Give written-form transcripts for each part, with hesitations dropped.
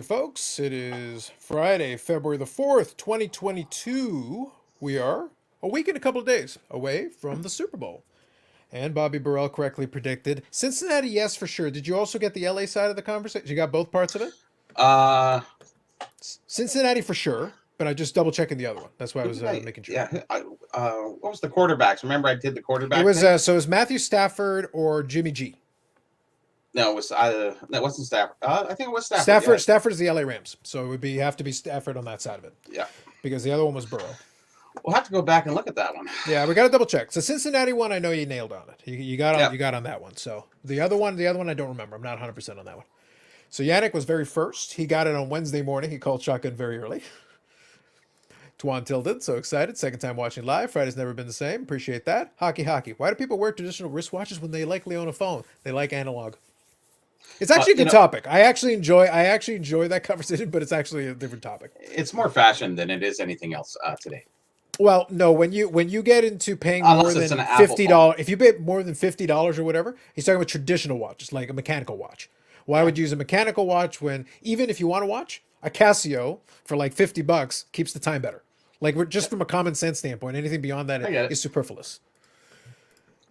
there, folks. It is Friday, February the 4th, 2022. We are a week and a couple of days away from the Super Bowl. And Bobby Burrell correctly predicted Cincinnati, yes, for sure. Did you also get the LA side of the conversation? You got both parts of it? Uh, Cincinnati for sure, but I just double checking the other one. That's why I was making sure. Yeah. What was the quarterbacks? Remember, I did the quarterback. It was thing? so it was Matthew Stafford or Jimmy G. No, it was no, it wasn't Stafford. I think it was Stafford. Yeah. Stafford is the LA Rams, so it would have to be Stafford on that side of it. Yeah. Because the other one was Burrow. We'll have to go back and look at that one. Yeah, we got to double check. So Cincinnati one, I know you nailed on it. You got on that one. So the other one, I don't remember. I'm not 100% on that one. So Yannick was very first. He got it on Wednesday morning. He called shotgun very early. Twan Tilden, so excited. Second time watching live. Friday's never been the same. Appreciate that. Hockey. Why do people wear traditional wristwatches when they likely own a phone? They like analog. It's actually a good topic. I actually enjoy that conversation, but it's actually a different topic. It's more fashion than it is anything else today. Well, no, when you get into paying more than $50, if you pay more than $50 or whatever, he's talking about traditional watches, like a mechanical watch. Why would you use a mechanical watch when, even if you want to watch, a Casio for like $50 keeps the time better? Like, we're just from a common sense standpoint, anything beyond that is superfluous.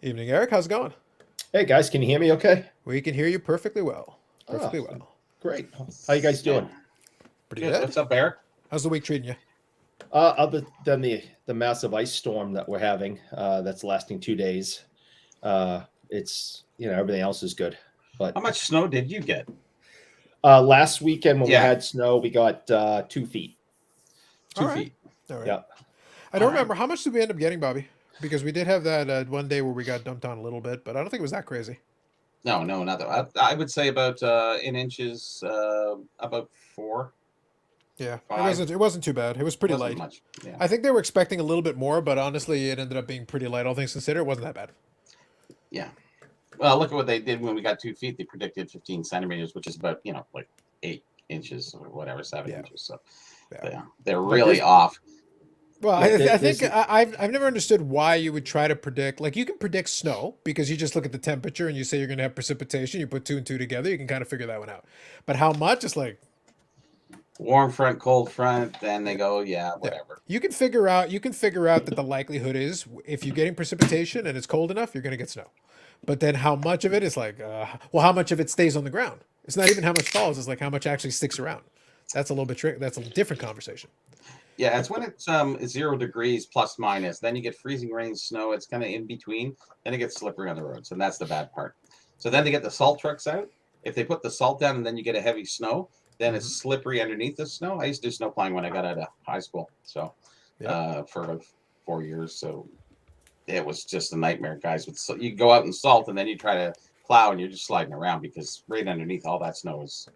Evening, Eric. How's it going? Hey guys, can you hear me okay? We can hear you perfectly well. Great. How you guys doing? Pretty good. What's up, Eric? How's the week treating you? Other than the massive ice storm that we're having, that's lasting 2 days, it's everything else is good. But how much snow did you get? Last weekend when we had snow, we got 2 feet. 2 feet. All right. Yeah. I don't remember how much did we end up getting, Bobby? Because we did have that one day where we got dumped on a little bit, but I don't think it was that crazy. No, not that. I would say about in inches, about 4. Yeah, 5. It wasn't too bad. It was pretty light. Much. Yeah. I think they were expecting a little bit more, but honestly, it ended up being pretty light. All things considered, it wasn't that bad. Yeah. Well, look at what they did when we got 2 feet. They predicted 15 centimeters, which is about like 8 inches or whatever, 7 inches. So they're really off. Well, I think I've never understood why you would try to predict. Like, you can predict snow because you just look at the temperature and you say you're going to have precipitation. You put 2 and 2 together, you can kind of figure that one out. But how much? It's like warm front, cold front. Then they go, whatever. You can figure out that the likelihood is if you're getting precipitation and it's cold enough, you're going to get snow. But then how much of it is like, how much of it stays on the ground? It's not even how much falls. It's like how much actually sticks around. That's a little bit tricky. That's a different conversation. Yeah, it's when it's 0 degrees plus minus. Then you get freezing rain, snow. It's kind of in between. Then it gets slippery on the roads, and that's the bad part. So then they get the salt trucks out. If they put the salt down and then you get a heavy snow, then it's slippery underneath the snow. I used to do snow plowing when I got out of high school, so for about 4 years. So it was just a nightmare, guys. You go out and salt, and then you try to plow, and you're just sliding around because right underneath all that snow is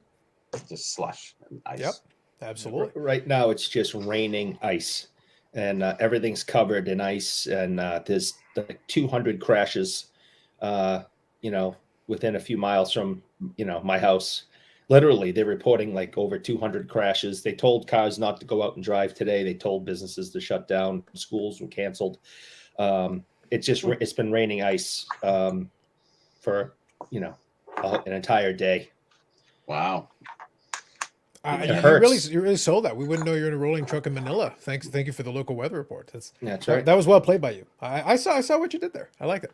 just slush and ice. Yep. Absolutely. Right now, it's just raining ice, and everything's covered in ice. And there's like 200 crashes, within a few miles from my house. Literally, they're reporting like over 200 crashes. They told cars not to go out and drive today. They told businesses to shut down. Schools were canceled. It's been raining ice for an entire day. Wow. You really sold that. We wouldn't know you're in a rolling truck in Manila. Thank you for the local weather report. That's right. That was well played by you. I saw what you did there. I like it.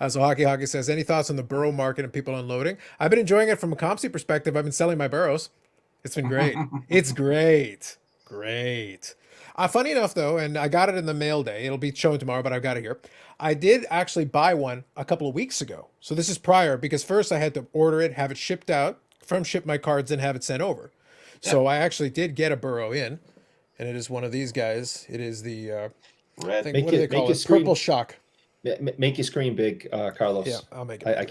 So Hockey says, any thoughts on the burro market and people unloading? I've been enjoying it from a ComC perspective. I've been selling my burros. It's been great. It's great. Funny enough, though, and I got it in the mail day. It'll be shown tomorrow, but I've got it here. I did actually buy one a couple of weeks ago. So this is prior, because first I had to order it, have it shipped out, ship my cards, and have it sent over. So I actually did get a burro in, and it is one of these guys. It is the red. What do they call it? Purple shock. Make your screen big, Carlos. Yeah, I'll make it. I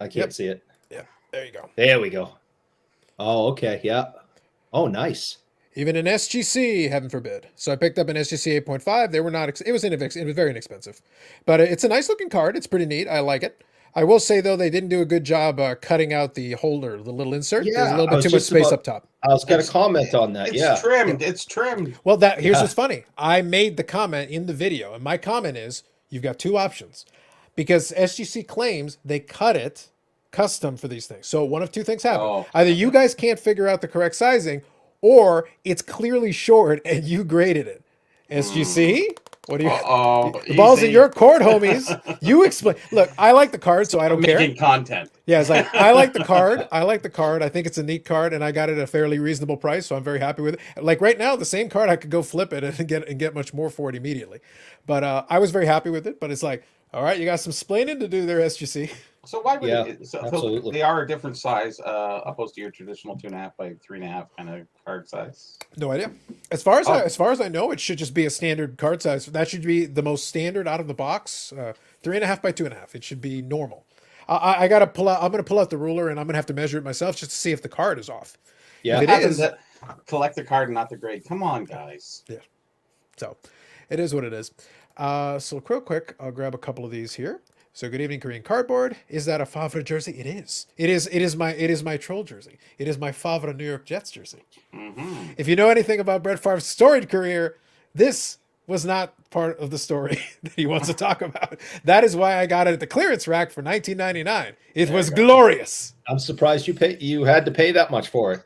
can't see it. Yeah, there you go. There we go. Oh, okay. Yeah. Oh, nice. Even an SGC, heaven forbid. So I picked up an SGC 8.5. They were not. It was very inexpensive, but it's a nice looking card. It's pretty neat. I like it. I will say, though, they didn't do a good job cutting out the holder, the little insert. Yeah, there's a little bit too much space up top. I was going to comment on that. It's trimmed. Well, here's what's funny. I made the comment in the video, and my comment is, you've got 2 options. Because SGC claims they cut it custom for these things. So one of two things happen. Oh. Either you guys can't figure out the correct sizing, or it's clearly short and you graded it. SGC? What do you? The ball's in easy. your court, homies. You explain. Look, I like the card, so I don't care. Making content. Yeah, it's like I like the card. I like the card. I think it's a neat card, and I got it at a fairly reasonable price, so I'm very happy with it. Like right now, the same card I could go flip it and get much more for it immediately. But I was very happy with it. But it's like, all right, you got some splaining to do there, SGC. So why would absolutely. so they are a different size opposed to your traditional 2.5 by 3.5 kind of card size? No idea. As far as I know, it should just be a standard card size. That should be the most standard out of the box. 3.5 by 2.5. It should be normal. I gotta pull out. I'm gonna pull out the ruler and I'm gonna have to measure it myself just to see if the card is off. Yeah, if it is. Collect the card, not the grade. Come on, guys. Yeah. So, it is what it is. So real quick, I'll grab a couple of these here. So good evening, Korean Cardboard. Is that a Favre jersey? It is. It is my troll jersey. It is my Favre New York Jets jersey. Mm-hmm. If you know anything about Brett Favre's storied career, this was not part of the story that he wants to talk about. That is why I got it at the clearance rack for $19.99. It was glorious. I'm surprised you had to pay that much for it.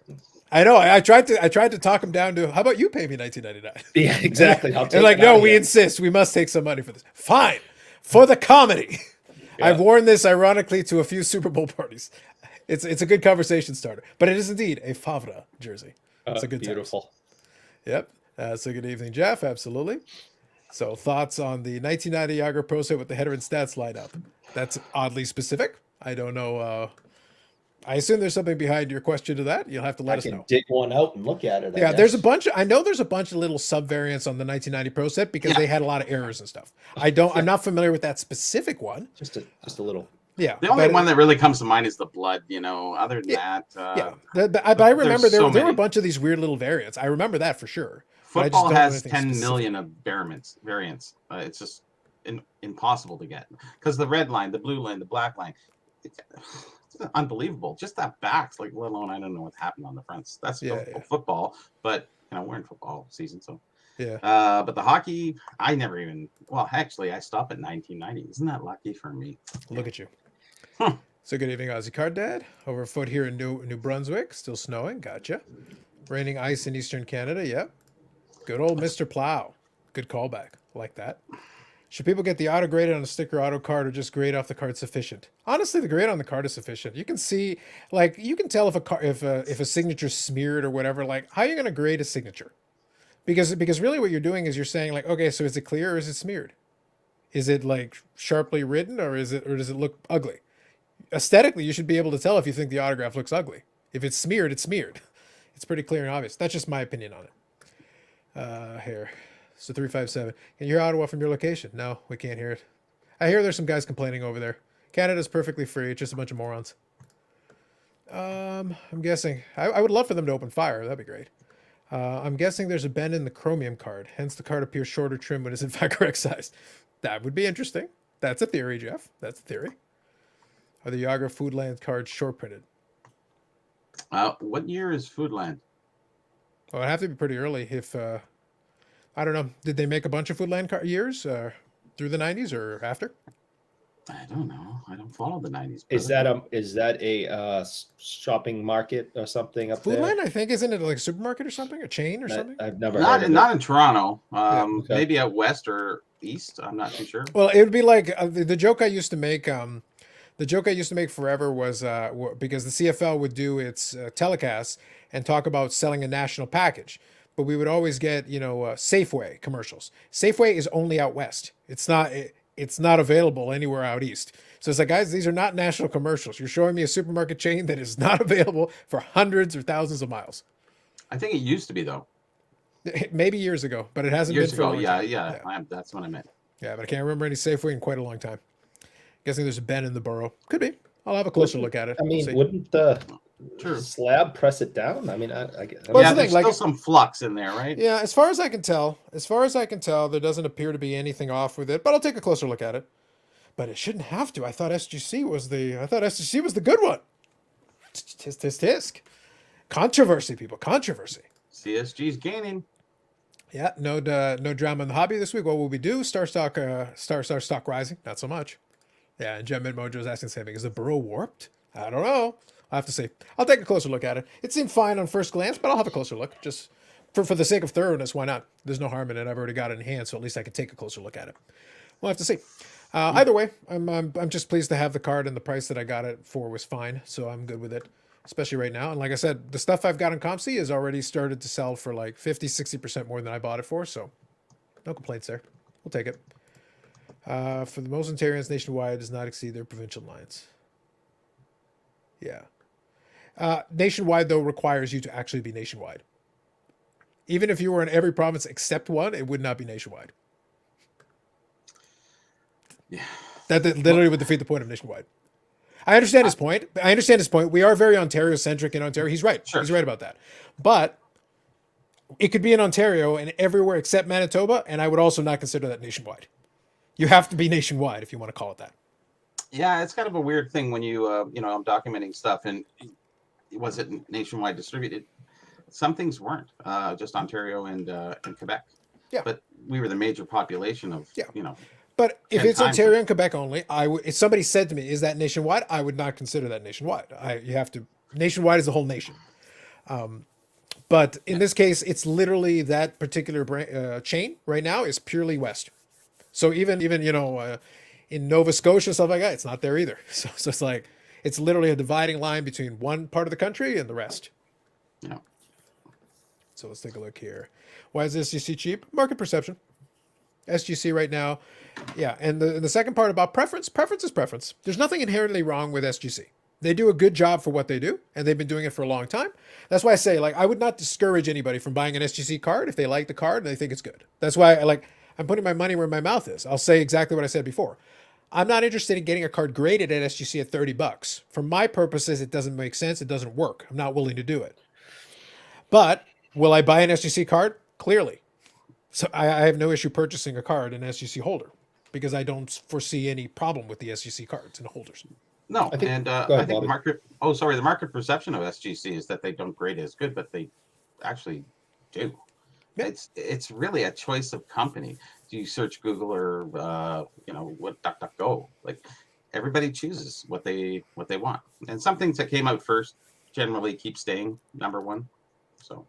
I know. I tried to talk him down to, how about you pay me $19.99? Yeah, exactly. They're like, no, we insist. We must take some money for this. Fine, for the comedy. Yeah. I've worn this ironically to a few Super Bowl parties. It's a good conversation starter, but it is indeed a Favre jersey. It's a good beautiful. Yep. So good evening, Jeff. Absolutely. So thoughts on the 1990 Yager Pro Set with the header and stats lineup? That's oddly specific. I don't know. I assume there's something behind your question to that. You'll have to let us know. Dig one out and look at it. Yeah, there's a bunch. I know there's a bunch of little sub variants on the 1990 Pro Set because they had a lot of errors and stuff. I'm not familiar with that specific one. Just a little. Yeah. The only one that really comes to mind is the blood. Other than that. But I remember there were a bunch of these weird little variants. I remember that for sure. Football has 10 million of variants. It's just impossible to get because the red line, the blue line, the black line. It's unbelievable. Just that backs, like, let alone I don't know what happened on the fronts. That's football, but we're in football season, so yeah. But the hockey, I never even. Well, actually, I stopped at 1990. Isn't that lucky for me? Look at you. Huh. So good evening, Aussie Card Dad. Over a foot here in New Brunswick, still snowing. Gotcha. Raining ice in Eastern Canada. Yep. Good old Mr. Plow. Good callback. Like that. Should people get the auto graded on a sticker auto card or just grade off the card sufficient? Honestly, the grade on the card is sufficient. You can see, like, you can tell if a signature's smeared or whatever. Like, how are you going to grade a signature? Because really what you're doing is you're saying, like, okay, so is it clear or is it smeared? Is it like sharply written or does it look ugly? Aesthetically, you should be able to tell if you think the autograph looks ugly. If it's smeared, it's smeared. It's pretty clear and obvious. That's just my opinion on it. Here. So 357. Can you hear Ottawa from your location? No, we can't hear it. I hear there's some guys complaining over there. Canada's perfectly free. It's just a bunch of morons. I'm guessing. I would love for them to open fire. That'd be great. I'm guessing there's a bend in the chromium card. Hence the card appears shorter trim when it's in fact correct size. That would be interesting. That's a theory, Jeff. That's a theory. Are the Yager Foodland cards short printed? What year is Foodland? Well, it'd have to be pretty early if... I don't know. Did they make a bunch of Foodland years through the 90s or after? I don't know. I don't follow the 90s. Is that a shopping market or something up there? Foodland, I think, isn't it like a supermarket or something, a chain or something? I've never heard of not in Toronto. Okay. Maybe out west or east. I'm not too sure. Well, it would be like the joke I used to make. The joke I used to make forever was because the CFL would do its telecasts and talk about selling a national package. But we would always get, Safeway commercials. Safeway is only out west. It's not available anywhere out east. So it's like, guys, these are not national commercials. You're showing me a supermarket chain that is not available for hundreds or thousands of miles. I think it used to be, though. Maybe years ago, but it hasn't years been for ago. a long time. Yeah. That's what I meant. Yeah, but I can't remember any Safeway in quite a long time. Guessing there's a bend in the borough. Could be. I'll have a closer look at it. I mean, wouldn't the slab press it down? I mean, there's still some flux in there, right? Yeah, as far as I can tell, there doesn't appear to be anything off with it. But I'll take a closer look at it. But it shouldn't have to. I thought SGC was the good one. Tisk. Controversy, people. Controversy. CSG's gaining. Yeah, no drama in the hobby this week. What will we do? Star stock rising. Not so much. Yeah, and Gem Mojo is asking the same thing. Is the burrow warped? I don't know. I'll have to see. I'll take a closer look at it. It seemed fine on first glance, but I'll have a closer look. Just for the sake of thoroughness, why not? There's no harm in it. I've already got it in hand, so at least I can take a closer look at it. We'll have to see. Either way, I'm just pleased to have the card, and the price that I got it for was fine, so I'm good with it, especially right now. And like I said, the stuff I've got in ComC has already started to sell for like 50-60% more than I bought it for, so no complaints there. We'll take it. For the most Ontarians nationwide does not exceed their provincial lines. Yeah. Nationwide, though, requires you to actually be nationwide. Even if you were in every province except one, it would not be nationwide. Yeah. That literally would defeat the point of nationwide. I understand his point. We are very Ontario-centric in Ontario. He's right. Sure. He's right about that. But it could be in Ontario and everywhere except Manitoba, and I would also not consider that nationwide. You have to be nationwide if you want to call it that. Yeah, it's kind of a weird thing when you, I'm documenting stuff, and was it nationwide distributed? Some things weren't, just Ontario and Quebec. Yeah. But we were the major population of, But if it's 10 times Ontario and Quebec only, if somebody said to me, "Is that nationwide?" I would not consider that nationwide. You have to. Nationwide is the whole nation. But in this case, it's literally that particular chain right now is purely west. So even in Nova Scotia stuff like that, it's not there either. So it's like it's literally a dividing line between one part of the country and the rest. Yeah. So let's take a look here. Why is SGC cheap? Market perception. SGC right now. Yeah, and the second part about preference is preference. There's nothing inherently wrong with SGC. They do a good job for what they do, and they've been doing it for a long time. That's why I say, like, I would not discourage anybody from buying an SGC card if they like the card and they think it's good. That's why I'm putting my money where my mouth is. I'll say exactly what I said before. I'm not interested in getting a card graded at SGC at $30. For my purposes, it doesn't make sense. It doesn't work. I'm not willing to do it. But will I buy an SGC card? Clearly. So I have no issue purchasing a card, an SGC holder, because I don't foresee any problem with the SGC cards and holders. No, I think the market perception of SGC is that they don't grade as good, but they actually do. Yeah. It's really a choice of company. Do you search Google or what DuckDuckGo? Like everybody chooses what they want, and some things that came out first generally keep staying number one. So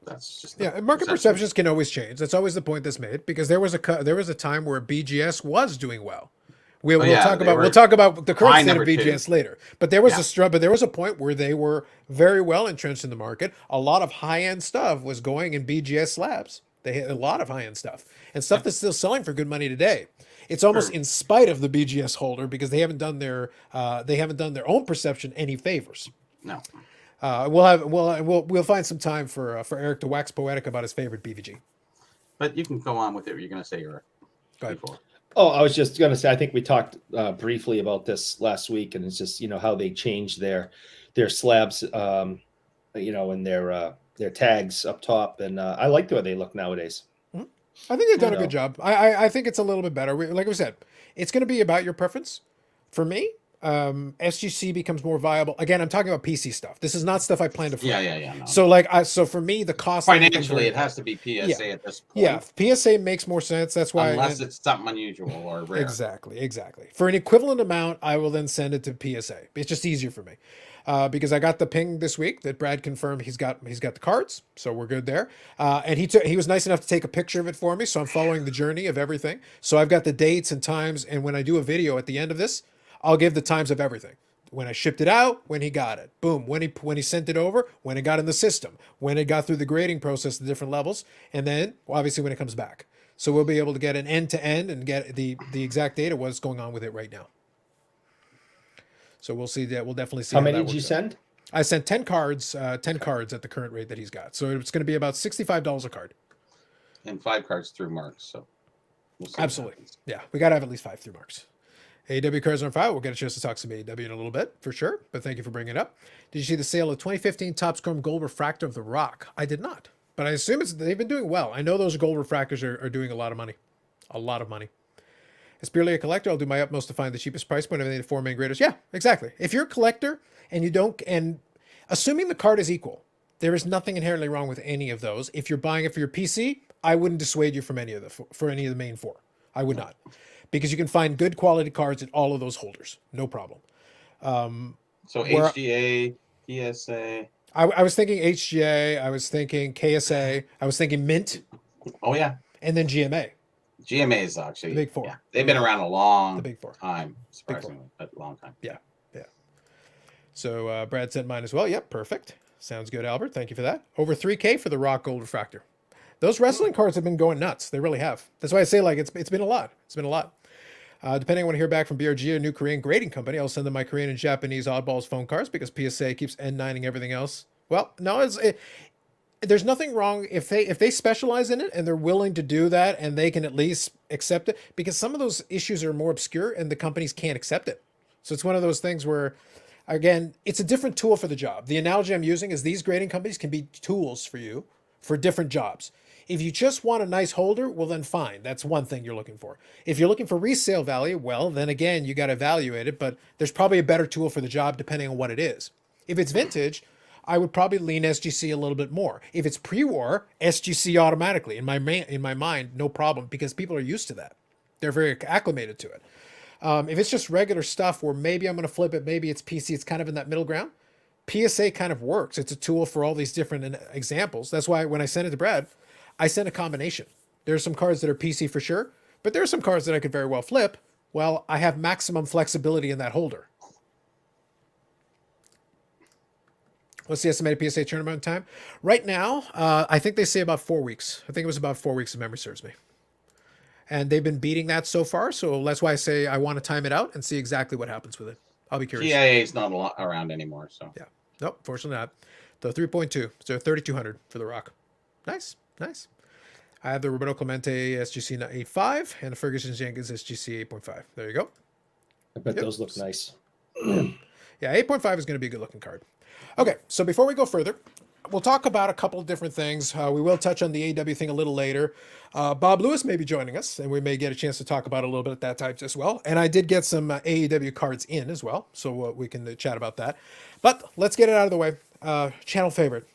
that's just and market perceptions can always change. That's always the point that's made, because there was a time where BGS was doing well. We'll talk about the current state of BGS later. But there was a point where they were very well entrenched in the market. A lot of high-end stuff was going in BGS slabs. They had a lot of high-end stuff and stuff that's still selling for good money today. It's almost in spite of the BGS holder, because they haven't done their own perception any favors. No. We'll find some time for Eric to wax poetic about his favorite BVG. But you can go on with it. You're going to say Eric. Go ahead. Before. Oh, I was just going to say, I think we talked briefly about this last week, and it's just, how they changed their slabs, and their tags up top. And I like the way they look nowadays. Mm-hmm. I think they've done a good job. I think it's a little bit better. Like we said, it's going to be about your preference. For me, SGC becomes more viable. Again, I'm talking about PC stuff. This is not stuff I plan to flip. Yeah. No. So for me, the cost financially, it has to be PSA at this point. Yeah, PSA makes more sense. That's why, unless it's something unusual or rare. Exactly. For an equivalent amount, I will then send it to PSA. It's just easier for me. Because I got the ping this week that Brad confirmed he's got the cards, so we're good there. And he was nice enough to take a picture of it for me, so I'm following the journey of everything. So I've got the dates and times, and when I do a video at the end of this, I'll give the times of everything. When I shipped it out, when he got it, boom. When he sent it over, when it got in the system, when it got through the grading process, the different levels, and then obviously when it comes back. So we'll be able to get an end to end and get the exact data what's going on with it right now. So we'll see that. We'll definitely see. How many did you send? I sent 10 cards. 10 cards at the current rate that he's got. So it's going to be about $65 a card. And 5 cards through Marks. So we'll absolutely, yeah, we got to have at least 5 through Marks. AEW cards on file. We'll get a chance to talk some AEW in a little bit for sure. But thank you for bringing it up. Did you see the sale of 2015 Topps Chrome Gold Refractor of The Rock? I did not, but I assume they've been doing well. I know those gold refractors are doing a lot of money. A lot of money. As purely a collector, I'll do my utmost to find the cheapest price point of any of the 4 main graders. Yeah, exactly. If you're a collector and assuming the card is equal, there is nothing inherently wrong with any of those. If you're buying it for your PC, I wouldn't dissuade you from any of the main 4. I would not, because you can find good quality cards in all of those holders. No problem. So HGA, PSA. I was thinking HGA. I was thinking KSA. I was thinking Mint. Oh yeah. And then GMA. GMA is actually the big four. Yeah, they've been around a long the big four. time, surprisingly, a long time. Yeah. So Brad sent mine as well. Yep, perfect. Sounds good, Albert. Thank you for that. Over 3K for the Rock Gold Refractor. Those wrestling cards have been going nuts. They really have. That's why I say like it's been a lot. It's been a lot. Depending on when I hear back from BRG, a new Korean grading company, I'll send them my Korean and Japanese oddballs phone cards because PSA keeps N9ing everything else. Well, no, there's nothing wrong if they specialize in it and they're willing to do that and they can at least accept it, because some of those issues are more obscure and the companies can't accept it. So it's one of those things where, again, it's a different tool for the job. The analogy I'm using is these grading companies can be tools for you for different jobs. If you just want a nice holder, well, then fine. That's one thing you're looking for. If you're looking for resale value, well, then again, you got to evaluate it, but there's probably a better tool for the job depending on what it is. If it's vintage, I would probably lean SGC a little bit more. If it's pre-war, SGC automatically. In my mind, no problem, because people are used to that. They're very acclimated to it. If it's just regular stuff where maybe I'm going to flip it, maybe it's PC, it's kind of in that middle ground, PSA kind of works. It's a tool for all these different examples. That's why when I sent it to Brad, I sent a combination. There's some cards that are PC for sure, but there are some cards that I could very well flip. Well, I have maximum flexibility in that holder. What's the estimated PSA tournament time? Right now, I think they say about 4 weeks. I think it was about 4 weeks if memory serves me. And they've been beating that so far, so that's why I say I want to time it out and see exactly what happens with it. I'll be curious. TIA is not around anymore, so. Yeah. Nope, fortunately not. The 3.2, so 3,200 for the Rock. Nice. I have the Roberto Clemente SGC 8.5 and the Ferguson Jenkins SGC 8.5. There you go. I bet those look nice. Yeah, 8.5 is going to be a good looking card. Okay, so before we go further, we'll talk about a couple of different things. We will touch on the AEW thing a little later. Bob Lewis may be joining us, and we may get a chance to talk about it a little bit at that time as well. And I did get some AEW cards in as well, so we can chat about that. But let's get it out of the way. Channel favorite.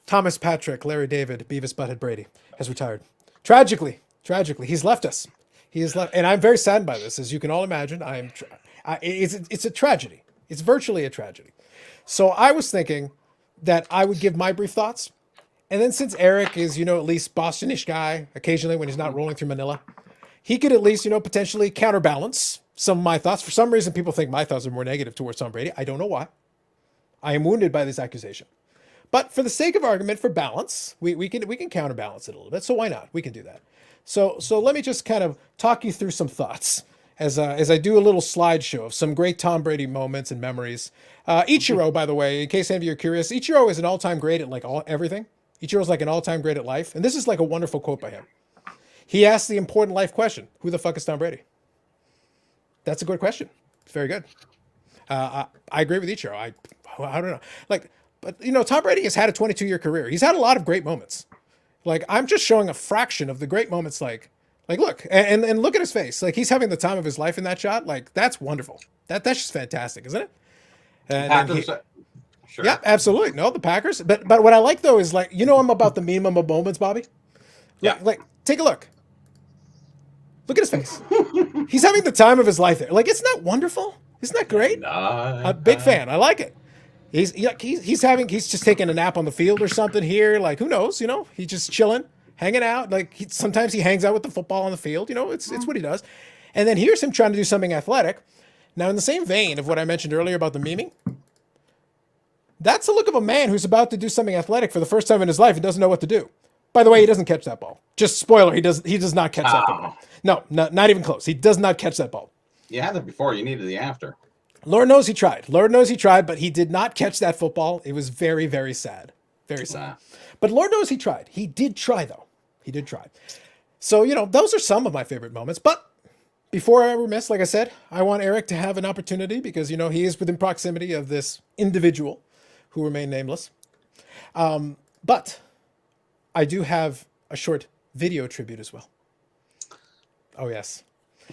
Thomas Patrick, Larry David, Beavis Butthead Brady has retired. Tragically, he's left us. He has left, and I'm very saddened by this, as you can all imagine. It's a tragedy. It's virtually a tragedy. So I was thinking that I would give my brief thoughts, and then since Eric is, at least Bostonish guy, occasionally when he's not rolling through Manila, he could at least, potentially counterbalance some of my thoughts. For some reason, people think my thoughts are more negative towards Tom Brady. I don't know why. I am wounded by this accusation. But for the sake of argument, for balance, we can counterbalance it a little bit. So why not? We can do that. So let me just kind of talk you through some thoughts as I do a little slideshow of some great Tom Brady moments and memories. Ichiro, by the way, in case any of you are curious, Ichiro is an all-time great at everything. Ichiro's like an all-time great at life. And this is like a wonderful quote by him. He asked the important life question: who the fuck is Tom Brady? That's a good question. It's very good. I agree with Ichiro. I don't know. But Tom Brady has had a 22-year career. He's had a lot of great moments. I'm just showing a fraction of the great moments. Look, and look at his face. He's having the time of his life in that shot. That's wonderful. That's just fantastic, isn't it? And sure. Yeah, absolutely. No, the Packers. But what I like though is I'm about the minimum of moments, Bobby. Yeah. Take a look. Look at his face. He's having the time of his life there. Isn't that wonderful? Isn't that great? I'm a big fan. I like it. He's just taking a nap on the field or something here. Who knows? He's just chilling, hanging out. Sometimes he hangs out with the football on the field. It's what he does. And then here's him trying to do something athletic. Now, in the same vein of what I mentioned earlier about the memeing, that's the look of a man who's about to do something athletic for the first time in his life and doesn't know what to do. By the way, he doesn't catch that ball. Just spoiler, he does not catch that ball. No, not even close. He does not catch that ball. You had it before. You needed the after. Lord knows he tried. But he did not catch that football. It was very, very sad. Very sad. Wow. But Lord knows he tried. He did try, though. He did try. So, those are some of my favorite moments. But before I remiss, like I said, I want Eric to have an opportunity because, he is within proximity of this individual who remained nameless. But I do have a short video tribute as well. Oh, yes.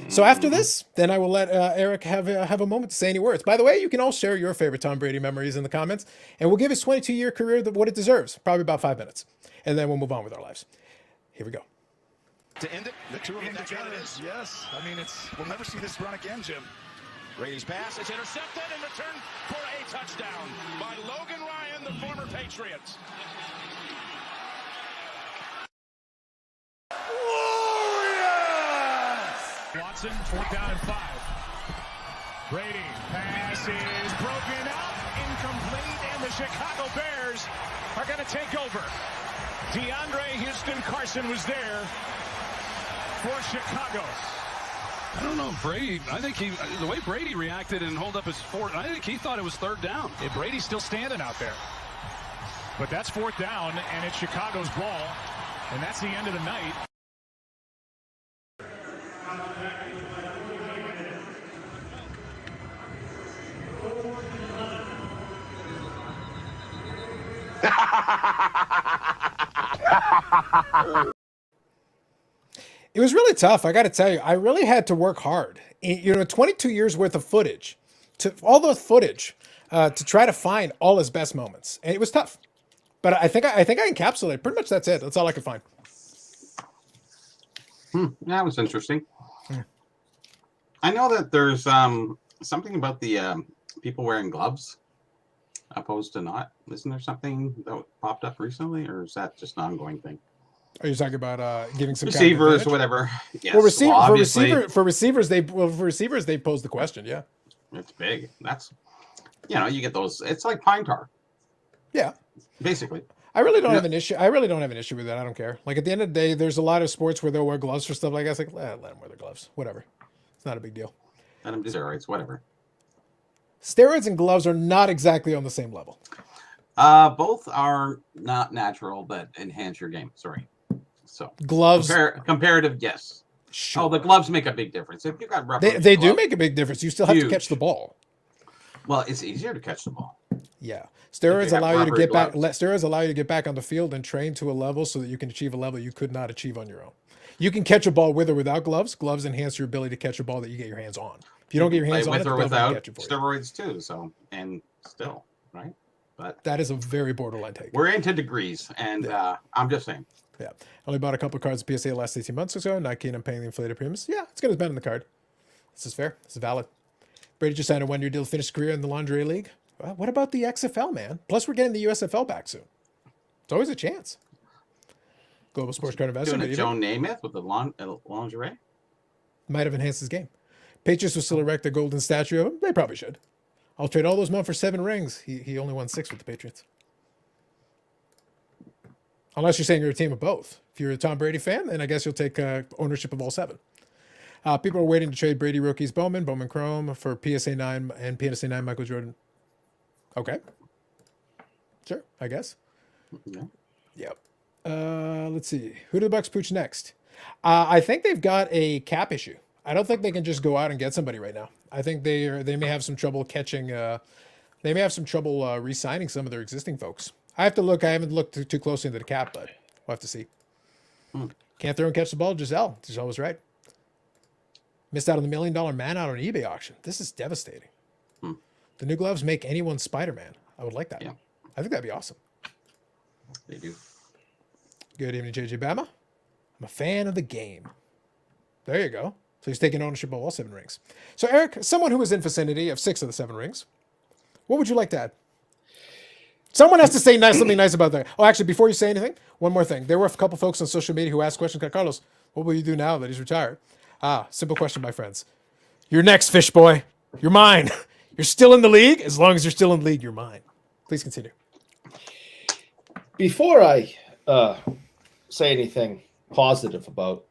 So after this, then I will let Eric have a moment to say any words. By the way, you can all share your favorite Tom Brady memories in the comments, and we'll give his 22-year career what it deserves, probably about 5 minutes, and then we'll move on with our lives. Here we go. To end it, the two of them together. Yes. I mean, we'll never see this run again, Jim. Brady's pass is intercepted and returned for a touchdown by Logan Ryan, the former Patriots. Watson, 4th down and 5. Brady, pass is broken up, incomplete, and the Chicago Bears are going to take over. DeAndre Houston Carson was there for Chicago. I don't know, Brady. I think the way Brady reacted and hold up his fourth, I think he thought it was 3rd down. Yeah, Brady's still standing out there. But that's 4th down, and it's Chicago's ball, and that's the end of the night. It was really tough. I got to tell you, I really had to work hard. 22 years worth of footage, to try to find all his best moments, and it was tough. But I think I encapsulated pretty much. That's it. That's all I could find. That was interesting. I know that there's something about the people wearing gloves opposed to not. Isn't there something that popped up recently, or is that just an ongoing thing? Are you talking about giving some receivers kind of or whatever? Yes. Well, for receivers, they pose the question. Yeah, it's big. That's you get those. It's like pine tar. Yeah, basically. I really don't have an issue. I really don't have an issue with that. I don't care. Like at the end of the day, there's a lot of sports where they'll wear gloves for stuff like that. It's like let them wear their gloves. Whatever. It's not a big deal. Let them do steroids. Whatever. Steroids and gloves are not exactly on the same level. Both are not natural, but enhance your game. Sorry. So gloves comparative, yes. Sure. Oh, the gloves make a big difference. If you got rubber, they do make a big difference. You still have to catch the ball. Well, it's easier to catch the ball. Yeah, steroids allow you to get back. Steroids allow you to get back on the field and train to a level so that you can achieve a level you could not achieve on your own. You can catch a ball with or without gloves. Gloves enhance your ability to catch a ball that you get your hands on. If you don't get your hands on it, with or without steroids too. So and still, right? But that is a very borderline take. We're into degrees, and I'm just saying. Yeah, only bought a couple of cards of PSA the last 18 months or so. Not keen on paying the inflated premiums. Yeah, it's good as been in the card. This is fair. This is valid. Brady just signed a 1-year deal to finish his career in the Lingerie League. Well, what about the XFL, man? Plus, we're getting the USFL back soon. It's always a chance. Global Sports Card Investor. Doing a Joe Namath with the lingerie? Might have enhanced his game. Patriots will still erect a golden statue of him. They probably should. I'll trade all those men for 7 rings. He only won 6 with the Patriots. Unless you're saying you're a team of both. If you're a Tom Brady fan, then I guess you'll take ownership of all 7. People are waiting to trade Brady rookies Bowman Chrome for PSA 9 and PSA 9 Michael Jordan. Okay. Sure, I guess. Yeah. Yep. Let's see. Who do the Bucks pooch next? I think they've got a cap issue. I don't think they can just go out and get somebody right now. I think they may have some trouble catching. They may have some trouble re-signing some of their existing folks. I have to look. I haven't looked too closely into the cap, but we'll have to see. Can't throw and catch the ball. Giselle was right. Missed out on the $1 million man out on an eBay auction. This is devastating. The new gloves make anyone Spider-Man. I would like that. Yeah. I think that'd be awesome. They do. Good evening, JJ Bama. I'm a fan of the game. There you go. So he's taking ownership of all 7 rings. So Eric, someone who is in vicinity of 6 of the 7 rings, what would you like to add? Someone has to say something nice about that. Oh, actually, before you say anything, one more thing. There were a couple folks on social media who asked questions. Carlos, what will you do now that he's retired? Simple question, my friends. You're next, fish boy. You're mine. You're still in the league. As long as you're still in the league, you're mine. Please continue. Before I say anything positive about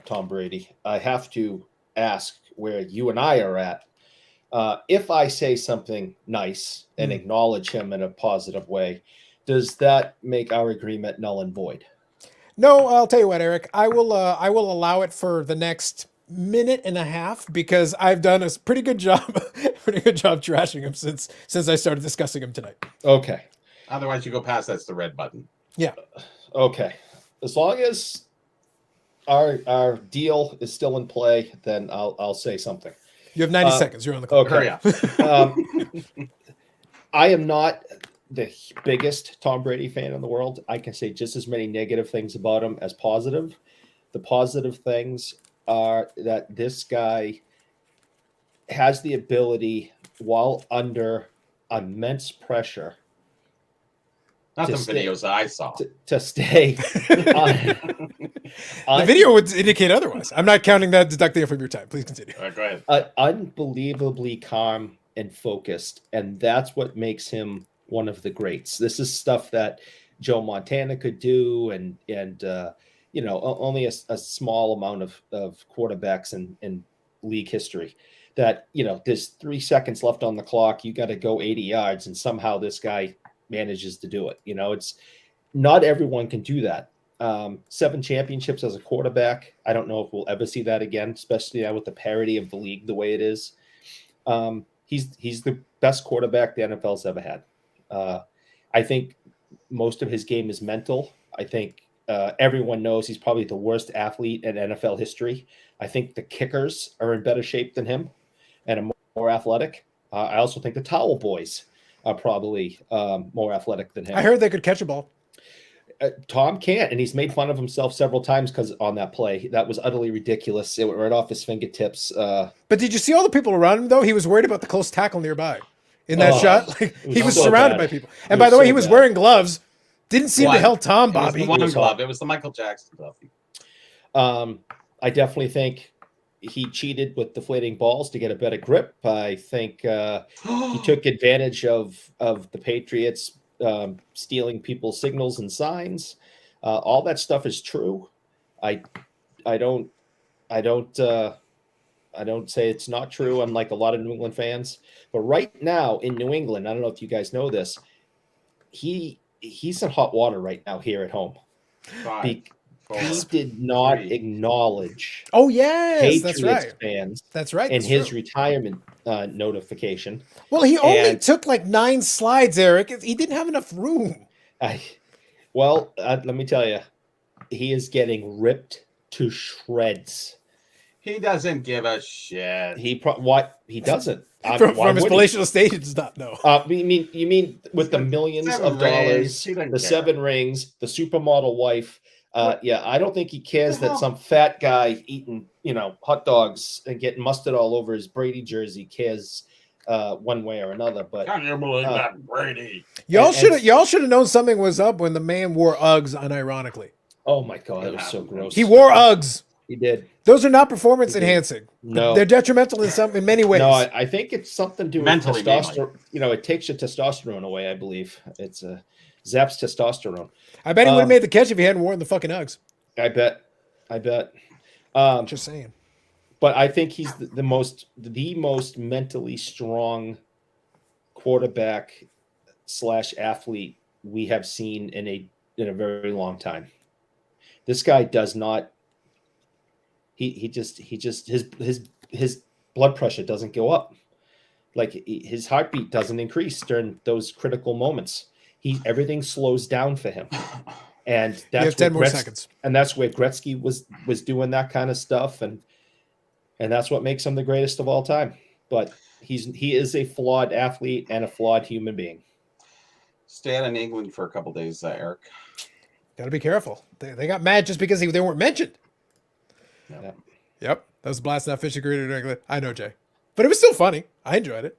Tom Brady, I have to ask where you and I are at. If I say something nice and acknowledge him in a positive way, does that make our agreement null and void? No, I'll tell you what, Eric. I will allow it for the next minute and a half because I've done a pretty good job trashing him since I started discussing him tonight. Okay. Otherwise, you go past. That's the red button. Yeah. Okay. As long as our deal is still in play, then I'll say something. You have 90 seconds. You're on the clock. Okay. I am not the biggest Tom Brady fan in the world. I can say just as many negative things about him as positive. The positive things are that this guy has the ability, while under immense pressure, not the videos I saw, to stay. The video would indicate otherwise. I'm not counting that, deducting it from your time. Please continue. All right, go ahead. Unbelievably calm and focused, and that's what makes him one of the greats. This is stuff that Joe Montana could do, and only a small amount of quarterbacks in league history. That, there's 3 seconds left on the clock, you got to go 80 yards, and somehow this guy manages to do it. It's not everyone can do that. 7 championships as a quarterback. I don't know if we'll ever see that again, especially now with the parity of the league the way it is. He's the best quarterback the NFL's ever had. I think most of his game is mental. I think everyone knows he's probably the worst athlete in NFL history. I think the kickers are in better shape than him and are more athletic. I also think the Towel Boys are probably more athletic than him. I heard they could catch a ball. Tom can't, and he's made fun of himself several times because on that play. That was utterly ridiculous. It went right off his fingertips. But did you see all the people around him, though? He was worried about the close tackle nearby in that shot. Like, he was so surrounded bad. by people. And by the way, he was bad. wearing gloves. Didn't seem to help Tom, Bobby. It was the one glove. It was the Michael Jackson glove. I definitely think he cheated with deflating balls to get a better grip. I think he took advantage of the Patriots stealing people's signals and signs. All that stuff is true. I don't say it's not true, unlike a lot of New England fans. But right now in New England, I don't know if you guys know this, he's in hot water right now here at home. He did not acknowledge. Oh yes, Patriots that's right. Fans. That's right. In his retirement notification. Well, he only took like 9 slides, Eric. He didn't have enough room. Let me tell you, he is getting ripped to shreds. He doesn't give a shit. He doesn't. From his palatial estate, he does not know. You mean with the millions of dollars, the 7 rings, the supermodel wife? I don't think he cares that some fat guy eating, hot dogs and getting mustard all over his Brady jersey cares one way or another. But can you believe that, Brady? Y'all should have known something was up when the man wore Uggs unironically. Oh my God, that was so gross. He wore Uggs. He did. Those are not performance enhancing. No, they're detrimental in many ways. No, I think it's something to do with mentally, testosterone. It takes your testosterone away. I believe it's zaps testosterone. I bet he would have made the catch if he hadn't worn the fucking Uggs. I bet. Just saying. But I think he's the most mentally strong quarterback / athlete we have seen in a very long time. This guy does not. He just his blood pressure doesn't go up. Like his heartbeat doesn't increase during those critical moments. Everything slows down for him. And that's 10 more seconds. And that's where Gretzky was doing that kind of stuff, and that's what makes him the greatest of all time. But he is a flawed athlete and a flawed human being. Stay out in England for a couple days, Eric. Got to be careful. They got mad just because they weren't mentioned. Yep. That was a blast. Not fishing great. I know, Jay, but it was still funny. I enjoyed it.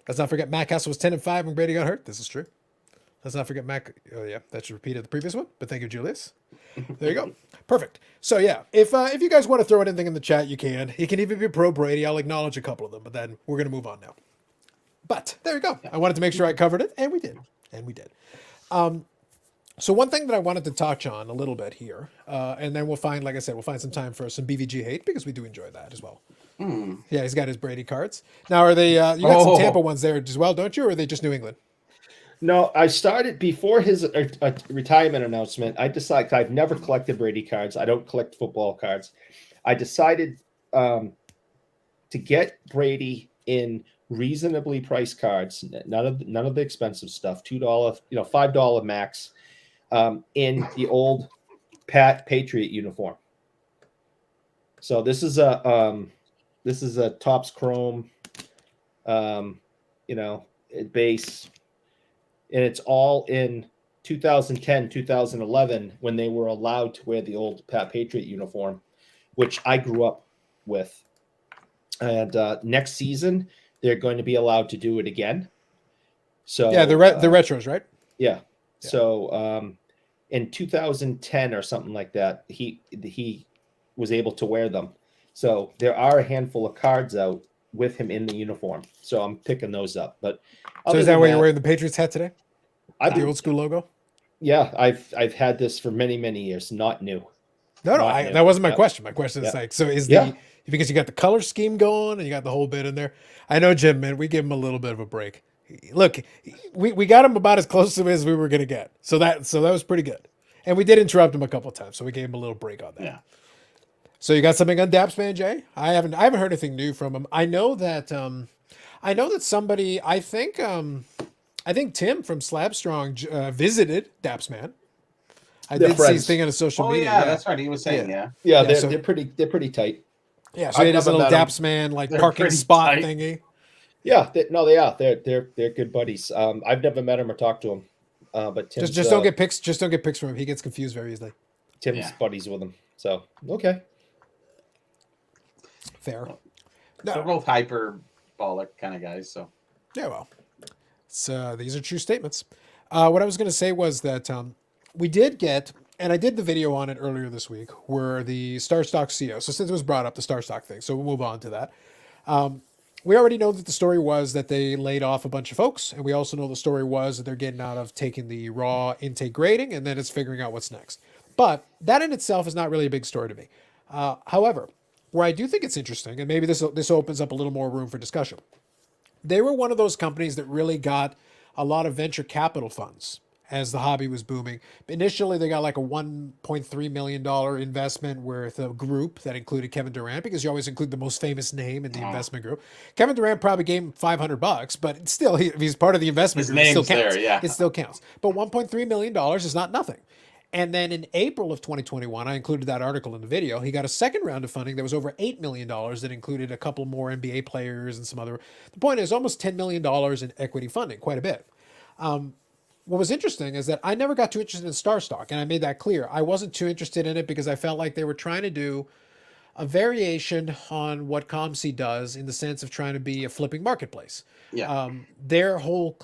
Let's not forget Matt Castle was 10-5 when Brady got hurt. This is true. Let's not forget Mac. Oh yeah, that's a repeat of the previous one. But thank you, Julius. There you go. Perfect. So yeah, if you guys want to throw anything in the chat, you can. You can even be pro Brady. I'll acknowledge a couple of them, but then we're gonna move on now. But there you go. I wanted to make sure I covered it, and we did. So one thing that I wanted to touch on a little bit here, and then we'll find some time for some BVG hate because we do enjoy that as well. Yeah, he's got his Brady cards. Now, are they? You got some Tampa ones there as well, don't you? Or are they just New England? No, I started before his retirement announcement. I decided I've never collected Brady cards. I don't collect football cards. I decided to get Brady in reasonably priced cards, none of the expensive stuff, $2, $5 max, in the old Patriot uniform. So this is a Topps Chrome, base. And it's all in 2010, 2011, when they were allowed to wear the old Patriot uniform, which I grew up with. And next season, they're going to be allowed to do it again. So yeah, the retros, right? Yeah. So in 2010 or something like that, he was able to wear them. So there are a handful of cards out with him in the uniform. So I'm picking those up. But so is that why you're wearing the Patriots hat today? The old school logo? Yeah, I've had this for many, many years. Not new. No, that wasn't my question. My question is like, so is because you got the color scheme going and you got the whole bit in there. I know Jim, man, we give him a little bit of a break. Look, we got him about as close to him as we were gonna get. So that was pretty good. And we did interrupt him a couple of times, so we gave him a little break on that. Yeah. So you got something on Dapsman, Jay? I haven't heard anything new from him. I know that somebody, I think Tim from Slabstrong visited Dapsman. I did see his thing on his social media. Yeah, that's right. He was saying, yeah, they're pretty tight. Yeah, so he has a little Dapsman like parking spot tight. Thingy. Yeah, they are. They're good buddies. I've never met him or talked to him, but Tim's, just don't get pics. Just don't get pics from him. He gets confused very easily. Tim's buddies with him, so okay. Fair. They're both hyperbolic kind of guys. So yeah, well, so these are true statements. What I was going to say was that we did get, and I did the video on it earlier this week, where the StarStock CEO. So since it was brought up, the StarStock thing, so we'll move on to that. We already know that the story was that they laid off a bunch of folks, and we also know the story was that they're getting out of taking the raw intake grading, and then it's figuring out what's next. But that in itself is not really a big story to me. However, where I do think it's interesting, and maybe this opens up a little more room for discussion, they were one of those companies that really got a lot of venture capital funds as the hobby was booming. Initially, they got like a $1.3 million investment with a group that included Kevin Durant, because you always include the most famous name in the investment group. Kevin Durant probably gave him $500, but still, if he's part of the investment group, it still counts. It still counts. But $1.3 million is not nothing. And then in April of 2021, I included that article in the video, he got a second round of funding that was over $8 million that included a couple more NBA players and some other. The point is almost $10 million in equity funding, quite a bit. What was interesting is that I never got too interested in StarStock, and I made that clear. I wasn't too interested in it because I felt like they were trying to do a variation on what ComC does in the sense of trying to be a flipping marketplace. Yeah. Their whole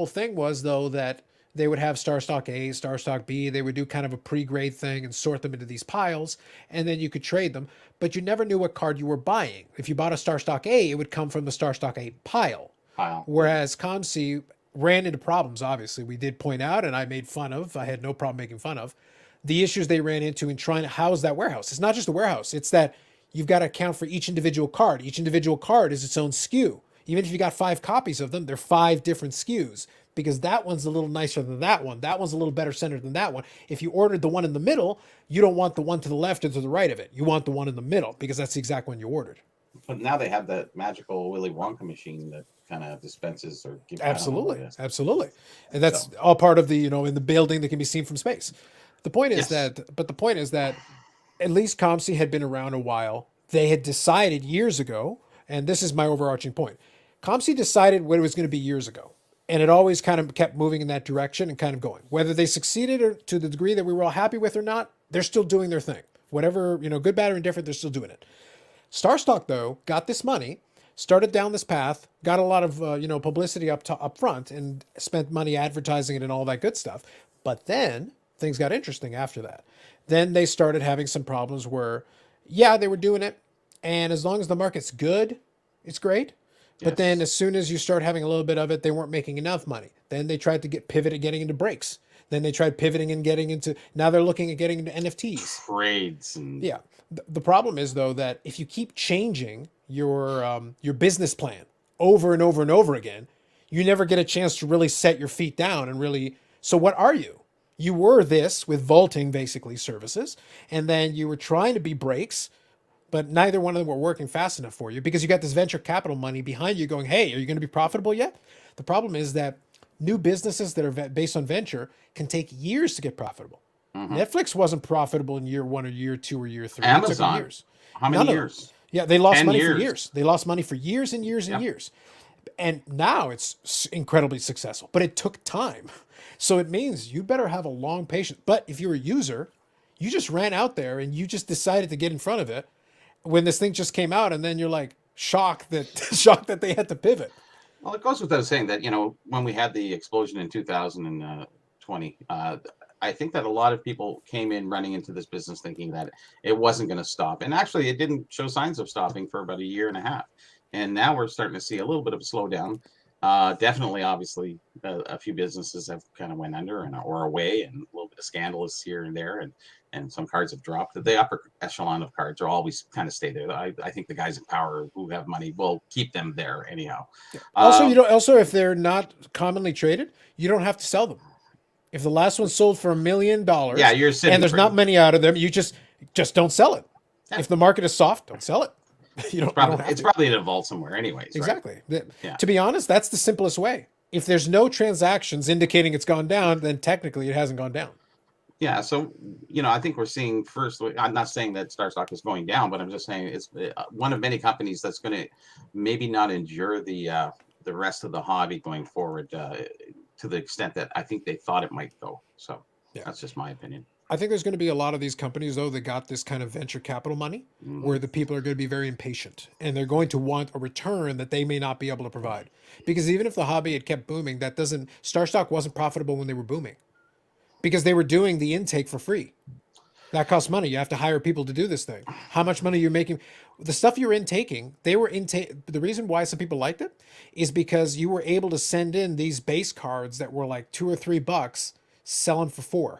thing was, though, that they would have StarStock A, StarStock B. They would do kind of a pre-grade thing and sort them into these piles, and then you could trade them. But you never knew what card you were buying. If you bought a StarStock A, it would come from the StarStock A pile. Whereas ComC ran into problems, obviously. We did point out, and I made fun of, I had no problem making fun of, the issues they ran into in trying to house that warehouse. It's not just a warehouse. It's that you've got to account for each individual card. Each individual card is its own SKU. Even if you got 5 copies of them, they're 5 different SKUs, because that one's a little nicer than that one. That one's a little better centered than that one. If you ordered the one in the middle, you don't want the one to the left or to the right of it. You want the one in the middle, because that's the exact one you ordered. But now they have that magical Willy Wonka machine that kind of dispenses or gives. Absolutely. And that's all part of the, in the building that can be seen from space. The point is that at least ComC had been around a while. They had decided years ago, and this is my overarching point. ComC decided what it was going to be years ago. And it always kind of kept moving in that direction and kind of going. Whether they succeeded or to the degree that we were all happy with or not, they're still doing their thing. Whatever, good, bad, or indifferent, they're still doing it. StarStock, though, got this money, started down this path, got a lot of publicity up front, and spent money advertising it and all that good stuff. But then things got interesting after that. Then they started having some problems where, they were doing it, and as long as the market's good, it's great. But then as soon as you start having a little bit of it, they weren't making enough money. Then they tried to pivot at getting into breaks. Then they tried pivoting and getting into, now they're looking at getting into NFTs. Trades. Yeah. The problem is, though, that if you keep changing your business plan over and over and over again, you never get a chance to really set your feet down and really, so what are you? You were this with vaulting, basically, services, and then you were trying to be breaks, but neither one of them were working fast enough for you because you got this venture capital money behind you going, hey, are you going to be profitable yet? The problem is that new businesses that are based on venture can take years to get profitable. Mm-hmm. Netflix wasn't profitable in year 1 or year 2 or year 3. Amazon. It took them years. How many years? Yeah, they lost money for years. They lost money for years and years and years. And now it's incredibly successful, but it took time. So it means you better have a long patience. But if you're a user, you just ran out there and you just decided to get in front of it when this thing just came out, and then you're like, shocked that they had to pivot. Well, it goes without saying that, when we had the explosion in 2020, I think that a lot of people came in running into this business thinking that it wasn't going to stop. And actually, it didn't show signs of stopping for about a year and a half. And now we're starting to see a little bit of a slowdown. Definitely, obviously, a few businesses have kind of went under or away, and a little bit of scandalous here and there, and some cards have dropped. The upper echelon of cards are always kind of stay there. I think the guys in power who have money will keep them there anyhow. Also, if they're not commonly traded, you don't have to sell them. If the last one sold for $1 million, you're sitting and there's not many out of them, you just don't sell it. Yeah. If the market is soft, don't sell it. It's probably in a vault somewhere anyways. Exactly. Right? Yeah. To be honest, that's the simplest way. If there's no transactions indicating it's gone down, then technically it hasn't gone down. Yeah. So, I think we're seeing first, I'm not saying that Star Stock is going down, but I'm just saying it's one of many companies that's going to maybe not endure the rest of the hobby going forward to the extent that I think they thought it might go. So that's just my opinion. I think there's going to be a lot of these companies, though, that got this kind of venture capital money where the people are going to be very impatient and they're going to want a return that they may not be able to provide. Because even if the hobby had kept booming, Star Stock wasn't profitable when they were booming because they were doing the intake for free. That costs money. You have to hire people to do this thing. How much money you're making? The stuff you're intaking, the reason why some people liked it is because you were able to send in these base cards that were like $2 or $3, sell them for $4.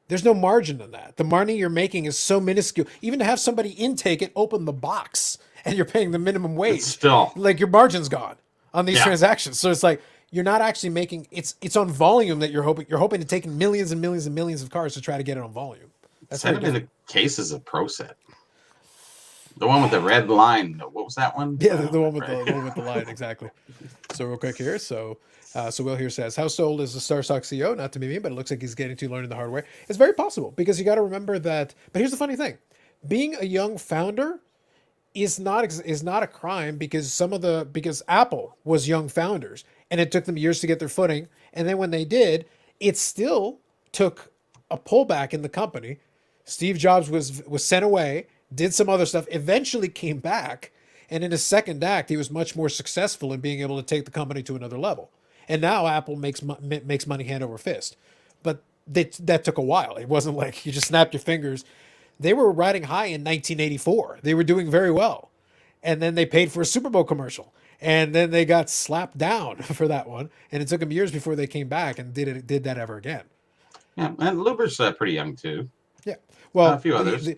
There's no margin in that. The money you're making is so minuscule. Even to have somebody intake it, open the box, and you're paying the minimum wage. It's still, like your margin's gone on these transactions. So it's like you're not actually making. It's on volume that you're hoping. You're hoping to take in millions and millions and millions of cards to try to get it on volume. That's send them in the cases of Pro Set. The one with the red line. What was that one? Yeah, the one with the line, exactly. So real quick here. So Will here says, how sold is the Star Stock CEO? Not to be me, but it looks like he's getting to learn the hard way. It's very possible because you got to remember that. But here's the funny thing: being a young founder is not a crime because Apple was young founders and it took them years to get their footing, and then when they did, it still took a pullback in the company. Steve Jobs was sent away, did some other stuff, eventually came back, and in his second act, he was much more successful in being able to take the company to another level. And now Apple makes money hand over fist. But that took a while. It wasn't like you just snapped your fingers. They were riding high in 1984. They were doing very well. And then they paid for a Super Bowl commercial. And then they got slapped down for that one. And it took them years before they came back and did that ever again. Yeah, and Luber's pretty young too. Yeah. Well, a few others.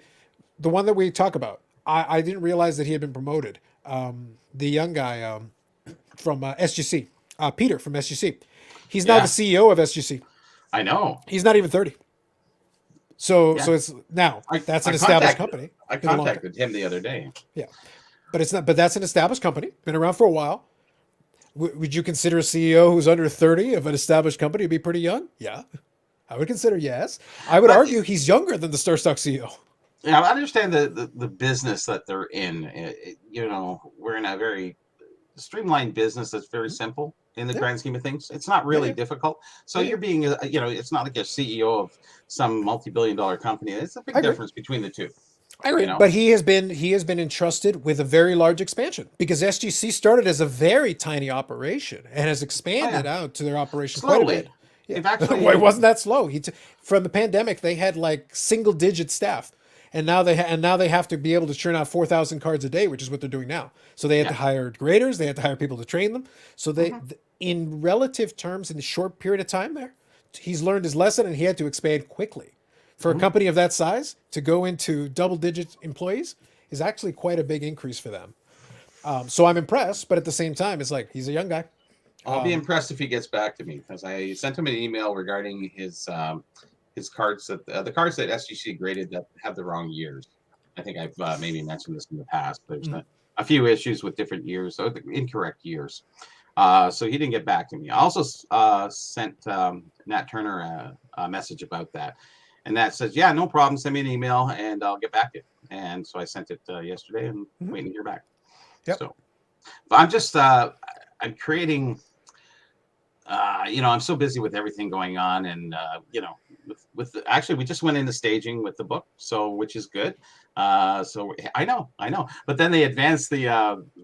The one that we talk about, I didn't realize that he had been promoted. The young guy from SGC. Peter from SGC. He's now the CEO of SGC. I know. He's not even 30. So it's now that's an established company. I contacted him the other day. Yeah. But that's an established company. Been around for a while. Would you consider a CEO who's under 30 of an established company to be pretty young? Yeah. I would consider yes. I would argue he's younger than the Star Stock CEO. Yeah, I understand the business that they're in. We're in a very streamlined business that's very simple in the grand scheme of things. It's not really difficult. So you're being, it's not like a CEO of some multi-billion-dollar company. It's a big difference between the two. I agree. But he has been entrusted with a very large expansion because SGC started as a very tiny operation and has expanded out to their operation slowly. Quite a bit. Yeah. Actually, it wasn't that slow. From the pandemic, they had like single-digit staff. And now they have to be able to churn out 4,000 cards a day, which is what they're doing now. So they had to hire graders, they had to hire people to train them. So in relative terms, in a short period of time there, he's learned his lesson and he had to expand quickly. For a company of that size to go into double-digit employees is actually quite a big increase for them. So I'm impressed, but at the same time, it's like he's a young guy. I'll be impressed if he gets back to me because I sent him an email regarding his cards the cards that SGC graded that have the wrong years. I think I've maybe mentioned this in the past. There's a few issues with different years, so the incorrect years. So he didn't get back to me. I also sent Nat Turner a message about that, and that says, "Yeah, no problem. Send me an email, and I'll get back to you." And so I sent it yesterday, and waiting to hear back. Yep. So, but I'm just I'm creating. I'm so busy with everything going on, and actually, we just went into staging with the book, so which is good. So I know, but then they advanced the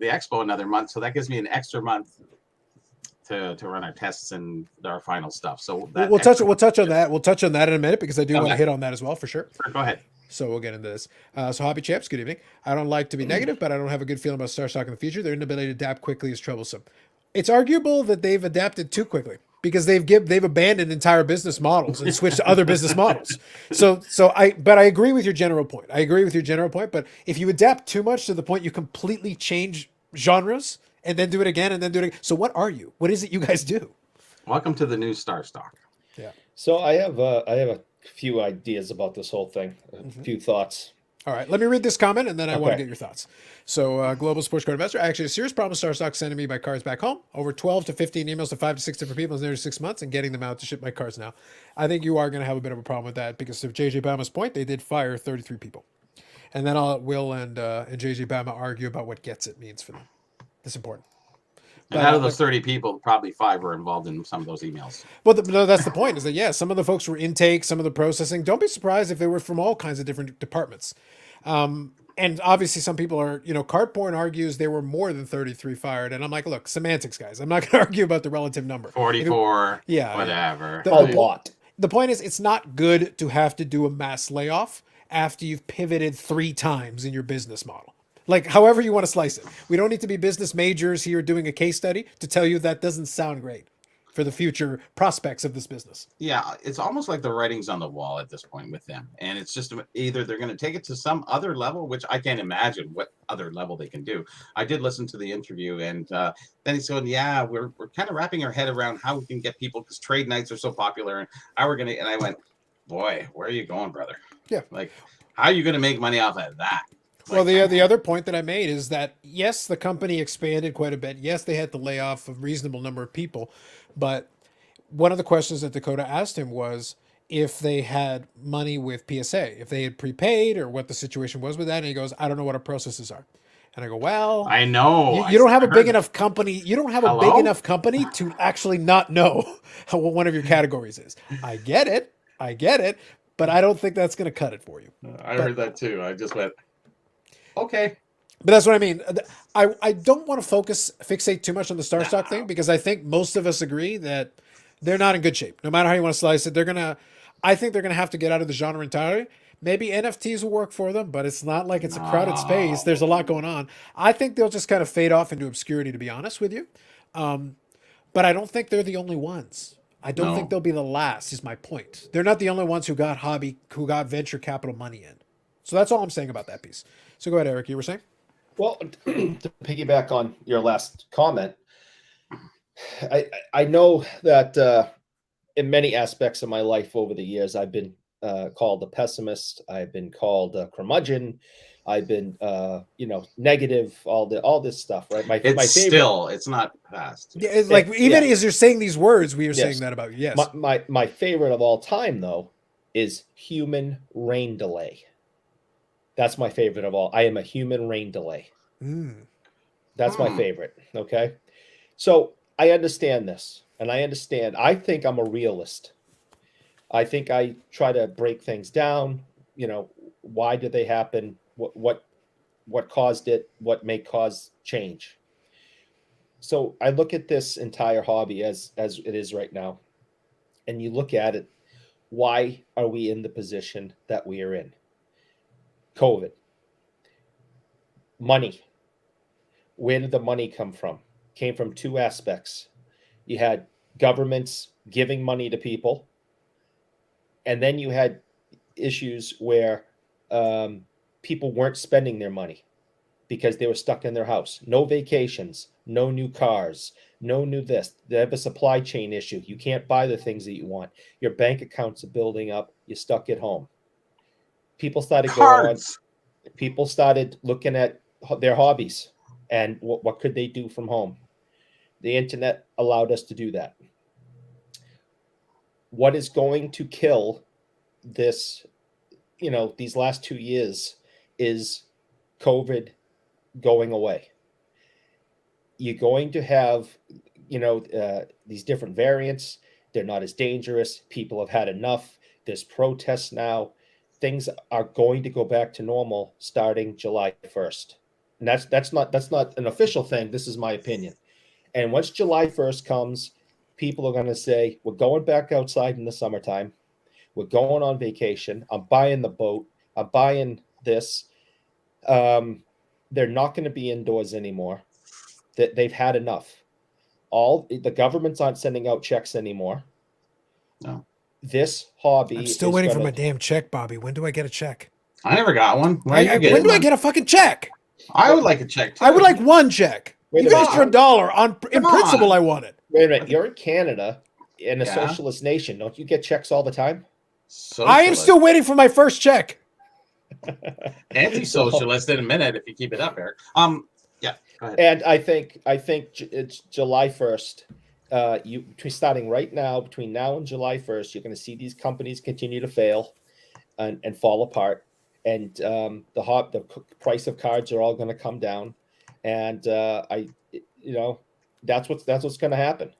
expo another month, so that gives me an extra month to run our tests and our final stuff. So we'll touch on that. We'll touch on that in a minute because I do want to hit on that as well for sure. Go ahead. So we'll get into this. So Hobby Champs, good evening. I don't like to be negative, but I don't have a good feeling about Star Stock in the future. Their inability to adapt quickly is troublesome. It's arguable that they've adapted too quickly because they've abandoned entire business models and switched to other business models. But I agree with your general point. But if you adapt too much to the point you completely change genres and then do it again and then do it again. So what are you? What is it you guys do? Welcome to the new Star Stock. Yeah. So I have a few ideas about this whole thing, a few thoughts. All right, let me read this comment and then I want to get your thoughts. So, Global Sports Card Investor, actually a serious problem with Star Stock sending me my cards back home. Over 12 to 15 emails to 5 to 6 different people in nearly 6 months and getting them out to ship my cards now. I think you are going to have a bit of a problem with that because of JJ Bama's point, they did fire 33 people. And then Will and JJ Bama argue about what gets it means for them. That's important. And out of those 30 people, probably 5 were involved in some of those emails. Well, no, that's the point, is that, yeah, some of the folks were intake, some of the processing. Don't be surprised if they were from all kinds of different departments. And obviously some people are, Card Porn argues there were more than 33 fired. And I'm like, look, semantics, guys. I'm not going to argue about the relative number. 44, yeah, whatever. A lot. The point is, it's not good to have to do a mass layoff after you've pivoted 3 times in your business model. Like, however you want to slice it. We don't need to be business majors here doing a case study to tell you that doesn't sound great for the future prospects of this business. Yeah, it's almost like the writing's on the wall at this point with them. And it's just either they're going to take it to some other level, which I can't imagine what other level they can do. I did listen to the interview, and then he's going, yeah, we're kind of wrapping our head around how we can get people, because trade nights are so popular, and how we're going to, and I went, boy, where are you going, brother? Yeah. Like, how are you going to make money off of that? Well, the other point that I made is that, yes, the company expanded quite a bit. Yes, they had to lay off a reasonable number of people. But one of the questions that Dakota asked him was if they had money with PSA, if they had prepaid or what the situation was with that. And he goes, I don't know what our processes are. And I go, well, I know. You don't have a big enough company. You don't have a big enough company to actually not know what one of your categories is. I get it. But I don't think that's going to cut it for you. I heard that too. I just went, okay. But that's what I mean. I don't want to fixate too much on the Star Stock thing, because I think most of us agree that they're not in good shape. No matter how you want to slice it, I think they're going to have to get out of the genre entirely. Maybe NFTs will work for them, but it's not like it's a crowded space. There's a lot going on. I think they'll just kind of fade off into obscurity, to be honest with you. But I don't think they're the only ones. I don't think they'll be the last, is my point. They're not the only ones who got venture capital money in. So that's all I'm saying about that piece. So go ahead, Eric. You were saying? Well, to piggyback on your last comment, I know that in many aspects of my life over the years, I've been called a pessimist. I've been called a curmudgeon. I've been, negative. All this stuff, right? My favorite. It's not past. Yeah, as you're saying these words, we are saying that about you. Yes. My favorite of all time, though, is human rain delay. That's my favorite of all. I am a human rain delay. That's my favorite. Okay. So I understand this, and I think I'm a realist. I think I try to break things down. Why did they happen? What caused it? What may cause change? So I look at this entire hobby as it is right now, and you look at it. Why are we in the position that we are in? COVID. Money. Where did the money come from? Came from 2 aspects. You had governments giving money to people, and then you had issues where people weren't spending their money because they were stuck in their house. No vacations, no new cars, no new this. They have a supply chain issue. You can't buy the things that you want. Your bank accounts are building up. You're stuck at home. People started going on. People started looking at their hobbies and what could they do from home. The internet allowed us to do that. What is going to kill this, these last 2 years is COVID going away. You're going to have, these different variants. They're not as dangerous. People have had enough. There's protests now. Things are going to go back to normal starting July 1st. And that's not an official thing. This is my opinion. And once July 1st comes, people are going to say, we're going back outside in the summertime. We're going on vacation. I'm buying the boat. I'm buying this. They're not going to be indoors anymore. They've had enough. The governments aren't sending out checks anymore. No. This hobby. I'm still waiting for my damn check, Bobby. When do I get a check? I never got one. When do I get a fucking check? I would like a check too. I would like one check. Even for $1. In principle, I want it. Wait a minute. You're in Canada, in a socialist nation. Don't you get checks all the time? Socialist. I am still waiting for my first check. Anti-socialist in a minute if you keep it up, Eric. Yeah. Go ahead. And I think it's July 1st. Starting right now, between now and July 1st, you're going to see these companies continue to fail and fall apart, and the price of cards are all going to come down, and that's what's going to happen.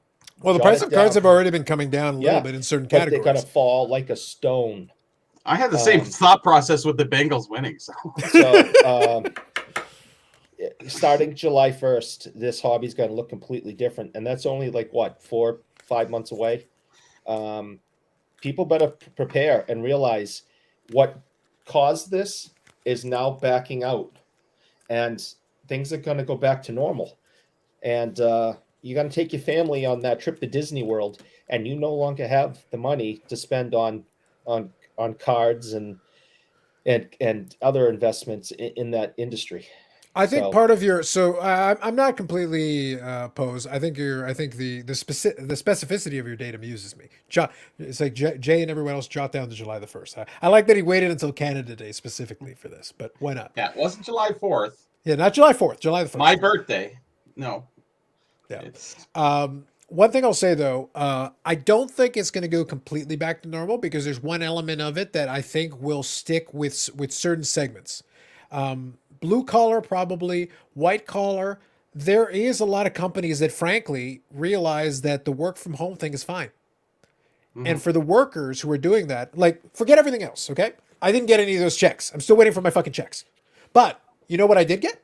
Well, the price of cards have already been coming down a little bit in certain categories. They're going to fall like a stone. I had the same thought process with the Bengals winning. So starting July 1st, this hobby's going to look completely different. And that's only 4-5 months away. People better prepare and realize what caused this is now backing out. And things are going to go back to normal. And you're going to take your family on that trip to Disney World, and you no longer have the money to spend on cards and other investments in that industry. I think part of your I'm not completely opposed. I think the specificity of your date amuses me. It's like Jay and everyone else jot down to July the 1st. I like that he waited until Canada Day specifically for this, but why not? Yeah, it wasn't July 4th. Yeah, not July 4th, July the 1st. My birthday. No. Yeah. One thing I'll say though, I don't think it's going to go completely back to normal because there's one element of it that I think will stick with certain segments. Blue collar, probably white collar. There is a lot of companies that frankly realize that the work from home thing is fine. Mm-hmm. And for the workers who are doing that, forget everything else. Okay. I didn't get any of those checks. I'm still waiting for my fucking checks. But you know what I did get?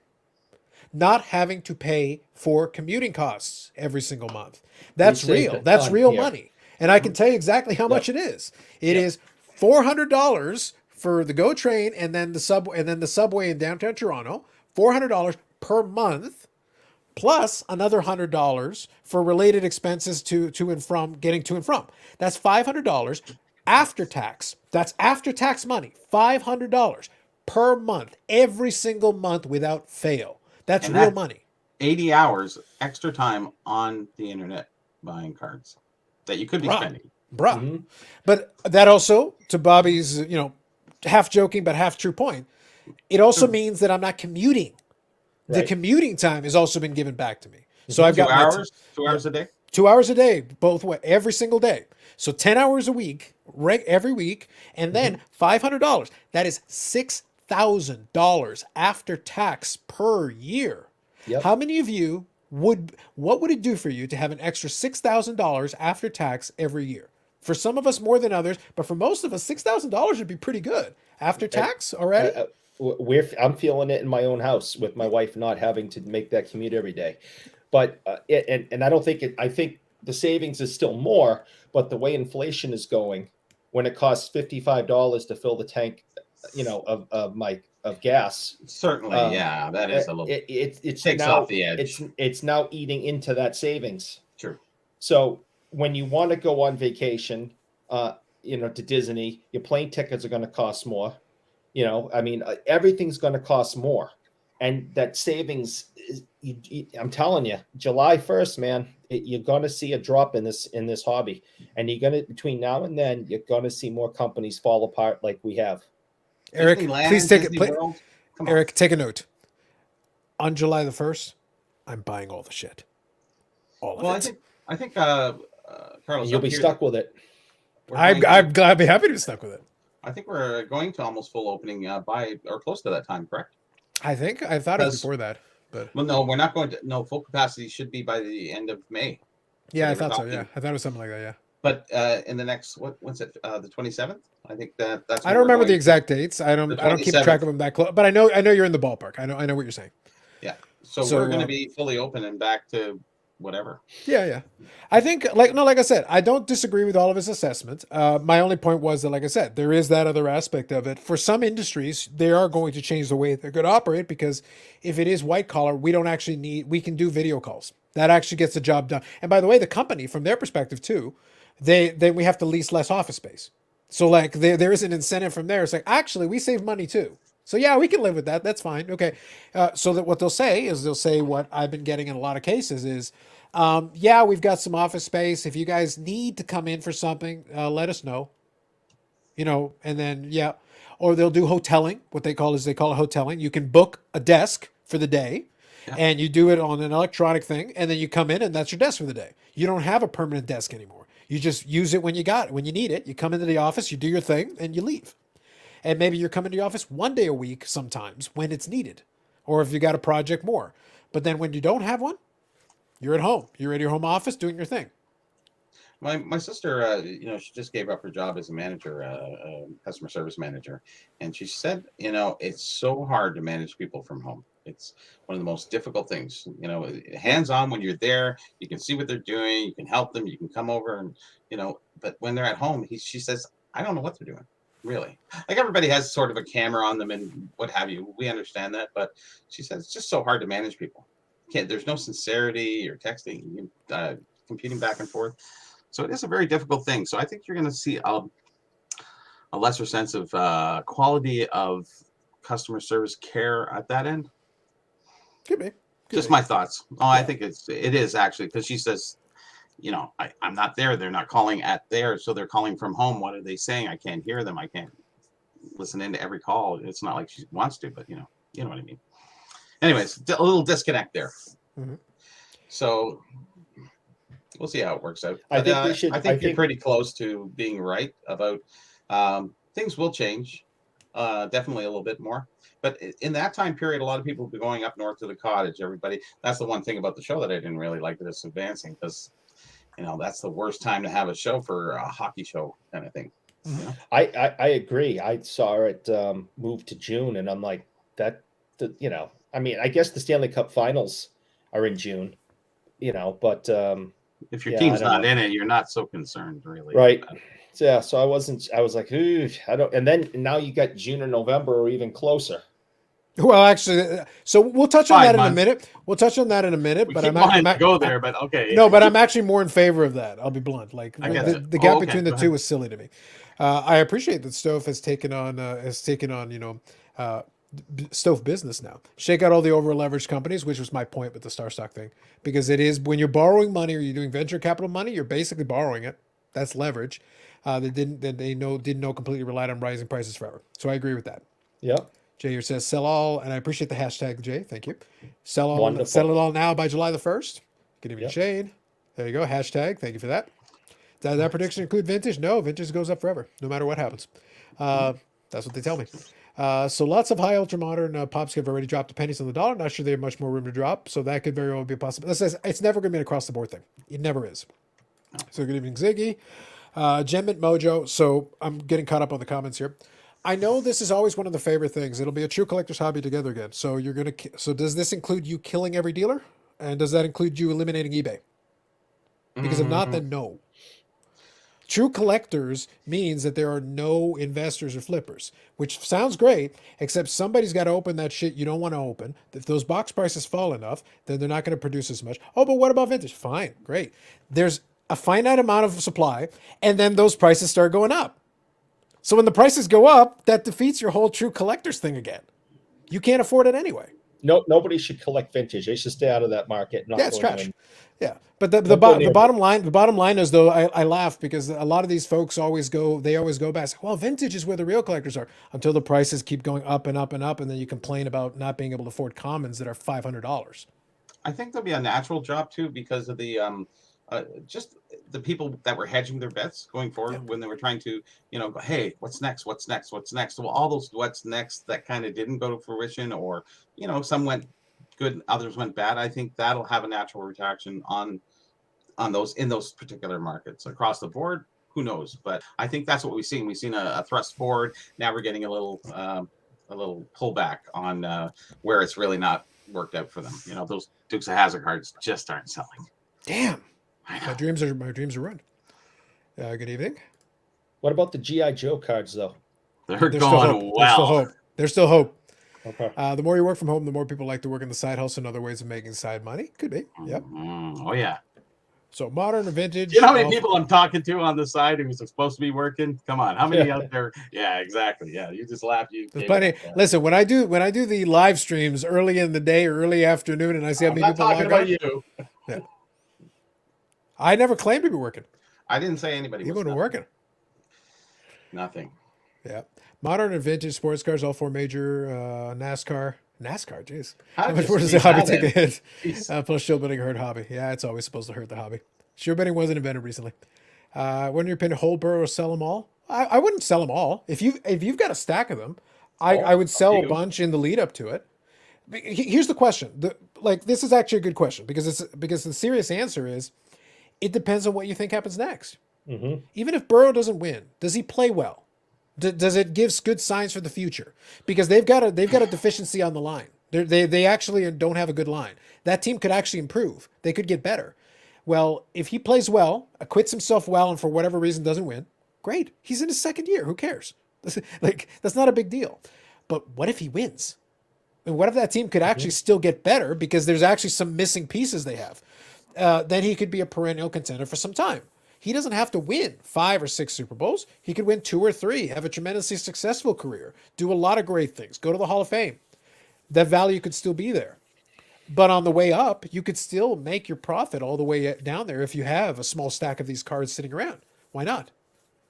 Not having to pay for commuting costs every single month. That's real. That's real money. And I can tell you exactly how much it is. It is $400 for the GO train and then the subway in downtown Toronto, $400 per month, plus another $100 for related expenses to and from getting to and from. That's $500 after tax. That's after tax money. $500 per month, every single month without fail. That's real money. 80 hours extra time on the internet buying cards that you could be spending. Mm-hmm. But that also, to Bobby's, half joking but half true point, it also means that I'm not commuting. Right. The commuting time has also been given back to me. So I've got 2 hours a day? 2 hours a day, both way, every single day. So 10 hours a week, every week, and then $500. That is $6,000 after tax per year. Yep. How many of you what would it do for you to have an extra $6,000 after tax every year? For some of us more than others, but for most of us, $6,000 would be pretty good after tax already. I'm feeling it in my own house with my wife not having to make that commute every day. But and I don't think I think the savings is still more, but the way inflation is going, when it costs $55 to fill the tank, of gas. Certainly, that is a little. It takes now, off the edge. It's now eating into that savings. True. So when you want to go on vacation, to Disney, your plane tickets are going to cost more. Everything's going to cost more, and that savings is. I'm telling you, July 1st, man, you're going to see a drop in this hobby, and you're going to between now and then, you're going to see more companies fall apart like we have. Eric, please take it. Eric, take a note. On July the 1st, I'm buying all the shit. All of it. I think Carlos, you'll be stuck with it. I'd be happy to be stuck with it. I think we're going to almost full opening by or close to that time, correct? I thought it was before that, but no, we're not going to. No, full capacity should be by the end of May. Yeah, I thought so. Yeah, I thought it was something like that. Yeah. But in the next what's it the 27th? I think that's. I don't remember the exact dates. I don't keep track of them that close. But I know you're in the ballpark. I know what you're saying. Yeah. So we're going to be fully open and back to whatever. Yeah. I think like I said, I don't disagree with all of his assessments. My only point was that, like I said, there is that other aspect of it. For some industries, they are going to change the way they're going to operate, because if it is white collar, we can do video calls. That actually gets the job done. And by the way, the company, from their perspective too, we have to lease less office space. So like there is an incentive from there. It's like, actually, we save money too. So yeah, we can live with that. That's fine. Okay. So that what they'll say what I've been getting in a lot of cases is, yeah, we've got some office space. If you guys need to come in for something, let us know. And then, yeah. Or they'll do hoteling. What they call it hoteling. You can book a desk for the day, and you do it on an electronic thing, and then you come in and that's your desk for the day. You don't have a permanent desk anymore. You just use it when you need it. You come into the office, you do your thing, and you leave. And maybe you're coming to the office one day a week sometimes when it's needed, or if you got a project more. But then when you don't have one, you're at home. You're at your home office doing your thing. My sister, she just gave up her job as a manager, customer service manager, and she said, it's so hard to manage people from home. It's one of the most difficult things. Hands-on when you're there, you can see what they're doing, you can help them, you can come over, and But when they're at home, she says, I don't know what they're doing. Really, like everybody has sort of a camera on them and what have you. We understand that, but she says it's just so hard to manage people. There's no sincerity or texting, competing back and forth. So it is a very difficult thing. So I think you're going to see a lesser sense of quality of customer service care at that end. Could be. Just my thoughts. Oh, yeah. I think it is actually, because she says, I'm not there. They're not calling at there. So they're calling from home. What are they saying? I can't hear them. I can't listen into every call. It's not like she wants to, but you know what I mean? Anyways, a little disconnect there. Mm-hmm. So we'll see how it works out. I think you're pretty close to being right about things will change. Definitely a little bit more. But in that time period, a lot of people will be going up north to the cottage. Everybody. That's the one thing about the show that I didn't really like, that it's advancing, because that's the worst time to have a show for a hockey show kind of thing. Mm-hmm. I agree. I saw it move to June, and I'm like, I mean, I guess the Stanley Cup Finals are in June, but if your team's not in it, you're not so concerned, really. Right. Yeah. So I was like, ooh, I don't. And then now you got June or November or even closer. Well, actually, so we'll touch on that in a minute. But I'm not go there. But okay. No, but I'm actually more in favor of that. I'll be blunt. Like the gap between the two is silly to me. I appreciate that Stove has taken on Stove business now. Shake out all the over leveraged companies, which was my point with the Star Stock thing, because it is, when you're borrowing money or you're doing venture capital money, you're basically borrowing it. That's leverage. They didn't know completely relied on rising prices forever. So I agree with that. Yep. Jay here says sell all, and I appreciate the hashtag, Jay. Thank you. Sell it all now by July the 1st. Good evening, Shade. There you go. Hashtag. Thank you for that. Does that prediction include vintage? No, vintage goes up forever, no matter what happens. That's what they tell me. So lots of high ultra modern pops have already dropped to pennies on the dollar. Not sure they have much more room to drop, so that could very well be a possibility. It's never going to be an across the board thing. It never is. So good evening, Ziggy. Gemmit Mojo. So I'm getting caught up on the comments here. I know this is always one of the favorite things. It'll be a true collector's hobby together again. So does this include you killing every dealer? And does that include you eliminating eBay? Because if not, then no. True collectors means that there are no investors or flippers, which sounds great, except somebody's got to open that shit you don't want to open. If those box prices fall enough, then they're not going to produce as much. Oh, but what about vintage? Fine, great. There's a finite amount of supply, and then those prices start going up. So when the prices go up, that defeats your whole true collectors thing again. You can't afford it anyway. No, nobody should collect vintage. They should stay out of that market. It's trash. Yeah, but the bottom line is, though, I laugh because a lot of these folks always go back. Say, well, vintage is where the real collectors are, until the prices keep going up and up and up, and then you complain about not being able to afford commons that are $500. I think there'll be a natural drop too, because of the just the people that were hedging their bets going forward when they were trying to, go, hey, what's next? What's next? What's next? Well, all those what's next that kind of didn't go to fruition, or, some went good, others went bad. I think that'll have a natural retraction on on those in those particular markets. Across the board, who knows? But I think that's what we've seen. We've seen a thrust forward. Now we're getting a little pullback on where it's really not worked out for them. You know, those Dukes of Hazzard cards just aren't selling. Damn, my dreams are ruined. Good evening. What about the GI Joe cards though? They're going well. There's still hope. Okay. The more you work from home, the more people like to work in the side hustle and other ways of making side money. Could be. Yep. Oh yeah. So modern or vintage. You know how many people I'm talking to on the side who's supposed to be working? Come on, how many out there? Yeah, exactly. Yeah, you just laugh. There's plenty. Listen, when I do the live streams early in the day or early afternoon, and I see how many people log on. You. Yeah. I never claimed to be working. I didn't say anybody. You weren't working. Nothing. Yeah. Modern and vintage sports cars, all 4 major. NASCAR, jeez. How much more does the hobby take a hit? Plus, shield betting hurt hobby. Yeah, it's always supposed to hurt the hobby. Shield betting wasn't invented recently. When you're paying to hold burrow or sell them all, I wouldn't sell them all. If you've got a stack of them, I would sell a bunch in the lead up to it. Here's the question. This is actually a good question because the serious answer is it depends on what you think happens next. Mm-hmm. Even if Burrow doesn't win, does he play well? Does it give good signs for the future? Because they've got a deficiency on the line. They actually don't have a good line. That team could actually improve. They could get better. Well, if he plays well, acquits himself well, and for whatever reason doesn't win, great. He's in his second year. Who cares? That's not a big deal. But what if he wins? And what if that team could actually still get better because there's actually some missing pieces they have? Then he could be a perennial contender for some time. He doesn't have to win 5 or 6 Super Bowls. He could win 2 or 3, have a tremendously successful career, do a lot of great things, go to the Hall of Fame. That value could still be there. But on the way up, you could still make your profit all the way down there if you have a small stack of these cards sitting around. Why not?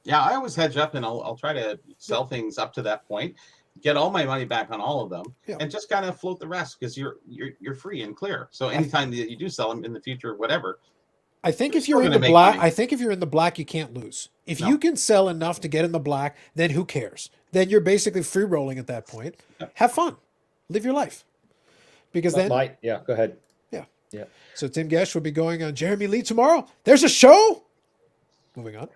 Yeah, I always hedge up and I'll try to sell things up to that point, get all my money back on all of them, and just kind of float the rest because you're free and clear. So anytime that you do sell them in the future, whatever. I think if you're in the black, you can't lose. If you can sell enough to get in the black, then who cares? Then you're basically free rolling at that point. Yep. Have fun, live your life. Because go ahead. Yeah. So Tim Gesh will be going on Jeremy Lee tomorrow. There's a show. Moving on.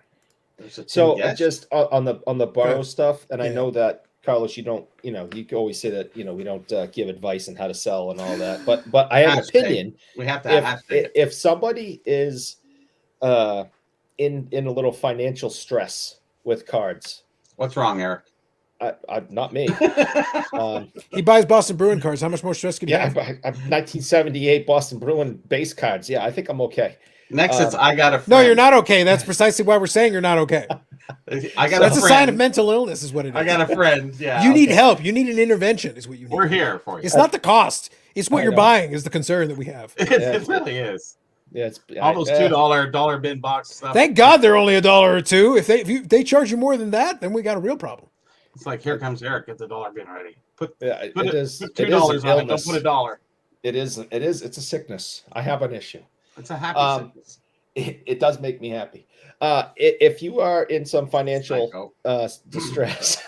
So just on the borrow stuff, and I know that Carlos, you don't, you can always say that, we don't give advice on how to sell and all that, but I have an opinion. We have to if somebody is in a little financial stress with cards. What's wrong, Eric? Not me. He buys Boston Bruin cards. How much more stress can you have? 1978 Boston Bruin base cards. Yeah, I think I'm okay. Next, it's I got a friend. No, you're not okay. That's precisely why we're saying you're not okay. That's a sign of mental illness, is what it is. I got a friend. Yeah, you need help. You need an intervention, is what you need. We're here for you. It's not the cost. It's what you're buying is the concern that we have. It really is. Yeah, it's all those $2 bin box stuff. Thank God they're only $1 or $2. If they charge you more than that, then we got a real problem. It's like, here comes Eric. Get the $1 bin ready. Put $2 on it. Don't put $1. It is. It's a sickness. I have an issue. It's a happy sickness. It does make me happy. If you are in some financial distress,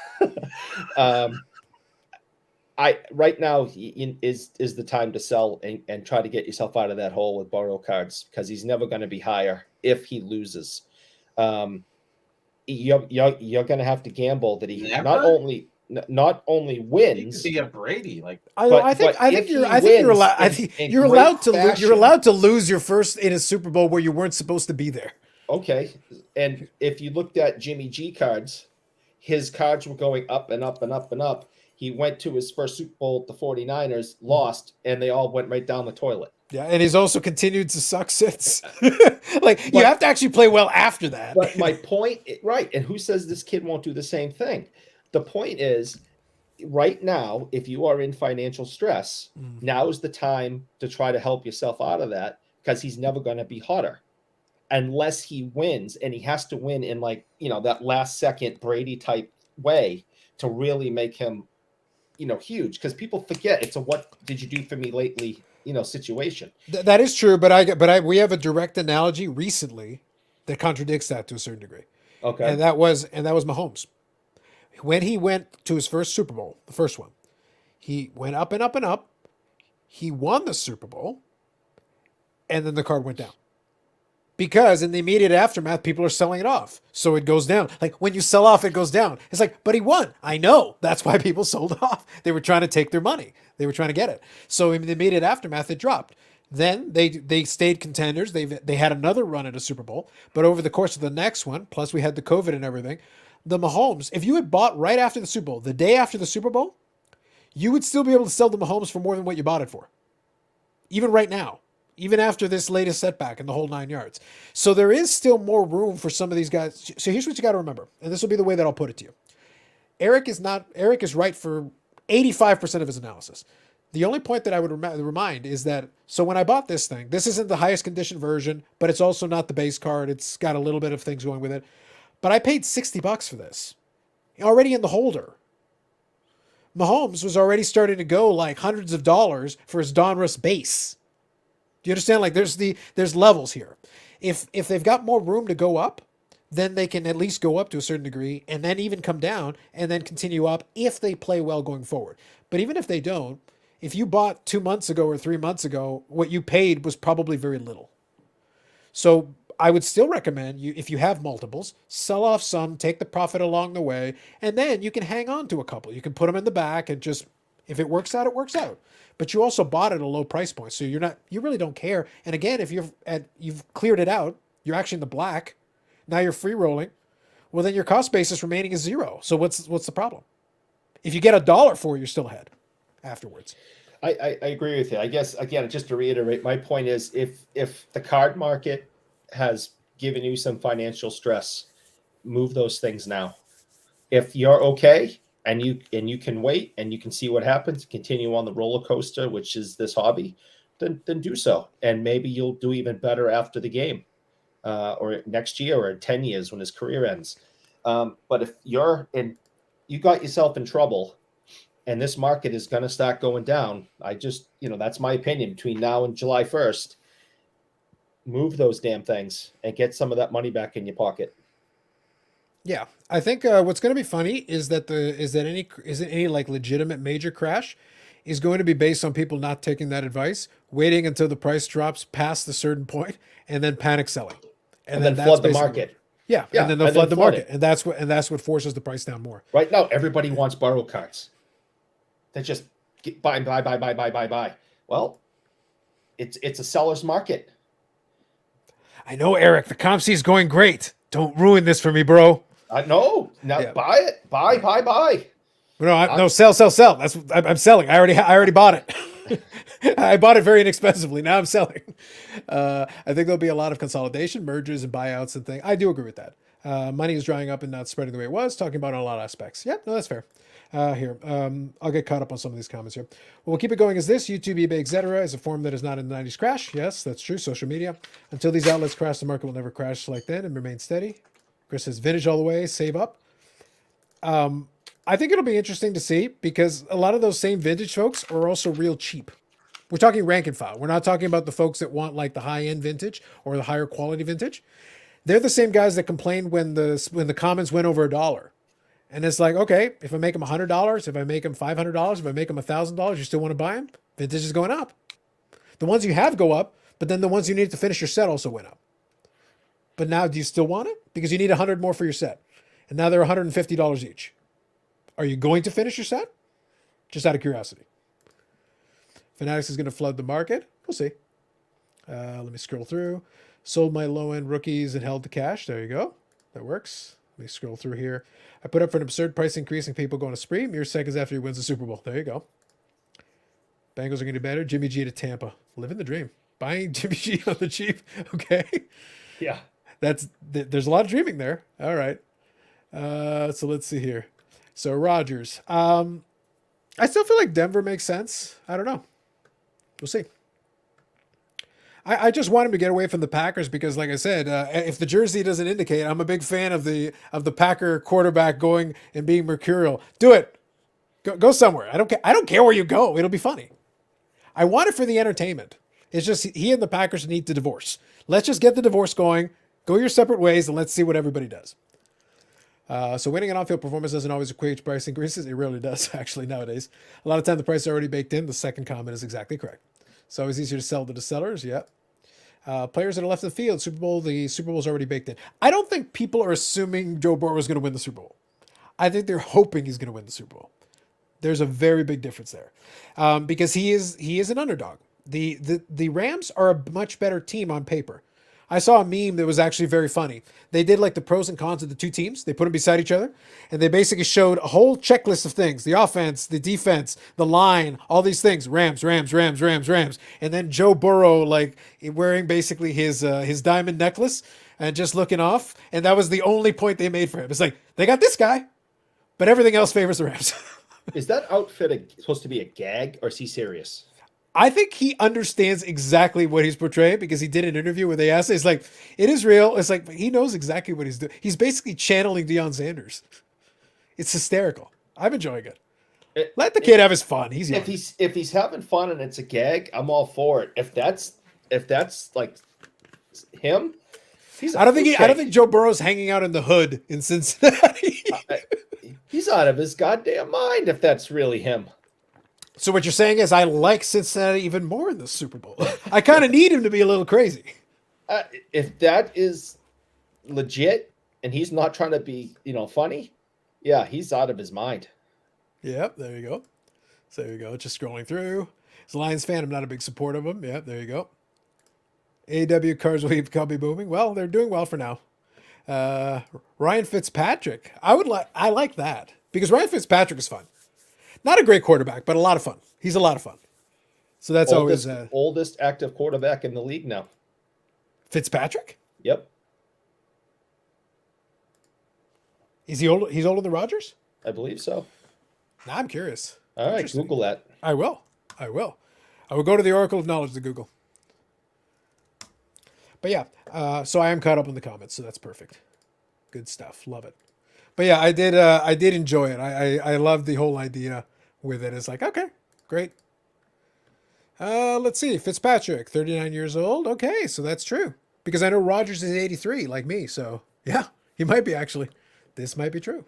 right now is the time to sell and try to get yourself out of that hole with borrow cards because he's never going to be higher if he loses. You're going to have to gamble that he not only wins. You can see a Brady I think you're allowed to lose your first in a Super Bowl where you weren't supposed to be there. Okay, and if you looked at Jimmy G cards, his cards were going up and up and up and up. He went to his first Super Bowl at the 49ers, lost, and they all went right down the toilet. Yeah, and he's also continued to suck since. You have to actually play well after that. But my point, right, and who says this kid won't do the same thing? The point is, right now, if you are in financial stress, now is the time to try to help yourself out of that because he's never going to be hotter unless he wins, and he has to win in that last second Brady type way to really make him, huge. Because people forget it's a "what did you do for me lately" situation. That is true, but we have a direct analogy recently that contradicts that to a certain degree. Okay, and that was Mahomes. When he went to his first Super Bowl, the first one, he went up and up and up. He won the Super Bowl, and then the card went down. because in the immediate aftermath, people are selling it off. So it goes down. Like when you sell off, it goes down. It's like, but he won. I know. That's why people sold off. They were trying to take their money. They were trying to get it. So in the immediate aftermath, it dropped. Then they stayed contenders. They had another run at a Super Bowl. But over the course of the next one, plus we had the COVID and everything, the Mahomes, if you had bought right after the Super Bowl, the day after the Super Bowl, you would still be able to sell the Mahomes for more than what you bought it for. Even right now. Even after this latest setback and the whole 9 yards. So there is still more room for some of these guys. So here's what you got to remember, and this will be the way that I'll put it to you. Eric is right for 85% of his analysis. The only point that I would remind is that, so when I bought this thing, this isn't the highest condition version, but it's also not the base card. It's got a little bit of things going with it. But I paid $60 for this. Already in the holder. Mahomes was already starting to go like hundreds of dollars for his Donruss base. Do you understand? Like there's levels here. If they've got more room to go up, then they can at least go up to a certain degree and then even come down and then continue up if they play well going forward. But even if they don't, if you bought 2 months ago or 3 months ago, what you paid was probably very little. So I would still recommend you, if you have multiples, sell off some, take the profit along the way, and then you can hang on to a couple. You can put them in the back and just, if it works out, it works out. But you also bought at a low price point, so you really don't care. And again, if you've cleared it out, you're actually in the black. Now you're free rolling. Well, then your cost basis remaining is zero. So what's the problem? If you get $1 for it, you're still ahead afterwards. I agree with you. I guess again, just to reiterate, my point is if the card market has given you some financial stress, move those things now. If you're okay. And you can wait and you can see what happens, continue on the roller coaster, which is this hobby, then do so. And maybe you'll do even better after the game or next year or in 10 years when his career ends. But if you got yourself in trouble and this market is going to start going down, that's my opinion. Between now and July 1st, move those damn things and get some of that money back in your pocket. Yeah, I think what's going to be funny is that any like legitimate major crash is going to be based on people not taking that advice, waiting until the price drops past a certain point, and then panic selling, and then flood the market. Yeah, and then they'll flood the market, and that's what forces the price down more. Right now, everybody wants borrow cards. They just buy. Well, it's a seller's market. I know, Eric. The ComC is going great. Don't ruin this for me, bro. No, buy it. Buy. No, sell. That's I'm selling. I already bought it. I bought it very inexpensively. Now I'm selling. I think there'll be a lot of consolidation, mergers, and buyouts and things. I do agree with that. Money is drying up and not spreading the way it was. Talking about it on a lot of aspects. Yeah, no, that's fair. I'll get caught up on some of these comments here. Well, we'll keep it going as this. YouTube, eBay, etc. is a form that is not in the 90s crash. Yes, that's true. Social media. Until these outlets crash, the market will never crash like that and remain steady. Chris says vintage all the way, save up. I think it'll be interesting to see because a lot of those same vintage folks are also real cheap. We're talking rank and file. We're not talking about the folks that want like the high-end vintage or the higher quality vintage. They're the same guys that complained when the commons went over $1. And it's like, okay, if I make them $100, if I make them $500, if I make them $1,000, you still want to buy them? Vintage is going up. The ones you have go up, but then the ones you need to finish your set also went up. But now, do you still want it? Because you need 100 more for your set. And now they're $150 each. Are you going to finish your set? Just out of curiosity. Fanatics is going to flood the market. We'll see. Let me scroll through. Sold my low-end rookies and held the cash. There you go. That works. Let me scroll through here. I put up for an absurd price increase and people going to spree. Mere seconds after he wins the Super Bowl. There you go. Bengals are going to do better. Jimmy G to Tampa. Living the dream. Buying Jimmy G on the cheap. Okay. Yeah. There's a lot of dreaming there. All right. So let's see here. So Rodgers. I still feel like Denver makes sense. I don't know. We'll see. I just want him to get away from the Packers because, like I said, if the jersey doesn't indicate, I'm a big fan of the Packer quarterback going and being mercurial. Do it. Go somewhere. I don't care where you go. It'll be funny. I want it for the entertainment. It's just he and the Packers need to divorce. Let's just get the divorce going. Go your separate ways and let's see what everybody does. So winning an on-field performance doesn't always equate to price increases. It rarely does, actually, nowadays. A lot of time the price is already baked in. The second comment is exactly correct. It's always easier to sell to the sellers. Yeah. Players that are left in the field, the Super Bowl's already baked in. I don't think people are assuming Joe Burrow is going to win the Super Bowl. I think they're hoping he's going to win the Super Bowl. There's a very big difference there, because he is an underdog. The Rams are a much better team on paper. I saw a meme that was actually very funny. They did like the pros and cons of the two teams. They put them beside each other, and they basically showed a whole checklist of things: the offense, the defense, the line, all these things. Rams, Rams, Rams, Rams, Rams, and then Joe Burrow like wearing basically his diamond necklace and just looking off. And that was the only point they made for him. It's like they got this guy, but everything else favors the Rams. Is that outfit supposed to be a gag, or is he serious? I think he understands exactly what he's portraying, because he did an interview where they asked him, it's like, it is real. It's like, he knows exactly what he's doing. He's basically channeling Deion Sanders. It's hysterical. I'm enjoying it. Let the kid have his fun. He's young. If he's having fun and it's a gag, I'm all for it. If that's like him, I don't think Joe Burrow's hanging out in the hood in Cincinnati. He's out of his goddamn mind if that's really him. So what you're saying is I like Cincinnati even more in the Super Bowl. I kind of need him to be a little crazy. If that is legit and he's not trying to be, funny, yeah, he's out of his mind. Yep, there you go. So there you go. Just scrolling through. As a Lions fan, I'm not a big supporter of him. Yep, there you go. AW cars will be booming. Well, they're doing well for now. Ryan Fitzpatrick. I like that, because Ryan Fitzpatrick is fun. Not a great quarterback, but a lot of fun. He's a lot of fun. So that's oldest active quarterback in the league now. Fitzpatrick? Yep. Is he older? He's older than Rodgers? I believe so. Now I'm curious. All right, Google that. I will. I will go to the Oracle of Knowledge to Google. But yeah, so I am caught up in the comments, so that's perfect. Good stuff. Love it. But yeah, I did enjoy it. I love the whole idea with it. It's like, okay, great. Let's see. Fitzpatrick, 39 years old. Okay, so that's true. Because I know Rodgers is 83, like me. So yeah, he might be actually. This might be true.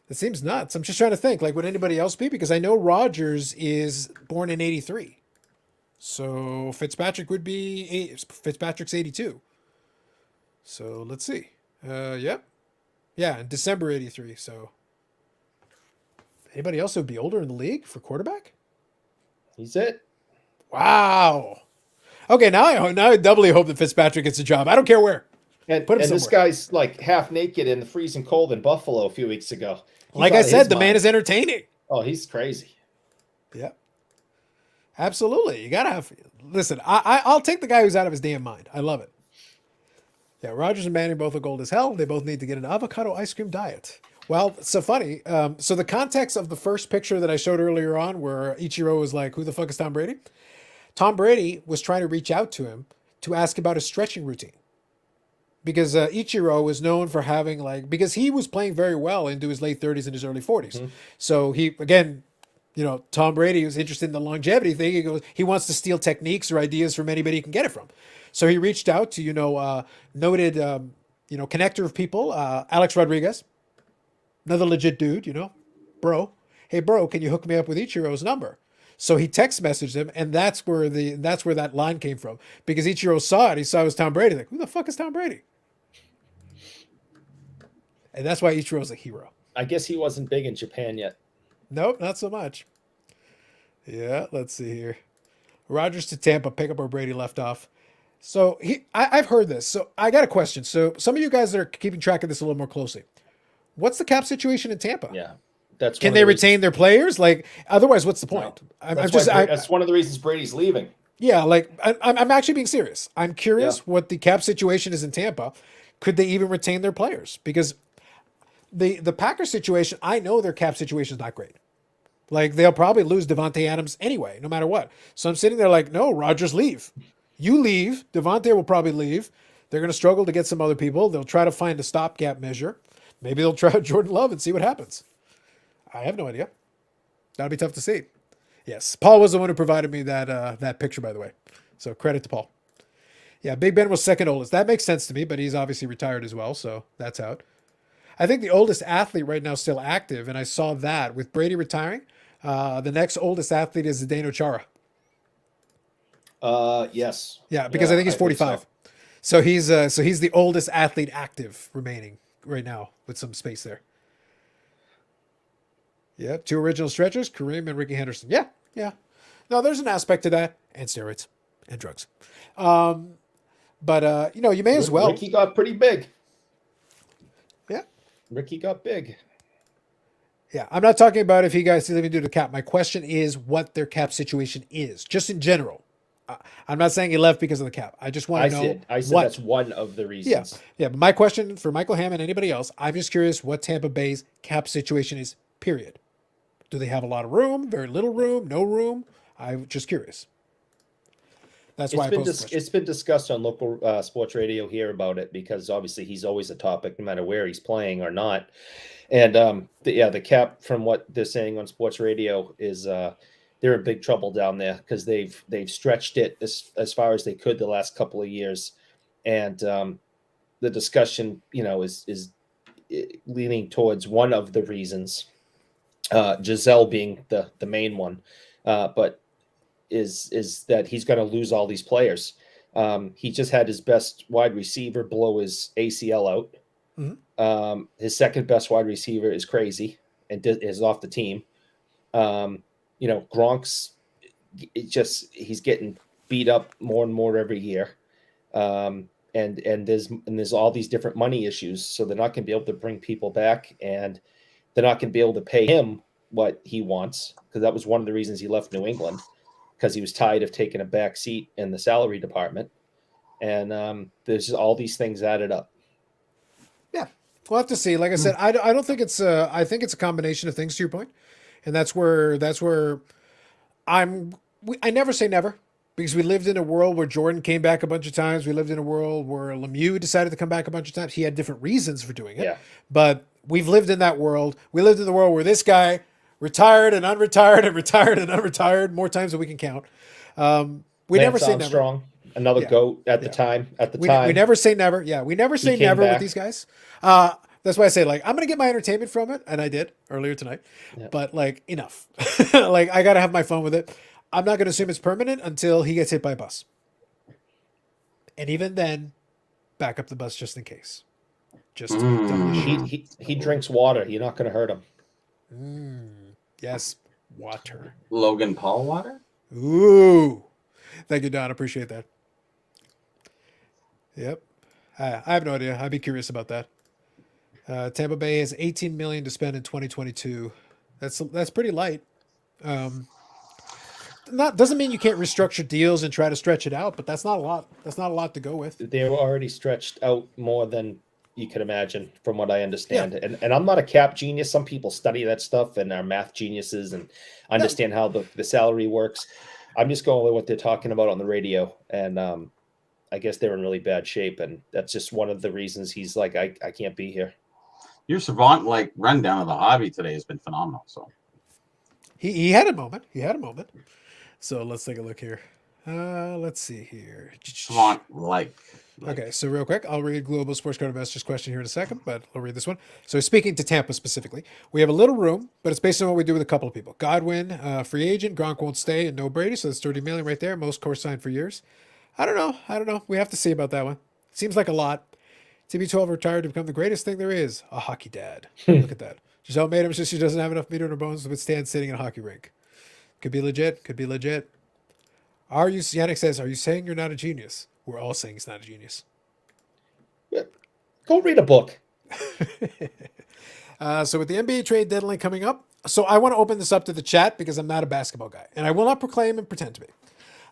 It seems nuts. I'm just trying to think, like, would anybody else be? Because I know Rodgers is born in 83. So Fitzpatrick would be Fitzpatrick's 82. So let's see. Yep. Yeah, in December 83. So anybody else who would be older in the league for quarterback? He's it. Wow. Okay, now I doubly hope that Fitzpatrick gets a job. I don't care where. And this guy's like half naked in the freezing cold in Buffalo a few weeks ago. Like I said, the man is entertaining. Oh, he's crazy. Yeah. Absolutely. You gotta have. Listen, I'll take the guy who's out of his damn mind. I love it. Yeah, Rodgers and Manning both look old as hell. They both need to get an avocado ice cream diet. Well, it's so funny. So the context of the first picture that I showed earlier on, where Ichiro was like, "Who the fuck is Tom Brady?" Tom Brady was trying to reach out to him to ask about his stretching routine, because Ichiro was known for having because he was playing very well into his late 30s and his early 40s. Mm-hmm. So he again. Tom Brady was interested in the longevity thing. He wants to steal techniques or ideas from anybody he can get it from. So he reached out to, noted, connector of people, Alex Rodriguez, another legit dude, bro. Hey, bro, can you hook me up with Ichiro's number? So he text messaged him, and that's where that line came from. Because Ichiro saw it. He saw it was Tom Brady. Like, who the fuck is Tom Brady? And that's why Ichiro's a hero. I guess he wasn't big in Japan yet. Nope, not so much. Yeah, let's see here. Rodgers to Tampa, pick up where Brady left off. So I've heard this. So I got a question. So some of you guys that are keeping track of this a little more closely, what's the cap situation in Tampa? Yeah, can they retain their players? Otherwise, what's the point? No, that's one of the reasons Brady's leaving. Yeah, I'm actually being serious. I'm curious what the cap situation is in Tampa. Could they even retain their players? Because the Packers situation, I know their cap situation is not great. They'll probably lose Devontae Adams anyway, no matter what. So I'm sitting there like, no, Rodgers, leave. You leave. Devontae will probably leave. They're going to struggle to get some other people. They'll try to find a stopgap measure. Maybe they'll try Jordan Love and see what happens. I have no idea. That'll be tough to see. Yes, Paul was the one who provided me that picture, by the way. So credit to Paul. Yeah, Big Ben was second oldest. That makes sense to me, but he's obviously retired as well, so that's out. I think the oldest athlete right now is still active, and I saw that with Brady retiring. The next oldest athlete is Zdeno Chara. Yes. Yeah, because I think he's 45. So he's the oldest athlete active remaining right now with some space there. Yeah, 2 original stretchers, Kareem and Ricky Henderson. Yeah, yeah. No, there's an aspect to that, and steroids and drugs. But you may as well. Ricky got pretty big. Yeah. Ricky got big. Yeah, I'm not talking about if he guys even do the cap. My question is what their cap situation is, just in general. I'm not saying he left because of the cap. I just want to know. I said that's one of the reasons. Yeah. But my question for Michael Hamm and anybody else, I'm just curious what Tampa Bay's cap situation is. Period. Do they have a lot of room? Very little room? No room? I'm just curious. That's why it's been discussed on local sports radio here about it, because obviously he's always a topic no matter where he's playing or not. And the cap, from what they're saying on sports radio, is they're in big trouble down there because they've stretched it as far as they could the last couple of years, and the discussion is leaning towards one of the reasons, Giselle being the main one, but is that he's going to lose all these players. He just had his best wide receiver blow his ACL out. Mm-hmm. His second best wide receiver is crazy and is off the team. Gronk's he's getting beat up more and more every year. And there's all these different money issues, so they're not going to be able to bring people back, and they're not going to be able to pay him what he wants, because that was one of the reasons he left New England, because he was tired of taking a back seat in the salary department. And there's just all these things added up. Yeah, we'll have to see. Like I said, I don't think it's I think it's a combination of things, to your point, and that's where I never say never, because we lived in a world where Jordan came back a bunch of times. We lived in a world where Lemieux decided to come back a bunch of times. He had different reasons for doing it, but we've lived in that world. We lived in the world where this guy retired and unretired and retired and unretired more times than we can count. We never say never. Strong, another GOAT at the time. We never say never. Yeah, we never say never with these guys. That's why I say, I'm going to get my entertainment from it, and I did earlier tonight. Yeah. But enough. I got to have my fun with it. I'm not going to assume it's permanent until he gets hit by a bus, and even then, back up the bus just in case. Just he drinks water. You're not going to hurt him. Yes, water. Logan Paul water? Ooh. Thank you, Don. Appreciate that. Yep. I have no idea. I'd be curious about that. Tampa Bay has $18 million to spend in 2022. That's pretty light. Doesn't mean you can't restructure deals and try to stretch it out, but that's not a lot. That's not a lot to go with. They were already stretched out more than you could imagine, from what I understand. Yeah. And I'm not a cap genius. Some people study that stuff and are math geniuses and understand how the salary works. I'm just going with what they're talking about on the radio. And I guess they're in really bad shape. And that's just one of the reasons he's like, I can't be here. Your savant rundown of the hobby today has been phenomenal. So he had a moment. So let's take a look here. Let's see here. Savant Okay, so real quick, I'll read Global Sports Card Investors' question here in a second, but I'll read this one. So speaking to Tampa specifically, we have a little room, but it's based on what we do with a couple of people. Godwin, free agent. Gronk won't stay, and no Brady, so that's $30 million right there. Most course signed for years. I don't know. We have to see about that one. Seems like a lot. TB12 retired to become the greatest thing there is, a hockey dad. Look at that. Giselle made him so she doesn't have enough meat in her bones to withstand sitting in a hockey rink. Could be legit. Yannick says, are you saying you're not a genius? We're all saying he's not a genius. Go read a book. So with the NBA trade deadline coming up, so I want to open this up to the chat because I'm not a basketball guy, and I will not proclaim and pretend to be.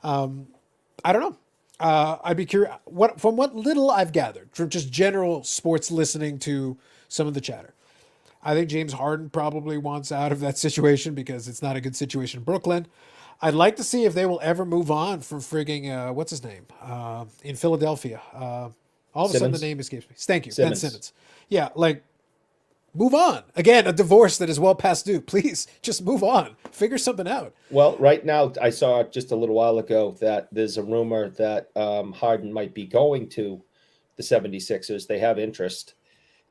I don't know. I'd be curious from what little I've gathered from just general sports listening to some of the chatter. I think James Harden probably wants out of that situation because it's not a good situation in Brooklyn. I'd like to see if they will ever move on from frigging, what's his name, in Philadelphia. All of a sudden the name escapes me. Thank you, Ben Simmons. Yeah, move on. Again, a divorce that is well past due. Please, just move on. Figure something out. Well, right now, I saw just a little while ago that there's a rumor that Harden might be going to the 76ers. They have interest.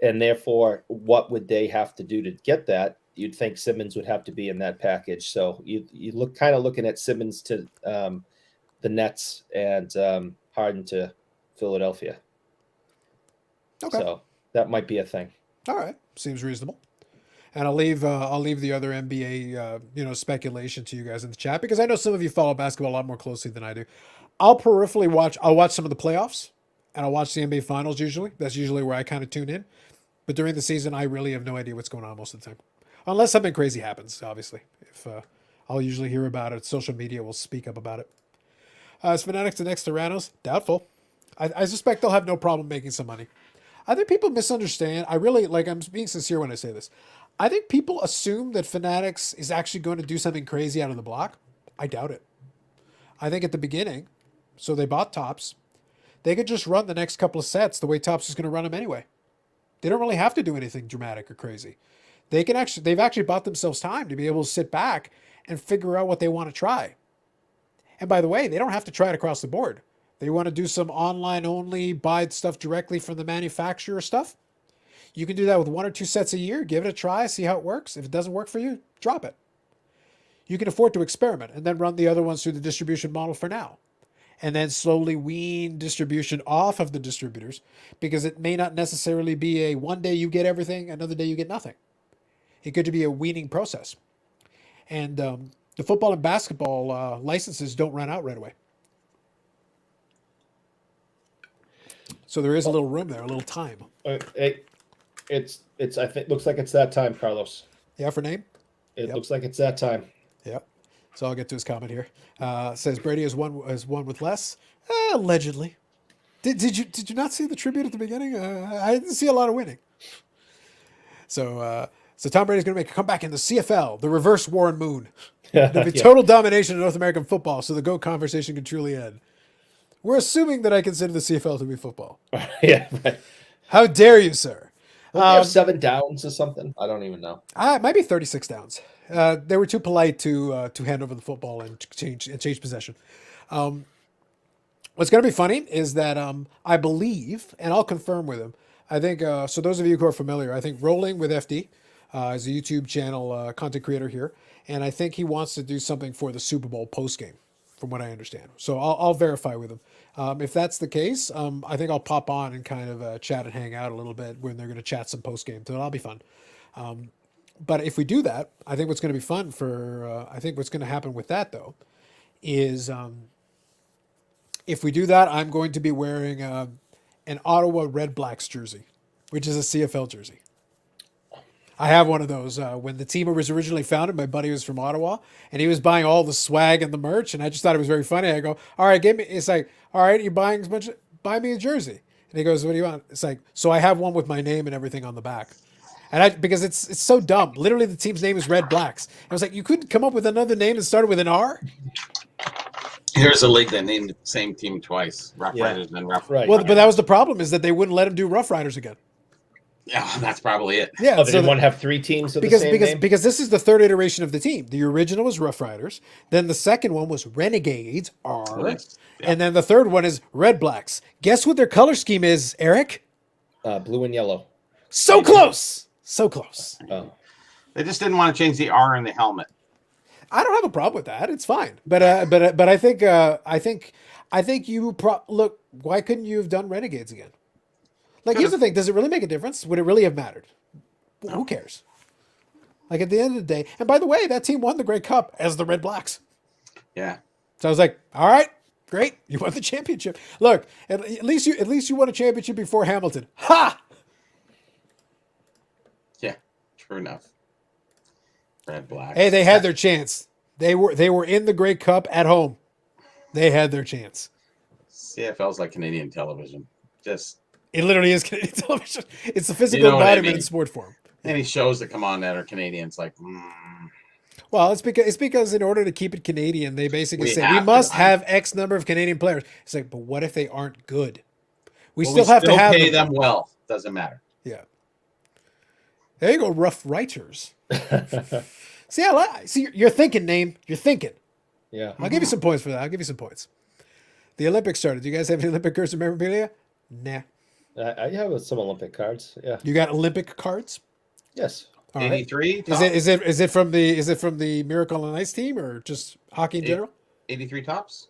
And therefore, what would they have to do to get that? You'd think Simmons would have to be in that package. So you look looking at Simmons to the Nets and Harden to Philadelphia. Okay. So that might be a thing. All right, seems reasonable. And I'll leave the other NBA speculation to you guys in the chat, because I know some of you follow basketball a lot more closely than I do. I'll watch some of the playoffs, and I'll watch the NBA finals usually. That's usually where I kind of tune in. But during the season, I really have no idea what's going on most of the time, unless something crazy happens. Obviously, if I'll usually hear about it, social media will speak up about it. Is Fanatics the next Tyrannos? Doubtful. I suspect they'll have no problem making some money. I think people misunderstand. I'm being sincere when I say this. I think people assume that Fanatics is actually going to do something crazy out of the block. I doubt it. I think at the beginning, so they bought Topps, they could just run the next couple of sets the way Topps is going to run them anyway. They don't really have to do anything dramatic or crazy. They've actually bought themselves time to be able to sit back and figure out what they want to try. And by the way, they don't have to try it across the board. They want to do some online only, buy stuff directly from the manufacturer stuff. You can do that with 1 or 2 sets a year. Give it a try, see how it works. If it doesn't work for you, drop it. You can afford to experiment and then run the other ones through the distribution model for now. And then slowly wean distribution off of the distributors, because it may not necessarily be a one day you get everything, another day you get nothing. It could be a weaning process. And the football and basketball licenses don't run out right away. So there is a little room there, a little time. It's I think looks like it's that time, Carlos. Yeah, for name? It looks like it's that time. Yep. So I'll get to his comment here. Says Brady is one with less. Allegedly. Did you not see the tribute at the beginning? I didn't see a lot of winning. So Tom Brady's going to make a comeback in the CFL, the reverse Warren Moon. There'll be total domination of North American football, so the GOAT conversation can truly end. We're assuming that I consider the CFL to be football. Yeah. Right. How dare you, sir? Don't they have 7 downs or something? I don't even know. It might be 36 downs. They were too polite to hand over the football and change possession. What's going to be funny is that I believe, and I'll confirm with him, I think, so those of you who are familiar, I think Rolling with FD is a YouTube channel content creator here, and I think he wants to do something for the Super Bowl postgame, from what I understand. So I'll verify with him. If that's the case, I think I'll pop on and kind of chat and hang out a little bit when they're going to chat some postgame, so that'll be fun. But if we do that, I think what's going to be fun I think what's going to happen with that, though, is if we do that, I'm going to be wearing an Ottawa Red Blacks jersey, which is a CFL jersey. I have one of those. When the team was originally founded, my buddy was from Ottawa, and he was buying all the swag and the merch, and I just thought it was very funny. I go, all right, it's like, all right, you're buying as much, buy me a jersey. And he goes, what do you want? It's like, so I have one with my name and everything on the back. And because it's so dumb. Literally, the team's name is Red Blacks. I was like, you couldn't come up with another name that started with an R? Here's a league that named the same team twice, Rough Riders and then Rough Riders. Well, but that was the problem, is that they wouldn't let him do Rough Riders again. Yeah, that's probably it. Yeah, they didn't want to have 3 teams of the same name? Because this is the third iteration of the team. The original was Rough Riders. Then the second one was Renegades, R. Nice. Yeah. And then the third one is Red Blacks. Guess what their color scheme is, Eric? Blue and yellow. So close. So close. Oh. They just didn't want to change the R in the helmet. I don't have a problem with that. It's fine. But I think you look. Why couldn't you have done Renegades again? Like, here's the thing: does it really make a difference? Would it really have mattered? No. Who cares? Like, at the end of the day. And by the way, that team won the Grey Cup as the Red Blacks. Yeah. So I was like, all right, great, you won the championship. Look, at least you won a championship before Hamilton. Ha! Yeah. True enough. Red Blacks. Hey, they had their chance. They were in the Grey Cup at home. They had their chance. CFL's like Canadian television. It literally is Canadian television. It's the physical embodiment in sport form. Any shows that come on that are Canadian, it's like, Well, it's because in order to keep it Canadian, they basically say we must have X number of Canadian players. It's like, but what if they aren't good? We still have to pay them well. Doesn't matter. Yeah. There you go, Rough Writers. See, you're thinking, name. You're thinking. Yeah. I'll give you some points for that. I'll give you some points. The Olympics started. Do you guys have any Olympic cards of memorabilia? Nah. I have some Olympic cards. Yeah. You got Olympic cards? Yes. All right. 83. Is it from the Miracle on Ice team or just hockey in general? 83 tops.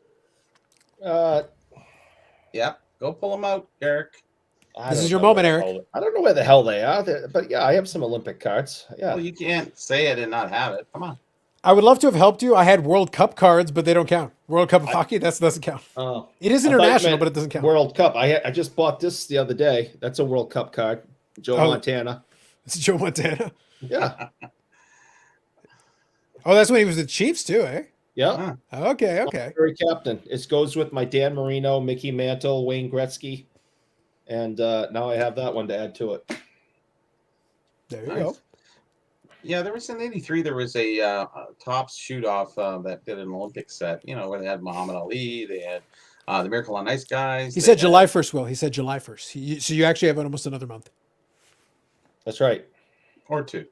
Yep. Go pull them out, Eric. This is your moment, Eric. I don't know where the hell they are, but yeah, I have some Olympic cards. Yeah. Well, you can't say it and not have it. Come on. I would love to have helped you. I had World Cup cards, but they don't count. World Cup of hockey, that doesn't count. It is international, but it doesn't count. World Cup. I just bought this the other day. That's a World Cup card. Joe Montana. It's Joe Montana. Yeah. Oh, that's when he was the Chiefs too, eh? Yeah. Okay. Very captain. It goes with my Dan Marino, Mickey Mantle, Wayne Gretzky, and now I have that one to add to it. There you go. Yeah, there was in '83. There was a Topps shoot off that did an Olympic set. Where they had Muhammad Ali. They had the Miracle on Ice guys. He said July 1st. Will he said July 1st? So you actually have almost another month. That's right. Or two.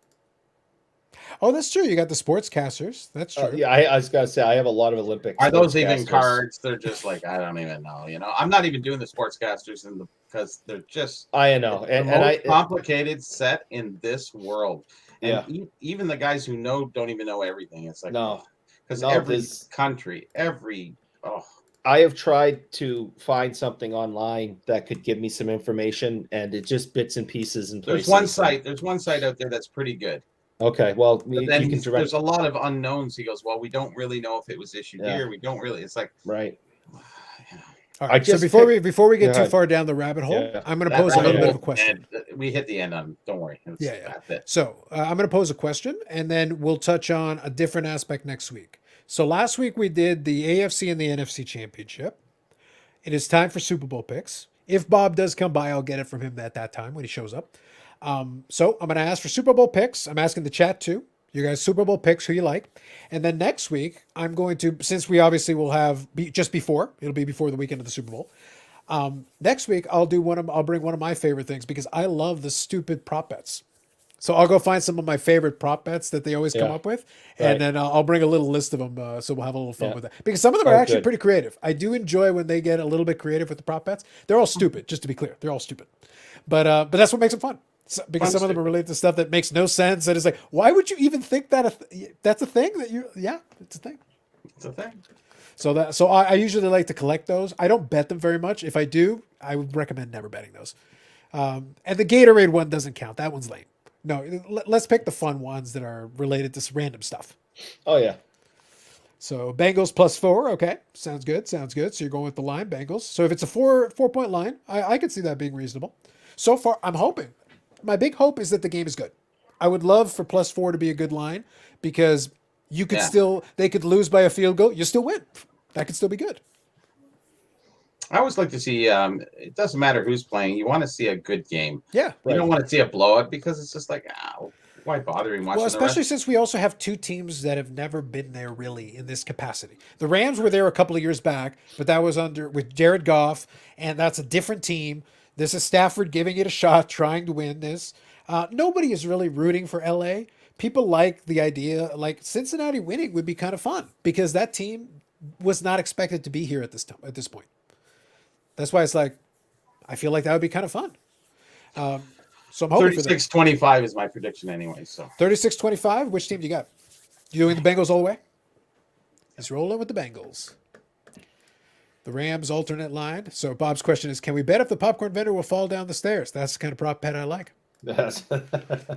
Oh, that's true. You got the sportscasters. That's true. Yeah, I was gonna say I have a lot of Olympics. Are those even cards? They're just like I don't even know. I'm not even doing the sportscasters because they're just I know and complicated set in this world. And yeah, even the guys who know don't even know everything. It's like because every country, I have tried to find something online that could give me some information, and it just bits and pieces and places. There's one site out there that's pretty good. Okay, well, there's a lot of unknowns. He goes, well, we don't really know if it was issued here. We don't really. It's like right. All right. So before we get too far down the rabbit hole, I'm going to pose a little bit of a question. We hit the end on. Don't worry. That's it. So I'm going to pose a question, and then we'll touch on a different aspect next week. So last week we did the AFC and the NFC championship. It is time for Super Bowl picks. If Bob does come by, I'll get it from him at that time when he shows up. So I'm going to ask for Super Bowl picks. I'm asking the chat too. You guys, Super Bowl picks, who you like. And then next week, I'm going to, since we obviously will have it'll be before the weekend of the Super Bowl. Next week, I'll bring one of my favorite things because I love the stupid prop bets. So I'll go find some of my favorite prop bets that they always come up with. And then I'll bring a little list of them. So we'll have a little fun with that because some of them are actually pretty creative. I do enjoy when they get a little bit creative with the prop bets. They're all stupid, just to be clear. They're all stupid. But that's what makes them fun. Because some of them are related to stuff that makes no sense. And it's like, why would you even think that that's a thing that it's a thing. It's a thing. So I usually like to collect those. I don't bet them very much. If I do, I would recommend never betting those. And the Gatorade one doesn't count. That one's lame. No, let's pick the fun ones that are related to random stuff. Oh yeah. So Bengals +4. Okay. Sounds good. So you're going with the line Bengals. So if it's a 4-point line, I could see that being reasonable. So far, I'm hoping. My big hope is that the game is good. I would love for +4 to be a good line because you could they could lose by a field goal. You still win. That could still be good. I always like to see, it doesn't matter who's playing. You want to see a good game. Yeah. You don't want to see a blowout because it's just like, why bother watching Well, especially since we also have two teams that have never been there really in this capacity. The Rams were there a couple of years back, but that was with Jared Goff, and that's a different team. This is Stafford giving it a shot, trying to win this. Nobody is really rooting for LA. People like the idea, like Cincinnati winning would be kind of fun because that team was not expected to be here at this point. That's why it's like, I feel like that would be kind of fun. So I'm hoping 36-25 is my prediction anyway. So 36-25. Which team do you got? You doing the Bengals all the way? He's rolling with the Bengals. The Rams alternate line. So Bob's question is, can we bet if the popcorn vendor will fall down the stairs? That's the kind of prop bet I like. Yes.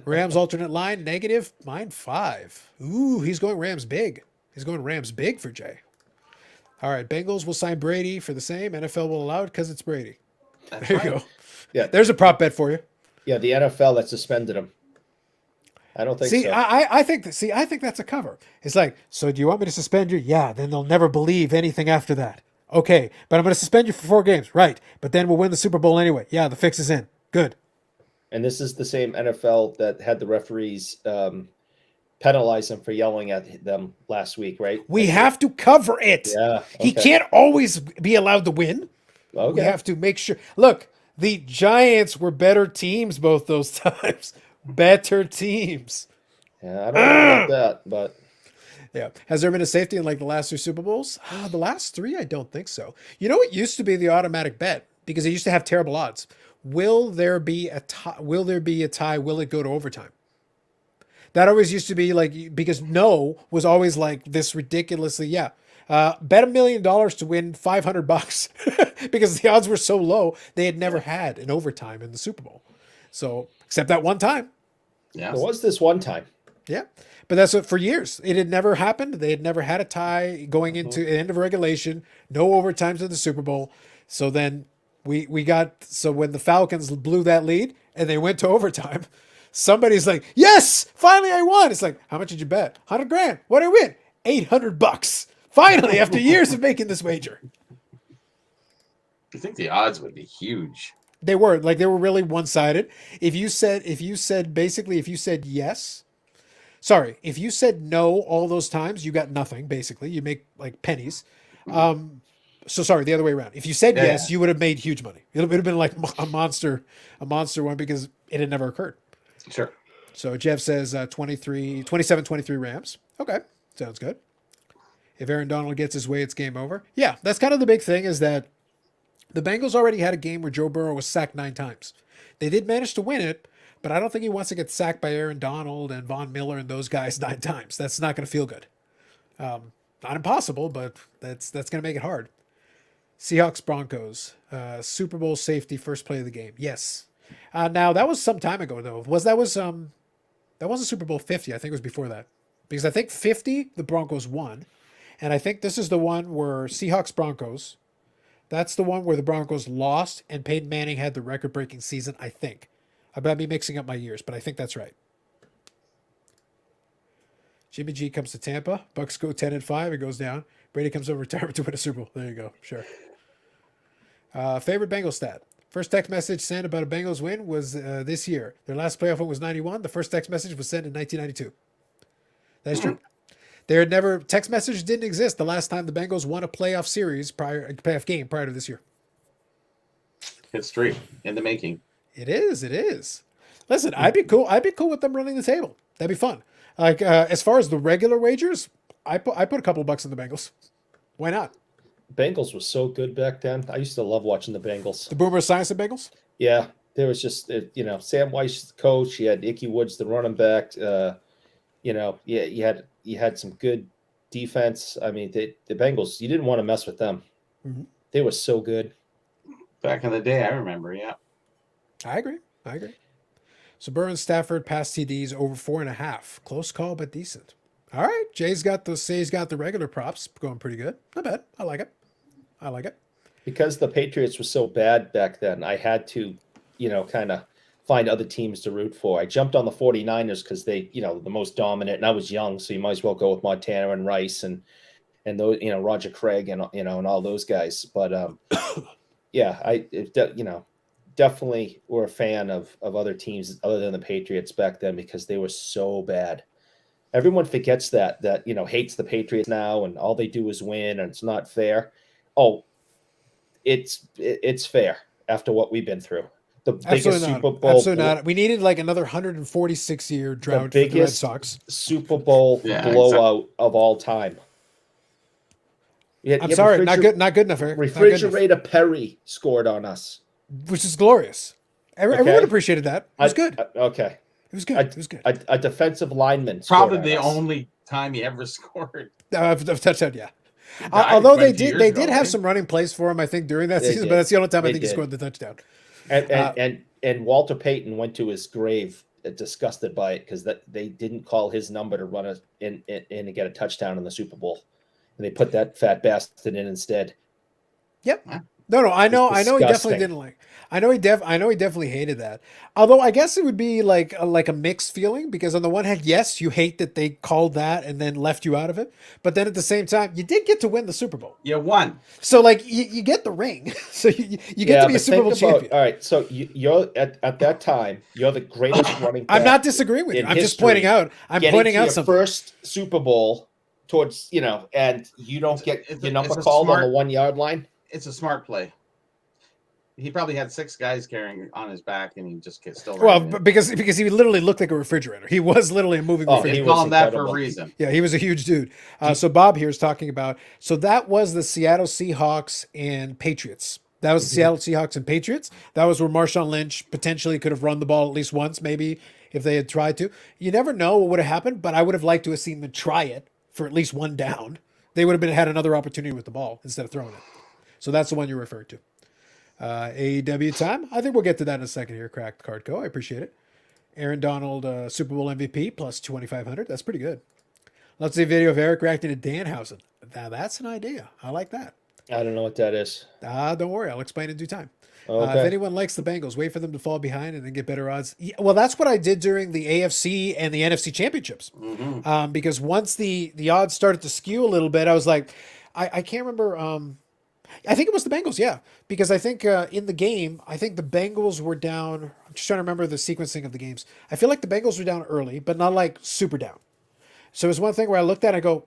Rams alternate line, negative. Mine 5. Ooh, he's going Rams big. He's going Rams big for Jay. All right, Bengals will sign Brady for the same. NFL will allow it because it's Brady. There you go. Yeah, there's a prop bet for you. Yeah, the NFL that suspended him. I don't think so. I think that's a cover. It's like, so do you want me to suspend you? Yeah, then they'll never believe anything after that. Okay, but I'm going to suspend you for 4 games. Right, but then we'll win the Super Bowl anyway. Yeah, the fix is in. Good. And this is the same NFL that had the referees penalize him for yelling at them last week, right? We have to cover it. Yeah. Okay. He can't always be allowed to win. Okay. We have to make sure. Look, the Giants were better teams both those times. Better teams. Yeah, I don't know about that, but... Yeah. Has there been a safety in like the last 2 Super Bowls? The last 3, I don't think so. You know, it used to be the automatic bet because it used to have terrible odds. Will there be a tie? Will it go to overtime? That always used to be like, because no was always like this ridiculously, bet $1 million to win $500 because the odds were so low. They had never had an overtime in the Super Bowl. So, except that one time. Yeah. There was this one time. Yeah. But that's what, for years. It had never happened. They had never had a tie going into the end of regulation, no overtimes in the Super Bowl. So then so when the Falcons blew that lead and they went to overtime, somebody's like, yes, finally I won. It's like, how much did you bet? $100,000. What did I win? $800. Finally, after years of making this wager. I think the odds would be huge. They were really one-sided. If you said yes, if you said no all those times, you got nothing, basically. You make like pennies. The other way around. If you said yes, you would have made huge money. It would have been like a monster one because it had never occurred. Sure. So Jeff says 27-23 Rams. Okay, sounds good. If Aaron Donald gets his way, it's game over. Yeah, that's kind of the big thing, is that the Bengals already had a game where Joe Burrow was sacked 9 times. They did manage to win it, but I don't think he wants to get sacked by Aaron Donald and Von Miller and those guys 9 times. That's not going to feel good. Not impossible, but that's going to make it hard. Seahawks Broncos, Super Bowl safety, first play of the game. Yes. Now that was some time ago though. That wasn't Super Bowl 50. I think it was before that, because I think 50 the Broncos won, and I think this is the one where Seahawks Broncos. That's the one where the Broncos lost and Peyton Manning had the record-breaking season. I think. I might be mixing up my years, but I think that's right. Jimmy G comes to Tampa. Bucks go 10-5. It goes down. Brady comes over retirement to win a Super Bowl. There you go. Sure. Favorite Bengals stat. First text message sent about a Bengals win was this year. Their last playoff win was 91. The first text message was sent in 1992. That is true. Text messages didn't exist the last time the Bengals won a playoff game prior to this year. History in the making. It is. Listen, I'd be cool with them running the table. That'd be fun. Like, as far as the regular wagers, I put a couple bucks in the Bengals. Why not? Bengals was so good back then. I used to love watching the Bengals. The Boomer Science of Bengals? Yeah. There was just, Sam Weiss, the coach. You had Ickey Woods, the running back. You had some good defense. I mean, the Bengals, you didn't want to mess with them. Mm-hmm. They were so good. Back in the day, I remember, yeah. I agree. So Burns, Stafford, past TDs over 4.5. Close call, but decent. All right. Jay's got the regular props going pretty good. Not bad. I like it. Because the Patriots were so bad back then, I had to, kind of find other teams to root for. I jumped on the 49ers because they, the most dominant, and I was young, so you might as well go with Montana and Rice and those, Roger Craig and all those guys. But definitely were a fan of other teams other than the Patriots back then because they were so bad. Everyone forgets that hates the Patriots now and all they do is win and it's not fair. Oh, it's fair after what we've been through. The biggest Super Bowl. Absolutely not. We needed like another 146-year drought for the Red Sox. Super Bowl blowout of all time. I'm sorry, not good enough, Eric. Refrigerator Perry scored on us, which is glorious. Everyone appreciated that. It was good. Okay. It was good. A defensive lineman. Probably the only time he ever scored. Touchdown, yeah. Although they did have some running plays for him, I think, during that season, but that's the only time I think he scored the touchdown. And Walter Payton went to his grave disgusted by it because they didn't call his number to run in and get a touchdown in the Super Bowl, and they put that fat bastard in instead. Yep. No, I know he definitely didn't like. I know he definitely hated that. Although I guess it would be like a mixed feeling because on the one hand, yes, you hate that they called that and then left you out of it, but then at the same time, you did get to win the Super Bowl. You won. So like you get the ring, so you get to be a Super Bowl champion. All right, so you're at that time, you're the greatest running back. I'm not disagreeing with you. I'm just pointing out. I'm pointing out something. First Super Bowl towards and you don't get your number called on the 1 yard line. It's a smart play. He probably had 6 guys carrying on his back, and he just still. Well, because he literally looked like a refrigerator. He was literally a moving refrigerator. He called him that for a reason. Yeah, he was a huge dude. So Bob here is talking about. So that was the Seattle Seahawks and Patriots. That was the Seattle Seahawks and Patriots. That was where Marshawn Lynch potentially could have run the ball at least once, maybe if they had tried to. You never know what would have happened, but I would have liked to have seen them try it for at least one down. They would have had another opportunity with the ball instead of throwing it. So that's the one you're referring to. AEW time. I think we'll get to that in a second here. Cracked Card Co. I appreciate it. Aaron Donald, Super Bowl MVP plus 2,500. That's pretty good. Let's see a video of Eric reacting to Danhausen. Now that's an idea. I like that. I don't know what that is. Don't worry. I'll explain in due time. Okay. If anyone likes the Bengals, wait for them to fall behind and then get better odds. Yeah, well, that's what I did during the AFC and the NFC championships. Mm-hmm. Because once the odds started to skew a little bit, I was like, I can't remember. I think it was the Bengals, yeah. Because I think in the game, I think the Bengals were down. I'm just trying to remember the sequencing of the games. I feel like the Bengals were down early, but not like super down. So it was one thing where I looked at it, I go,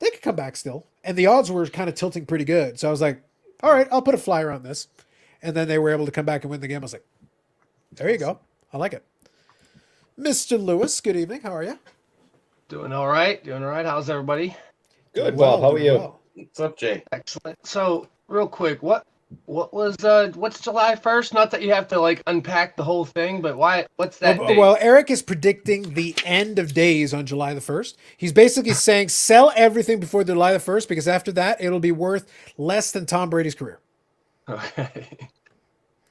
they could come back still. And the odds were kind of tilting pretty good. So I was like, all right, I'll put a flyer on this. And then they were able to come back and win the game. I was like, there you go. I like it. Mr. Lewis, good evening. How are you? Doing all right. How's everybody? Good. Well, how are you? Well. What's up, Jay? Excellent. So, real quick, what's July 1st? Not that you have to like unpack the whole thing, but what's that date? Well, Eric is predicting the end of days on July the 1st. He's basically saying sell everything before July the 1st because after that, it'll be worth less than Tom Brady's career. Okay.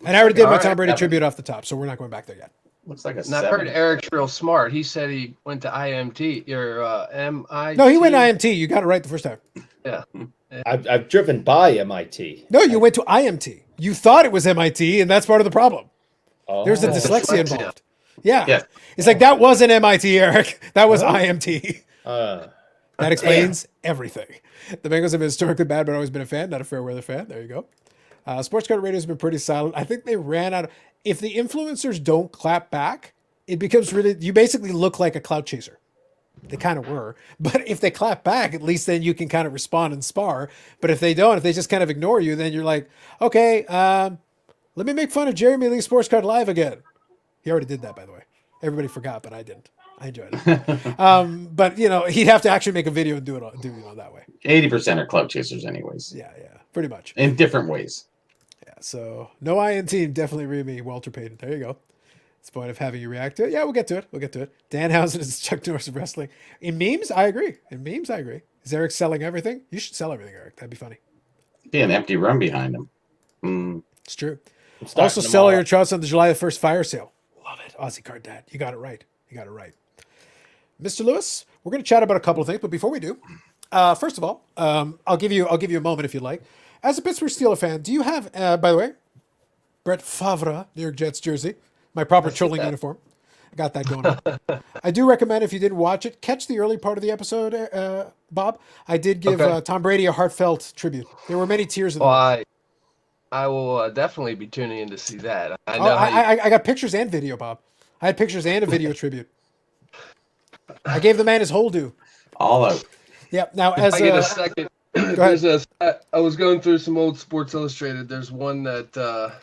And I already did my All Tom right. Brady tribute off the top, so we're not going back there yet. Looks like a And I've 7. heard Eric's real smart. He said he went to IMT or MIT. No, he went IMT. You got it right the first time. Yeah. I've driven by MIT. No, you went to IMT. You thought it was MIT, and that's part of the problem. Oh. There's a dyslexia Dyslexia. involved. Yeah. Yeah. It's like, that wasn't MIT, Eric. That was IMT. Uh, That explains everything. The Bengals have been historically bad, but always been a fan, not a fair weather fan. There you go. Sports Card Radio has been pretty silent. I think they ran out of... If the influencers don't clap back, it becomes really... You basically look like a clout chaser. They kind of were. But if they clap back, at least then you can kind of respond and spar. But if they don't, if they just kind of ignore you, then you're like, okay, let me make fun of Jeremy Lee Sports Card Live again. He already did that, by the way. Everybody forgot, but I didn't. I enjoyed it. But, he'd have to actually make a video and do it that way. 80% are clout chasers anyways. Yeah, pretty much. In different ways. Yeah, so no INT, definitely read me, Walter Payton. There you go. It's the point of having you react to it. Yeah, we'll get to it. Danhausen is Chuck Norris of wrestling. In memes, I agree. Is Eric selling everything? You should sell everything, Eric. That'd be funny. Be an empty room behind him. It's true. starting Also, sell tomorrow. your charts on the July 1st fire sale. Love it. Aussie Card Dad. You got it right. Mr. Lewis, we're going to chat about a couple of things, but before we do, first of all, I'll give you a moment if you'd like. As a Pittsburgh Steelers fan, do you have, by the way, Brett Favre, New York Jets jersey, my proper trolling uniform? I got that going on. I do recommend, if you didn't watch it, catch the early part of the episode, Bob. I did give Tom Brady a heartfelt tribute. There were many tears in Well, I will definitely be tuning in to see that. I know I got pictures and video, Bob. I had pictures and a video tribute. I gave the man his whole due. All out. Yep. Now, as I get a second. go ahead. I was going through some old Sports Illustrated. There's one that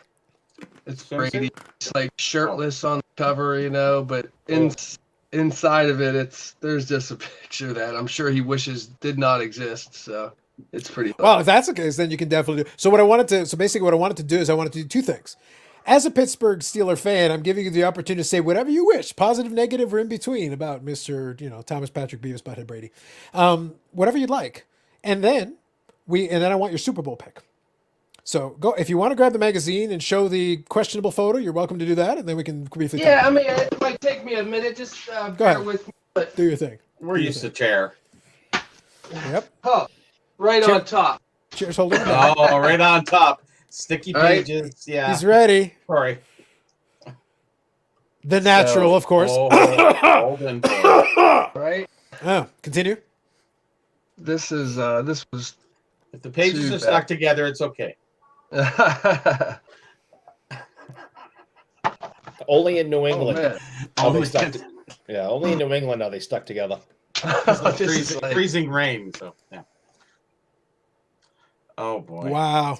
it's Brady, it's like shirtless on the cover, but inside of it, there's just a picture that I'm sure he wishes did not exist. So it's pretty. Well, if that's the case, then you can definitely do. So basically what I wanted to do is I wanted to do two things. As a Pittsburgh Steeler fan, I'm giving you the opportunity to say whatever you wish, positive, negative, or in between about Mr. Thomas Patrick Beavis Butthead Brady, whatever you'd like, and then I want your Super Bowl pick. So go if you want to grab the magazine and show the questionable photo, you're welcome to do that, and then we can briefly. Yeah, I mean, it might take me a minute. Just bear ahead. with me. But, Do your thing. We're used to chair. Yep. oh, right Cheer- on top. Cheers, hold it. Oh, right on top. Sticky All right. pages. Yeah. He's ready. Sorry. The natural, of course. Oh, golden. Right. Continue. This was. If the pages Too are stuck bad. together, it's okay. Only in New England. man. are they Only stuck to- yeah, only in New England are they stuck together. This is freezing, like- freezing rain. So yeah. Oh boy. Wow.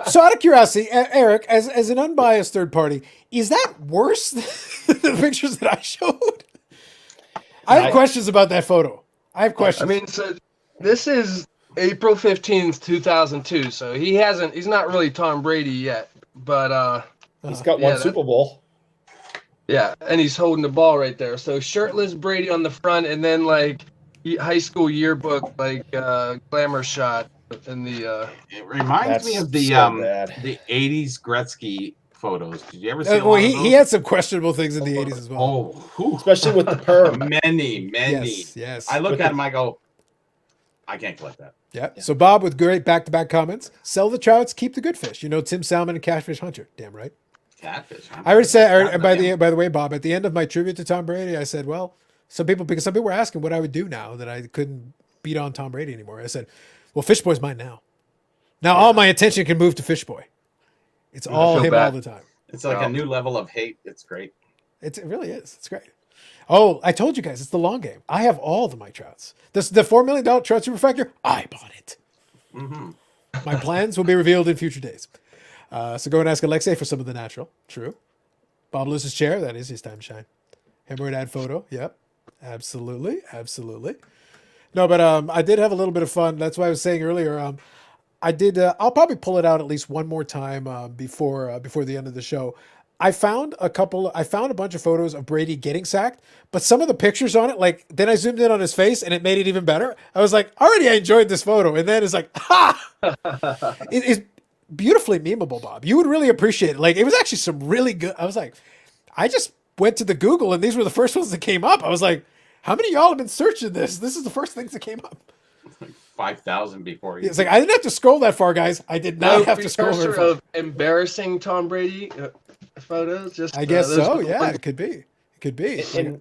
So out of curiosity, Eric, as an unbiased third party, is that worse than the pictures that I showed? I have questions about that photo. I have questions. I mean, so this is April 15th, 2002. So he's not really Tom Brady yet, but He's got one yeah, Super Bowl. Yeah, and he's holding the ball right there. So shirtless Brady on the front, and then like high school yearbook, like glamour shot in the. It reminds me That's of the so bad. the '80s Gretzky photos. Did you ever see well, one of those? he had some questionable things in the 80s as well. Oh, whew. Especially with the perm. many. Yes. I look With at him, I go, I can't collect that. Yeah. So Bob with great back-to-back comments. Sell the trouts, keep the good fish. You know, Tim Salmon and Catfish Hunter. Damn right. Catfish. Huh? I already said, by the way, Bob, at the end of my tribute to Tom Brady, I said, well, because some people were asking what I would do now that I couldn't beat on Tom Brady anymore. I said, well, Fish Boy's mine now. Now all my attention can move to Fish Boy. It's all him all the time. It's like a new level of hate. It's great. It really is. It's great. Oh, I told you guys, it's the long game. I have all the my trouts. The $4 million trout super factor, I bought it. Mm-hmm. My plans will be revealed in future days. So go and ask Alexei for some of the natural. True. Bob Lewis's chair, that is his time to shine. Hemorrhoid ad photo. Yep. Absolutely. No, but I did have a little bit of fun. That's why I was saying earlier, I'll probably pull it out at least one more time before the end of the show. I found a bunch of photos of Brady getting sacked, but some of the pictures on it, like, then I zoomed in on his face and it made it even better. I was like, already I enjoyed this photo. And then it's like, ha! It's beautifully memeable, Bob. You would really appreciate it. Like, it was actually some really good. I was like, I just went to the Google and these were the first ones that came up. I was like, how many of y'all have been searching this? This is the first things that came up. Like 5,000 before. It's like, I didn't have to scroll that far, guys. I did not have to scroll very far. Of embarrassing Tom Brady photos. Just I guess so. Yeah, it could be. And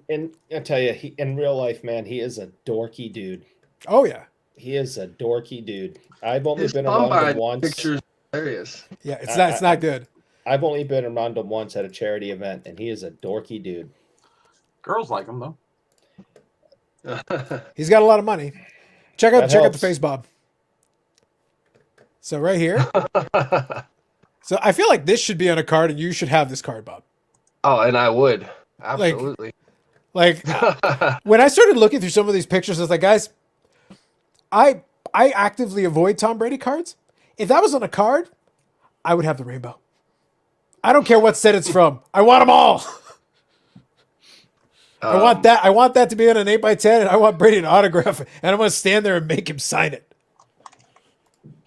I tell you, he in real life, man, he is a dorky dude. Oh yeah, he is a dorky dude. I've only His been around him once. Pictures hilarious. Yeah, it's not good. I've only been around him once at a charity event, and he is a dorky dude. Girls like him though. He's got a lot of money. Check out the face, Bob. So right here. So I feel like this should be on a card, and you should have this card, Bob. Oh, and I would absolutely. Like when I started looking through some of these pictures, I was like, guys, I actively avoid Tom Brady cards. If that was on a card, I would have the rainbow. I don't care what set it's from. I want them all. I want that. I want that to be on an 8x10, and I want Brady to autograph it, and I want to stand there and make him sign it.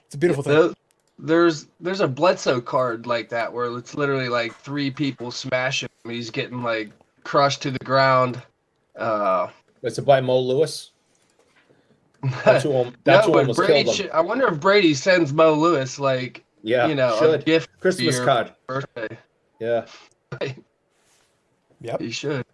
It's a beautiful thing. There's a Bledsoe card like that where it's literally like 3 people smashing him. He's getting like crushed to the ground. It's by Mo Lewis. That's who almost killed him. I wonder if Brady sends Mo Lewis a gift Christmas card. Birthday. Yeah. Yep. He should.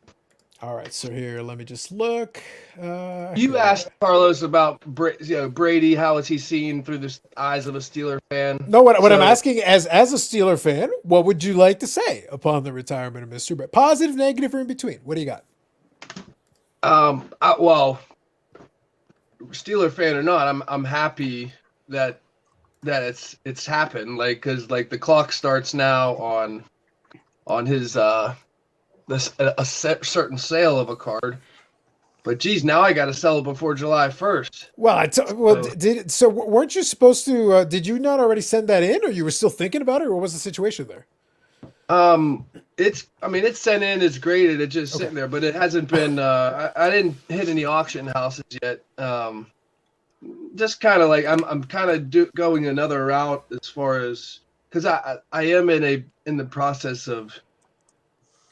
All right, so here, let me just look. You asked Carlos about Brady. How is he seen through the eyes of a Steeler fan? No, what I'm asking, as a Steeler fan, what would you like to say upon the retirement of Mr. Brady? Positive, negative, or in between? What do you got? Well, Steeler fan or not, I'm happy that it's happened. Like, because the clock starts now on his a certain sale of a card, but geez, now I got to sell it before July 1st. So weren't you supposed to? Did you not already send that in, or you were still thinking about it, or what was the situation there? It's sent in, it's graded, it's just sitting there, but it hasn't been. I didn't hit any auction houses yet. Just kind of like I'm kind of going another route as far as, because I am in the process of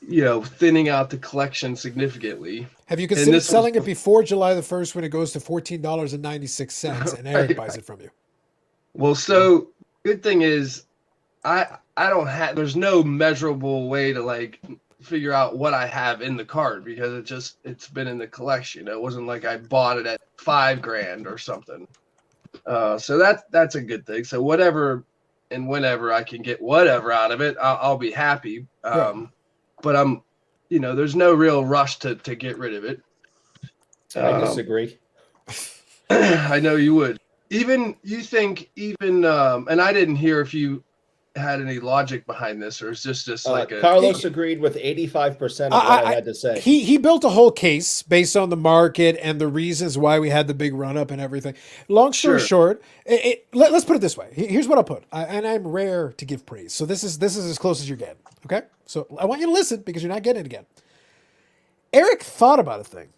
thinning out the collection significantly. Have you considered selling it before July the 1st when it goes to $14.96 and Eric buys it from you? Well, so good thing is I don't have, there's no measurable way to figure out what I have in the card because it's been in the collection. It wasn't like I bought it at $5,000 or something. So that's a good thing. So whatever and whenever I can get whatever out of it, I'll be happy. But I'm, there's no real rush to get rid of it. I disagree. I know you would. And I didn't hear if you had any logic behind this, or is this just like a Carlos agreed with 85% of what I had to say. He built a whole case based on the market and the reasons why we had the big run up and everything. Long story short, let's put it this way. Here's what I'll put. And I'm rare to give praise, so this is as close as you're getting. Okay, so I want you to listen because you're not getting it again. Eric thought about a thing.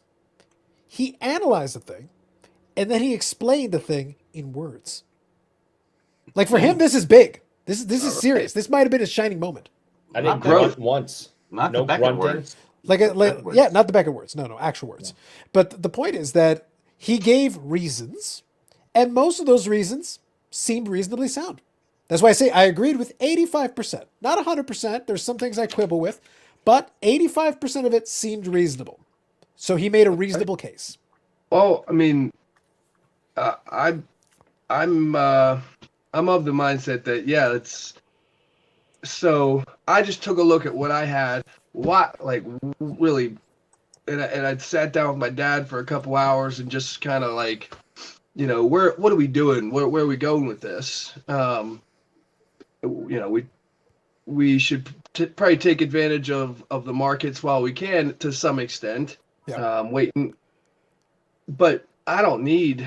He analyzed a thing, and then he explained the thing in words. Like for him, this is big. This is serious. This might have been a shining moment. I didn't grunt once. Not the Beckett words. Not the Beckett words. No, actual words. Yeah. But the point is that he gave reasons, and most of those reasons seemed reasonably sound. That's why I say I agreed with 85%. Not 100%. There's some things I quibble with, but 85% of it seemed reasonable. So he made a reasonable case. Well, I mean, I'm of the mindset that it's. So I just took a look at what I had. Really, and I sat down with my dad for a couple hours and just kind of like, what are we doing? Where are we going with this? We should probably take advantage of the markets while we can to some extent. Yeah. Waiting, but I don't need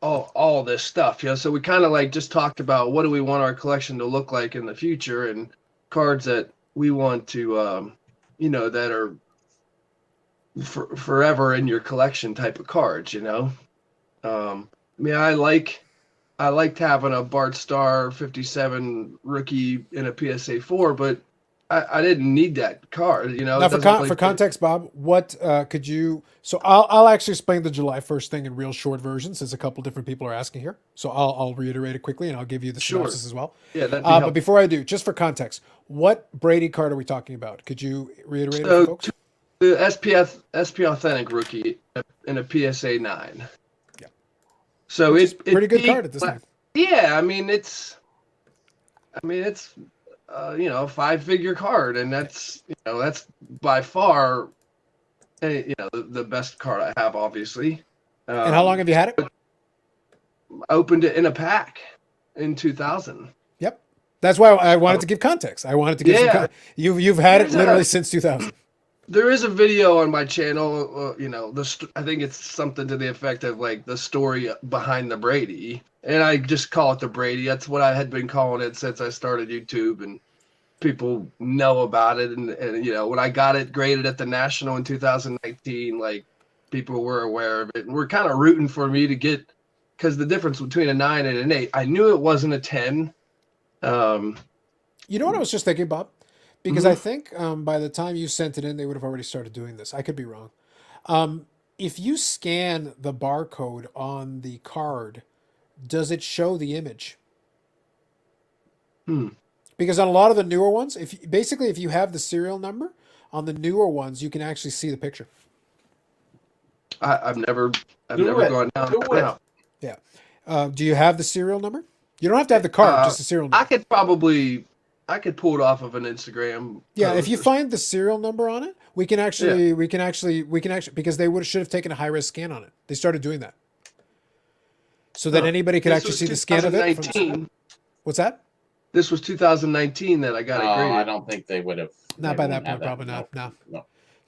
all this stuff. So we kind of like just talked about what do we want our collection to look like in the future, and cards that we want to, that are forever in your collection type of cards. I mean, I liked having a Bart Starr 57 rookie in a PSA 4, but I didn't need that card. Now for context, Bob, what could you? So I'll actually explain the July 1st thing in real short version, since a couple different people are asking here. So I'll reiterate it quickly, and I'll give you the synopsis as well. Yeah, but before I do, just for context, what Brady card are we talking about? Could you reiterate it for folks? The SP Authentic rookie in a PSA 9. Yeah. So it's pretty good card at this time. Yeah, I mean it's a 5-figure card, and that's by far the best card I have, obviously. And how long have you had it? I opened it in a pack in 2000. Yep, that's why I wanted to give context. I wanted to give you've had it literally since 2000. There is a video on my channel, I think it's something to the effect of like the story behind the Brady, and I just call it the Brady. That's what I had been calling it since I started YouTube, and people know about it. And when I got it graded at the National in 2019, like people were aware of it, and we're kind of rooting for me to get, because the difference between a 9 and an 8, I knew it wasn't a 10. You know what I was just thinking, Bob? Because I think by the time you sent it in, they would have already started doing this. I could be wrong. If you scan the barcode on the card, does it show the image? Because on a lot of the newer ones, if you have the serial number on the newer ones, you can actually see the picture. I've never gone down that route. Yeah. Do you have the serial number? You don't have to have the card, just the serial number. I could pull it off of an Instagram. Yeah, if you find the serial number on it, we can actually because they should have taken a high res scan on it. They started doing that, so that anybody could actually see the scan of it. What's that? This was 2019 that I got it graded. I don't think they would have. Not by that point, probably not. No.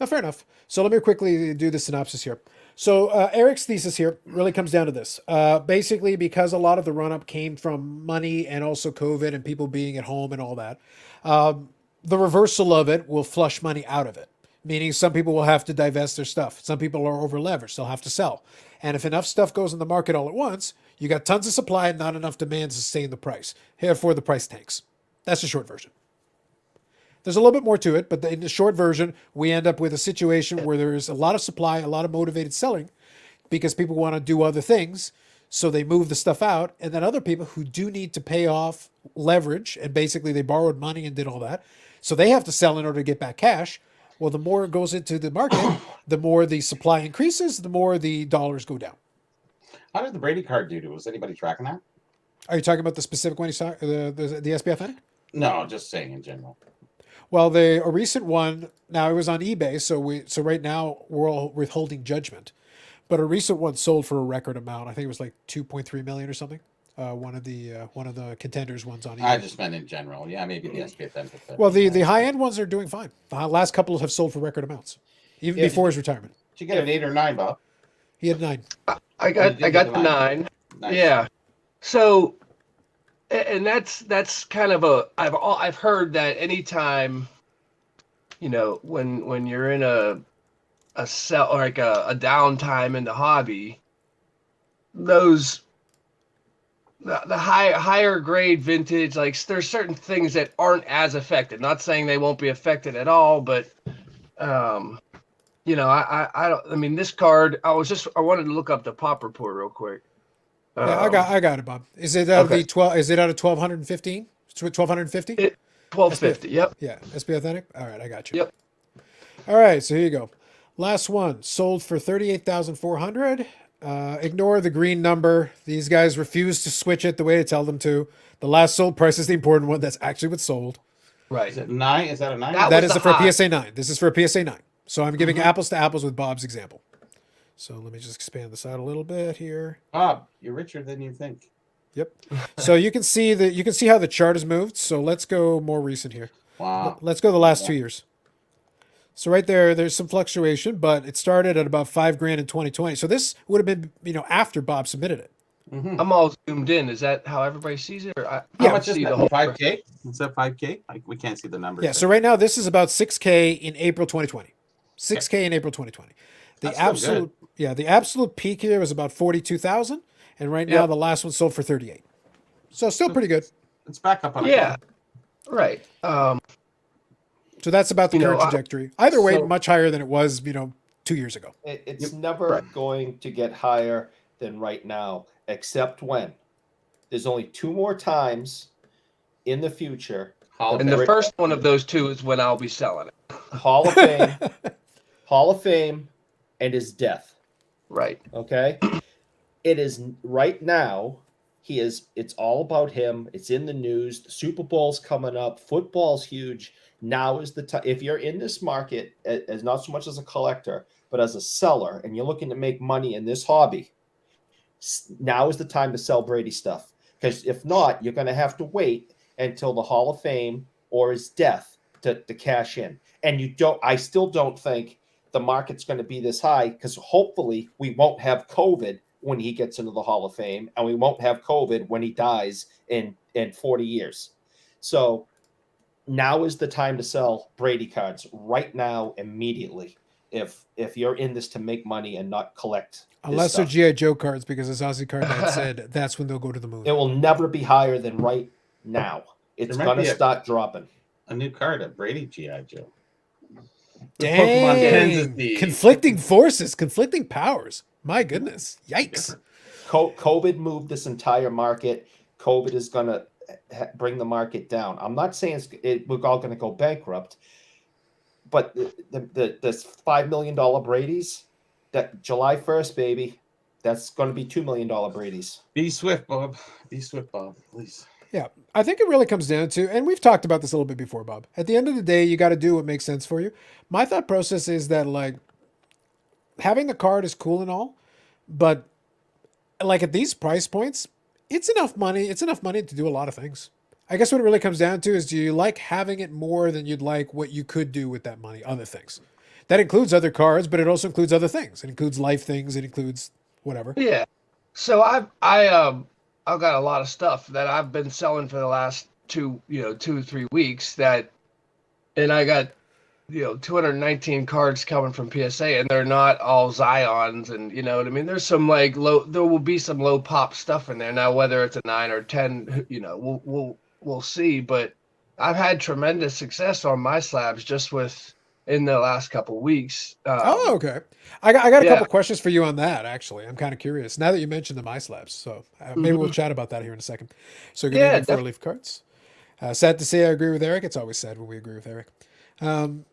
Fair enough. So let me quickly do the synopsis here. So Eric's thesis here really comes down to this. Basically, because a lot of the run-up came from money and also COVID and people being at home and all that, the reversal of it will flush money out of it, meaning some people will have to divest their stuff. Some people are over-leveraged. They'll have to sell. And if enough stuff goes in the market all at once, you got tons of supply and not enough demand to sustain the price. Therefore, the price tanks. That's the short version. There's a little bit more to it, but in the short version, we end up with a situation where there is a lot of supply, a lot of motivated selling, because people want to do other things, so they move the stuff out, and then other people who do need to pay off leverage, and basically they borrowed money and did all that, so they have to sell in order to get back cash. Well, the more it goes into the market, the more the supply increases, the more the dollars go down. How did the Brady card do? Was anybody tracking that? Are you talking about the specific one you saw, the SPF in it? No, just saying in general. Well, a recent one, now it was on eBay, so right now we're all withholding judgment. But a recent one sold for a record amount. I think it was like 2.3 million or something. one of the contenders ones on eBay. I just meant in general. Yeah, maybe the SPF then. Well, the high end ones are doing fine. The last couple have sold for record amounts, even before his retirement. Did you get an 8 or 9, Bob? He had 9. I got the 9. Nice. Yeah. So, and that's kind of I've heard that anytime, when you're in a sell, or like a downtime in the hobby, the higher grade vintage, like there's certain things that aren't as affected. Not saying they won't be affected at all, but I don't. I mean, this card. I wanted to look up the pop report real quick. Yeah, I got it, Bob. Is it out of the 12? Is it out of 1215? 1250? 1250. Yep. Yeah, SB Authentic. All right, I got you. Yep. All right, so here you go. Last one sold for 38,400. Ignore the green number. These guys refuse to switch it the way I tell them to. The last sold price is the important one. That's actually what's sold. Right. Is it 9? Is that a 9? That is for a PSA 9. This is for a PSA 9. So I'm giving apples to apples with Bob's example. So let me just expand this out a little bit here. Bob, you're richer than you think. Yep. So you can see how the chart has moved. So let's go more recent here. Wow. Let's go the last 2 years. So right there's some fluctuation, but it started at about $5,000 in 2020. So this would have been, after Bob submitted it. Mm-hmm. I'm all zoomed in. Is that how everybody sees it? Or How much is that? 5K? Is that 5K? We can't see the numbers. Yeah. So right now this is about 6K in April 2020. 6K in April 2020. The absolute peak here was about 42,000, and right now the last one sold for 38. So still pretty good. It's back up on right. So that's about the current trajectory. Either way, much higher than it was, 2 years ago. It's never going to get higher than right now, except when there's only 2 more times in the future. And the first one of those 2 is when I'll be selling it. Hall of Fame, and his death. Right. Okay. It is right now. It's all about him. It's in the news. The Super Bowl's coming up. Football's huge. Now is the time. If you're in this market as not so much as a collector, but as a seller, and you're looking to make money in this hobby, now is the time to sell Brady stuff. Because if not, you're going to have to wait until the Hall of Fame or his death to cash in. And I still don't think the market's going to be this high, because hopefully we won't have COVID when he gets into the Hall of Fame, and we won't have COVID when he dies in 40 years. So now is the time to sell Brady cards right now, immediately. If you're in this to make money and not collect. Unless they're G.I. Joe cards, because as Ozzy Cardinal said, that's when they'll go to the moon. It will never be higher than right now. It's going to start dropping. A new card, a Brady G.I. Joe. Dang. Conflicting forces, conflicting powers. My goodness. Yikes. COVID moved this entire market. COVID is going to bring the market down. I'm not saying we're all going to go bankrupt, but the $5 million Brady's, that July 1st, baby, that's going to be $2 million Brady's. Be swift, Bob. Be swift, Bob, please. Yeah, I think it really comes down to, and we've talked about this a little bit before, Bob. At the end of the day, you got to do what makes sense for you. My thought process is that, like, having the card is cool and all, but like at these price points, it's enough money. It's enough money to do a lot of things. I guess what it really comes down to is, do you like having it more than you'd like what you could do with that money? Other things. That includes other cards, but it also includes other things. It includes life things. It includes whatever. Yeah. So I've got a lot of stuff that I've been selling for the last 2 or 3 weeks and I got 219 cards coming from PSA, and they're not all Zions, and you know what I mean. There's some there will be some low pop stuff in there. Now whether it's a 9 or 10, we'll see. But I've had tremendous success on my slabs just in the last couple of weeks. Okay. I got a couple questions for you on that, actually. I'm kind of curious now that you mentioned the My Slabs. So maybe we'll chat about that here in a second. So good evening, 4-leaf cards. Sad to say I agree with Eric. It's always sad when we agree with Eric.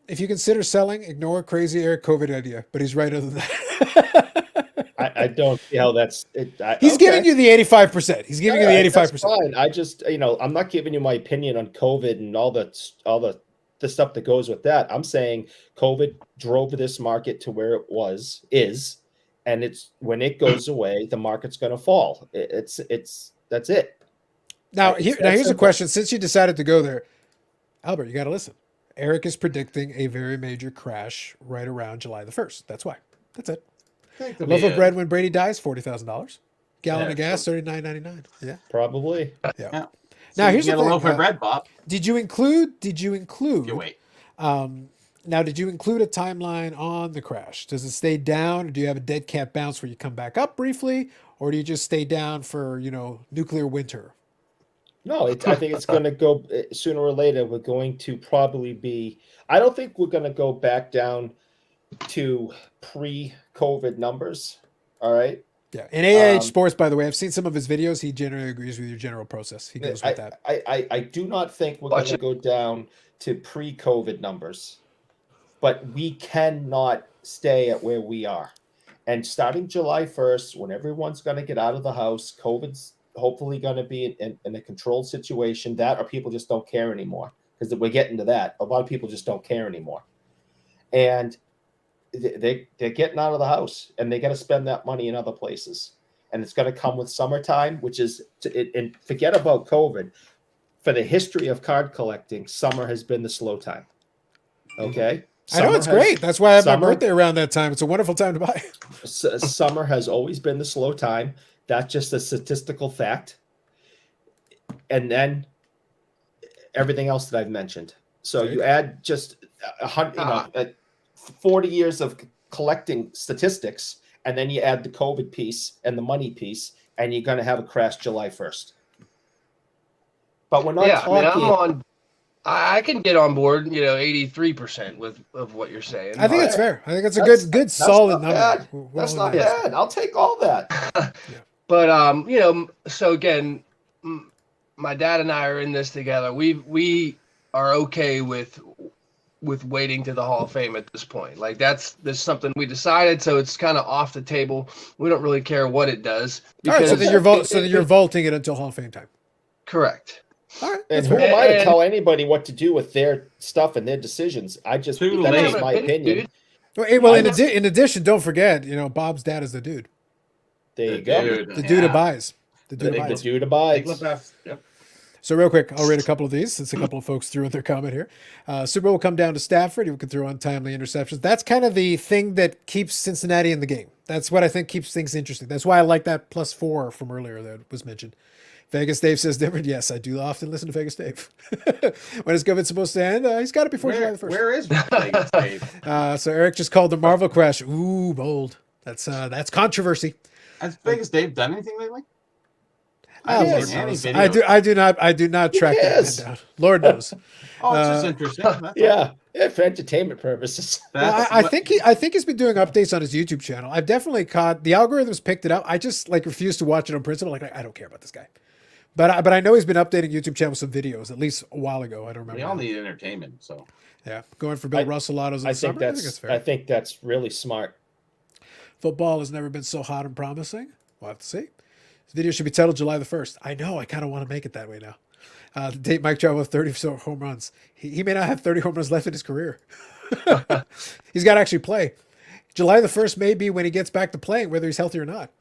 If you consider selling, ignore crazy Eric COVID idea, but he's right other than that. I don't see how that's it. He's giving you the 85%. He's giving you the 85%. That's fine. I just, I'm not giving you my opinion on COVID and all the stuff that goes with that. I'm saying COVID drove this market to where it is, and it's when it goes away, the market's going to fall. That's it. Now, here's a question. Since you decided to go there, Albert, you got to listen. Eric is predicting a very major crash right around July the 1st. That's why. That's it. A loaf of bread when Brady dies, $40,000. Gallon of gas, $39.99. Yeah, probably. Yeah. So now here's the a thing. loaf of bread, Bob. Did you include? You wait. Now, did you include a timeline on the crash? Does it stay down, or do you have a dead cat bounce where you come back up briefly, or do you just stay down for nuclear winter? No, I think it's going to go sooner or later. We're going to probably be. I don't think we're going to go back down to pre-COVID numbers. All right. Yeah. In AIH Sports, by the way, I've seen some of his videos. He generally agrees with your general process. He goes with that. I do not think we're going to go down to pre-COVID numbers, but we cannot stay at where we are. And starting July 1st, when everyone's going to get out of the house, COVID's hopefully going to be in a controlled situation, that or people just don't care anymore, because we're getting to that. A lot of people just don't care anymore. And they're getting out of the house, and they got to spend that money in other places. And it's going to come with summertime, which is, and forget about COVID. For the history of card collecting, summer has been the slow time. Okay? I know it's great. That's why I have my birthday around that time. It's a wonderful time to buy. Summer has always been the slow time. That's just a statistical fact. And then everything else that I've mentioned. So you add just 40 years of collecting statistics, and then you add the COVID piece and the money piece, and you're going to have a crash July 1st. But we're not talking. I can get on board, 83% of what you're saying. I think it's fair. I think it's a good solid number. Bad. That's not bad. I'll take all that. But so again, my dad and I are in this together. We are okay with waiting to the Hall of Fame at this point. Like that's something we decided, so it's kind of off the table. We don't really care what it does. All right, so then you're vaulting it until Hall of Fame time. Correct. All right. And who am I to tell anybody what to do with their stuff and their decisions? That's just my opinion. Well, in addition, don't forget, Bob's dad is the dude. There you go. The dude abides. The dude abides. Yep. So real quick, I'll read a couple of these since a couple of folks threw in their comment here. Super Bowl will come down to Stafford. He can throw untimely interceptions. That's kind of the thing that keeps Cincinnati in the game. That's what I think keeps things interesting. That's why I like that +4 from earlier that was mentioned. Vegas Dave says different. Yes, I do often listen to Vegas Dave. When is COVID supposed to end? He's got it before July the 1st. Where is Vegas Dave? So Eric just called the Marvel crash. Ooh, bold. That's controversy. Has Vegas Dave done anything lately? I do not track that down. Lord knows. Oh, it's just interesting. Yeah, for entertainment purposes. Well, I think he's been doing updates on his YouTube channel. I've definitely caught the algorithms picked it up. I just refuse to watch it on principle. I don't care about this guy. But I know he's been updating YouTube channel with some videos at least a while ago. I don't remember. We all need entertainment, so yeah, going for Bill Russell autos in the summer. I think that's fair. I think that's really smart. Football has never been so hot and promising. We'll have to see. This video should be titled July the 1st. I know. I kind of want to make it that way now. The date Mike Trout with 30 home runs. He may not have 30 home runs left in his career. He's got to actually play. July the 1st may be when he gets back to playing, whether he's healthy or not.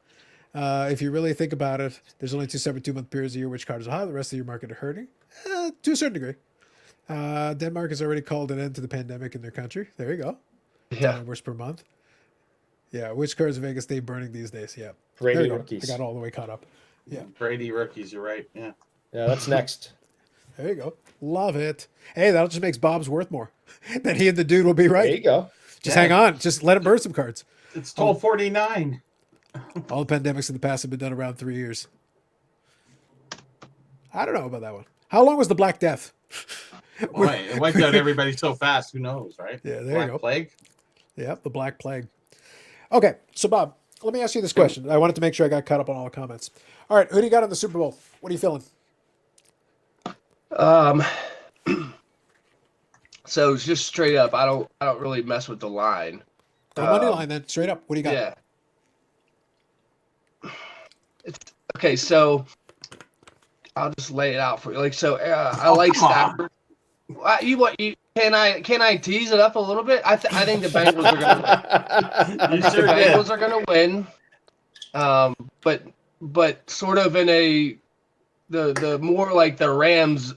If you really think about it, there's only 2 separate 2-month periods a year which cars are hot. The rest of your market are hurting to a certain degree. Denmark has already called an end to the pandemic in their country. There you go. Yeah. $10 per month. Yeah. Which cars in Vegas State burning these days? Yeah. Brady rookies. I got all the way caught up. Yeah. Brady rookies. You're right. Yeah. Yeah, that's next. There you go. Love it. Hey, that just makes Bob's worth more. Then he and the dude will be right. There you go. Just hang on. Just let him burn some cards. It's 1249. All the pandemics in the past have been done around 3 years. I don't know about that one. How long was the Black Death? Boy, it wiped out everybody so fast. Who knows, right? Yeah, there you go. Plague. Yep, the Black Plague. Okay, so Bob, let me ask you this question. I wanted to make sure I got caught up on all the comments. All right, who do you got in the Super Bowl? What are you feeling? So just straight up, I don't really mess with the line. Go money line then, straight up. What do you got? Yeah. It's okay. So I'll just lay it out for you. I like Stafford. Can I tease it up a little bit? I think the Bengals are going to win. Bengals are going to win. But sort of in a the more like the Rams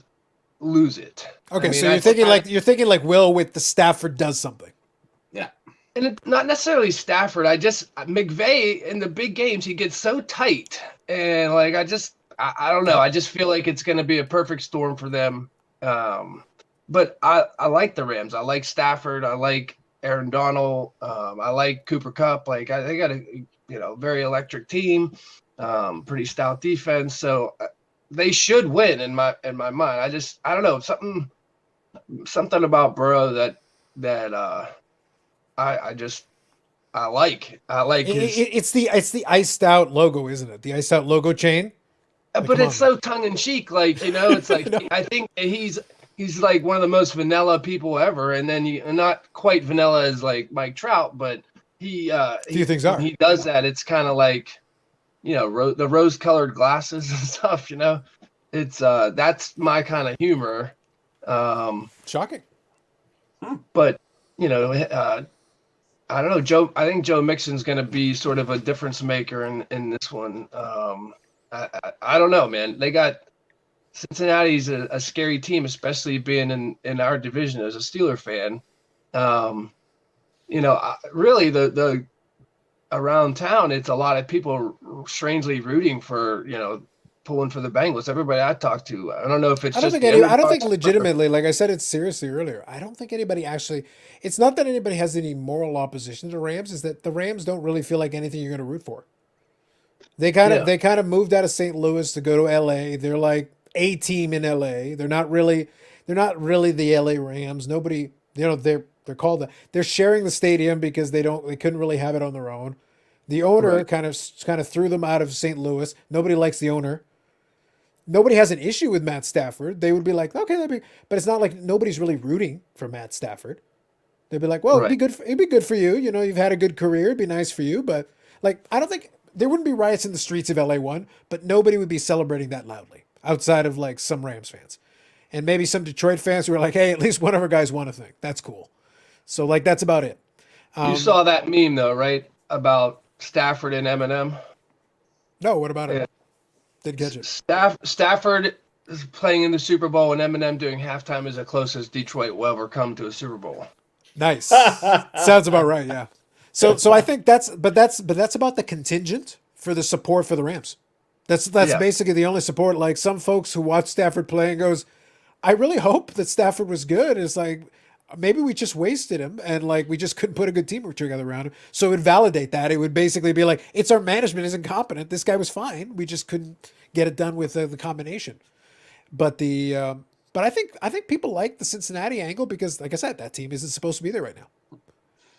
lose it. Okay, I mean, so you're thinking like Will with the Stafford does something. Yeah. and not necessarily Stafford. McVay in the big games he gets so tight, and like I don't know. I just feel like it's going to be a perfect storm for them. But I like the Rams. I like Stafford. I like Aaron Donald. I like Cooper Kupp. Like they got a very electric team, pretty stout defense. So they should win in my mind. I don't know, something about Burrow that I like. It's the iced out logo, isn't it? The iced out logo chain. But it's so tongue in cheek, like it's like I think he's like one of the most vanilla people ever, and then not quite vanilla as like Mike Trout, but few things are. He does that. It's kind of like the rose-colored glasses and stuff. It's that's my kind of humor. Shocking. But I don't know, I think Joe Mixon's going to be sort of a difference maker in this one. I don't know, man. They got Cincinnati's a scary team, especially being in our division as a Steeler fan. Really the around town, it's a lot of people strangely rooting for, pulling for the Bengals. Everybody I talk to, I don't know if it's I don't think legitimately, like I said it seriously earlier, I don't think anybody actually, it's not that anybody has any moral opposition to Rams, is that the Rams don't really feel like anything you're going to root for. They kind of moved out of St. Louis to go to LA. They're like a team in LA. They're not really the LA Rams. Nobody, they're called they're sharing the stadium because they couldn't really have it on their own. The owner kind of threw them out of St. Louis. Nobody likes the owner. Nobody has an issue with Matt Stafford. They would be like, okay, but it's not like nobody's really rooting for Matt Stafford. They'd be like, well, it'd be good for you. You've had a good career. It'd be nice for you. But like, I don't think there wouldn't be riots in the streets of LA1, but nobody would be celebrating that loudly outside of like some Rams fans and maybe some Detroit fans who are like, hey, at least one of our guys won a thing. That's cool. So like, that's about it. You saw that meme though, right? About Stafford and Eminem. No, what about it? Yeah. Did get you. Stafford is playing in the Super Bowl, and Eminem doing halftime is the closest Detroit will ever come to a Super Bowl. Nice. Sounds about right. Yeah. So I think that's about the contingent for the support for the Rams. That's basically the only support. Like some folks who watch Stafford play and goes, I really hope that Stafford was good. It's like, maybe we just wasted him and like we just couldn't put a good team together around him. So it would validate that. It would basically be like, it's our management is incompetent. This guy was fine. We just couldn't get it done with the combination. But I think people like the Cincinnati angle because, like I said, that team isn't supposed to be there right now.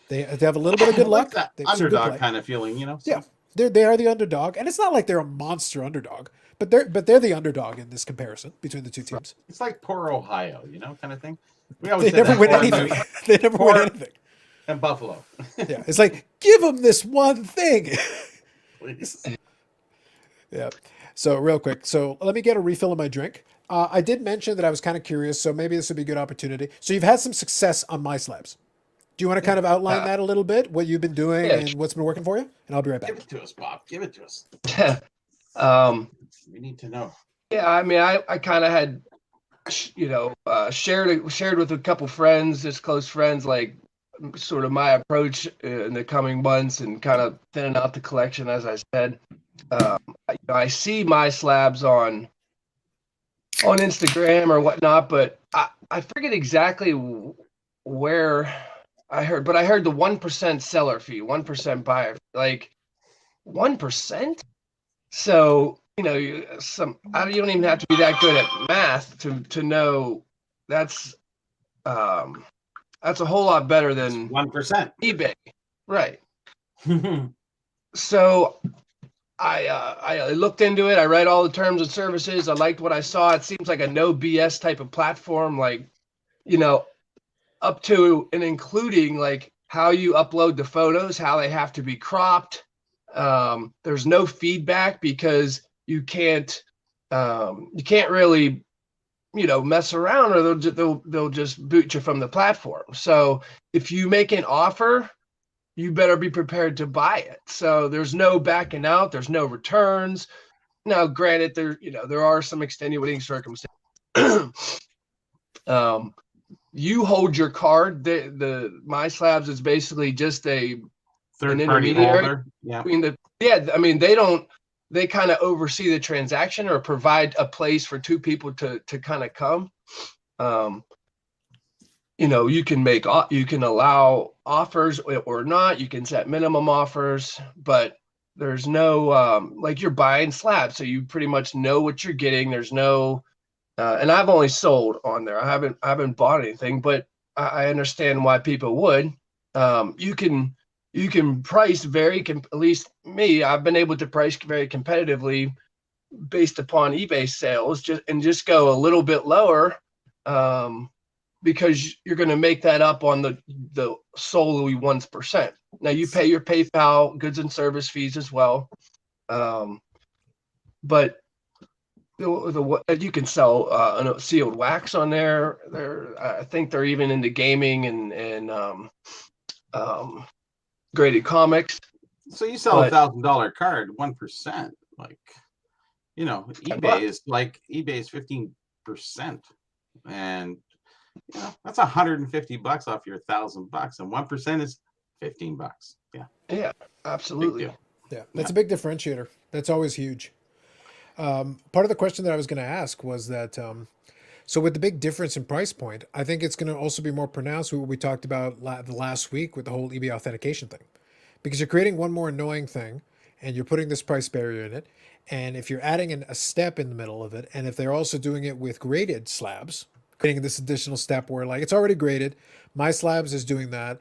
They have a little bit of good luck. Like that underdog kind of feeling, So. Yeah, they are the underdog, and it's not like they're a monster underdog, but they're the underdog in this comparison between the two teams. It's like poor Ohio, kind of thing. We always never win anything. They never win anything. And Buffalo. Yeah, it's like give them this one thing. Please. Yeah. So real quick, let me get a refill of my drink. I did mention that I was kind of curious, so maybe this would be a good opportunity. So you've had some success on my slabs. Do you want to kind of outline that a little bit, what you've been doing and what's been working for you? And I'll be right back. Give it to us, Bob. Give it to us. We need to know. Yeah, I mean, I kind of had, shared with a couple friends, just close friends, like sort of my approach in the coming months and kind of thinning out the collection, as I said. I see my slabs on Instagram or whatnot, but I forget exactly where I heard the 1% seller fee, 1% buyer, like 1%. So, you don't even have to be that good at math to know that's a whole lot better than 1% eBay. Right. So I looked into it. I read all the terms and services. I liked what I saw. It seems like a no BS type of platform, like, up to and including like how you upload the photos, how they have to be cropped. There's no feedback because you can't really, mess around or they'll just boot you from the platform. So if you make an offer, you better be prepared to buy it. So there's no backing out. There's no returns. Now, granted, there are some extenuating circumstances. You hold your card. The My Slabs is basically just an intermediary between the. Yeah, I mean they kind of oversee the transaction or provide a place for two people to kind of come. You can allow offers or not. You can set minimum offers, but there's no like you're buying slabs, so you pretty much know what you're getting. There's no, and I've only sold on there. I haven't bought anything, but I understand why people would. You can price at least me. I've been able to price very competitively based upon eBay sales, just go a little bit lower. Because you're going to make that up on the solely 1%. Now you pay your PayPal goods and service fees as well, but you can sell sealed wax on there. I think they're even into gaming and graded comics. So you sell $1,000 card, 1%, eBay is 15%, and that's $150 off your $1,000, and 1% is $15. Yeah, absolutely. Yeah, that's a big differentiator. That's always huge. Part of the question that I was going to ask was that, so with the big difference in price point, I think it's going to also be more pronounced with what we talked about the last week with the whole eBay authentication thing, because you're creating one more annoying thing, and you're putting this price barrier in it. And if you're adding a step in the middle of it, and if they're also doing it with graded slabs, creating this additional step where it's already graded. My Slabs is doing that,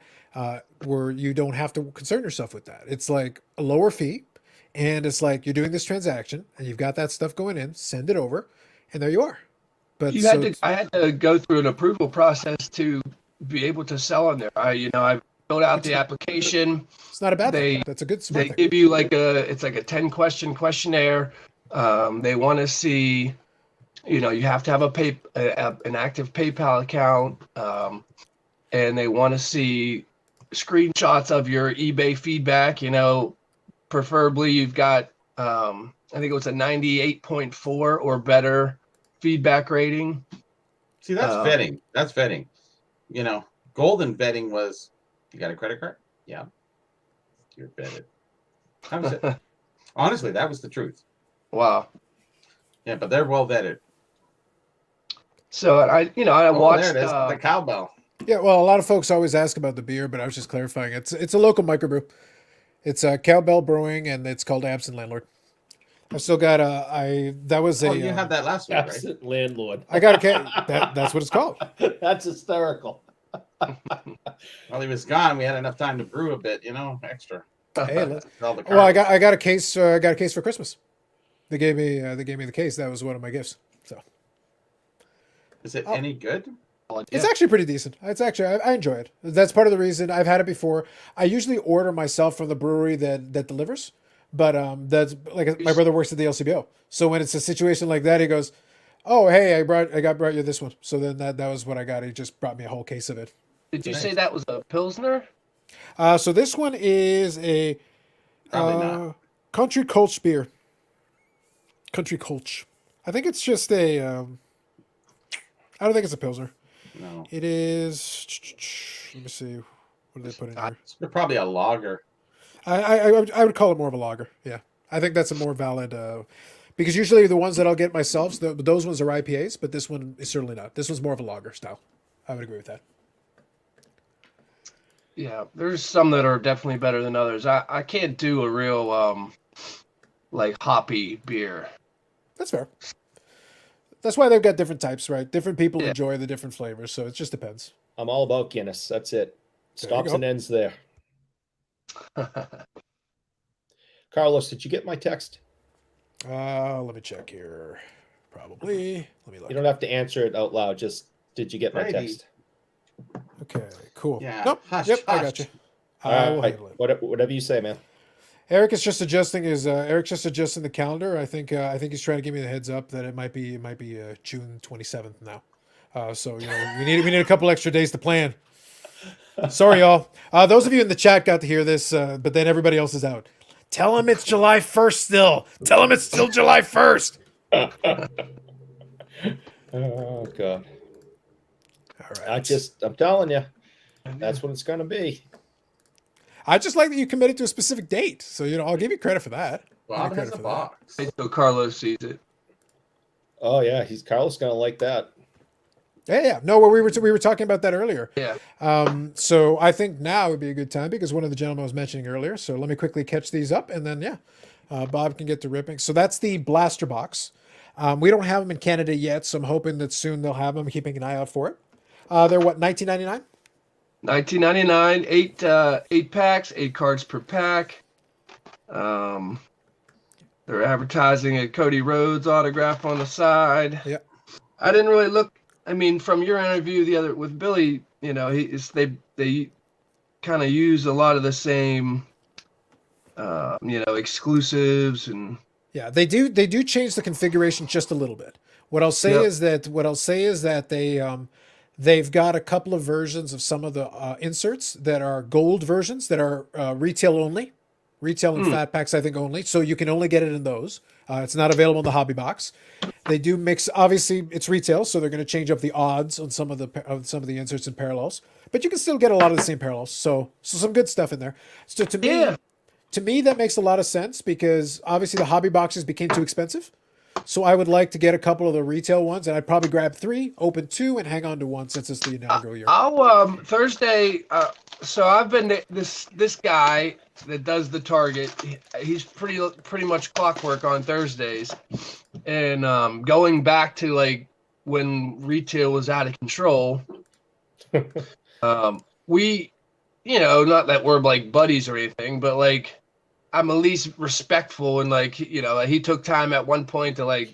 where you don't have to concern yourself with that. It's like a lower fee, and it's like you're doing this transaction and you've got that stuff going in, send it over, and there you are. But I had to go through an approval process to be able to sell on there. I filled out the application. It's not a bad thing. That's a good smart thing. They give you it's like a 10-question questionnaire. They want to see. You have to have an active PayPal account, and they want to see screenshots of your eBay feedback. Preferably you've got, I think it was a 98.4 or better feedback rating. See, that's vetting. That's vetting. Golden vetting was, you got a credit card? Yeah. You're vetted. That was it. Honestly, that was the truth. Wow. Yeah, but they're well vetted. So I watched there it is, the cowbell. Yeah, well, a lot of folks always ask about the beer, but I was just clarifying. It's a local microbrew. It's Cowbell Brewing, and it's called Absent Landlord. I've still got that was a. Oh, you had that last week, Absent right? Landlord. I got that's what it's called. That's hysterical. Well, he was gone. We had enough time to brew a bit, extra. Hey, well, I got a case. I got a case for Christmas. They gave me the case. That was one of my gifts. So. Is it any good? It's actually pretty decent. It's actually I enjoy it. That's part of the reason I've had it before. I usually order myself from the brewery that delivers, but that's like my brother works at the LCBO. So when it's a situation like that, he goes, "Oh, hey, I brought you this one." So then that was what I got. He just brought me a whole case of it. Did you say that was a Pilsner? So this one is a Country Kolsch beer. Country Kolsch. I think it's just a. I don't think it's a Pilsner. No. It is. Let me see. What do they put in here? It's probably a lager. I would call it more of a lager. Yeah, I think that's a more valid. Because usually the ones that I'll get myself, those ones are IPAs, but this one is certainly not. This one's more of a lager style. I would agree with that. Yeah, there's some that are definitely better than others. I can't do a real hoppy beer. That's fair. That's why they've got different types, right? Different people enjoy the different flavors, so it just depends. I'm all about Guinness. That's it. Stops and ends there. Carlos, did you get my text? Let me check here. Probably. Let me look. You don't have to answer it out loud. Just, did you get my text? Okay, cool. Yeah. Nope. Yep, I got you. All right. Whatever you say, man. Eric is just adjusting Eric's just adjusting the calendar. I think he's trying to give me the heads up that it might be June 27th now. So we need a couple extra days to plan. Sorry, y'all. Those of you in the chat got to hear this, but then everybody else is out. Tell him it's July 1st still. Tell him it's still July 1st. Oh God. All right. I'm telling you, that's what it's going to be. I just like that you committed to a specific date. So, I'll give you credit for that. Bob has a box. So Carlos sees it. Oh yeah, Carlos going to like that. Yeah. No, well, we were talking about that earlier. Yeah. So I think now would be a good time because one of the gentlemen was mentioning earlier. So let me quickly catch these up, and then Bob can get to ripping. So that's the blaster box. We don't have them in Canada yet, so I'm hoping that soon they'll have them. I'm keeping an eye out for it. They're what, $19.99? $19.99, 8 packs, 8 cards per pack. They're advertising a Cody Rhodes autograph on the side. Yeah. I didn't really look. I mean, from your interview with Billy, they kind of use a lot of the same, exclusives and. Yeah, they do. They do change the configuration just a little bit. What I'll say is that they've got a couple of versions of some of the inserts that are gold versions that are retail only. Retail and fat packs, I think, only. So you can only get it in those. It's not available in the hobby box. They do mix. Obviously, it's retail, so they're going to change up the odds on some of the inserts and parallels. But you can still get a lot of the same parallels. So some good stuff in there. So to me, that makes a lot of sense because obviously the hobby boxes became too expensive. So I would like to get a couple of the retail ones, and I'd probably grab 3, open 2, and hang on to 1 since it's the inaugural year. I'll Thursday. So I've been this guy that does the Target. He's pretty much clockwork on Thursdays, and going back to like when retail was out of control. We, not that we're like buddies or anything, but like I'm at least respectful and like he took time at one point to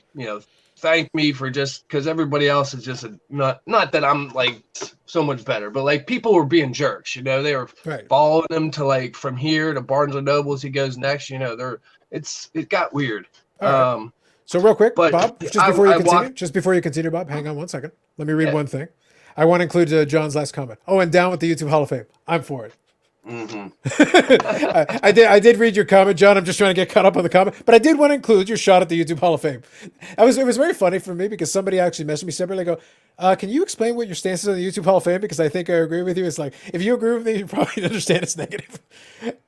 thank me for just because everybody else is just not that I'm like so much better, but like people were being jerks, they were following him to like from here to Barnes and Nobles. He goes next, it got weird. Right. So real quick, Bob, just before you continue, Bob, hang on one second. Let me read one thing. I want to include John's last comment. Oh, and down with the YouTube Hall of Fame. I'm for it. Mm-hmm. I did read your comment, John. I'm just trying to get caught up on the comment, but I did want to include your shot at the YouTube Hall of Fame. It was very funny for me because somebody actually messaged me separately. Go, can you explain what your stance is on the YouTube Hall of Fame? Because I think I agree with you. It's like if you agree with me, you probably understand it's negative.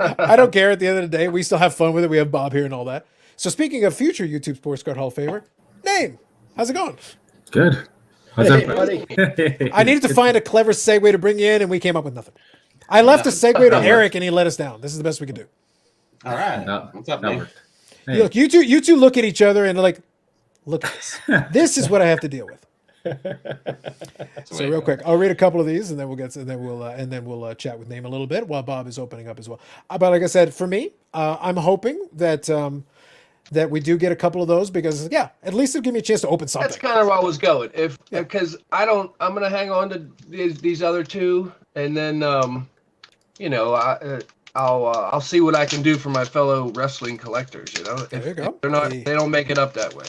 I don't care. At the end of the day, we still have fun with it. We have Bob here and all that. So speaking of future YouTube Sports Card Hall of Famer, Name, how's it going? Good. How's buddy? I needed to find a clever segue to bring you in, and we came up with nothing. I left a segue to Eric, and he let us down. This is the best we could do. All right. What's up, Nate? Hey. Look, you two look at each other and like, look at this. This is what I have to deal with. So real quick, I'll read a couple of these, and then we'll chat with Name a little bit while Bob is opening up as well. But like I said, for me, I'm hoping that we do get a couple of those because at least it'll give me a chance to open something. That's kind of where I was going. Because I'm gonna hang on to these other 2, and then I'll see what I can do for my fellow wrestling collectors. There you go. They don't make it up that way.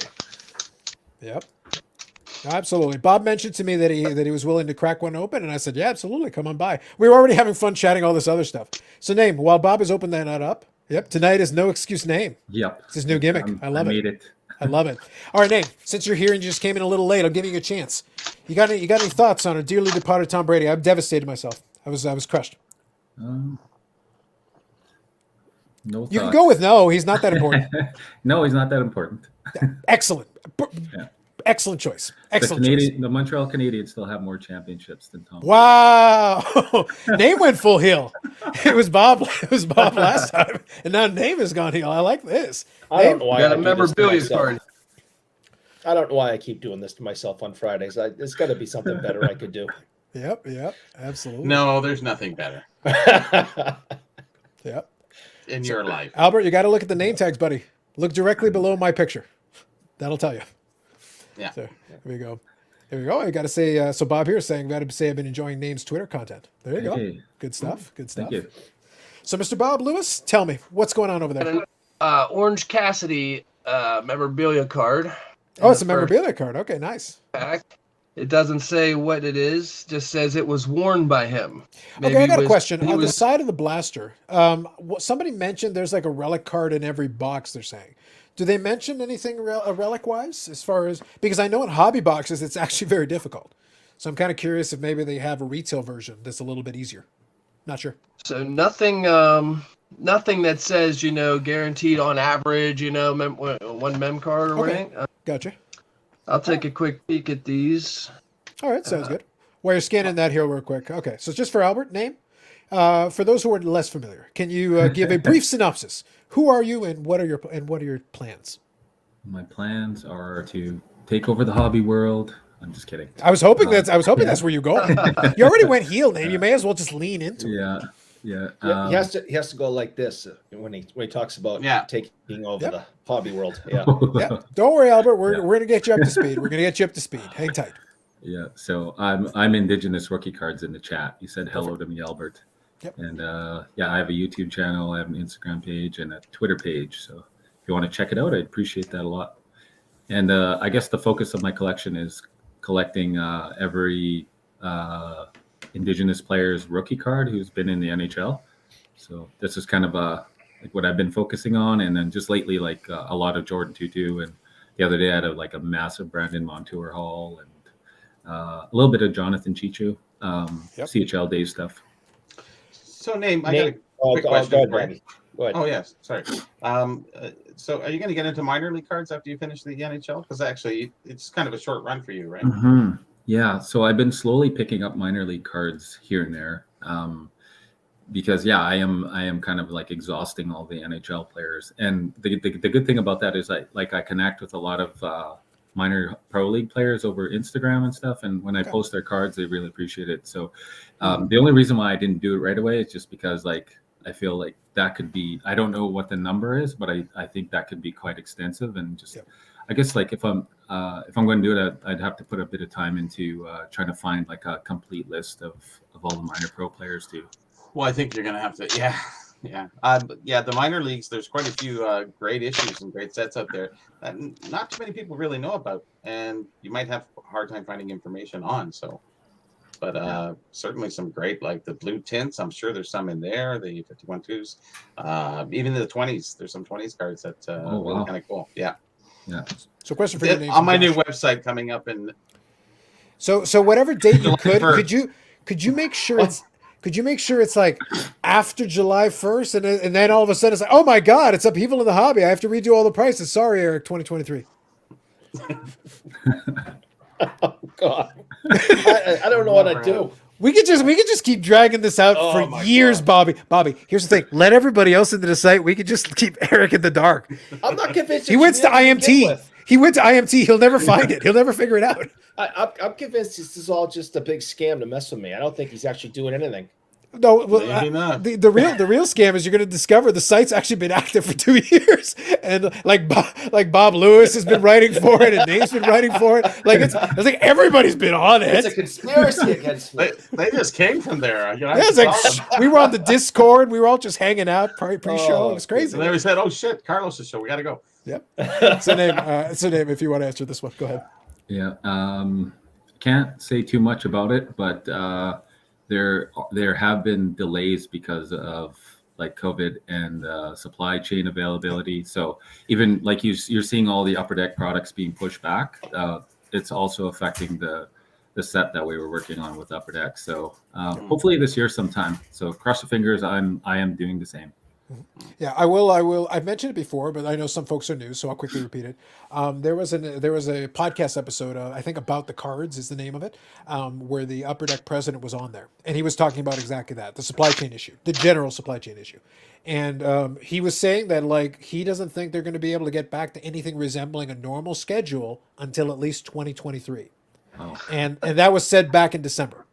Yep. Absolutely. Bob mentioned to me that he was willing to crack one open, and I said, yeah, absolutely, come on by. We were already having fun chatting all this other stuff. So, Name, while Bob is opening that up, tonight is No Excuse Name. Yep. It's his new gimmick. I love it. I love it. All right, Name, since you're here and you just came in a little late, I'll give you a chance. You got any thoughts on a dearly departed Tom Brady? I'm devastated myself. I was crushed. No thoughts. You can go with no. He's not that important. No, he's not that important. Excellent. Yeah. Excellent choice. Excellent choice. The Montreal Canadiens still have more championships than Tom. Wow. Name went full heel. It was Bob last time, and now Name has gone heel. I like this. I don't know why. Got a memorabilia card. I don't know why I keep doing this to myself on Fridays. There's got to be something better I could do. Yep, absolutely. No, there's nothing better. Yep. In your life. Albert, you got to look at the name tags, buddy. Look directly below my picture. That'll tell you. Yeah. So, here we go. I got to say, so Bob here is saying, got to say I've been enjoying Name's Twitter content. There you go. Good stuff. Thank you. So, Mr. Bob Lewis, tell me, what's going on over there? Orange Cassidy memorabilia card. Oh, it's a memorabilia card. Okay, nice. Pack. It doesn't say what it is, just says it was worn by him. Maybe okay, I got a question. On the side of the blaster, somebody mentioned there's like a relic card in every box, they're saying. Do they mention anything relic-wise as far as... Because I know in hobby boxes, it's actually very difficult. So I'm kind of curious if maybe they have a retail version that's a little bit easier. Not sure. So nothing that says, guaranteed on average, one mem card or anything. Gotcha. I'll take a quick peek at these. All right, sounds good. While you're scanning that here real quick. Okay, so just for Albert, name. For those who are less familiar, can you give a brief synopsis? Who are you, and what are your plans? My plans are to take over the hobby world. I'm just kidding. I was hoping that's where you're going. You already went heel, name. You may as well just lean into it. Yeah. He has to go like this when he talks about taking over the hobby world. Yeah. Don't worry, Albert. We're gonna get you up to speed. Hang tight. Yeah. So I'm Indigenous rookie cards in the chat. You said hello to me, Albert. Yep. And I have a YouTube channel, I have an Instagram page, and a Twitter page. So if you want to check it out, I'd appreciate that a lot. And I guess the focus of my collection is collecting every Indigenous player's rookie card who's been in the NHL. So this is kind of like what I've been focusing on. And then just lately, like a lot of Jordan Tutu. And the other day I had a massive Brandon Montour haul and a little bit of Jonathan Chichu, CHL Day stuff. So, I got a quick question for you. Oh, yes. Sorry. So are you going to get into minor league cards after you finish the NHL? Because actually, it's kind of a short run for you, right? Mm-hmm. Yeah. So I've been slowly picking up minor league cards here and there because, I am kind of like exhausting all the NHL players. And the good thing about that is I connect with a lot of minor pro league players over Instagram and stuff. And when I post their cards, they really appreciate it. So the only reason why I didn't do it right away is just because I feel like that could be, I don't know what the number is, but I think that could be quite extensive. And just, I guess if I'm going to do it, I'd have to put a bit of time into trying to find like a complete list of all the minor pro players too. Well, I think you're going to have to, the minor leagues, there's quite a few great issues and great sets out there that not too many people really know about, and you might have a hard time finding information on. So, but certainly some great, like the blue tints. I'm sure there's some in there. The 51-2s, even the 20s. There's some 20s cards that really kind of cool. Yeah. So, question for you on my new website coming up in. So whatever date you could you make sure it's. Could you make sure it's like after July 1st and then all of a sudden it's like, oh my God, it's upheaval in the hobby. I have to redo all the prices. Sorry, Eric, 2023. Oh God. I don't know what I'd do. We could just keep dragging this out for years, God. Bobby, here's the thing. Let everybody else into the site. We could just keep Eric in the dark. I'm not convinced. He went to IMT. He went to IMT. He'll never find it. He'll never figure it out. I'm convinced this is all just a big scam to mess with me. I don't think he's actually doing anything. No, well, the real scam is you're going to discover the site's actually been active for 2 years, and like Bob Lewis has been writing for it, and Nate's been writing for it. Like it's like everybody's been on it. It's a conspiracy against me. They just came from there. It's like we were on the Discord. We were all just hanging out pre-show. It was crazy. And then we said, "Oh shit, Carlos's show. We got to go." Yep. So name. If you want to answer this one, go ahead. Yeah. Can't say too much about it, but there have been delays because of like COVID and supply chain availability. So even like you're seeing all the Upper Deck products being pushed back. It's also affecting the set that we were working on with Upper Deck. So hopefully this year sometime. So cross the fingers. I am doing the same. Yeah, I will. I've mentioned it before, but I know some folks are new, so I'll quickly repeat it. There was a podcast episode, I think About the Cards is the name of it, where the Upper Deck president was on there, and he was talking about exactly that, the supply chain issue, the general supply chain issue. And he was saying that like he doesn't think they're going to be able to get back to anything resembling a normal schedule until at least 2023. Oh. And that was said back in December.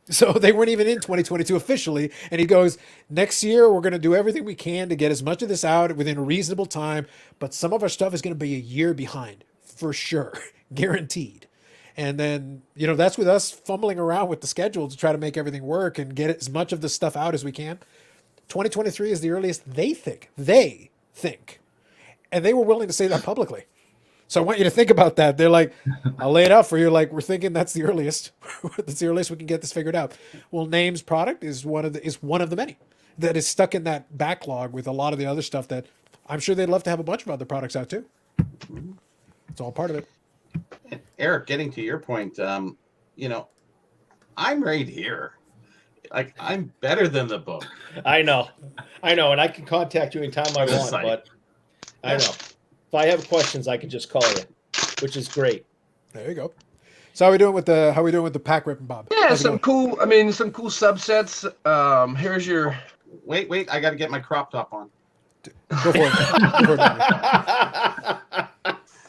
So they weren't even in 2022 officially. And he goes, next year, we're going to do everything we can to get as much of this out within a reasonable time. But some of our stuff is going to be a year behind for sure, guaranteed. And then, that's with us fumbling around with the schedule to try to make everything work and get as much of the stuff out as we can. 2023 is the earliest they think. And they were willing to say that publicly. So I want you to think about that. They're like, I'll lay it out for you. Like, we're thinking that's the earliest. That's the earliest we can get this figured out. Well, Name's product is one of the many that is stuck in that backlog with a lot of the other stuff that I'm sure they'd love to have a bunch of other products out too. It's all part of it. Eric, getting to your point, you know, I'm right here. Like, I'm better than the book. I know, and I can contact you anytime I want. But I know if I have questions, I can just call you, which is great. There you go. So how are we doing with the pack ripping, Bob? Yeah, some cool subsets. Here's your. Wait! I got to get my crop top on. Go for it. Go for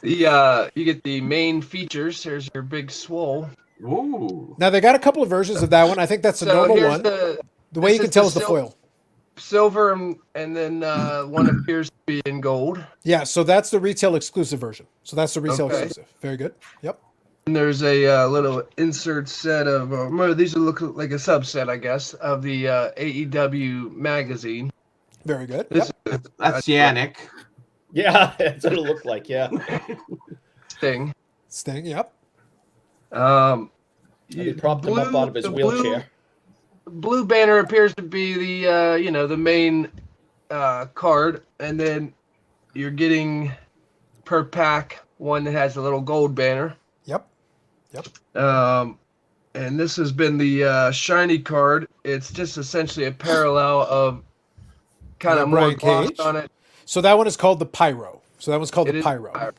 it. You get the main features. Here's your big swole. Ooh. Now they got a couple of versions of that one. I think that's the normal one. The way you can tell is the foil. Silver and then one appears to be in gold. Yeah, so that's the retail exclusive version. So that's the retail exclusive. Very good. Yep. And there's a little insert set of these look like a subset, I guess, of the AEW magazine. Very good. That's Yannick. Yeah, that's what it looked like. Yeah. Sting. Yep. He propped him up out of his wheelchair. Blue banner appears to be the main card, and then you're getting per pack one that has a little gold banner. Yep. And this has been the shiny card. It's just essentially a parallel of kind of more gloss on it. So that one is called the Pyro. Pyro.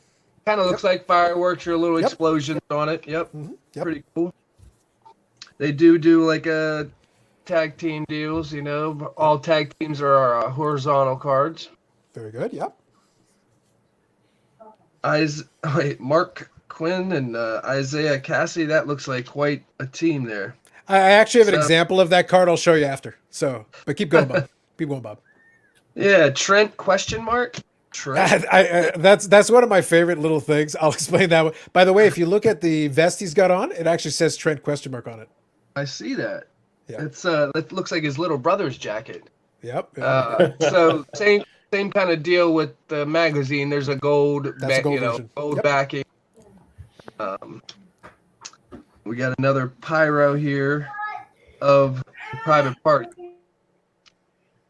Kind of looks like fireworks or a little explosions on it. Yep. Mm-hmm. Pretty cool. They do like a tag team deals, all tag teams are horizontal cards. Very good. Yep. Mark Quinn and Isaiah Cassie, that looks like quite a team there. I actually have an example of that card. I'll show you after. So, but keep going, Bob. Keep going, Bob. Yeah, Trent ? Trent. That's one of my favorite little things. I'll explain that one. By the way, if you look at the vest he's got on, it actually says Trent ? on it. I see that. Yeah. It's it looks like his little brother's jacket. Yep. So same kind of deal with the magazine. There's a gold, gold backing. We got another pyro here of Private Party.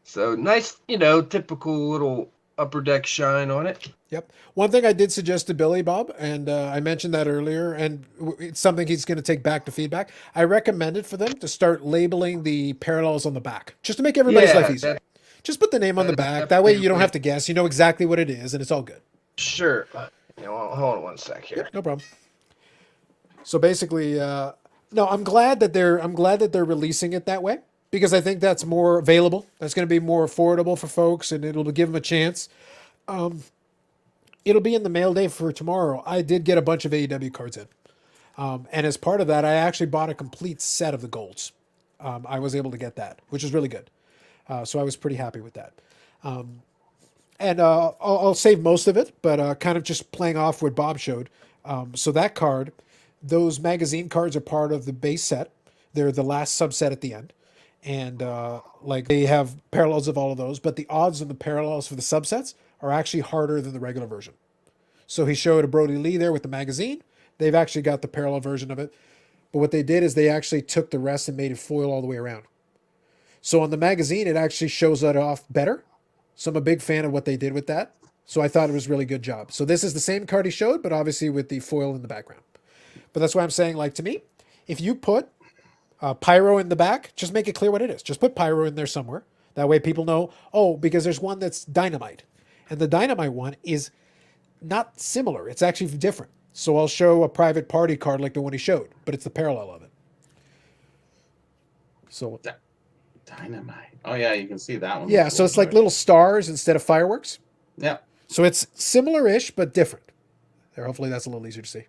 So nice, typical little upper deck shine on it. Yep. One thing I did suggest to Billy, Bob, and I mentioned that earlier, and it's something he's going to take back to feedback. I recommended for them to start labeling the parallels on the back, just to make everybody's life easier. Just put the name on the back. That way you don't have to guess. You know exactly what it is, and it's all good. Sure. Hold on one sec here. Yep, no problem. So basically, no, I'm glad that they're releasing it that way, because I think that's more available. That's going to be more affordable for folks, and it'll give them a chance. It'll be in the mail day for tomorrow. I did get a bunch of AEW cards in. And as part of that, I actually bought a complete set of the golds. I was able to get that, which is really good. So I was pretty happy with that. And I'll save most of it, but kind of just playing off what Bob showed. So that card, those magazine cards are part of the base set. They're the last subset at the end. And they have parallels of all of those, but the odds and the parallels for the subsets are actually harder than the regular version. So he showed a Brody Lee there with the magazine. They've actually got the parallel version of it. But what they did is they actually took the rest and made it foil all the way around. So on the magazine, it actually shows that off better. So I'm a big fan of what they did with that. So I thought it was a really good job. So this is the same card he showed, but obviously with the foil in the background. But that's why I'm saying, to me, if you put Pyro in the back, just make it clear what it is. Just put Pyro in there somewhere. That way people know, because there's one that's Dynamite. And the Dynamite one is not similar. It's actually different. So I'll show a Private Party card like the one he showed, but it's the parallel of it. So Dynamite. Oh, yeah, you can see that one. Yeah, so it's like little stars instead of fireworks. Yeah. So it's similar-ish, but different. There, hopefully that's a little easier to see.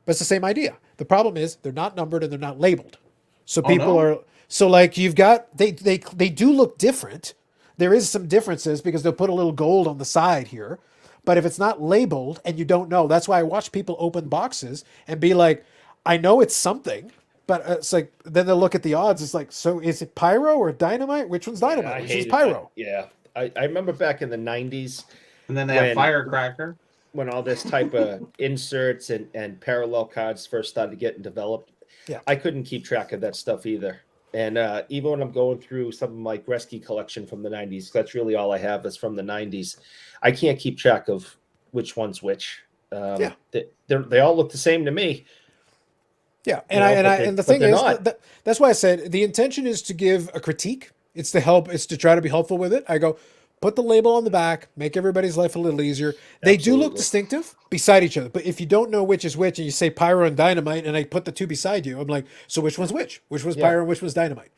But it's the same idea. The problem is they're not numbered and they're not labeled. So people are... So you've got... They do look different. There is some differences because they'll put a little gold on the side here. But if it's not labeled and you don't know, that's why I watch people open boxes and be like, I know it's something, but it's like, then they'll look at the odds. It's like, so is it Pyro or Dynamite? Which one's Dynamite? Which is Pyro? I remember back in the 90s. And then they have Firecracker. when all this type of inserts and parallel cards first started getting developed, Yeah. I couldn't keep track of that stuff either. And even when I'm going through some of my Gretzky collection from the 90s, that's really all I have is from the 90s. I can't keep track of which one's which. They all look the same to me. Yeah, and the thing is, that's why I said the intention is to give a critique. It's to try to be helpful with it. I go, put the label on the back, make everybody's life a little easier. They do look distinctive beside each other, but if you don't know which is which, and you say Pyro and Dynamite, and I put the two beside you, I'm like, so which one's which? Which was Pyro and which was Dynamite?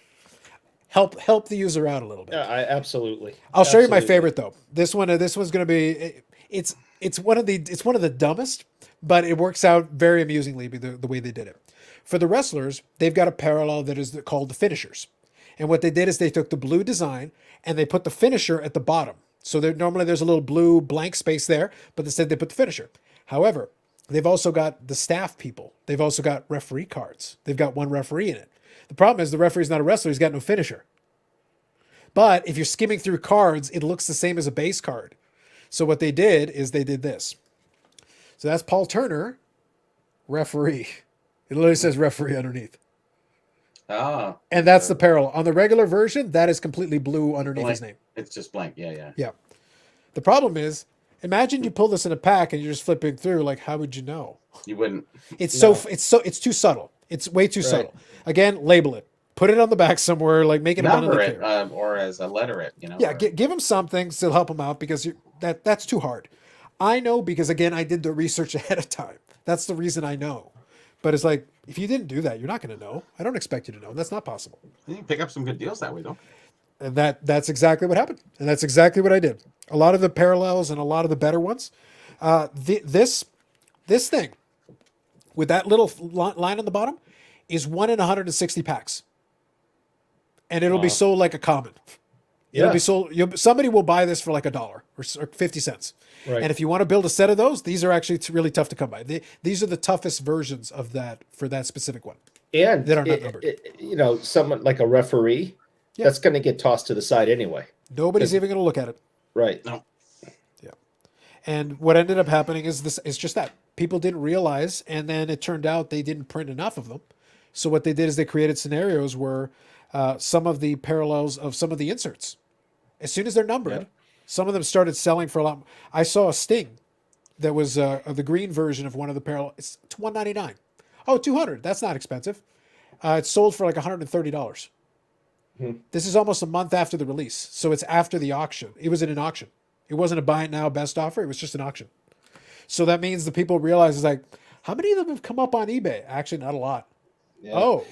Help the user out a little bit. Yeah, absolutely. I'll show you my favorite though. This one's going to be it's one of the dumbest, but it works out very amusingly the way they did it. For the wrestlers, they've got a parallel that is called the finishers. And what they did is they took the blue design and they put the finisher at the bottom. So normally there's a little blue blank space there, but instead they put the finisher. However, they've also got the staff people. They've also got referee cards. They've got one referee in it. The problem is the referee's not a wrestler. He's got no finisher. But if you're skimming through cards, it looks the same as a base card. So what they did is they did this. So that's Paul Turner, referee. It literally says referee underneath. Ah. And that's the parallel. On the regular version, that is completely blue underneath blank. his name. It's just blank. Yeah. Yeah. The problem is, imagine you pull this in a pack and you're just flipping through. Like, how would you know? You wouldn't. It's too subtle. It's way too subtle. Again, label it. Put it on the back somewhere. Like make it number it, or as a letter it. Yeah, give them something to help them out because that's too hard. I know because again, I did the research ahead of time. That's the reason I know. But it's like, if you didn't do that, you're not going to know. I don't expect you to know. That's not possible. You can pick up some good deals that way, though. And that's exactly what happened. And that's exactly what I did. A lot of the parallels and a lot of the better ones. This thing with that little line on the bottom is 1 in 160 packs. And it'll be sold like a common. It'll be sold. Somebody will buy this for like $1 or 50 cents. Right. And if you want to build a set of those, these are actually really tough to come by. These are the toughest versions of that for that specific one. And that are not numbered. Someone like a referee, that's going to get tossed to the side anyway. Nobody's even going to look at it. Right. No. Yeah. And what ended up happening is it's just that people didn't realize, and then it turned out they didn't print enough of them. So what they did is they created scenarios where some of the parallels of some of the inserts, as soon as they're numbered, some of them started selling for a lot. I saw a Sting that was the green version of one of the parallel. It's $199. Oh, $200. That's not expensive. It's sold for like $130. This is almost a month after the release. So it's after the auction. It was in an auction. It wasn't a buy it now best offer. It was just an auction. So that means the people realize it's like, how many of them have come up on eBay? Actually, not a lot. Yeah. Oh.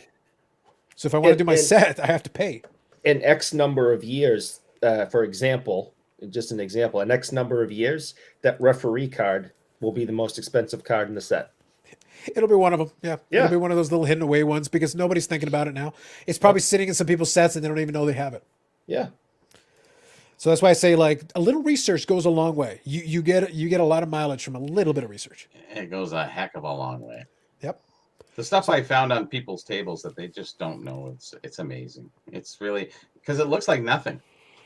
So if I want to do my set, I have to pay. In X number of years, for example, just an example, in X number of years, that referee card will be the most expensive card in the set. It'll be one of them. Yeah. It'll be one of those little hidden away ones because nobody's thinking about it now. It's probably sitting in some people's sets and they don't even know they have it. Yeah. So that's why I say like a little research goes a long way. You get a lot of mileage from a little bit of research. It goes a heck of a long way. Yep. The stuff I found on people's tables that they just don't know, it's amazing. It's really because it looks like nothing.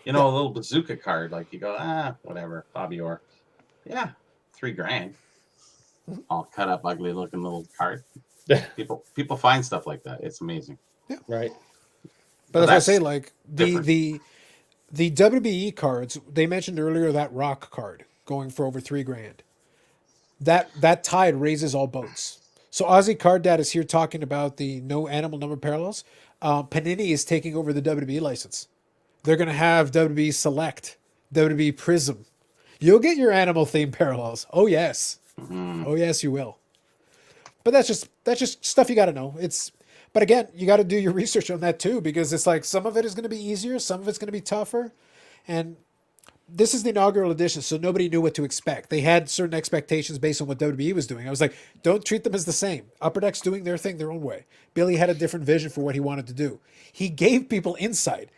A little bazooka card, like you go, whatever, Bobby Orr. Yeah, $3,000. All cut up, ugly looking little card. People find stuff like that. It's amazing. Yeah. Right. But as I say, like the WBE cards, they mentioned earlier that rock card going for over $3,000. That tide raises all boats. So Aussie Card Dad is here talking about the no animal number parallels. Panini is taking over the WWE license. They're going to have WWE Select, WWE Prism. You'll get your animal themed parallels. Oh yes. Mm-hmm. Oh yes, you will. But that's just stuff you got to know. But again, you got to do your research on that too, because it's like some of it is going to be easier, some of it's going to be tougher, and this is the inaugural edition, so nobody knew what to expect. They had certain expectations based on what WWE was doing. I was like, don't treat them as the same. Upper Deck's doing their thing their own way. Billy had a different vision for what he wanted to do. He gave people insight.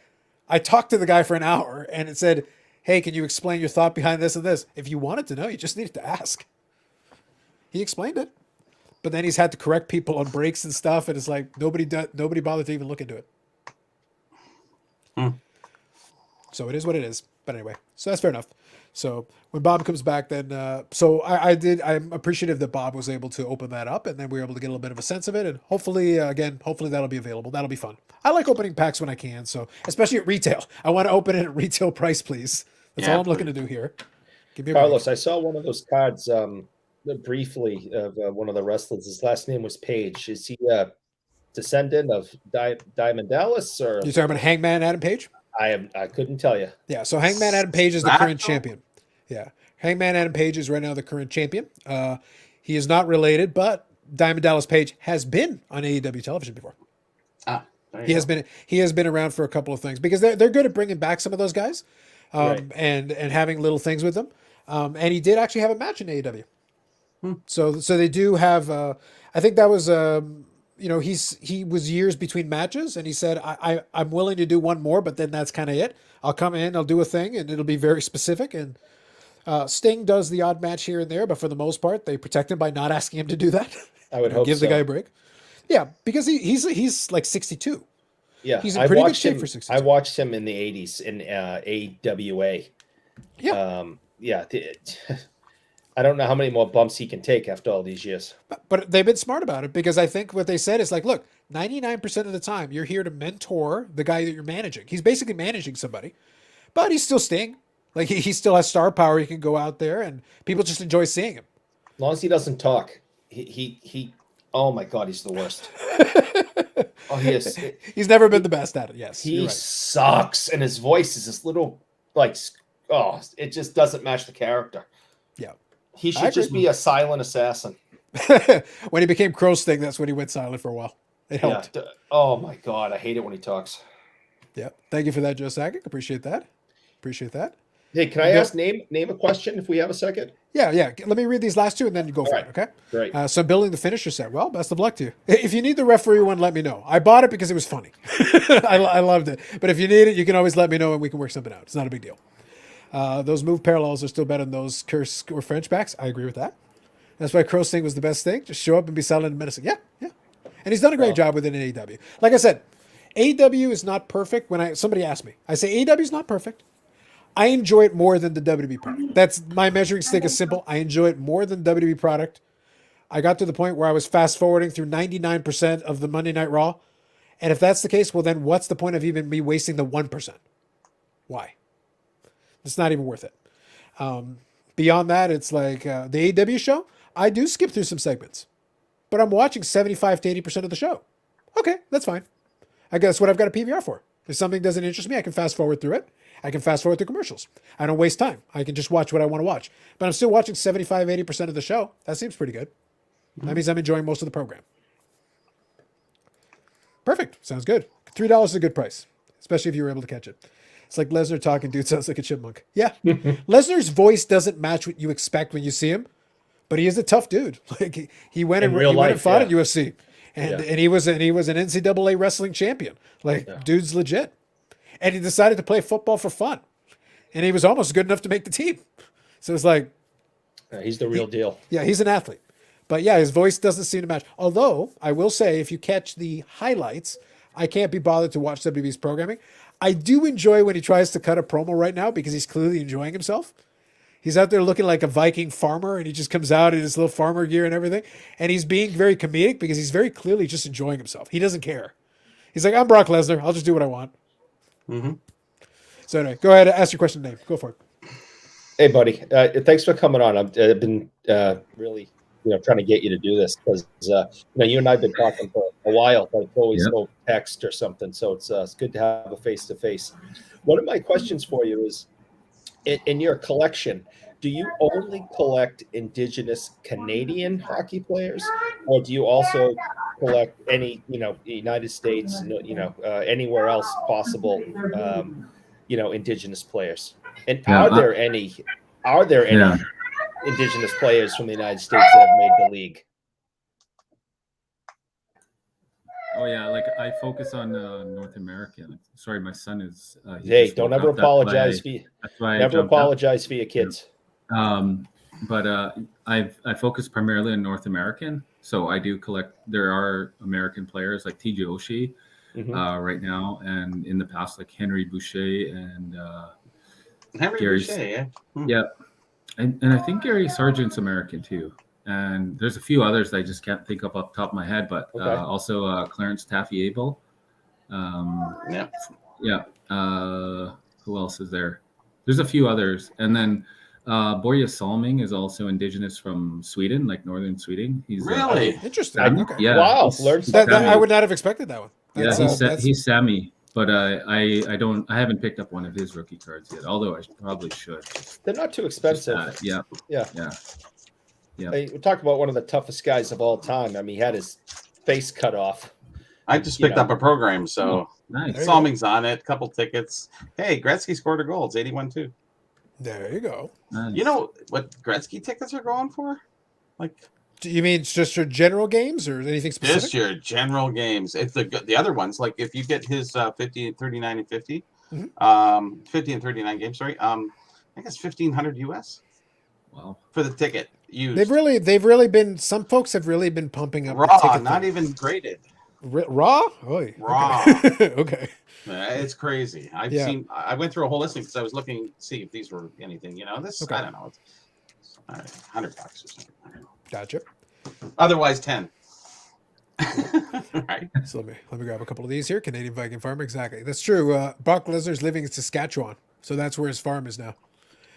I talked to the guy for an hour, and it said, hey, can you explain your thought behind this and this? If you wanted to know, you just needed to ask. He explained it. But then he's had to correct people on breaks and stuff, and it's like nobody bothered to even look into it. So it is what it is. But anyway, so that's fair enough. So when Bob comes back, then I'm appreciative that Bob was able to open that up, and then we were able to get a little bit of a sense of it, and hopefully that'll be available. That'll be fun. I like opening packs when I can, so especially at retail. I want to open it at retail price, please. That's all I'm looking to do here. Give me a Carlos, break. I saw one of those cards briefly of one of the wrestlers. His last name was Page. Is he a descendant of Diamond Dallas, or You talking about Hangman Adam Page? I couldn't tell you. Yeah, so Hangman Adam Page is the current champion. Yeah, Hangman Adam Page is right now the current champion. He is not related, but Diamond Dallas Page has been on AEW television before. He has been around for a couple of things because they're good at bringing back some of those guys, Right. and having little things with them. And he did actually have a match in AEW. So they do have. I think that was. He was years between matches, and he said, I'm willing to do one more, but then that's kind of it. I'll come in, I'll do a thing, and it'll be very specific. And Sting does the odd match here and there, but for the most part, they protect him by not asking him to do that. I would hope give so. the guy a break. Yeah, because he's like 62. Yeah, he's in pretty good shape for 62. I watched him in the 80s in AWA. Yeah. I don't know how many more bumps he can take after all these years. But they've been smart about it, because I think what they said is like, look, 99% of the time you're here to mentor the guy that you're managing. He's basically managing somebody, but he's still Sting. Like he still has star power. He can go out there and people just enjoy seeing him. As long as he doesn't talk, he oh my God, he's the worst. Oh, he is. He's never been the best at it. Yes, he you're right. sucks, and his voice is this little it just doesn't match the character. Yeah, he should just be a silent assassin. When he became Crow Sting, that's when he went silent for a while. It helped. Yeah. Oh my God, I hate it when he talks. Yeah, thank you for that, Joe Sakic. Appreciate that. Hey, can I ask name a question if we have a second? Yeah. Let me read these last two and then you go for it, okay? Great. So building the finisher set. Well, best of luck to you. If you need the referee one, let me know. I bought it because it was funny. I loved it. But if you need it, you can always let me know and we can work something out. It's not a big deal. Those move parallels are still better than those curse or French backs. I agree with that. That's why Crow Sting was the best thing. Just show up and be silent and menacing. Yeah. And he's done a great job with it in AEW. Like I said, AEW is not perfect. When somebody asked me, I say AEW is not perfect. I enjoy it more than the WWE product. That's my measuring stick is simple. I enjoy it more than the WWE product. I got to the point where I was fast forwarding through 99% of the Monday Night Raw. And if that's the case, well, then what's the point of even me wasting the 1%? Why? It's not even worth it. Beyond that, it's like the AEW show. I do skip through some segments, but I'm watching 75 to 80% of the show. Okay, that's fine. I guess what I've got a PVR for. If something doesn't interest me, I can fast forward through it. I can fast forward through commercials. I don't waste time. I can just watch what I want to watch. But I'm still watching 75, 80% of the show. That seems pretty good. That means I'm enjoying most of the program. Perfect. Sounds good. $3 is a good price, especially if you were able to catch it. It's like Lesnar talking, dude sounds like a chipmunk. Yeah. Lesnar's voice doesn't match what you expect when you see him, but he is a tough dude. Like he went and fought at UFC. And he was an NCAA wrestling champion. Dude's legit. And he decided to play football for fun. And he was almost good enough to make the team. So it's like... he's the real deal. Yeah, he's an athlete. But yeah, his voice doesn't seem to match. Although, I will say, if you catch the highlights, I can't be bothered to watch WWE's programming. I do enjoy when he tries to cut a promo right now because he's clearly enjoying himself. He's out there looking like a Viking farmer, and he just comes out in his little farmer gear and everything. And he's being very comedic because he's very clearly just enjoying himself. He doesn't care. He's like, I'm Brock Lesnar. I'll just do what I want. Mm-hmm. So anyway, go ahead. Ask your question, Dave. Go for it. Hey, buddy. Thanks for coming on. I've been really, trying to get you to do this because, you and I have been talking for a while, but it's always no text or something. So it's good to have a face-to-face. One of my questions for you is, in your collection, do you only collect Indigenous Canadian hockey players, or do you also collect any, United States, anywhere else possible, Indigenous players? And are there any Indigenous players from the United States that have made the league? Oh yeah, like I focus on North American. Sorry, my son is. Hey, don't ever apologize for your kids. But I focus primarily on North American, so I do collect. There are American players like TJ Oshie right now, and in the past like Henry Boucher and Henry Gary's, Boucher, yeah. Yeah, and I think Gary Sargent's American too. And there's a few others that I just can't think of off the top of my head, but also Clarence Taffy-Abel. Yeah. Who else is there? There's a few others, and then Börje Salming is also indigenous from Sweden, like northern Sweden. He's really interesting. Okay. Yeah, wow, I would not have expected that one. He's Sami, but I haven't picked up one of his rookie cards yet. Although I probably should. They're not too expensive. Yeah. Hey, we talk about one of the toughest guys of all time. I mean, he had his face cut off. I just picked up a program, so nice. Salming's on it. Couple tickets. Hey, Gretzky scored a goal. It's 81-2. There you go. Nice. You know what Gretzky tickets are going for? Like, do you mean it's just your general games or anything specific? Just your general games. If the other ones, like if you get his 50, 39, and 50, 50 and 39 games, sorry, I think it's $1,500 US. Wow. For the ticket. Used. They've really been. Some folks have really been pumping up raw, the ticket not thing. even graded. Raw? Oy. Raw. Okay. It's crazy. I went through a whole listing because I was looking to see if these were anything. You know, this I don't know. It's $100 or something. I don't know. Gotcha. Otherwise, 10. Right. So let me grab a couple of these here. Canadian Viking farmer, exactly. That's true. Brock Lesnar's living in Saskatchewan, so that's where his farm is now.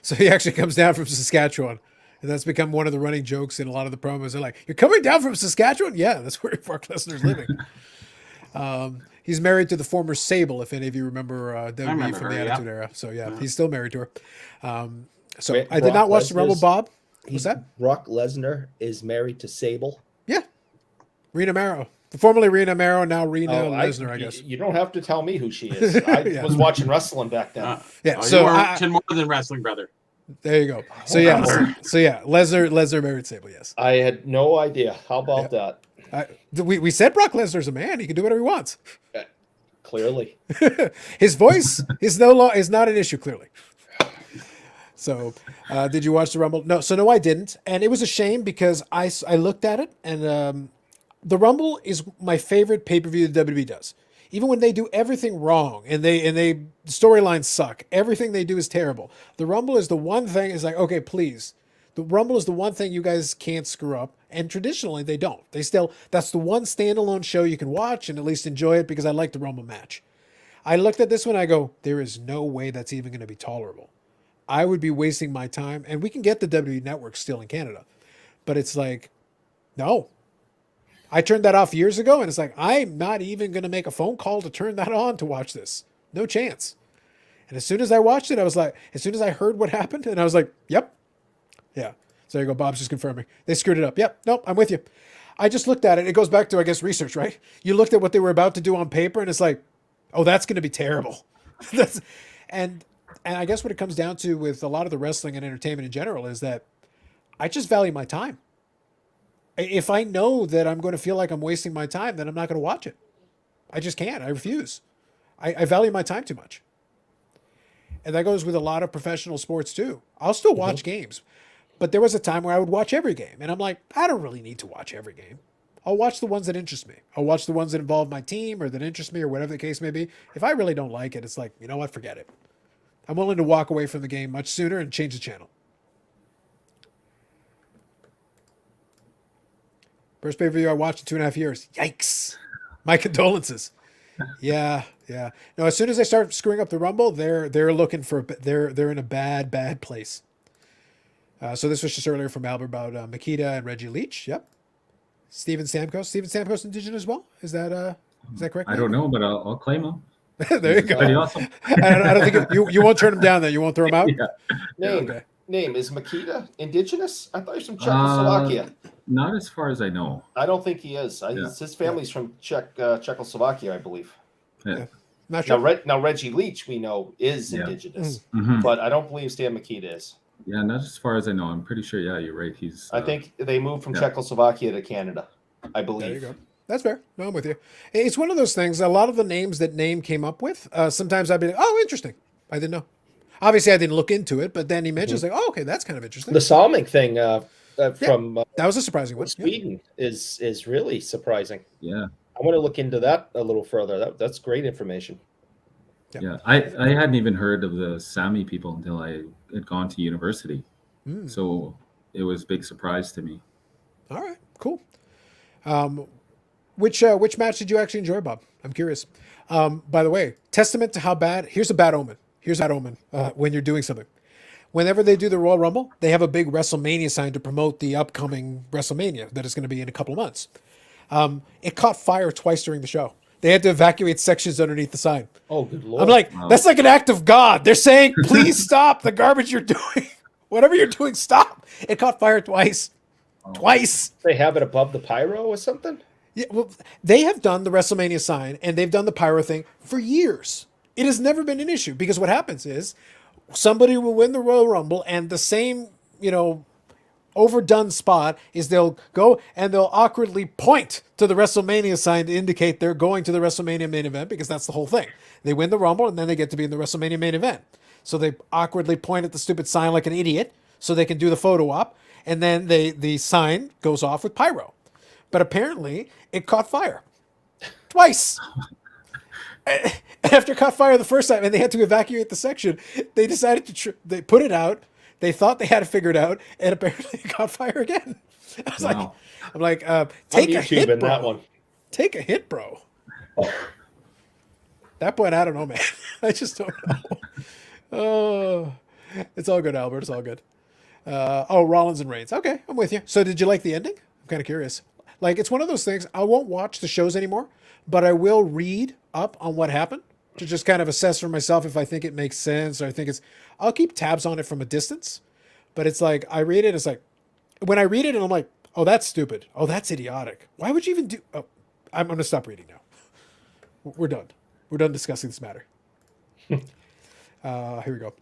So he actually comes down from Saskatchewan. And that's become one of the running jokes in a lot of the promos. They're like, "You're coming down from Saskatchewan?" Yeah, that's where Brock Lesnar's living. He's married to the former Sable, if any of you remember WWE from the Attitude Era. So yeah, he's still married to her. I did not watch the Rumble, Bob. What's that? Brock Lesnar is married to Sable. Yeah, Rena Maro, formerly Rena Maro, now Rena Lesnar. I guess you don't have to tell me who she is. I was watching wrestling back then. So you were watching more than wrestling, brother. There you go. So Lesnar married Sable. Yes. I had no idea. How about that? We said Brock Lesnar's a man. He can do whatever he wants. Clearly, his voice is not an issue. Clearly. So, did you watch the Rumble? No, I didn't, and it was a shame because I looked at it, and the Rumble is my favorite pay-per-view the WWE does. Even when they do everything wrong and they storylines suck, everything they do is terrible. The Rumble is the one thing. Is like, okay, please. The Rumble is the one thing you guys can't screw up, and traditionally they don't. That's the one standalone show you can watch and at least enjoy it because I like the Rumble match. I looked at this one, I go, there is no way that's even going to be tolerable. I would be wasting my time, and we can get the WWE Network still in Canada, but it's like, no. I turned that off years ago, and it's like, I'm not even going to make a phone call to turn that on to watch this. No chance. And as soon as I watched it, I was like, as soon as I heard what happened, and I was like, yep. Yeah. So there you go. Bob's just confirming. They screwed it up. Yep. Nope. I'm with you. I just looked at it. It goes back to, I guess, research, right? You looked at what they were about to do on paper, and it's like, oh, that's going to be terrible. And I guess what it comes down to with a lot of the wrestling and entertainment in general is that I just value my time. If I know that I'm going to feel like I'm wasting my time, then I'm not going to watch it. I just can't. I refuse. I value my time too much. And that goes with a lot of professional sports too. I'll still watch games, but there was a time where I would watch every game. And I'm like, I don't really need to watch every game. I'll watch the ones that interest me. I'll watch the ones that involve my team or that interest me or whatever the case may be. If I really don't like it, it's like, you know what, forget it. I'm willing to walk away from the game much sooner and change the channel. First pay-per-view I watched in 2.5 years. Yikes. My condolences. Yeah. No, as soon as they start screwing up the Rumble, they're looking for they're in a bad place. So this was just earlier from Albert about Makita and Reggie Leach. Yep. Steven Stamkos indigenous as well. Is that correct? I don't know, but I'll claim him. There you go. Pretty awesome. I don't think you won't turn him down. Then you won't throw him out. Yeah. Name is Makita indigenous? I thought he was from Czechoslovakia. Not as far as I know. I don't think he is. His family's from Czechoslovakia, I believe. Yeah. Not sure. Now Reggie Leach, we know, is indigenous, but I don't believe Stan Makita is. Yeah, not as far as I know. I'm pretty sure. Yeah, you're right. I think they moved from Czechoslovakia to Canada, I believe. There you go. That's fair. No, I'm with you. It's one of those things. A lot of the names that Name came up with, sometimes I'd be like, oh, interesting. I didn't know. Obviously, I didn't look into it, but then he mentions like, oh, okay, that's kind of interesting. The Salming thing from that was a surprising one. Sweden is really surprising. Yeah, I want to look into that a little further. That's great information. Yep. Yeah, I hadn't even heard of the Sami people until I had gone to university. So it was a big surprise to me. All right, cool. Which match did you actually enjoy, Bob? I'm curious. By the way, testament to how bad. Here's a bad omen. Here's a bad omen when you're doing something. Whenever they do the Royal Rumble, they have a big WrestleMania sign to promote the upcoming WrestleMania that is going to be in a couple of months. It caught fire twice during the show. They had to evacuate sections underneath the sign. Oh, good Lord. I'm like, that's like an act of God. They're saying, please stop the garbage you're doing. Whatever you're doing, stop. It caught fire twice. Twice. They have it above the pyro or something? Yeah, well, they have done the WrestleMania sign and they've done the pyro thing for years. It has never been an issue because what happens is somebody will win the Royal Rumble and the same, overdone spot is they'll go and they'll awkwardly point to the WrestleMania sign to indicate they're going to the WrestleMania main event because that's the whole thing. They win the Rumble and then they get to be in the WrestleMania main event. So they awkwardly point at the stupid sign like an idiot so they can do the photo op, and then the sign goes off with pyro. But apparently it caught fire twice. After it caught fire the first time and they had to evacuate the section, they decided they put it out. They thought they had it figured out, and apparently it caught fire again. I was Wow. take a hit, bro. That one. Take a hit, bro. That point, I don't know, man. I just don't know. Oh, it's all good, Albert. It's all good. Rollins and Reigns. Okay, I'm with you. So did you like the ending? I'm kind of curious. Like, it's one of those things, I won't watch the shows anymore, but I will read up on what happened to just kind of assess for myself if I think it makes sense or I'll keep tabs on it from a distance. But it's like, I read it, it's like, when I read it and I'm like, oh, that's stupid. Oh, that's idiotic. Why would you even do, I'm going to stop reading now. We're done. We're done discussing this matter. Here we go.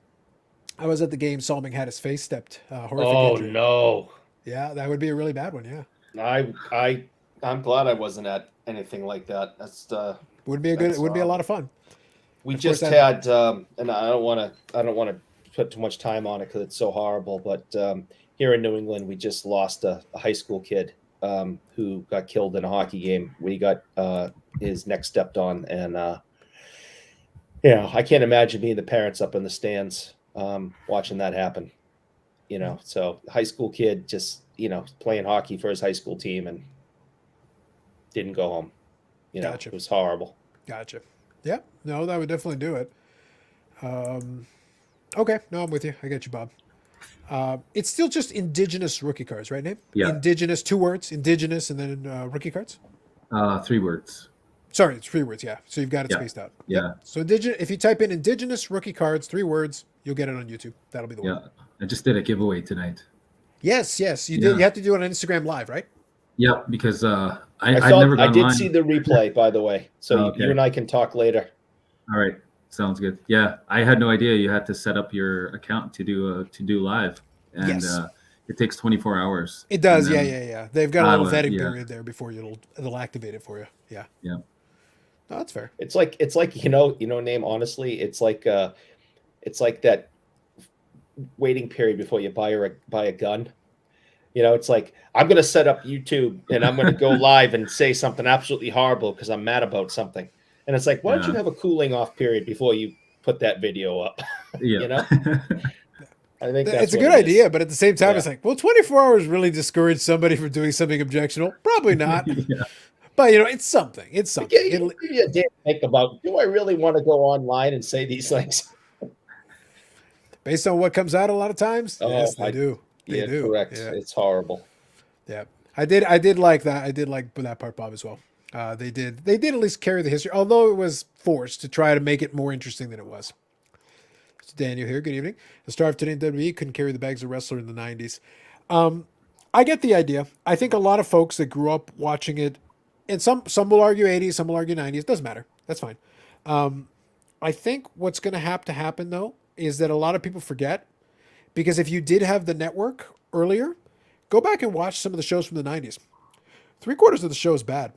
I was at the game. Solomon had his face stepped. Horrific injury. No. Yeah, that would be a really bad one. Yeah. I'm glad I wasn't at anything like that. Would be a lot of fun. We just had, and I don't want to put too much time on it because it's so horrible. But here in New England, we just lost a high school kid who got killed in a hockey game. We got his neck stepped on, and I can't imagine being the parents up in the stands watching that happen. So high school kid just playing hockey for his high school team and didn't go home. Gotcha. It was horrible. Gotcha. Yeah, no, that would definitely do it. Okay, no, I'm with you. I get you, Bob. It's still just Indigenous rookie cards, right, Nate? Yeah. Indigenous, 2 words, Indigenous, and then rookie cards? 3 words. Sorry, it's 3 words, yeah. So you've got it spaced out. Yeah. Yep. So if you type in Indigenous rookie cards, 3 words, you'll get it on YouTube. That'll be the one. Yeah, I just did a giveaway tonight. Yes, you did. You have to do it on Instagram Live, right? Yeah, because I've never gone I did live. see the replay, by the way. So Okay. you and I can talk later. All right, sounds good. Yeah, I had no idea you had to set up your account to do live, and Yes. It takes 24 hours. It does, And then- yeah. They've got a little vetting yeah. period there before it'll activate it for you. Yeah. Yeah. No, that's fair. It's like name honestly, it's like that waiting period before you buy a gun. It's like I'm going to set up YouTube and I'm going to go live and say something absolutely horrible because I'm mad about something. And it's like, why don't you have a cooling off period before you put that video up? Yeah. I think It's a good idea, but at the same time, it's like, well, 24 hours really discourage somebody from doing something objectionable? Probably not. Yeah. But, it's something. It's something. You didn't think about, do I really want to go online and say these things? Based on what comes out a lot of times, yes, they do. They do. Correct. Yeah. It's horrible. Yeah. I did like that. I did like that part, Bob, as well. They did at least carry the history, although it was forced to try to make it more interesting than it was. It's Daniel here. Good evening. The star of today in WWE couldn't carry the bags of wrestler in the 90s. I get the idea. I think a lot of folks that grew up watching it, and some will argue 80s, some will argue 90s. Doesn't matter. That's fine. I think what's going to have to happen, though, is that a lot of people forget, because if you did have the network earlier, go back and watch some of the shows from the 90s. 3/4 of the show is bad.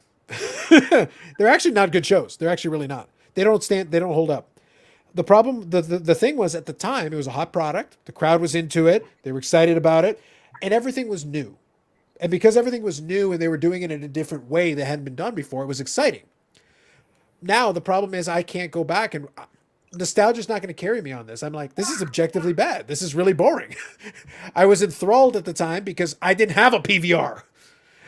They're actually not good shows. They're actually really not. They don't hold up. The problem, the thing was, at the time, it was a hot product. The crowd was into it. They were excited about it, and everything was new. And because everything was new and they were doing it in a different way that hadn't been done before, it was exciting. Now, the problem is I can't go back and nostalgia's not going to carry me on this. I'm like, this is objectively bad. This is really boring. I was enthralled at the time because I didn't have a PVR.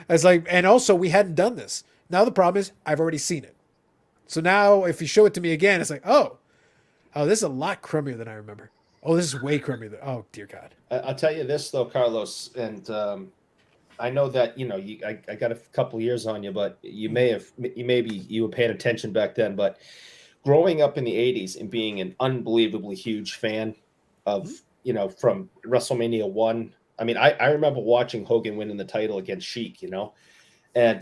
I was like, and also we hadn't done this. Now the problem is I've already seen it. So now if you show it to me again, it's like, oh, this is a lot crummier than I remember. Oh, this is way crummier than, oh dear God. I'll tell you this though, Carlos, and I know that I got a couple years on you, but you were paying attention back then. But growing up in the '80s and being an unbelievably huge fan of from WrestleMania 1. I mean, I remember watching Hogan winning the title against Sheik, and then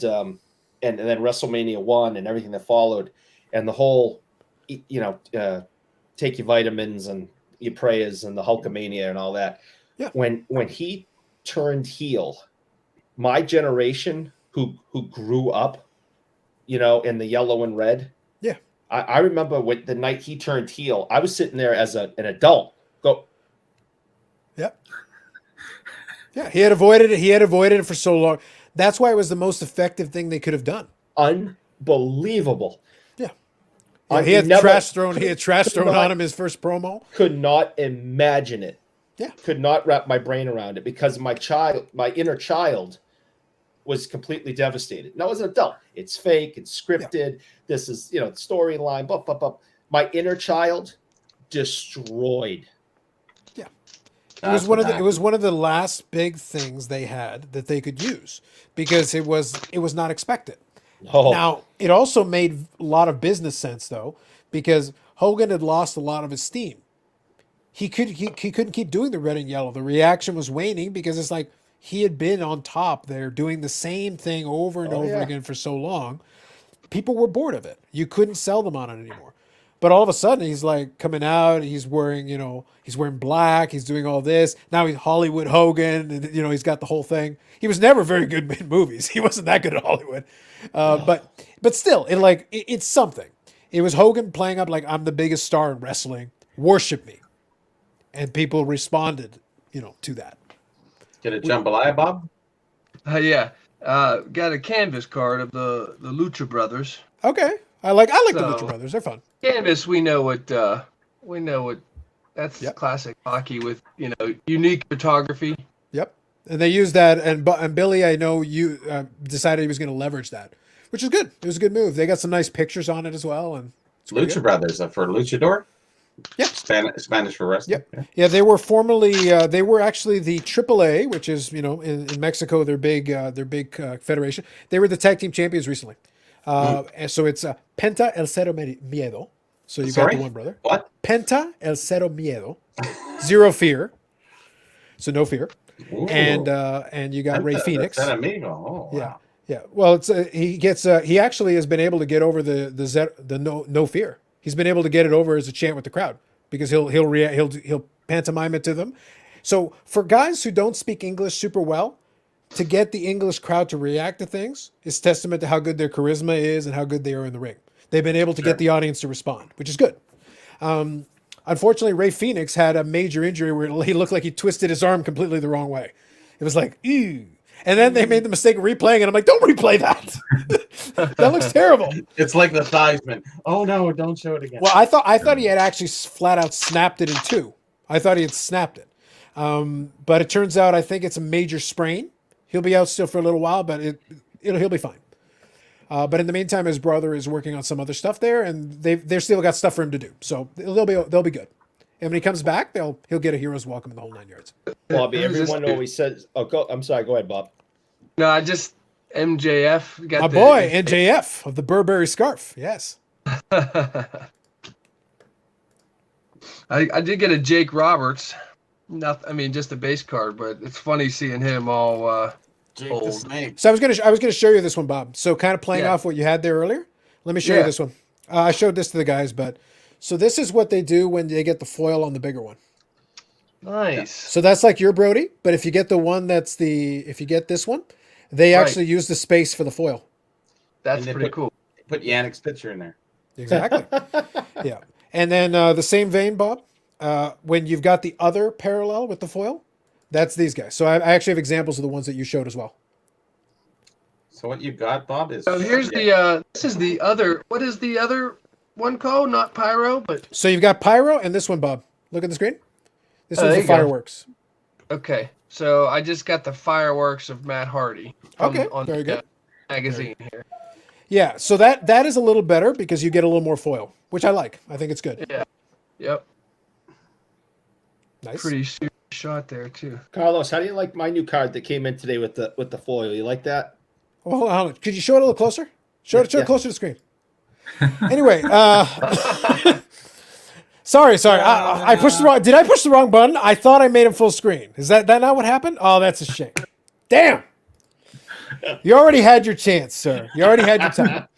WrestleMania 1 and everything that followed, and the whole take your vitamins and your prayers and the Hulkamania and all that. Yeah. When he turned heel, my generation who grew up, in the yellow and red. Yeah. I remember when the night he turned heel, I was sitting there as an adult. Go. Yep. Yeah. He had avoided it. He had avoided it for so long. That's why it was the most effective thing they could have done. Unbelievable. Yeah, he had trash thrown on him his first promo. Could not imagine it. Yeah. Could not wrap my brain around it because my inner child was completely devastated. Now as an adult, it's fake, it's scripted. Yeah. This is, storyline, blah, blah, blah. My inner child destroyed. Yeah. It was one of the last big things they had that they could use because it was not expected. Oh. Now, it also made a lot of business sense, though, because Hogan had lost a lot of his steam. He couldn't keep doing the red and yellow. The reaction was waning because it's like he had been on top there doing the same thing over and over again for so long. People were bored of it. You couldn't sell them on it anymore. But all of a sudden, he's like coming out. He's wearing, he's wearing black. He's doing all this. Now he's Hollywood Hogan, and he's got the whole thing. He was never very good in movies. He wasn't that good at Hollywood. But still, it's something. It was Hogan playing up like I'm the biggest star in wrestling. Worship me, and people responded, to that. Get a jambalaya, Bob? Yeah. Got a canvas card of the Lucha Brothers. Okay, I like the Lucha Brothers. They're fun. Canvas, we know what that's classic hockey with unique photography. Yep, and they used that, and Billy, I know you decided he was going to leverage that, which is good. It was a good move. They got some nice pictures on it as well, and Lucha Brothers for Luchador. Yep. Spanish for wrestling. Yep. Yeah, they were formerly they were actually the AAA, which is in Mexico their big federation. They were the tag team champions recently. And so it's Penta El Cero Miedo. So you got the one brother. What? Penta El Cero Miedo. Zero fear. So no fear. Ooh. And you got Ray Phoenix. Oh, yeah. Wow. Yeah. Well, it's he actually has been able to get over the no fear. He's been able to get it over as a chant with the crowd because he'll pantomime it to them. So for guys who don't speak English super well, to get the English crowd to react to things is testament to how good their charisma is and how good they are in the ring. They've been able to get the audience to respond, which is good. Unfortunately, Ray Phoenix had a major injury where he looked like he twisted his arm completely the wrong way. It was like, ew. And then they made the mistake of replaying it. I'm like, don't replay that. That looks terrible. It's like the Theismann. Oh no, don't show it again. Well, I thought he had actually flat out snapped it in two. I thought he had snapped it. But it turns out I think it's a major sprain. He'll be out still for a little while, but he'll be fine. But in the meantime, his brother is working on some other stuff there, and they've still got stuff for him to do. So they'll be good. And when he comes back, he'll get a hero's welcome in the whole 9 yards. Bobby, everyone always says, I'm sorry, go ahead, Bob. No, I just MJF got boy, NJF of the Burberry scarf. Yes. I did get a Jake Roberts. Just a base card, but it's funny seeing him all Jake old. the Snake. So I was gonna show you this one, Bob. So kind of playing off what you had there earlier. Let me show you this one. I showed this to the guys, but so this is what they do when they get the foil on the bigger one. Nice. So that's like your Brody, but if you get the one if you get this one, they actually use the space for the foil. That's pretty cool. Put Yannick's picture in there. Exactly. Yeah. And then the same vein, Bob, when you've got the other parallel with the foil, that's these guys. So I actually have examples of the ones that you showed as well. So what you got, Bob, is So here's this is the other. What is the other one code, not pyro, but So you've got pyro and this one, Bob. Look at the screen. This one's there the you go. fireworks. okay. So I just got the fireworks of Matt Hardy. Okay, on very the good. magazine here. Yeah, so that is a little better because you get a little more foil, which I like. I think it's good. Yeah. Yep. Nice. Pretty serious shot there too. Carlos, how do you like my new card that came in today with the foil? You like that? Well, hold on. Could you show it a little closer? Show it Yeah. closer to the screen. Anyway, sorry. I pushed the wrong. Did I push the wrong button? I thought I made him full screen. Is that not what happened? Oh, that's a shame. Damn. You already had your chance, sir. You already had your time.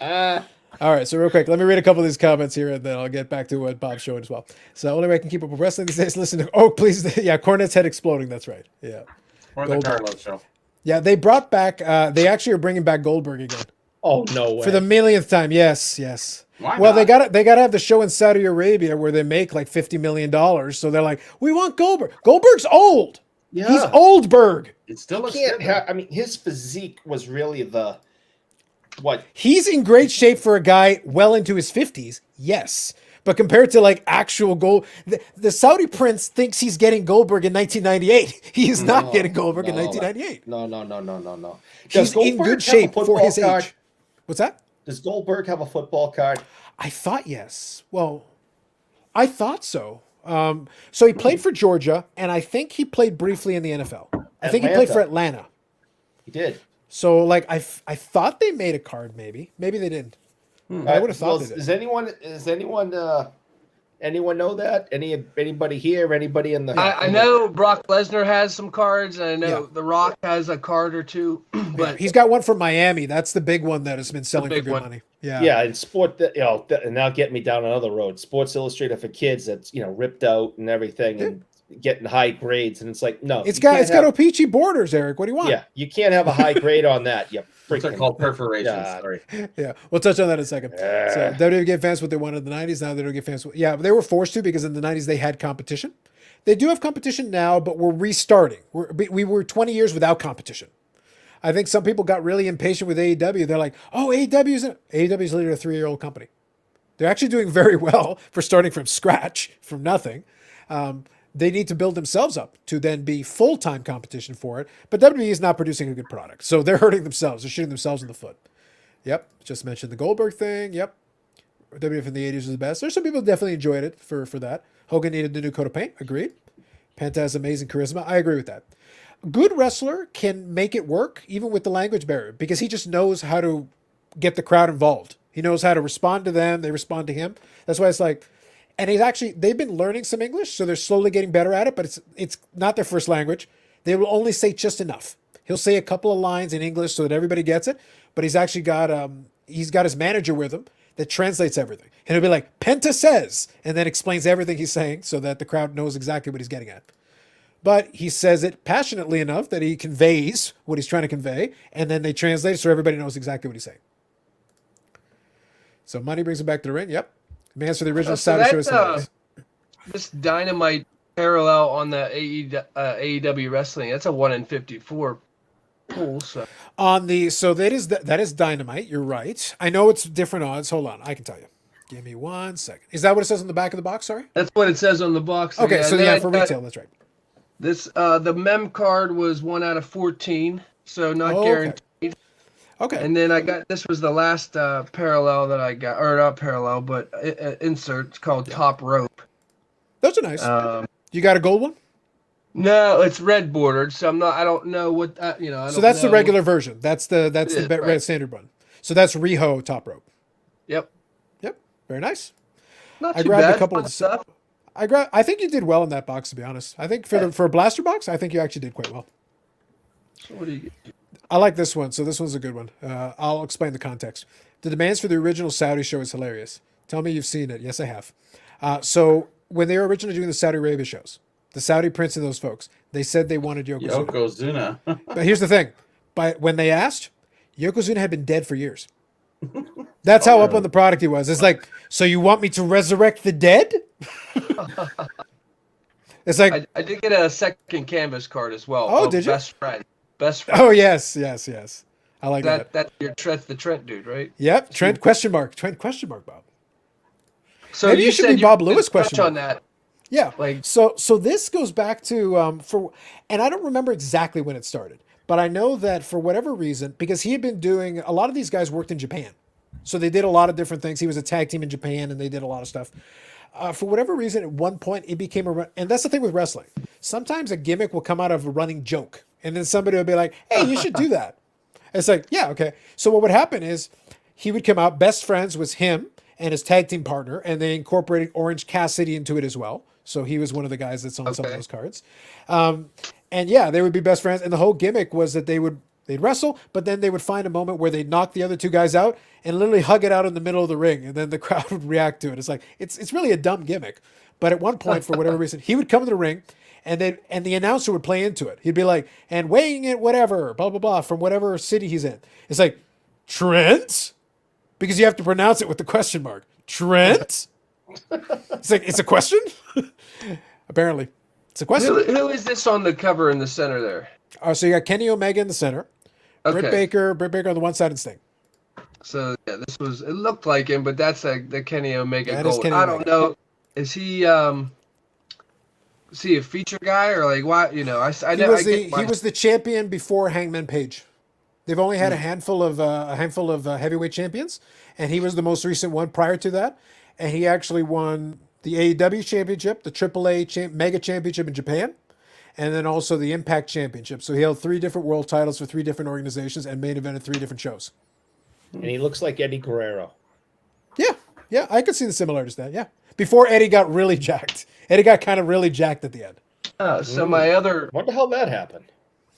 All right, so real quick, let me read a couple of these comments here, and then I'll get back to what Bob's showing as well. So only way I can keep up with wrestling these days, listen to. Oh, please, yeah, Cornette's head exploding. That's right. Yeah. Or the Carlos show. Yeah, they brought back. They actually are bringing back Goldberg again. Oh no way! For the millionth time, yes. Why Well, not? they got to have the show in Saudi Arabia where they make like $50 million. So they're like, we want Goldberg. Goldberg's old. Yeah. He's Oldberg. It still looks Can't good. I mean, his physique was really the what? He's in great shape for a guy well into his 50s. Yes. But compared to like actual gold, the Saudi prince thinks he's getting Goldberg in 1998. He is not getting Goldberg in 1998. No. He's in good shape for his age. What's that? Does Goldberg have a football card? I thought yes. Well, I thought so. So he played for Georgia, and I think he played briefly in the NFL. I think he played for Atlanta. He did. So like I thought they made a card. Maybe they didn't. I would have thought they did. Does anyone know that? Anybody here? Anybody in the? I know Brock Lesnar has some cards, and I know The Rock has a card or two. But He's got one from Miami. That's the big one that has been selling for big good one. money. Yeah. Yeah, and and now get me down another road. Sports Illustrated for kids that's ripped out and everything and getting high grades, and it's like no, It's got O-Pee-Chee borders, Eric. What do you want? Yeah, you can't have a high grade on that. You What's it called? Perforations. Sorry. Yeah, we'll touch on that in a second. So WWE gave fans what they wanted in the 90s. Now they don't give fans. Yeah, they were forced to because in the 90s they had competition. They do have competition now, but we're restarting. We were 20 years without competition. I think some people got really impatient with AEW. They're like, oh, AEW's literally a 3-year-old company. They're actually doing very well for starting from scratch, from nothing. They need to build themselves up to then be full-time competition for it. But WWE is not producing a good product. So they're hurting themselves. They're shooting themselves in the foot. Yep. Just mentioned the Goldberg thing. Yep. WWF in the 80s was the best. There's some people who definitely enjoyed it for that. Hogan needed the new coat of paint. Agreed. Penta has amazing charisma. I agree with that. A good wrestler can make it work even with the language barrier because he just knows how to get the crowd involved. He knows how to respond to them. They respond to him. That's why it's like, and they've been learning some English, so they're slowly getting better at it, but it's not their first language. They will only say just enough. He'll say a couple of lines in English so that everybody gets it, but he's actually got his manager with him that translates everything. And he'll be like, Penta says, and then explains everything he's saying so that the crowd knows exactly what he's getting at. But he says it passionately enough that he conveys what he's trying to convey, and then they translate it so everybody knows exactly what he's saying. So money brings him back to the ring. Yep. Man's for the original Saudi show is hilarious. This Dynamite parallel on the AEW wrestling, that's a 1 in 54 pool. So that is Dynamite. You're right. I know it's different odds. Hold on, I can tell you. Give me 1 second. Is that what it says on the back of the box? Sorry. That's what it says on the box. Okay, so yeah, for retail, that's right. This the mem card was 1 out of 14, so not guaranteed. Okay. And then this was the last parallel that I got, or not parallel, but insert. It's called Top Rope. Those are nice. You got a gold one? No, it's red bordered, so I don't know what So that's the regular version. That's the red right. standard one. So that's Riho Top Rope. Yep. Very nice. Not I too grabbed bad. a couple of stuff. I think you did well in that box, to be honest. I think for a blaster box, I think you actually did quite well. So what do you get? I like this one, so this one's a good one. I'll explain the context. The demands for the original Saudi show is hilarious. Tell me you've seen it. Yes, I have. So when they were originally doing the Saudi Arabia shows, the Saudi prince and those folks, they said they wanted Yokozuna. Yokozuna. But here's the thing. When they asked, Yokozuna had been dead for years. That's how up on the product he was. It's like, so you want me to resurrect the dead? It's like I did get a second canvas card as well. Oh, did you? Best friend. Best Oh yes. I like that. That's the Trent dude, right? Yep. Trent question mark, Bob. So maybe you it should said be you Bob could Lewis touch question on mark. that. Yeah. Like, So this goes back to and I don't remember exactly when it started, but I know that for whatever reason, because he had been doing a lot of these guys worked in Japan, so they did a lot of different things. He was a tag team in Japan, and they did a lot of stuff. For whatever reason, at one point it became and that's the thing with wrestling. Sometimes a gimmick will come out of a running joke, and then somebody will be like, "Hey, you should do that." It's like, yeah, okay. So what would happen is he would come out. Best friends was him and his tag team partner, and they incorporated Orange Cassidy into it as well. So he was one of the guys that's on some of those cards. And yeah, they would be best friends. And the whole gimmick was that they'd wrestle, but then they would find a moment where they'd knock the other two guys out and literally hug it out in the middle of the ring, and then the crowd would react to it. It's like it's really a dumb gimmick. But at one point, for whatever reason, he would come to the ring, and the announcer would play into it. He'd be like, and weighing it, whatever, blah blah blah, from whatever city he's in. It's like, Trent, because you have to pronounce it with the question mark. Trent. It's like, it's a question. Apparently, it's a question. Who is this on the cover in the center there? So you got Kenny Omega in the center, Okay. Britt Baker on the one side, and Sting. So yeah, it looked like him, but that's the Kenny Omega That is gold. Kenny I Omega. don't know. Is he a feature guy or like why? You know, He was the champion before Hangman Page. They've only had a handful of heavyweight champions, and he was the most recent one prior to that. And he actually won the AEW championship, the AAA Mega Championship in Japan, and then also the Impact Championship. So he held 3 different world titles for 3 different organizations and main evented 3 different shows. And he looks like Eddie Guerrero. Yeah, I could see the similarities to that. Yeah, before Eddie got really jacked. Eddie got kind of really jacked at the end. So my other, Wonder how that happened.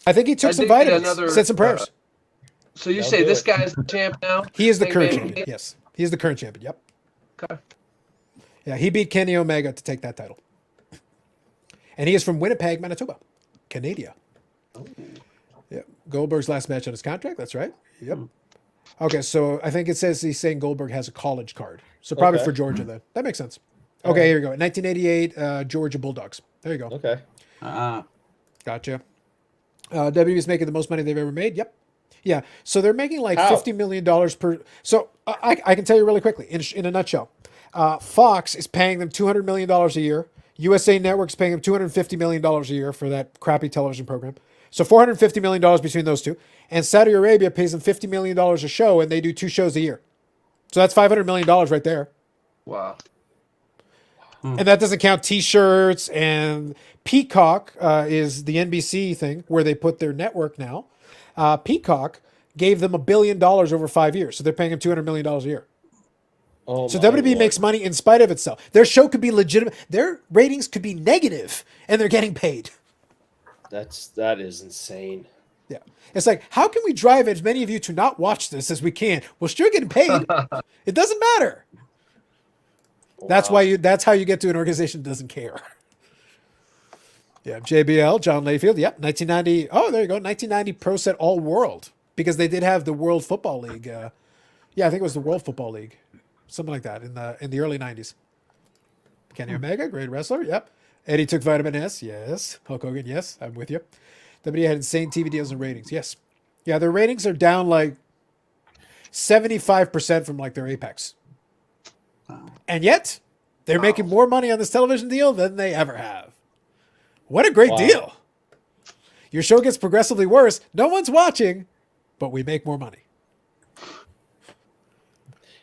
I think he took some vitamins, said some prayers. So you say this guy's the champ now? He is the current champion. Yes, he is the current champion. Yep. Okay. Yeah, he beat Kenny Omega to take that title. And he is from Winnipeg, Manitoba, Canada. Yeah, Goldberg's last match on his contract. That's right. Yep. Okay, so I think it says he's saying Goldberg has a college card. So probably for Georgia then. That makes sense. Okay, here we go. 1988, Georgia Bulldogs. There you go. Okay. Gotcha. WWE's making the most money they've ever made. Yep. Yeah. So they're making like $50 million per. So I can tell you really quickly in a nutshell. Fox is paying them $200 million a year. USA Network's paying them $250 million a year for that crappy television program. So $450 million between those two. And Saudi Arabia pays them $50 million a show, and they do 2 shows a year. So that's $500 million right there. Wow. And that doesn't count T-shirts, and Peacock is the NBC thing where they put their network now. Peacock gave them $1 billion over 5 years, so they're paying them $200 million a year. Oh, so WWE makes money in spite of itself. Their show could be legitimate. Their ratings could be negative, and they're getting paid. That is insane. Yeah, it's like, how can we drive as many of you to not watch this as we can? We're still getting paid. It doesn't matter. Wow. That's how you get to an organization that doesn't care. Yeah, JBL, John Layfield. Yep, 1990. Oh, there you go. 1990 Pro Set All World, because they did have the World Football League. I think it was the World Football League, something like that in the early 90s. Kenny Omega, great wrestler. Yep. Eddie took vitamin S. Yes. Hulk Hogan. Yes, I'm with you. WWE had insane TV deals and ratings. Yes. Yeah, their ratings are down like 75% from like their apex. And yet, they're making more money on this television deal than they ever have. What a great deal. Your show gets progressively worse. No one's watching, but we make more money.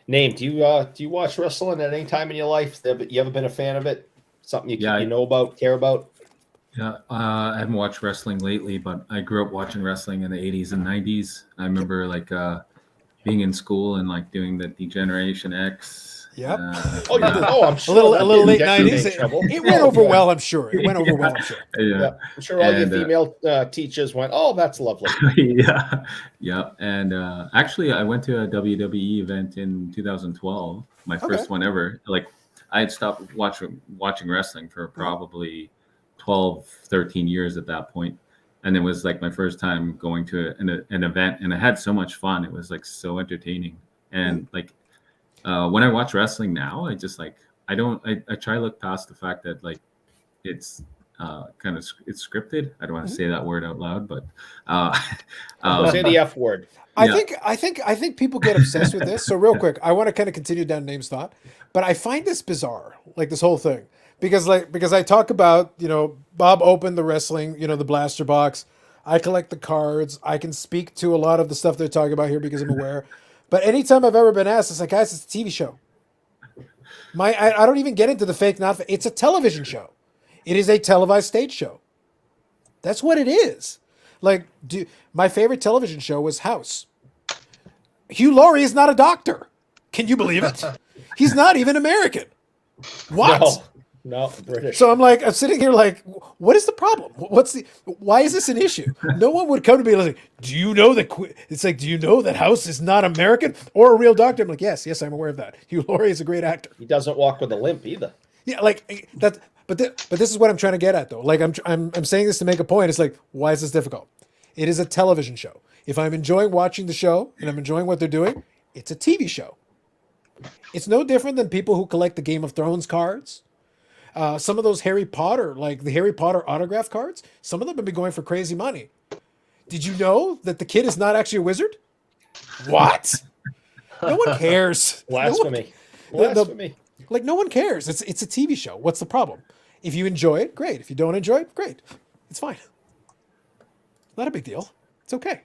Name, do you watch wrestling at any time in your life? You ever been a fan of it? Something you know about, care about? Yeah, I haven't watched wrestling lately, but I grew up watching wrestling in the 80s and 90s. I remember being in school and like doing the Degeneration X. Yep. I'm sure. A little late 90s. It went over well, I'm sure. Yeah. I'm sure all your female teachers went, "Oh, that's lovely." Yeah. And actually, I went to a WWE event in 2012, my first one ever. Like, I had stopped watching wrestling for probably 12, 13 years at that point. And it was like my first time going to an event, and I had so much fun. It was like so entertaining. And like, when I watch wrestling now, I just like, I try to look past the fact that like it's kind of it's scripted. I don't want to say that word out loud, but say the F word. I think people get obsessed with this. So real quick, I want to kind of continue down Name's thought, but I find this bizarre, like this whole thing, because I talk about, Bob opened the wrestling, the blaster box. I collect the cards. I can speak to a lot of the stuff they're talking about here because I'm aware. But anytime I've ever been asked, it's like, guys, it's a TV show. I don't even get into the fake, not fake. It's a television show. It is a televised stage show. That's what it is. Like, my favorite television show was House. Hugh Laurie is not a doctor. Can you believe it? He's not even American. What? No, British. So I'm sitting here like, what is the problem? Why is this an issue? No one would come to me like, do you know that House is not American or a real doctor? I'm like, yes, I'm aware of that. Hugh Laurie is a great actor. He doesn't walk with a limp either. Yeah, like that. But this is what I'm trying to get at, though. Like I'm saying this to make a point. It's like, why is this difficult? It is a television show. If I'm enjoying watching the show and I'm enjoying what they're doing, it's a TV show. It's no different than people who collect the Game of Thrones cards. Some of those Harry Potter, like the Harry Potter autograph cards, some of them have been going for crazy money. Did you know that the kid is not actually a wizard? What? No one cares. Blasphemy. Blasphemy. Like, no one cares. It's a TV show. What's the problem? If you enjoy it, great. If you don't enjoy it, great. It's fine. Not a big deal. It's okay.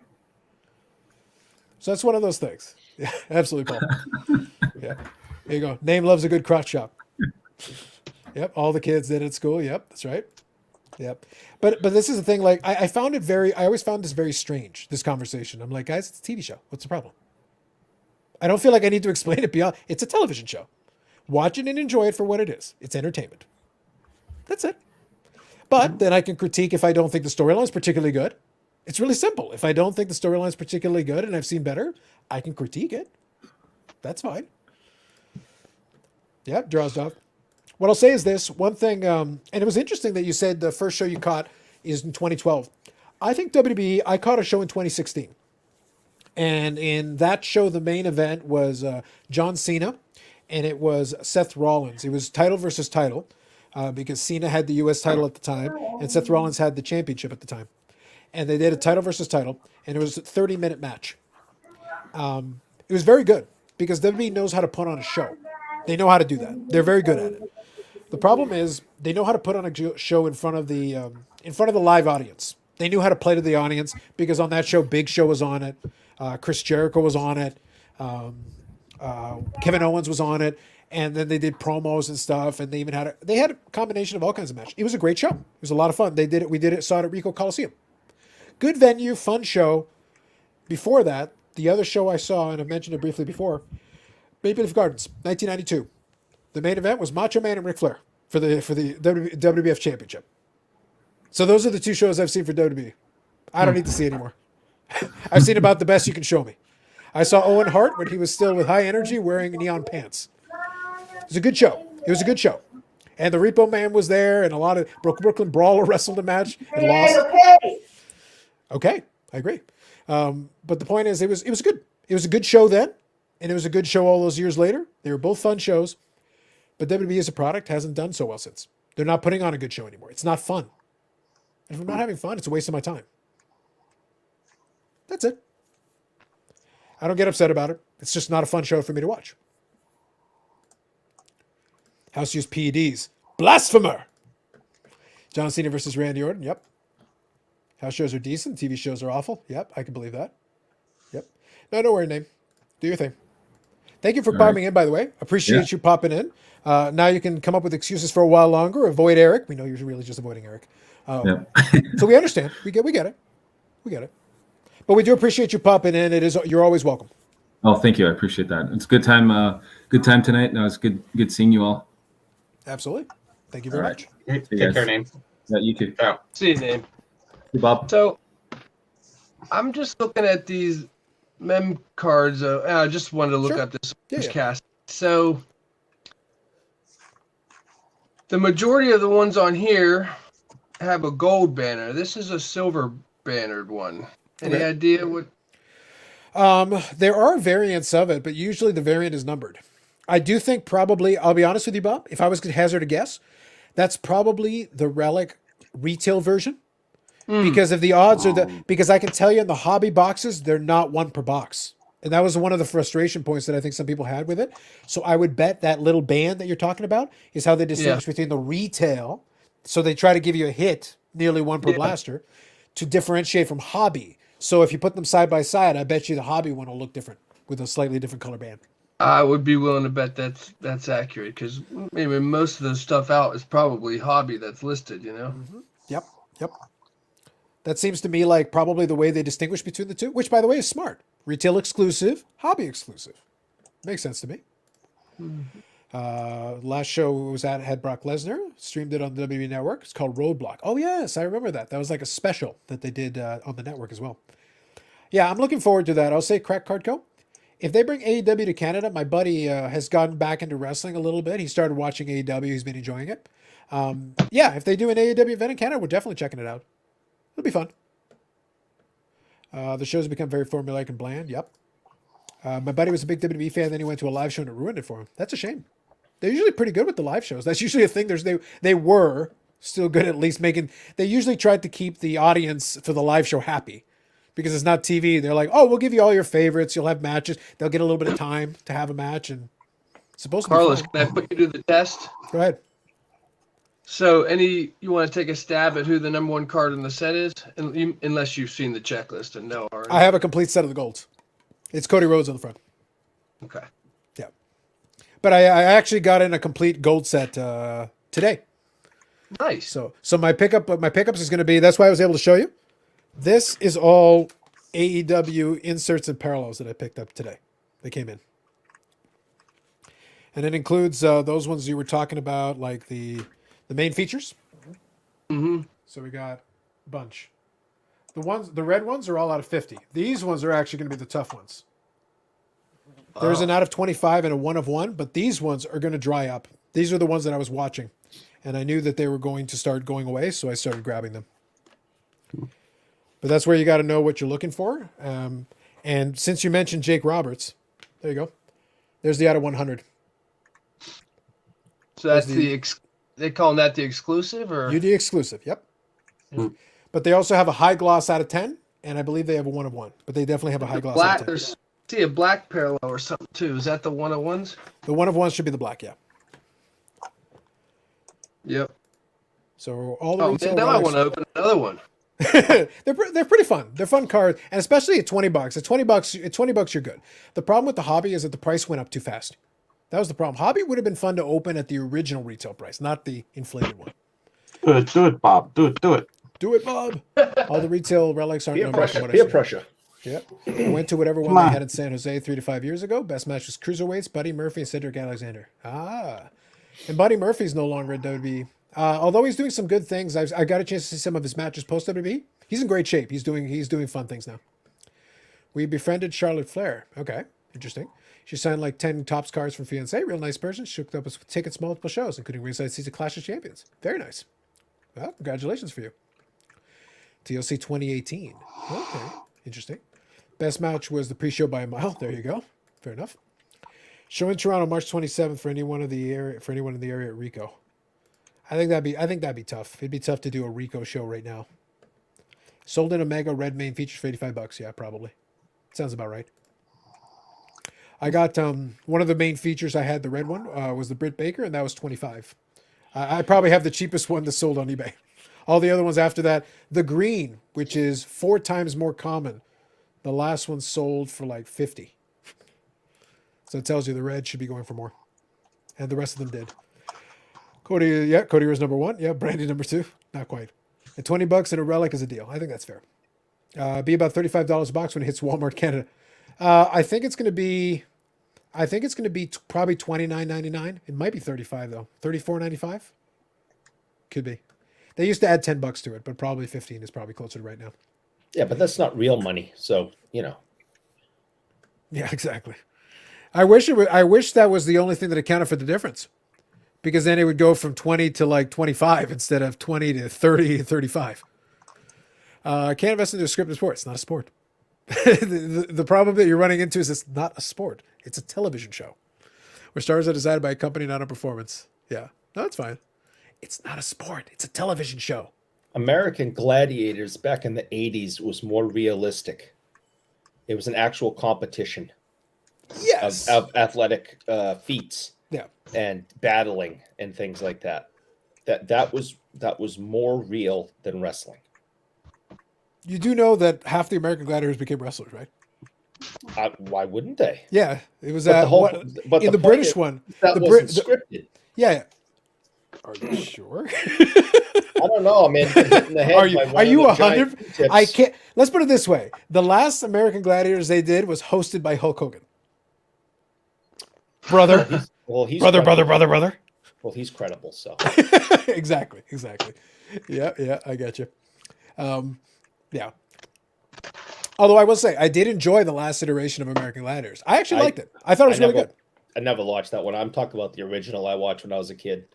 So that's one of those things. Yeah, absolutely, Paul. Yeah. There you go. Name loves a good crotch shop. Yep. All the kids did at school. Yep. That's right. Yep. But this is the thing. Like, I always found this very strange, this conversation. I'm like, guys, it's a TV show. What's the problem? I don't feel like I need to explain it beyond. It's a television show. Watch it and enjoy it for what it is. It's entertainment. That's it. But then I can critique if I don't think the storyline is particularly good. It's really simple. If I don't think the storyline is particularly good and I've seen better, I can critique it. That's fine. Yeah, draws dog. What I'll say is this one thing, and it was interesting that you said the first show you caught is in 2012. I think WWE, I caught a show in 2016. And in that show, the main event was John Cena, and it was Seth Rollins. It was title versus title because Cena had the U.S. title at the time, and Seth Rollins had the championship at the time. And they did a title versus title, and it was a 30-minute match. It was very good because WWE knows how to put on a show. They know how to do that. They're very good at it. The problem is they know how to put on a show in front of the live audience. They knew how to play to the audience because on that show, Big Show was on it, Chris Jericho was on it, Kevin Owens was on it, and then they did promos and stuff, and they even had a combination of all kinds of matches. It was a great show. It was a lot of fun. We saw it at Ricoh Coliseum. Good venue, fun show. Before that, the other show I saw, and I mentioned it briefly before, Maple Leaf Gardens, 1992. The main event was Macho Man and Ric Flair for the WWF Championship. So those are the two shows I've seen for WWE. I don't need to see anymore. I've seen about the best you can show me. I saw Owen Hart when he was still with high energy wearing neon pants. It was a good show. And the Repo Man was there, and a lot of Brooklyn Brawler wrestled a match and lost. Okay, I agree. But the point is, it was good. It was a good show then, and it was a good show all those years later. They were both fun shows, but WWE as a product hasn't done so well since. They're not putting on a good show anymore. It's not fun. And if I'm not having fun, it's a waste of my time. That's it. I don't get upset about it. It's just not a fun show for me to watch. House used PEDs. Blasphemer! John Cena versus Randy Orton. Yep. House shows are decent. TV shows are awful. Yep, I can believe that. Yep. No, don't worry, Name. Do your thing. Thank you for popping in, by the way. Appreciate you popping in. Now you can come up with excuses for a while longer. Avoid Eric. We know you're really just avoiding Eric. So we understand. We get it. But we do appreciate you popping in. You're always welcome. Oh, thank you. I appreciate that. It's a good time. Good time tonight. No, it's good seeing you all. Absolutely. Thank you very much. Take care, Name. Yeah, you too. Ciao. See you, Name. Hey, Bob. So I'm just looking at these mem cards. I just wanted to look at this cast. So the majority of the ones on here have a gold banner. This is a silver bannered one. Any idea what? There are variants of it, but usually the variant is numbered. I do think probably, I'll be honest with you, Bob, if I was to hazard a guess, that's probably the relic retail version. Because if the odds are because I can tell you in the hobby boxes, they're not one per box. And that was one of the frustration points that I think some people had with it. So I would bet that little band that you're talking about is how they distinguish between the retail. So they try to give you a hit, nearly one per blaster, to differentiate from hobby. So if you put them side by side, I bet you the hobby one will look different with a slightly different color band. I would be willing to bet that's accurate, because maybe most of the stuff out is probably hobby that's listed, you know? Mm-hmm. Yep. That seems to me like probably the way they distinguish between the two, which, by the way, is smart. Retail exclusive, hobby exclusive. Makes sense to me. Last show was had Brock Lesnar, streamed it on the WWE Network. It's called Roadblock. Oh, yes, I remember that. That was like a special that they did on the network as well. Yeah, I'm looking forward to that. I'll say Crack Card Co. If they bring AEW to Canada, my buddy has gotten back into wrestling a little bit. He started watching AEW. He's been enjoying it. Yeah, if they do an AEW event in Canada, we're definitely checking it out. It'll be fun. The show's become very formulaic and bland. Yep. My buddy was a big WWE fan, then he went to a live show and it ruined it for him. That's a shame. They're usually pretty good with the live shows. That's usually a thing. They were still good at least making. They usually tried to keep the audience for the live show happy, because it's not TV. They're like, oh, we'll give you all your favorites. You'll have matches. They'll get a little bit of time to have a match, and it's supposed Carlos, to be fun. can I put you to the test? Go ahead. So, you want to take a stab at who the number one card in the set is, unless you've seen the checklist and know already. I have a complete set of the golds. It's Cody Rhodes on the front. Okay. Yeah. But I actually got in a complete gold set today. Nice. So my pickups is going to be, that's why I was able to show you. This is all AEW inserts and parallels that I picked up today. They came in. And it includes those ones you were talking about, like the main features. Mm-hmm. So we got a bunch. The red ones are all out of 50. These ones are actually going to be the tough ones. There's an out of 25 and a 1 of 1, but these ones are going to dry up. These are the ones that I was watching, and I knew that they were going to start going away, so I started grabbing them. But that's where you got to know what you're looking for. And since you mentioned Jake Roberts, there you go. There's the out of 100. So that's they calling that the exclusive, or UD exclusive? Yep. But they also have a high gloss out of 10, and I believe they have a 1 of 1. But they definitely have a high gloss out of 10. See a black parallel or something too. Is that the 1 of 1s? The 1 of 1s should be the black, yeah. Yep. So all the retail. Now I want to open another one. They're pretty fun. They're fun cards, and especially at $20. At $20, you're good. The problem with the hobby is that the price went up too fast. That was the problem. Hobby would have been fun to open at the original retail price, not the inflated one. Do it, Bob. Do it. Do it, Bob. All the retail relics aren't numbered. Peer pressure. Yep. I went to whatever one they had in San Jose 3 to 5 years ago. Best match was cruiserweights, Buddy Murphy and Cedric Alexander. And Buddy Murphy's no longer at WWE. Although he's doing some good things, I got a chance to see some of his matches post WWE. He's in great shape. He's doing fun things now. We befriended Charlotte Flair. Okay, interesting. She signed like 10 Topps cards from Fiancé. Real nice person. She hooked up with tickets to multiple shows, including ringside seats of Clash of Champions. Very nice. Well, congratulations for you. TLC 2018. Okay, interesting. Best match was the pre-show by a mile. There you go. Fair enough. Show in Toronto, March 27th for anyone in the area at Rico. I think that'd be tough. It'd be tough to do a Rico show right now. Sold in Omega red main features for $85. Yeah, probably. Sounds about right. I got one of the main features. I had the red one was the Britt Baker, and that was $25. I probably have the cheapest one that's sold on eBay. All the other ones after that, the green, which is 4 times more common. The last one sold for like $50. So it tells you the red should be going for more. And the rest of them did. Cody was number 1. Yeah, Brandy number 2. Not quite. At $20 and a relic is a deal. I think that's fair. Be about $35 a box when it hits Walmart Canada. I think it's going to be probably $29.99. It might be $35 though. $34.95. Could be. They used to add $10 to it, but probably 15 is probably closer to right now. Yeah, but that's not real money, so Yeah, exactly. I wish that was the only thing that accounted for the difference, because then it would go from 20 to like 25 instead of 20 to 30 to 35. Can't invest into a scripted sport. It's not a sport. the problem that you're running into is it's not a sport. It's a television show where stars are decided by a company, not a performance. Yeah, no, that's fine. It's not a sport. It's a television show. American Gladiators back in the 80s was more realistic. It was an actual competition of athletic feats and battling and things like that. That was more real than wrestling. You do know that half the American Gladiators became wrestlers, right? Why wouldn't they? Yeah, it was But in the British one. That wasn't scripted. Yeah. Are you sure? I don't know, man. Are you 100? I can't. Let's put it this way: the last American Gladiators they did was hosted by Hulk Hogan. Brother. He's brother. Well, he's credible, so. Exactly. Yeah, I get you. Yeah. Although I will say, I did enjoy the last iteration of American Gladiators. I actually liked it. I thought it was really good. I never watched that one. I'm talking about the original I watched when I was a kid.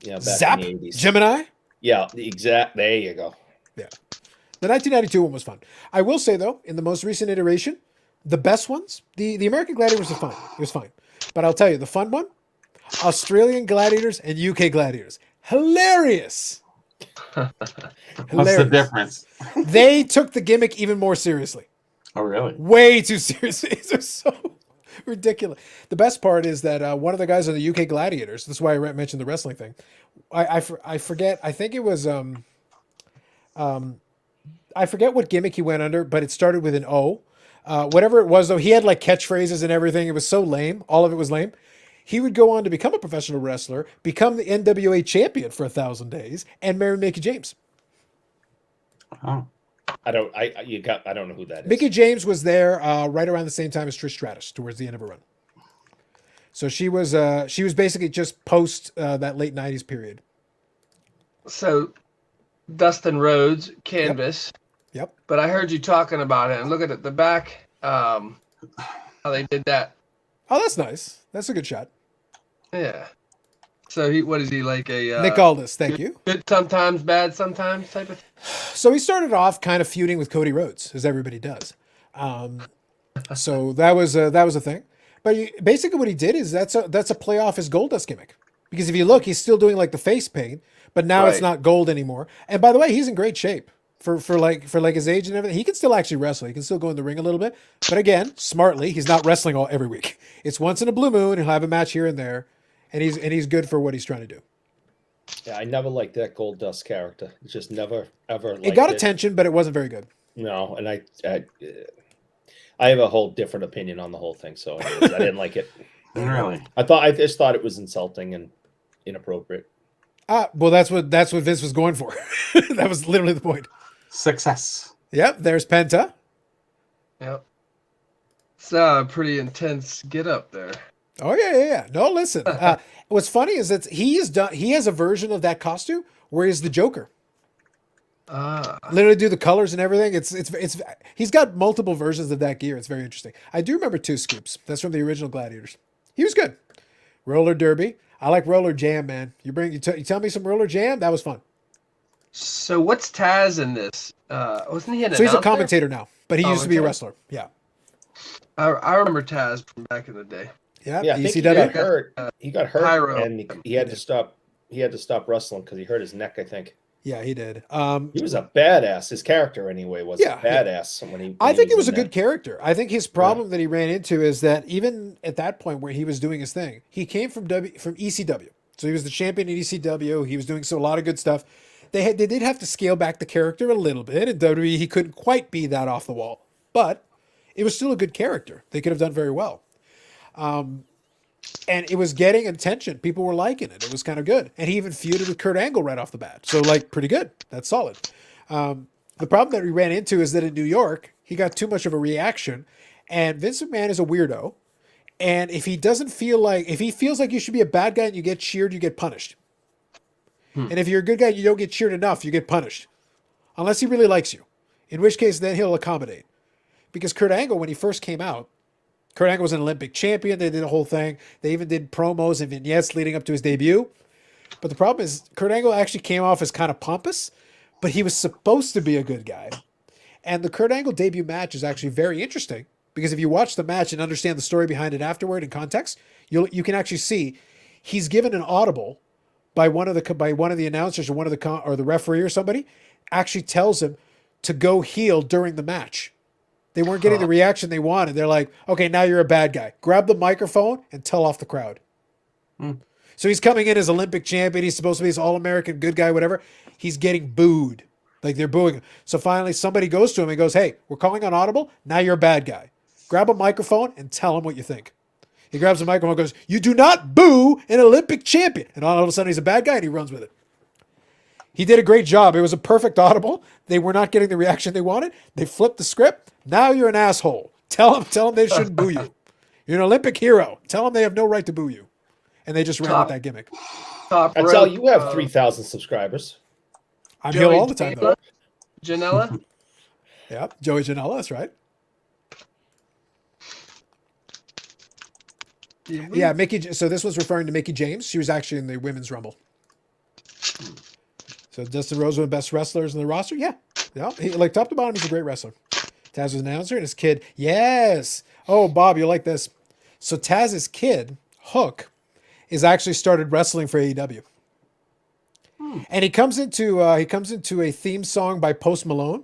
Back Zap? in the 80s. Gemini? Yeah, there you go. Yeah. The 1992 one was fun. I will say, though, in the most recent iteration, the best ones, the American Gladiators was fine. It was fine. But I'll tell you, the fun one, Australian Gladiators and UK Gladiators. Hilarious. What's the difference? They took the gimmick even more seriously. Oh, really? Way too seriously. They're so ridiculous. The best part is that one of the guys on the UK Gladiators, that's why I mentioned the wrestling thing. I forget. I think it was I forget what gimmick he went under, but it started with an O. Whatever it was, though, he had like catchphrases and everything. It was so lame. All of it was lame. He would go on to become a professional wrestler, become the NWA champion for 1,000 days, and marry Mickie James. Oh. I don't know who that is. Mickie James was there right around the same time as Trish Stratus, towards the end of her run. So she was basically just post that late 90s period. So Dustin Rhodes, Canvas. Yep. But I heard you talking about it, and look at the back, how they did that. Oh, that's nice. That's a good shot. Yeah. So what is he, like a Nick Aldis? Thank you. Good sometimes, bad sometimes type of. So he started off kind of feuding with Cody Rhodes, as everybody does. So that was a thing. But basically, what he did is that's a play off his Goldust gimmick, because if you look, he's still doing like the face paint, but now it's not gold anymore. And by the way, he's in great shape for his age and everything. He can still actually wrestle. He can still go in the ring a little bit. But again, smartly, he's not wrestling every week. It's once in a blue moon. He'll have a match here and there. And he's good for what he's trying to do. Yeah, I never liked that Goldust character. It's just never ever. It got attention, but it wasn't very good. No, and I have a whole different opinion on the whole thing. So I didn't like it. Really? I just thought it was insulting and inappropriate. Well, that's what Vince was going for. That was literally the point. Success. Yep. There's Penta. Yep. It's a pretty intense get up there. Oh yeah. No, listen. What's funny is that he has a version of that costume where he's the Joker. Literally do the colors and everything. It's he's got multiple versions of that gear. It's very interesting. I do remember Two Scoops. That's from the original Gladiators. He was good. Roller Derby. I like Roller Jam, man. You tell me some Roller Jam. That was fun. So what's Taz in this? Wasn't he an So he's a announcer? commentator now, but he used to be a wrestler. Yeah. I remember Taz from back in the day. Yeah. I think ECW. he got hurt, Pyro. and he had to stop. He had to stop wrestling because he hurt his neck, I think. Yeah, he did. He was a badass. His character, anyway, was a badass. When I think it was a good character. I think his problem that he ran into is that even at that point where he was doing his thing, he came from ECW. So he was the champion in ECW. He was doing a lot of good stuff. They did have to scale back the character a little bit. In WWE, he couldn't quite be that off the wall. But it was still a good character. They could have done very well. And it was getting attention. People were liking it. It was kind of good. And he even feuded with Kurt Angle right off the bat. So, pretty good. That's solid. The problem that we ran into is that in New York, he got too much of a reaction. And Vince McMahon is a weirdo. And if he feels like you should be a bad guy and you get cheered, you get punished. And if you're a good guy and you don't get cheered enough, you get punished. Unless he really likes you. In which case, then he'll accommodate. Because Kurt Angle, when he first came out, Kurt Angle was an Olympic champion. They did a whole thing. They even did promos and vignettes leading up to his debut. But the problem is, Kurt Angle actually came off as kind of pompous, but he was supposed to be a good guy. And the Kurt Angle debut match is actually very interesting, because if you watch the match and understand the story behind it afterward in context, you can actually see he's given an audible by one of the announcers or the referee or somebody actually tells him to go heel during the match. They weren't getting the reaction they wanted. They're like, okay, now you're a bad guy. Grab the microphone and tell off the crowd. So he's coming in as Olympic champion. He's supposed to be this all-American good guy, whatever. He's getting booed. Like they're booing him. So finally somebody goes to him and goes, hey, we're calling on audible. Now you're a bad guy. Grab a microphone and tell him what you think. He grabs a microphone and goes, you do not boo an Olympic champion. And all of a sudden he's a bad guy and he runs with it. He did a great job. It was a perfect audible. They were not getting the reaction they wanted. They flipped the script. Now you're an asshole. Tell them they shouldn't boo you. You're an Olympic hero. Tell them they have no right to boo you. And they just ran with that gimmick. That's all. You have 3,000 subscribers. I'm here all the time, though. Janela? Yeah, Joey Janela, that's right. Yeah, Mickey. So this was referring to Mickey James. She was actually in the Women's Rumble. So Dustin Rose, one of the best wrestlers in the roster. Yeah. He, like top to bottom, he's a great wrestler. Taz was an announcer, and his kid. Yes. Oh, Bob, you like this? So Taz's kid, Hook, is actually started wrestling for AEW. And he comes into a theme song by Post Malone.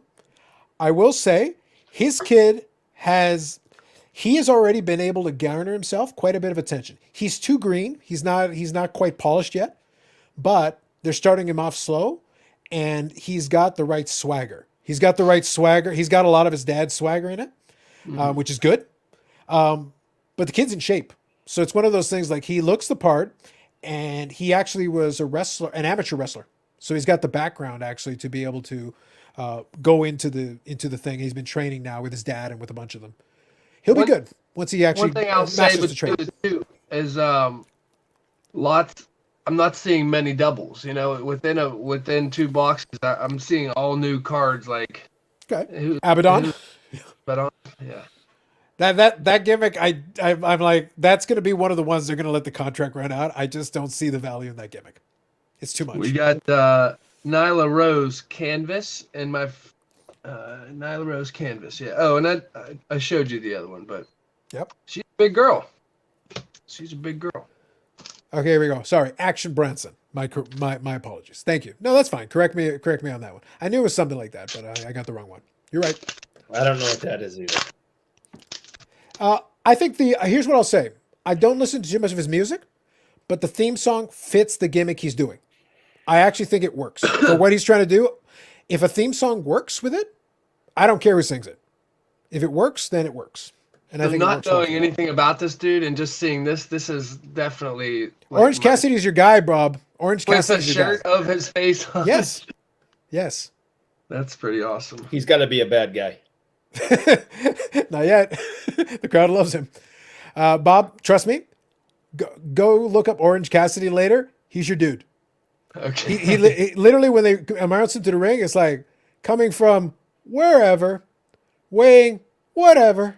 I will say, his kid has already been able to garner himself quite a bit of attention. He's too green. He's not quite polished yet, but they're starting him off slow, and he's got the right swagger. He's got the right swagger. He's got a lot of his dad's swagger in it, which is good. But the kid's in shape. So it's one of those things like he looks the part, and he actually was a wrestler, an amateur wrestler. So he's got the background actually to be able to go into the thing. He's been training now with his dad and with a bunch of them. He'll be good once he actually one thing I'll say with too is lots. I'm not seeing many doubles. You know, within 2 boxes, I'm seeing all new cards like Abaddon. Abaddon, yeah. That gimmick, I'm like, that's going to be one of the ones they're going to let the contract run out. I just don't see the value in that gimmick. It's too much. We got Nyla Rose Canvas and my Nyla Rose Canvas. Yeah. Oh, and I showed you the other one, but she's a big girl. She's a big girl. Okay, here we go. Sorry, Action Branson. My apologies. Thank you. No, that's fine. Correct me on that one. I knew it was something like that, but I got the wrong one. You're right. I don't know what that is either. I think here's what I'll say. I don't listen to too much of his music, but the theme song fits the gimmick he's doing. I actually think it works for what he's trying to do. If a theme song works with it, I don't care who sings it. If it works, then it works. And I think not knowing anything about this dude and just seeing this is definitely like Orange Cassidy's your guy, Bob. Orange Cassidy's your guy. With a shirt of his face on. Yes. That's pretty awesome. He's got to be a bad guy. Not yet. The crowd loves him. Bob, trust me. Go look up Orange Cassidy later. He's your dude. Okay. He literally, when they announce him to the ring, it's like coming from wherever, weighing whatever,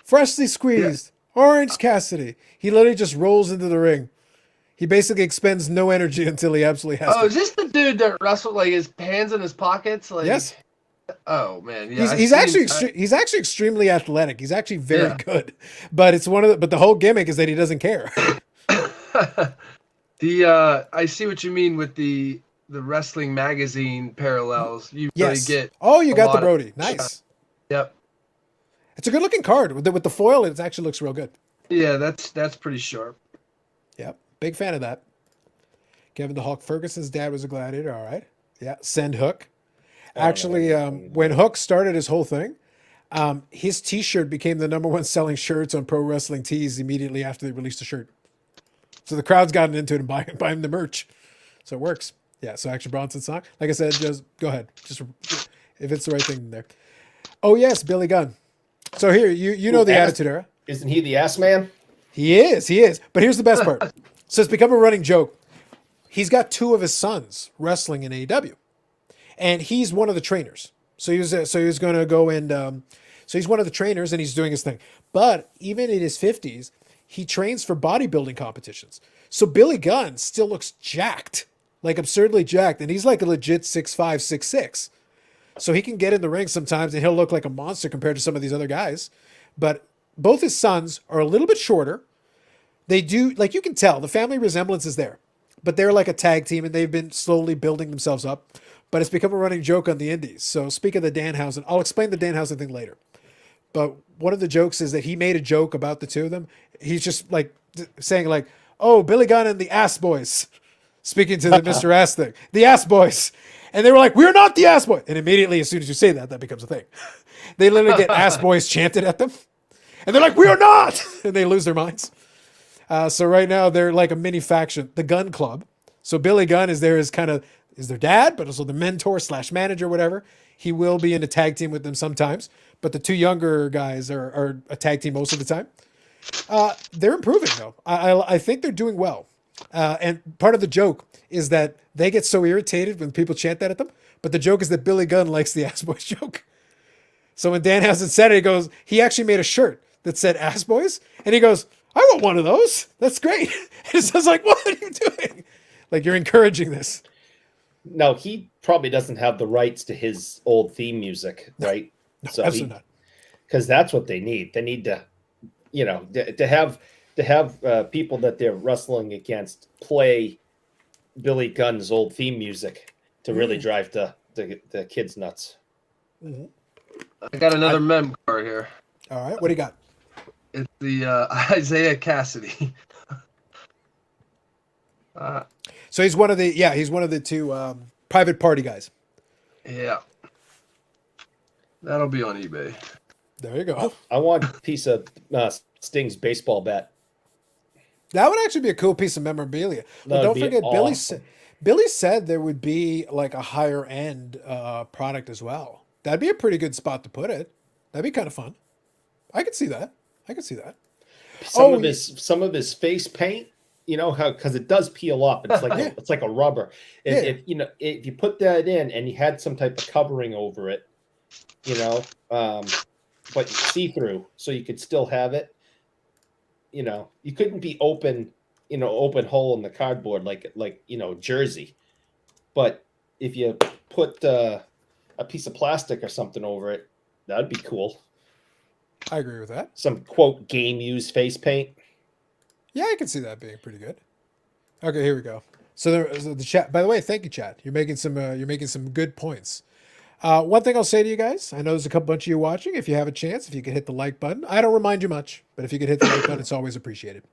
freshly squeezed, Orange Cassidy. He literally just rolls into the ring. He basically expends no energy until he absolutely has to. Oh, is this the dude that wrestled like his hands in his pockets? Like, yes. Oh man, yeah. He's actually extremely athletic. He's actually very good. But it's but the whole gimmick is that he doesn't care. I see what you mean with the wrestling magazine parallels. You really get. Oh, you got the Brody. Nice. Yep. It's a good looking card with the foil. It actually looks real good. Yeah, that's pretty sharp. Yep. Big fan of that. Kevin the Hulk Ferguson's dad was a gladiator. All right. Yeah. Send Hook. Actually, when Hook started his whole thing, his T-shirt became the #1 selling shirts on Pro Wrestling Tees immediately after they released the shirt. So the crowd's gotten into it and buying the merch. So it works. Yeah. So Action Bronson's song. Like I said, just go ahead. Just if it's the right thing there. Oh yes, Billy Gunn. So here you know the Attitude Era. Isn't he the ass man? He is. But here's the best part. So it's become a running joke. He's got 2 of his sons wrestling in AEW. And he's one of the trainers. So he was going to go and so he's one of the trainers and he's doing his thing. But even in his 50s, he trains for bodybuilding competitions. So Billy Gunn still looks jacked, like absurdly jacked, and he's like a legit 6'5", 6'6". So he can get in the ring sometimes and he'll look like a monster compared to some of these other guys. But both his sons are a little bit shorter. They do, like you can tell, the family resemblance is there. but they're like a tag team, and they've been slowly building themselves up. But it's become a running joke on the indies. So speak of the Danhausen, I'll explain the Danhausen thing later. But one of the jokes is that he made a joke about the two of them. He's just like saying like, "Oh, Billy Gunn and the Ass Boys," speaking to the Mr. Ass thing, the Ass Boys, and they were like, "We're not the Ass Boys," and immediately as soon as you say that, that becomes a thing. They literally get Ass Boys chanted at them, and they're like, "We are not," and they lose their minds. So right now they're like a mini faction, the Gun Club. So Billy Gunn is there as kind of is their dad, but also the mentor / manager, whatever. He will be in a tag team with them sometimes, but the two younger guys are a tag team most of the time. They're improving though. I think they're doing well. And part of the joke is that they get so irritated when people chant that at them. But the joke is that Billy Gunn likes the Ass Boys joke. So when Danhausen said it, he actually made a shirt that said Ass Boys. And he goes, "I want one of those. That's great." And it says like, "What are you doing? Like, you're encouraging this." No, he probably doesn't have the rights to his old theme music, right? No, so absolutely not. Because that's what they need. They need to, to have people that they're wrestling against play Billy Gunn's old theme music to really drive the kids nuts. Mm-hmm. I got another mem card here. All right, what do you got? It's the Isaiah Cassidy. So he's one of the two private party guys. Yeah. That'll be on eBay. There you go. I want a piece of Sting's baseball bat. That would actually be a cool piece of memorabilia. But don't forget, awesome. Billy said there would be like a higher end product as well. That'd be a pretty good spot to put it. That'd be kind of fun. I could see that. Some of his face paint, because it does peel up. It's like it's like a rubber. If you put that in and you had some type of covering over it, but see through, so you could still have it. You couldn't be open hole in the cardboard like jersey, but if you put a piece of plastic or something over it, that'd be cool. I agree with that. Some quote game used face paint. Yeah, I can see that being pretty good. Okay, here we go. So the chat. By the way, thank you, chat. You're making some good points. One thing I'll say to you guys, I know there's a bunch of you watching. If you have a chance, if you could hit the like button, I don't remind you much, but if you could hit the like button, it's always appreciated.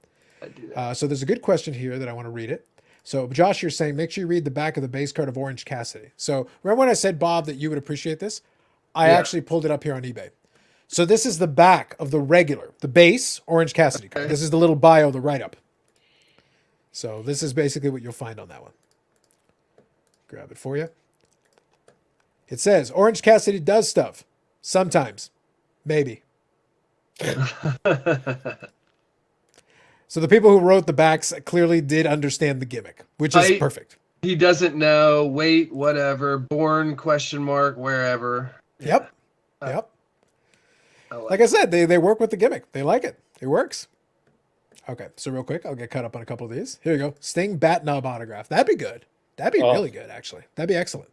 I do that. So there's a good question here that I want to read it. So Josh, you're saying make sure you read the back of the base card of Orange Cassidy. So remember when I said, Bob, that you would appreciate this? I actually pulled it up here on eBay. So this is the back of the base Orange Cassidy card. This is the little bio, the write-up. So this is basically what you'll find on that one. Grab it for you. It says, Orange Cassidy does stuff. Sometimes. Maybe. So the people who wrote the backs clearly did understand the gimmick, which is perfect. He doesn't know, wait, whatever, born, ? Wherever. Yep. Like I said, they work with the gimmick. They like it. It works. Okay, so real quick, I'll get caught up on a couple of these. Here you go. Sting bat nub autograph. That'd be good. That'd be really good, actually. That'd be excellent.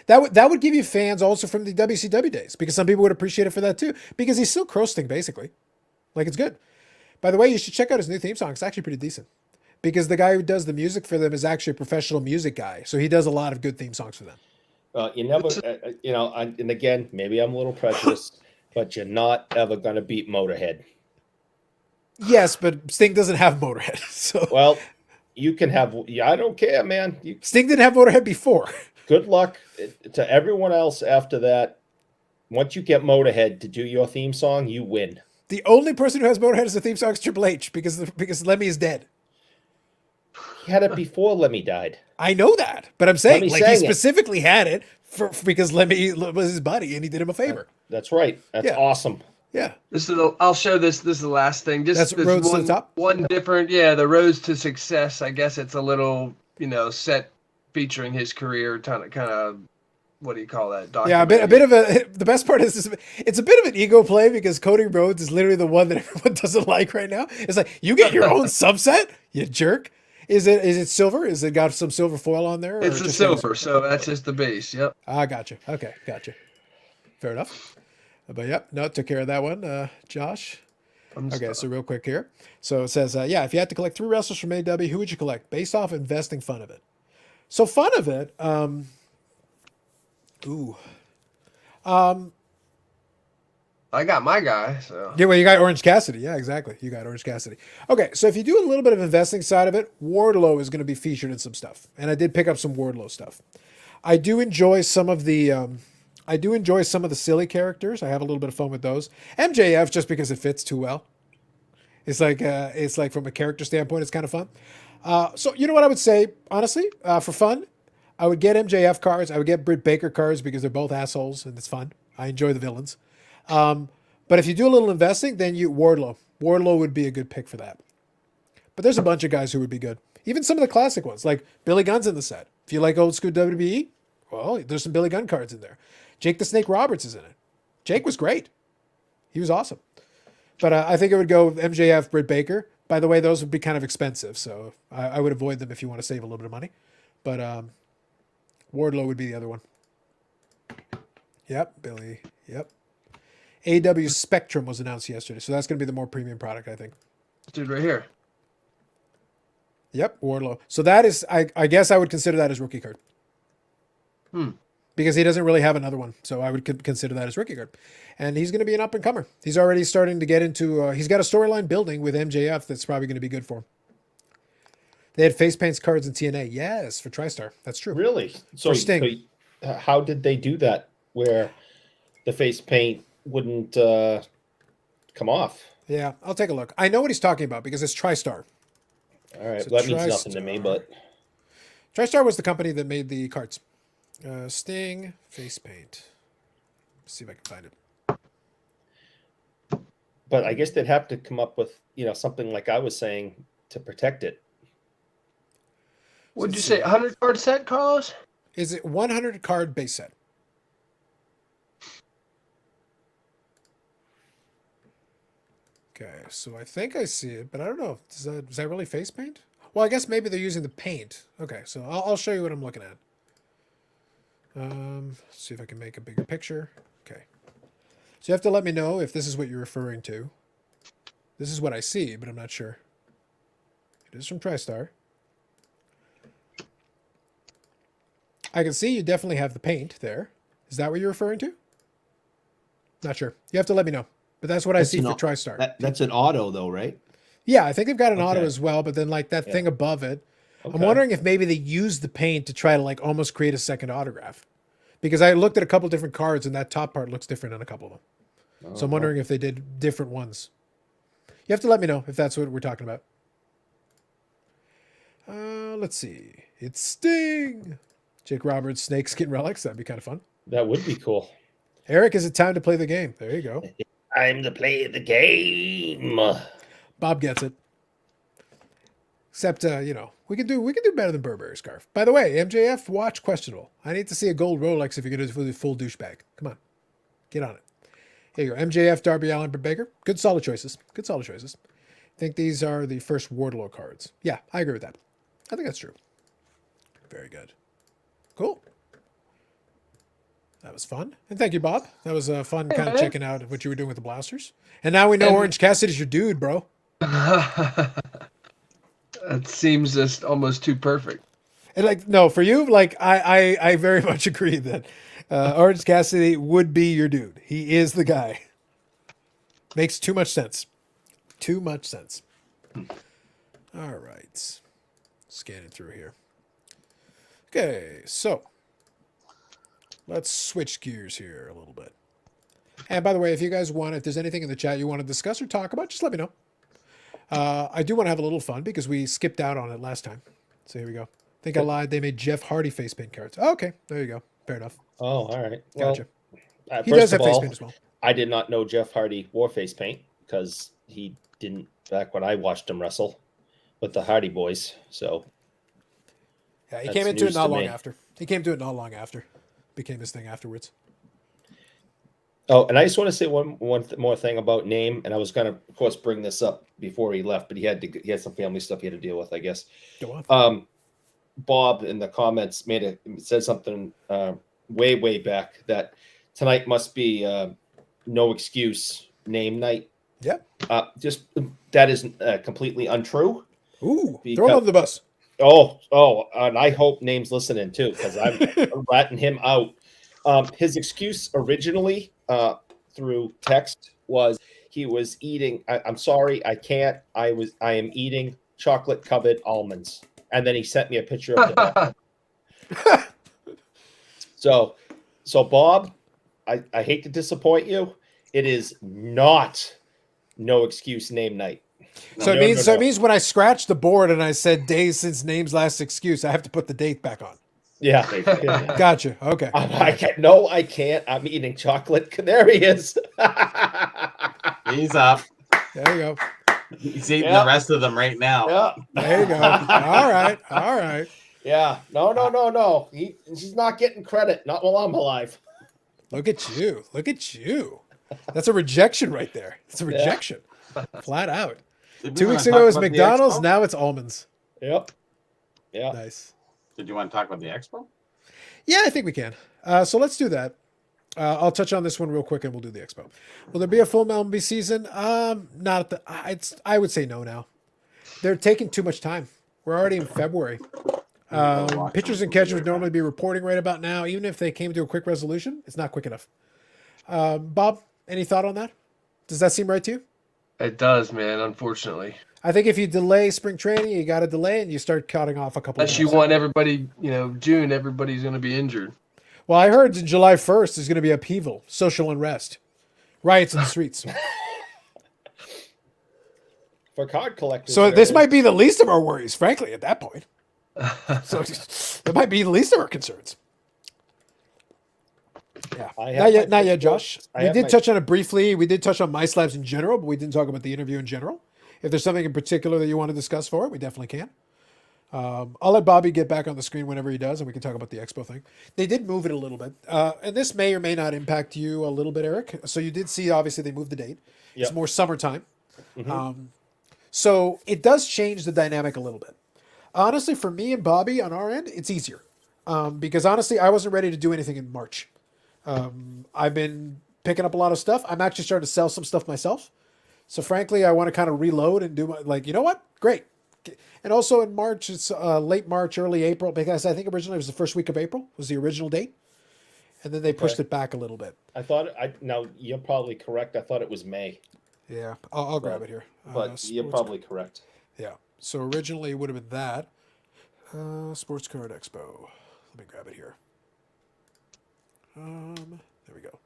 That would give you fans also from the WCW days, because some people would appreciate it for that too, because he's still Crow Sting, basically. Like, it's good. By the way, you should check out his new theme song. It's actually pretty decent, because the guy who does the music for them is actually a professional music guy, so he does a lot of good theme songs for them. You never, and again, maybe I'm a little prejudiced, but you're not ever going to beat Motorhead. Yes, but Sting doesn't have Motorhead. So well, you can have. I don't care, man. Sting didn't have Motorhead before. Good luck to everyone else after that. Once you get Motorhead to do your theme song, you win. The only person who has Motorhead as a theme song is Triple H, because Lemmy is dead. He had it before Lemmy died. I know that, but I'm saying he specifically had it because Lemmy was his buddy and he did him a favor. That's right. That's awesome. Yeah. I'll show this. This is the last thing. Just that's Roads to the Top. One different. Yeah, the Roads to Success. I guess it's a little set featuring his career. Kind of. What do you call that? Yeah, a bit of a. The best part is it's a bit of an ego play, because Cody Rhodes is literally the one that everyone doesn't like right now. It's like, you get your own subset, you jerk. Is it silver? Is it got some silver foil on there? It's a silver, so that's just the base. Yep. Gotcha. Okay, gotcha. Fair enough. But yep, no, took care of that one, Josh. Okay, so real quick here. So it says, yeah, if you had to collect 3 wrestlers from AW, who would you collect based off investing fun of it? So fun of it, I got my guy. So yeah, well, you got Orange Cassidy. Yeah, exactly. You got Orange Cassidy. Okay, so if you do a little bit of investing side of it, Wardlow is going to be featured in some stuff, and I did pick up some Wardlow stuff. I do enjoy some of the silly characters. I have a little bit of fun with those. MJF just because it fits too well. It's like from a character standpoint, it's kind of fun. So you know what I would say, honestly, for fun, I would get MJF cards. I would get Britt Baker cards because they're both assholes and it's fun. I enjoy the villains. But if you do a little investing, then Wardlow. Wardlow would be a good pick for that. But there's a bunch of guys who would be good. Even some of the classic ones, like Billy Gunn's in the set. If you like old school WWE, well, there's some Billy Gunn cards in there. Jake the Snake Roberts is in it. Jake was great. He was awesome. But I think it would go with MJF, Britt Baker. By the way, those would be kind of expensive, so I would avoid them if you want to save a little bit of money. But Wardlow would be the other one. Yep, Billy. Yep. AW Spectrum was announced yesterday, so that's going to be the more premium product, I think. dude, right here. Yep, Wardlow. So that is, I guess I would consider that as rookie card. Because he doesn't really have another one, so I would consider that as rookie card. And he's going to be an up-and-comer. He's already starting to get into, he's got a storyline building with MJF that's probably going to be good for him. They had face paints cards in TNA. Yes, for TriStar. That's true. Really? For Sting. So how did they do that where the face paint wouldn't come off? Yeah, I'll take a look. I know what he's talking about because it's TriStar. All right, So well, that means nothing to me, but TriStar was the company that made the cards. Sting face paint. Let's see if I can find it. but I guess they'd have to come up with, something like I was saying to protect it. What'd you say? 100 card set, Carlos? Is it 100 card base set? Okay, so I think I see it, but I don't know. Is that really face paint? Well, I guess maybe they're using the paint. Okay, so I'll show you what I'm looking at. See if I can make a bigger picture. Okay. So you have to let me know if this is what you're referring to. This is what I see, but I'm not sure. It is from TriStar. I can see you definitely have the paint there. Is that what you're referring to? Not sure. You have to let me know. But that's what I see for TriStar. That's an auto, though, right? Yeah, I think they've got an auto as well, but then like that thing above it. Okay. I'm wondering if maybe they used the paint to try to like almost create a second autograph. Because I looked at a couple different cards and that top part looks different on a couple of them. So I'm wondering if they did different ones. You have to let me know if that's what we're talking about. Let's see. It's Sting. Jake Roberts, snakeskin relics. That'd be kind of fun. That would be cool. Eric, is it time to play the game? There you go. Time to play the game. Bob gets it. Except, we can do better than Burberry scarf. By the way, MJF watch questionable. I need to see a gold Rolex if you're going to do the full douchebag. Come on, get on it. Here you go. MJF, Darby Allin, Baker. Good solid choices. Good solid choices. I think these are the first Wardlow cards. Yeah, I agree with that. I think that's true. Very good. Cool. That was fun. And thank you, Bob. That was fun kind of checking out what you were doing with the blasters. And now we know Orange Cassidy's your dude, bro. That seems just almost too perfect. And no, for you, I very much agree that Orange Cassidy would be your dude. He is the guy. Makes too much sense. Too much sense. All right. Scanning through here. Okay, so let's switch gears here a little bit. And by the way, if you guys want, if there's anything in the chat you want to discuss or talk about, just let me know. I do want to have a little fun because we skipped out on it last time. So here we go. I think I lied. They made Jeff Hardy face paint cards. Oh, okay, there you go. Fair enough. Oh, all right. Gotcha. Well, he does have face paint as well. I did not know Jeff Hardy wore face paint because he didn't back when I watched him wrestle with the Hardy Boys. So yeah, he came into it not long after. He came to it not long after. Became his thing afterwards. Oh, and I just want to say one more thing about Name, and I was going to, of course, bring this up before he left, but he had some family stuff he had to deal with, I guess. Go on. Bob in the comments said something way back that tonight must be no excuse Name night. Yeah. Just that is completely untrue. Ooh, throw him on the bus. And I hope Name's listening too, because I'm ratting him out. His excuse originally through text was he was eating. I'm sorry, I can't. I am eating chocolate covered almonds, and then he sent me a picture of the bag. So Bob, I hate to disappoint you. It is not no excuse name night. So it means when I scratched the board and I said days since Name's last excuse, I have to put the date back on. Yeah. Gotcha. Okay. I can't. I'm eating chocolate canarias. He's up. There you go. He's eating the rest of them right now. Yeah. There you go. All right. Yeah. No. He's not getting credit. Not while I'm alive. Look at you. That's a rejection right there. It's a rejection. Flat out. 2 weeks ago it was McDonald's. Now it's almonds. Yep. Yeah. Nice. Did you want to talk about the expo? Yeah, I think we can. So let's do that. I'll touch on this one real quick, and we'll do the expo. Will there be a full MLB season? Not at the. I would say no now. They're taking too much time. We're already in February. Pitchers and catchers would normally be reporting right about now. Even if they came to a quick resolution, it's not quick enough. Bob, any thought on that? Does that seem right to you? It does, man. Unfortunately, I think if you delay spring training, you got to delay and you start cutting off a couple. Unless you want everybody, June, everybody's going to be injured. Well, I heard July 1st is going to be upheaval, social unrest, riots in the streets. For card collectors. So this might be the least of our worries, frankly, at that point. So it might be the least of our concerns. Yeah, not yet, Josh. We did touch on it briefly. We did touch on My Slabs in general, but we didn't talk about the interview in general. If there's something in particular that you want to discuss for it, we definitely can. I'll let Bobby get back on the screen whenever he does, and we can talk about the expo thing. They did move it a little bit, and this may or may not impact you a little bit, Eric. So you did see, obviously, they moved the date. Yep. It's more summertime. Mm-hmm. So it does change the dynamic a little bit. Honestly, for me and Bobby on our end, it's easier because honestly, I wasn't ready to do anything in March. I've been picking up a lot of stuff. I'm actually starting to sell some stuff myself. So frankly, I want to kind of reload and do you know what? Great. And also in March, it's late March, early April, because I think originally it was the first week of April was the original date. And then they pushed it back a little bit. Now you're probably correct. I thought it was May. Yeah. I'll grab it here. But you're probably correct. Yeah. So originally it would have been that. Sports Card Expo. Let me grab it here. There we go.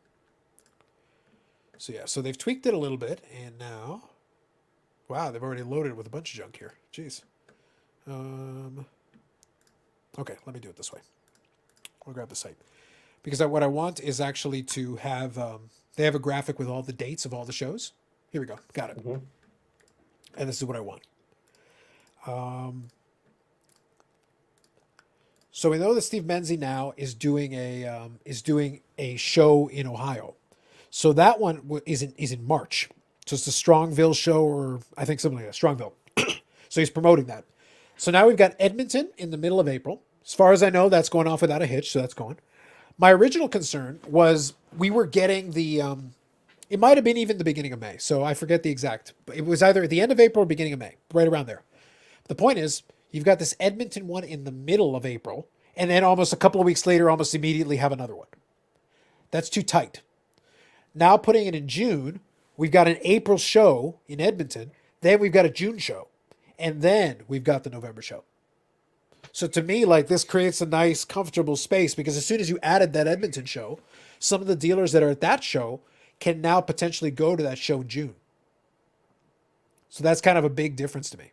So yeah, so they've tweaked it a little bit, and now, wow, they've already loaded it with a bunch of junk here. Jeez. Okay, let me do it this way. I'll grab the site because what I want is actually to have. They have a graphic with all the dates of all the shows. Here we go. Got it. Mm-hmm. And this is what I want. So we know that Steve Menzie now is doing a show in Ohio. So that one is in March. So it's the Strongville show, or I think something like that, Strongville. So he's promoting that. So now we've got Edmonton in the middle of April. As far as I know, that's going off without a hitch, so that's going. My original concern was we were getting the, it might have been even the beginning of May. So I forget the exact, it was either at the end of April or beginning of May, right around there. The point is, you've got this Edmonton one in the middle of April, and then almost a couple of weeks later, almost immediately have another one. That's too tight. Now putting it in June, we've got an April show in Edmonton, then we've got a June show, and then we've got the November show. So to me, this creates a nice, comfortable space because as soon as you added that Edmonton show, some of the dealers that are at that show can now potentially go to that show in June. So that's kind of a big difference to me.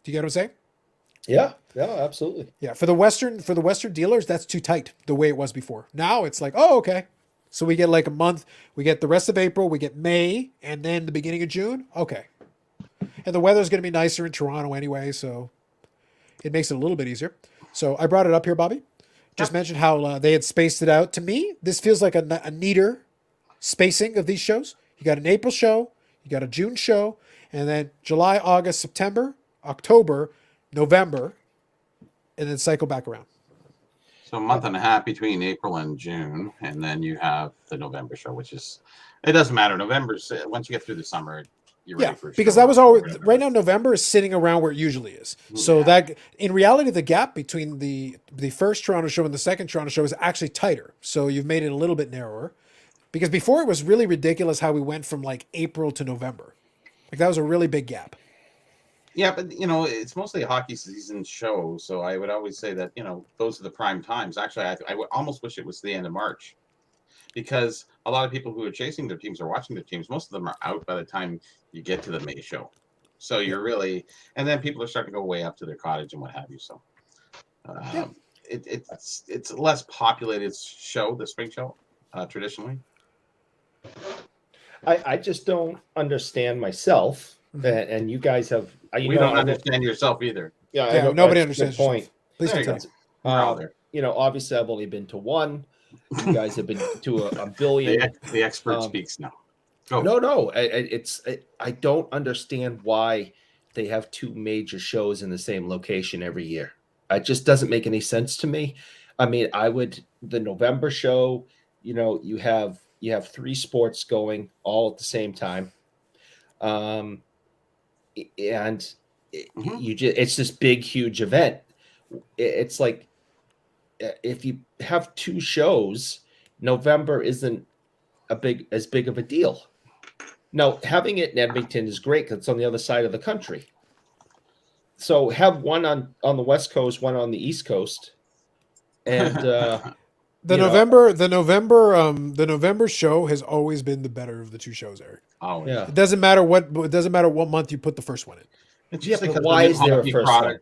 Do you get what I'm saying? Yeah, absolutely. Yeah, for the Western dealers, that's too tight the way it was before. Now it's like, oh, okay. So we get a month, we get the rest of April, we get May, and then the beginning of June. Okay. And the weather's going to be nicer in Toronto anyway, so it makes it a little bit easier. So I brought it up here, Bobby. Just mentioned how they had spaced it out. To me, this feels like a neater spacing of these shows. You got an April show, you got a June show, and then July, August, September, October, November, and then cycle back around. So a month and a half between April and June, and then you have the November show, which is, it doesn't matter. November's, once you get through the summer, you're ready for a because show that was in always November. right now. November is sitting around where it usually is. So that in reality, the gap between the first Toronto show and the second Toronto show is actually tighter. So you've made it a little bit narrower, because before it was really ridiculous how we went from like April to November. Like that was a really big gap. Yeah, but it's mostly a hockey season show, so I would always say that those are the prime times. Actually, I would almost wish it was the end of March, because a lot of people who are chasing their teams or watching their teams, most of them are out by the time you get to the May show. So you're really, and then people are starting to go way up to their cottage and what have you. So it's a less populated show, the spring show, traditionally. I just don't understand myself. And you guys have. We don't understand yourself either. Yeah, nobody understands. Point. Please continue. Obviously, I've only been to one. You guys have been to a billion. The expert speaks now. No. I don't understand why they have two major shows in the same location every year. It just doesn't make any sense to me. I mean, the November show. You have 3 sports going all at the same time. And it's this big, huge event. It's like, if you have 2 shows, November isn't as big of a deal. Now, having it in Edmonton is great because it's on the other side of the country. So have one on the West Coast, one on the East Coast, and the November show has always been the better of the 2 shows, Eric. Oh yeah. It doesn't matter what month you put the first one in. It's just because why is there a first one?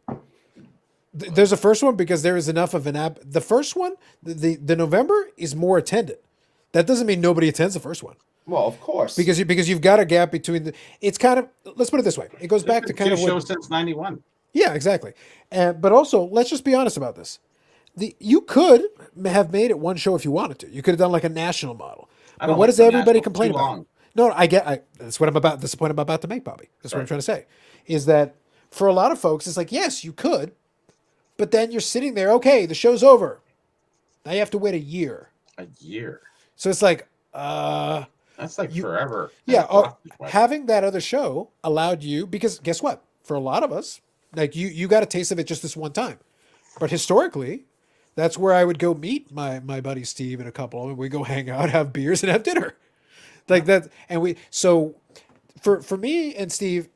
There's a first one because there is enough of an app. The first one, the November is more attended. That doesn't mean nobody attends the first one. Well, of course, because you've got a gap between it's kind of, let's put it this way. It goes back to kind of shows since 91. Yeah, exactly. But also, let's just be honest about this. You could have made it one show if you wanted to. You could have done like a national model. But what does everybody complain about? No, that's what I'm about. That's the point I'm about to make, Bobby. That's what I'm trying to say. Is that for a lot of folks, it's like, yes, you could, but then you're sitting there. Okay, the show's over. Now you have to wait a year. A year. So it's like, that's like forever. Yeah, having that other show allowed you, because guess what? For a lot of us, like you got a taste of it just this one time. But historically, that's where I would go meet my buddy Steve and a couple, and we go hang out, have beers, and have dinner. Like that, and so for me and Steve,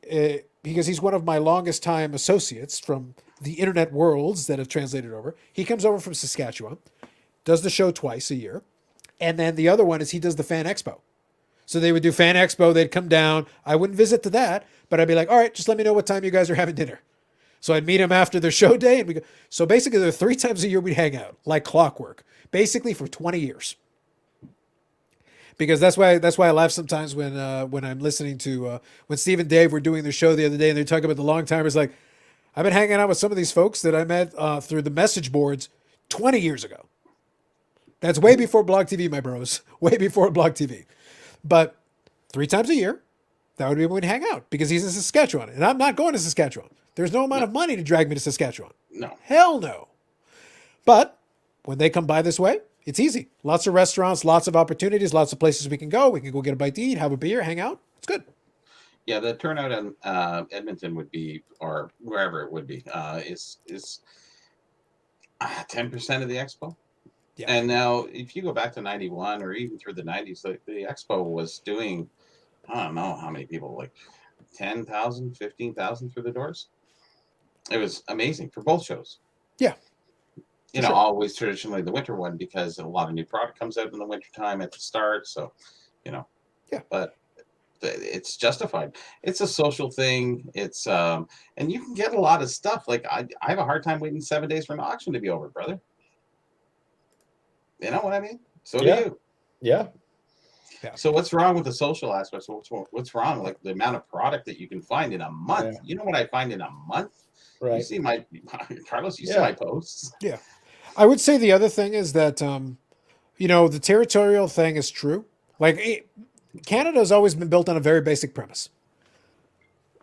because he's one of my longest time associates from the internet worlds that have translated over. He comes over from Saskatchewan, does the show twice a year, and then the other one is he does the Fan Expo. So they would do Fan Expo, they'd come down. I wouldn't visit to that, but I'd be like, all right, just let me know what time you guys are having dinner. So I'd meet him after their show day, and we go. So basically, there are 3 times a year we'd hang out, like clockwork, basically for 20 years. Because that's why I laugh sometimes when I'm listening to when Steve and Dave were doing their show the other day, and they're talking about the long timers. Like, I've been hanging out with some of these folks that I met through the message boards 20 years ago. That's way before Blog TV, my bros. Way before Blog TV. But 3 times a year, that would be when we'd hang out, because he's in Saskatchewan, and I'm not going to Saskatchewan. There's no amount of money to drag me to Saskatchewan. No. Hell no. But when they come by this way, it's easy. Lots of restaurants, lots of opportunities, lots of places we can go. We can go get a bite to eat, have a beer, hang out. It's good. Yeah, the turnout in Edmonton would be, or wherever it would be, is 10% of the expo. Yeah. And now, if you go back to 91 or even through the 90s, the expo was doing, I don't know how many people, like 10,000, 15,000 through the doors. It was amazing for both shows. Yeah. Always traditionally the winter one, because a lot of new product comes out in the wintertime at the start. So, Yeah. But it's justified. It's a social thing. It's and you can get a lot of stuff. Like I have a hard time waiting 7 days for an auction to be over, brother. You know what I mean? So do you. Yeah. So what's wrong with the social aspect? So what's wrong? Like the amount of product that you can find in a month. Yeah. You know what I find in a month? Right. You see my Carlos, you see my posts. Yeah. I would say the other thing is that the territorial thing is true. Like Canada has always been built on a very basic premise.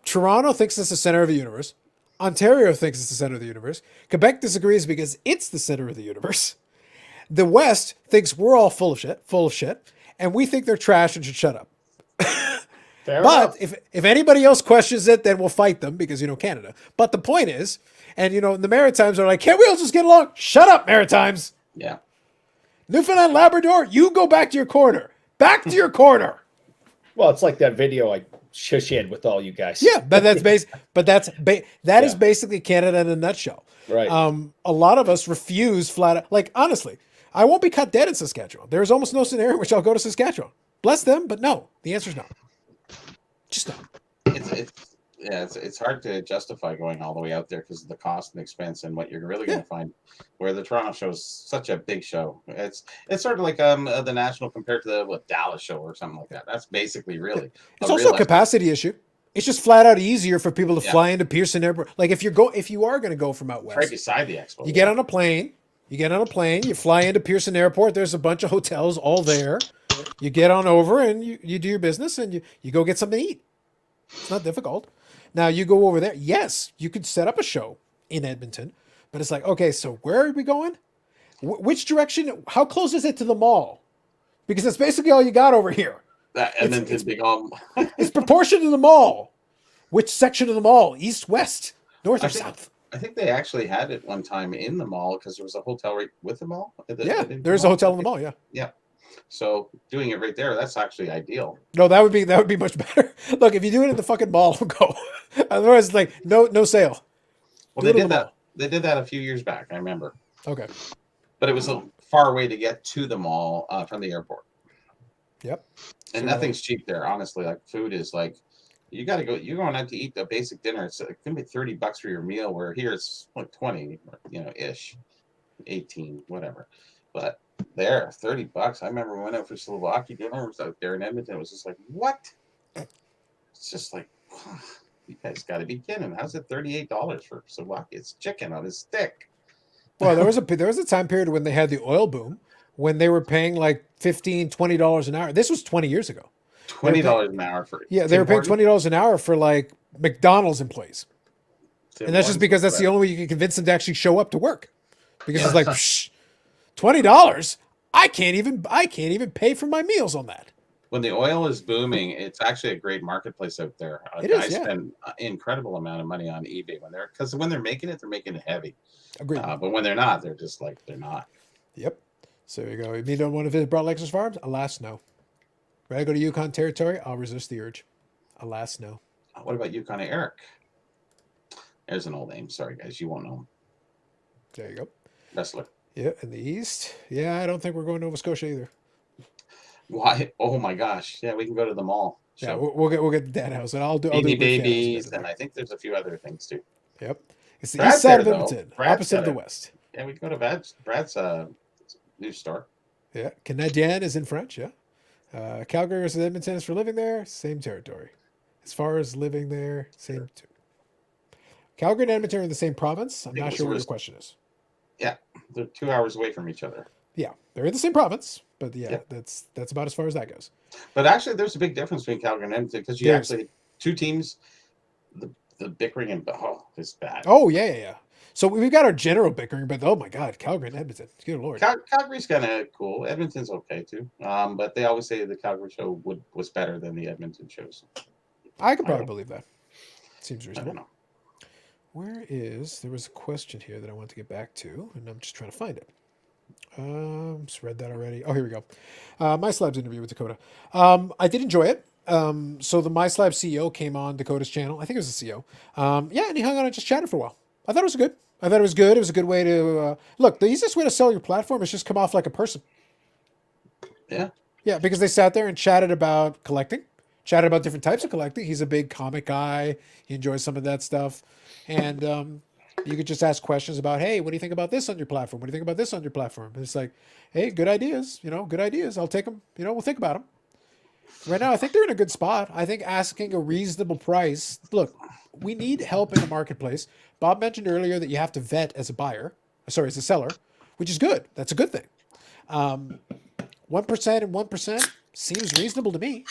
Toronto thinks it's the center of the universe. Ontario thinks it's the center of the universe. Quebec disagrees because it's the center of the universe. The West thinks we're all full of shit, and we think they're trash and should shut up. But if anybody else questions it, then we'll fight them because, Canada. But the point is, and, the Maritimes are like, can't we all just get along? Shut up, Maritimes. Yeah. Newfoundland, Labrador, you go back to your corner. Back to your corner. Well, it's like that video I shush with all you guys. Yeah, but that is basically Canada in a nutshell. Right. A lot of us refuse flat out. Like, honestly, I won't be cut dead in Saskatchewan. There is almost no scenario in which I'll go to Saskatchewan. Bless them, but no. The answer is no. Just no. It's hard to justify going all the way out there because of the cost and expense and what you're really going to find. Where the Toronto show is such a big show. It's sort of like the National compared to the Dallas show or something like that. That's basically really. It's also a capacity issue. It's just flat out easier for people to fly into Pearson Airport. Like if you are going to go from out west, right beside the expo, you get on a plane. You fly into Pearson Airport. There's a bunch of hotels all there. You get on over and you do your business and you go get something to eat. It's not difficult. Now you go over there. Yes, you could set up a show in Edmonton, but it's like, okay, so where are we going? Which direction? How close is it to the mall? Because that's basically all you got over here. Edmonton's big. It's proportioned to the mall. Which section of the mall? East, west, north, or south? I think they actually had it one time in the mall because there was a hotel right with the mall. There's a hotel in the mall. Yeah. Yeah. So doing it right there, that's actually ideal. No, that would be much better. Look, if you do it in the fucking mall, go. Otherwise, like no sale. Well, they did that. They did that a few years back. I remember. Okay. But it was a far way to get to the mall from the airport. Yep. And nothing's cheap there, honestly. Like food is like, you got to go. You're going out to eat the basic dinner. It's gonna be $30 for your meal. Where here it's like 20, ish, 18, whatever. But there, $30. I remember we went out for Slovakia dinner. It was out there in Edmonton. It was just like, what? It's just like, you guys got to be kidding. How's it $38 for Slovakia? It's chicken on a stick. Well, there was a time period when they had the oil boom, when they were paying like $15, $20 an hour. This was 20 years ago. $20 an hour for they were paying $20 an hour for like McDonald's employees, and that's just because that's the only way you can convince them to actually show up to work. Because it's like $20, I can't even pay for my meals on that. When the oil is booming, it's actually a great marketplace out there. Guys spend an incredible amount of money on eBay because when they're making it heavy. Agreed. But when they're not, they're just like they're not. Yep. So there you go. You meet on one of his Broad Lexus farms? Alas, no. Ready to go to Yukon territory? I'll resist the urge. Alas, no. What about Yukon Eric? There's an old name. Sorry, guys. You won't know him. There you go. Wrestler. Yeah, in the East. Yeah, I don't think we're going to Nova Scotia either. Why? Oh my gosh! Yeah, we can go to the mall. So, yeah, we'll get the dad house, and I'll do Babies, and I think there's a few other things too. Yep, it's the east side of Edmonton, opposite of the west. Yeah, we can go to Brad's new store. Yeah, Canadien is in French. Yeah, Calgary versus Edmonton is for living there. Same territory. As far as living there, same. Calgary and Edmonton are in the same province. I'm not sure what your question is. Yeah, they're 2 hours away from each other. Yeah, they're in the same province, but that's about as far as that goes. But actually, there's a big difference between Calgary and Edmonton because you actually two teams, the bickering and it's bad. Oh yeah. So we've got our general bickering, but oh my God, Calgary and Edmonton, good lord. Calgary's kind of cool. Edmonton's okay too. But they always say the Calgary show was better than the Edmonton shows. I could probably believe that. Seems reasonable. I don't know. There was a question here that I want to get back to, and I'm just trying to find it. Just read that already. Oh, here we go. MySlab's interview with Dakota. I did enjoy it. So the MySlab CEO came on Dakota's channel. I think it was the CEO. And he hung on and just chatted for a while. I thought it was good. It was a good way to look. The easiest way to sell your platform is just come off like a person. Yeah. Yeah, because they sat there and chatted about collecting, chatted about different types of collecting. He's a big comic guy. He enjoys some of that stuff. And you could just ask questions about, hey, what do you think about this on your platform? What do you think about this on your platform? And it's like, hey, good ideas. Good ideas. I'll take them. We'll think about them. Right now, I think they're in a good spot. I think asking a reasonable price. Look, we need help in the marketplace. Bob mentioned earlier that you have to vet as a seller, which is good. That's a good thing. 1% and 1% seems reasonable to me.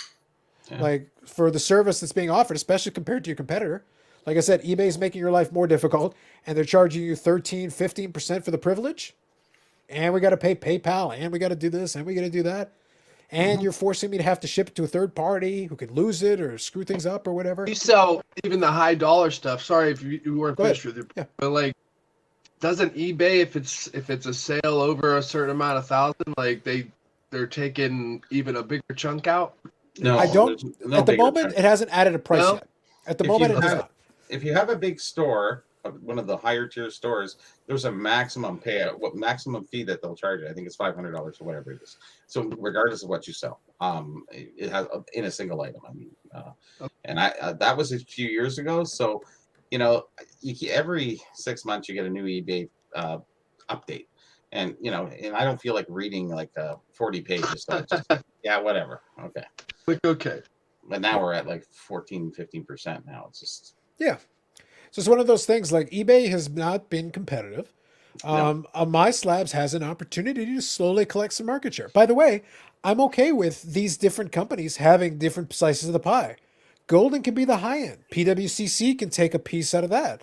Yeah. Like for the service that's being offered, especially compared to your competitor. Like I said, eBay's making your life more difficult, and they're charging you 13, 15% for the privilege. And we got to pay PayPal, and we got to do this, and we got to do that. And you're forcing me to have to ship it to a third party who could lose it or screw things up or whatever. You sell even the high dollar stuff. Sorry if you weren't finished with it, but like, doesn't eBay, if it's a sale over a certain amount of thousand, like they're taking even a bigger chunk out? No, I don't. no At the bigger moment, chunk. it hasn't added a price No? yet. At the If moment, you it does have- not. If you have a big store, one of the higher tier stores, there's a maximum payout, what maximum fee that they'll charge you. I think it's $500 or whatever it is. So regardless of what you sell, it has in a single item. I mean, and that was a few years ago. So, you know, every 6 months you get a new eBay update, and you know, and I don't feel like reading like 40 pages. So just, yeah, whatever. Okay. Like, okay. But now we're at like 14, 15% now. It's just. Yeah. So it's one of those things like eBay has not been competitive. My Slabs has an opportunity to slowly collect some market share. By the way, I'm okay with these different companies having different slices of the pie. Golden can be the high end. PWCC can take a piece out of that.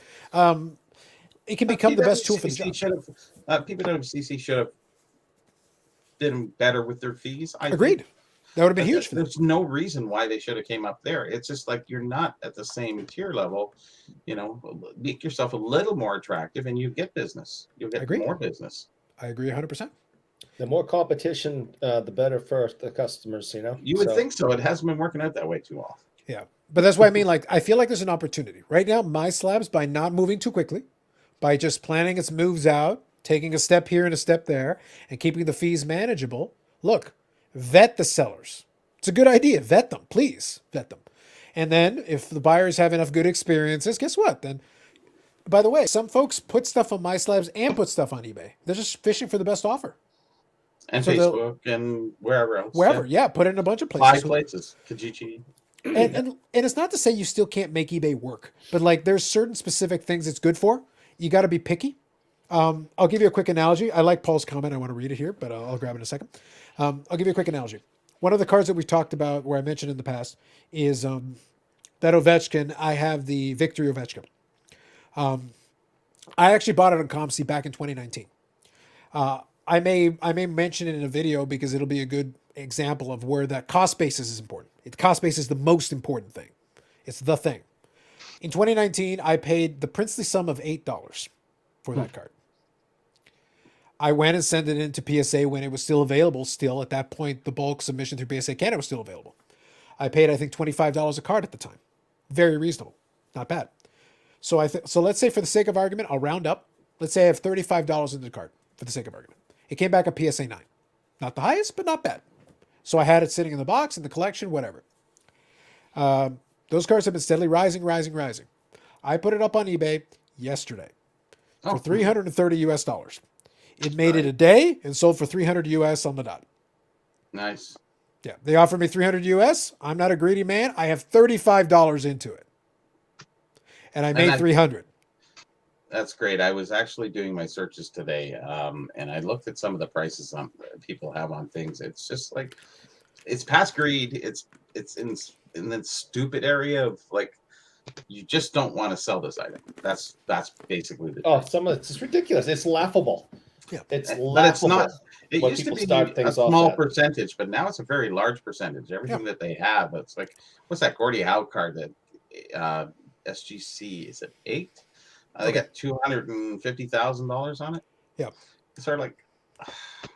It can become the best tool for the job. PWCC should have been better with their fees. Agreed. Think. That would have been huge for them. There's no reason why they should have came up there. It's just like you're not at the same tier level. You know, make yourself a little more attractive, and you get business. You'll get more business. I agree 100%. The more competition, the better for the customers. You know, you would think so. It hasn't been working out that way too often. Yeah, but that's what I mean. Like, I feel like there's an opportunity right now. My Slabs, by not moving too quickly, by just planning its moves out, taking a step here and a step there, and keeping the fees manageable. Look, vet the sellers. It's a good idea. Vet them, please. Vet them. And then if the buyers have enough good experiences, guess what? Then, by the way, some folks put stuff on My Slabs and put stuff on eBay. They're just fishing for the best offer. And so Facebook and wherever else. Wherever, yeah. Put it in a bunch of places. 5 places. Kijiji. And it's not to say you still can't make eBay work, but like there's certain specific things it's good for. You got to be picky. I'll give you a quick analogy. I like Paul's comment. I want to read it here, but I'll grab it in a second. I'll give you a quick analogy. One of the cards that we've talked about, where I mentioned in the past, is that Ovechkin. I have the Victory Ovechkin. I actually bought it on ComC back in 2019. I may mention it in a video because it'll be a good example of where that cost basis is important. The cost basis is the most important thing. It's the thing. In 2019, I paid the princely sum of $8 for that card. I went and sent it into PSA when it was still available. Still, at that point, the bulk submission through PSA Canada was still available. I paid, I think, $25 a card at the time. Very reasonable. Not bad. So so let's say for the sake of argument, I'll round up. Let's say I have $35 in the card for the sake of argument. It came back a PSA 9. Not the highest, but not bad. So I had it sitting in the box, in the collection, whatever. Those cards have been steadily rising. I put it up on eBay yesterday for $330 US. It made it a day and sold for $300 US on the dot. Nice. Yeah, they offered me $300 US. I'm not a greedy man. I have $35 into it, and I made $300. That's great. I was actually doing my searches today, and I looked at some of the prices people have on things. It's just like it's past greed. It's in that stupid area of like you just don't want to sell this item. That's basically the some of it's ridiculous. It's laughable. Yeah, it's laughable. But it's not. It used to be a small off percentage, but now it's a very large percentage. Everything that they have, it's like what's that Gordie Howe card that SGC is it 8? They got $250,000 on it. Yeah, it's sort of like,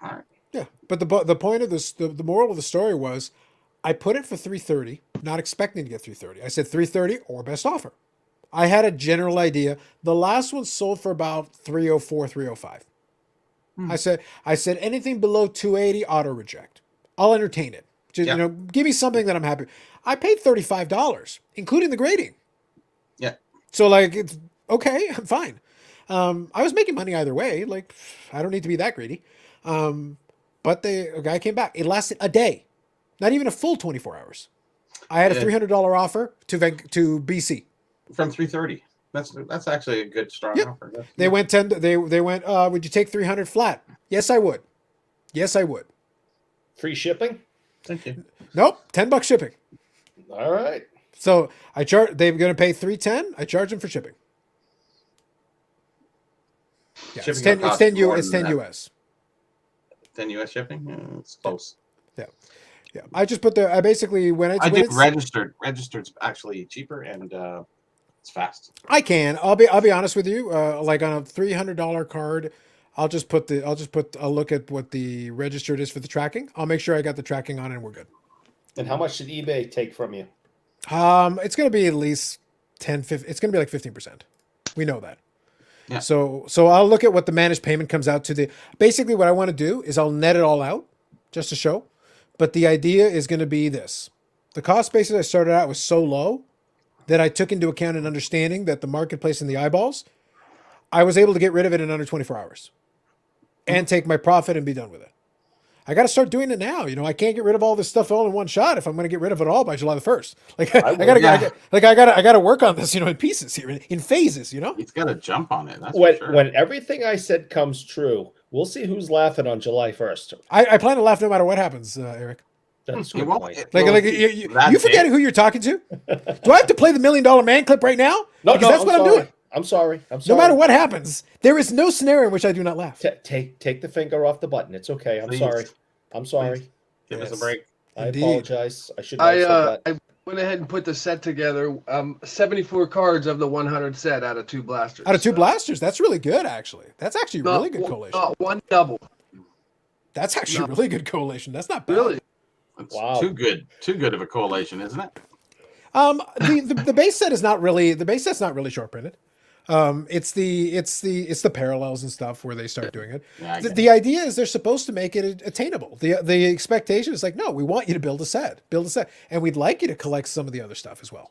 all right. Yeah, but the point of this, the moral of the story was, I put it for $330, not expecting to get $330. I said $330 or best offer. I had a general idea. The last one sold for about $304, $305. I said anything below $280, auto reject. I'll entertain it. Just, give me something that I'm happy. I paid $35, including the grading. Yeah. So like it's okay, I'm fine. I was making money either way. Like I don't need to be that greedy. But a guy came back. It lasted a day, not even a full 24 hours. I had a $300 offer to BC from $330. That's actually a good strong offer. They went 10. They went. Would you take 300 flat? Yes, I would. Yes, I would. Free shipping? Thank you. Nope, $10 shipping. All right. So I charge. They're going to pay $310. I charge them for shipping. Yeah, Shipping it's 10. will It's cost 10 more It's than 10 that. US. 10 US shipping? Yeah, it's close. Yeah. I just put the. I basically when it's I when do it's registered. Registered's actually cheaper and it's fast. I can. I'll be honest with you. Like on a $300 card, I'll look at what the registered is for the tracking. I'll make sure I got the tracking on and we're good. And how much did eBay take from you? It's going to be at least 10, 15, it's going to be like 15%. We know that. Yeah. So I'll look at what the managed payment comes out to. Basically what I want to do is I'll net it all out just to show. But the idea is going to be this. The cost basis I started out was so low that I took into account an understanding that the marketplace and the eyeballs, I was able to get rid of it in under 24 hours and take my profit and be done with it. I got to start doing it now. I can't get rid of all this stuff all in one shot if I'm going to get rid of it all by July the 1st. Like I got to work on this, in pieces here, in phases, He's got to jump on it. That's when, for sure. when everything I said comes true, we'll see who's laughing on July 1st. I plan to laugh no matter what happens, Eric. That's a It good won't- point. You forget who you're talking to? Do I have to play the $1 Million Man clip right now? Because that's what I'm doing. I'm sorry. No matter what happens, there is no scenario in which I do not laugh. Take the finger off the button. It's okay. I'm Please. sorry. I'm sorry. Give us Yes. a break. I Indeed. apologize. I should not have said that. I went ahead and put the set together. 74 cards of the 100 set out of 2 blasters. Out of 2 blasters, that's really good, actually. That's actually really good collation. Not one double. That's actually really good collation. That's not bad. Really? It's Wow. too good of a collation, isn't it? The base set is not really not really short printed. It's the parallels and stuff where they start doing it. Yeah, I get The idea is they're supposed to make it attainable. The expectation is like, no, we want you to build a set, and we'd like you to collect some of the other stuff as well.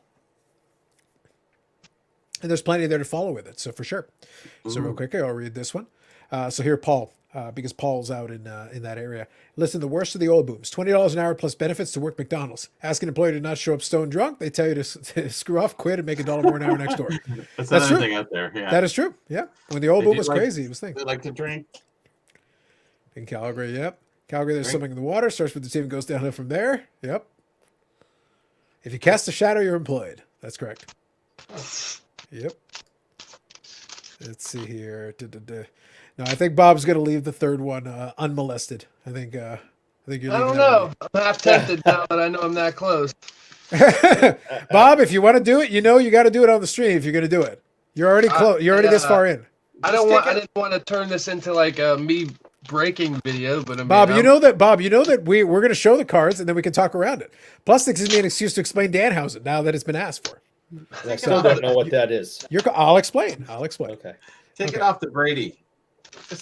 And there's plenty there to follow with it, so for sure. So real quick, I'll read this one. So here, Paul, because Paul's out in that area. Listen, the worst of the old booms: $20 an hour plus benefits to work McDonald's. Ask an employer to not show up stone drunk. They tell you to screw off, quit, and make $1 more an hour next door. That's That's another true. thing out there. Yeah. That is true. Yeah, when the old They boom do was like- crazy, it was thing. They like to drink. In Calgary, yep. Calgary, there's Drink. something in the water. Starts with the team and goes downhill from there. Yep. If you cast a shadow, you're employed. That's correct. Yep. Let's see here. No, I think Bob's going to leave the third one unmolested. I think you're. I leaving don't that know. I'm half tempted now that I know I'm that close. one. Bob, if you want to do it, you got to do it on the stream. If you're going to do it, you're already close. You're already this far in. I didn't want to turn this into like a me breaking video, but I mean, Bob, you know that we're going to show the cards and then we can talk around it. Plus, this gives me an excuse to explain Danhausen now that it's been asked for. And I still don't know what that is. I'll explain. Okay. Take it off the Brady.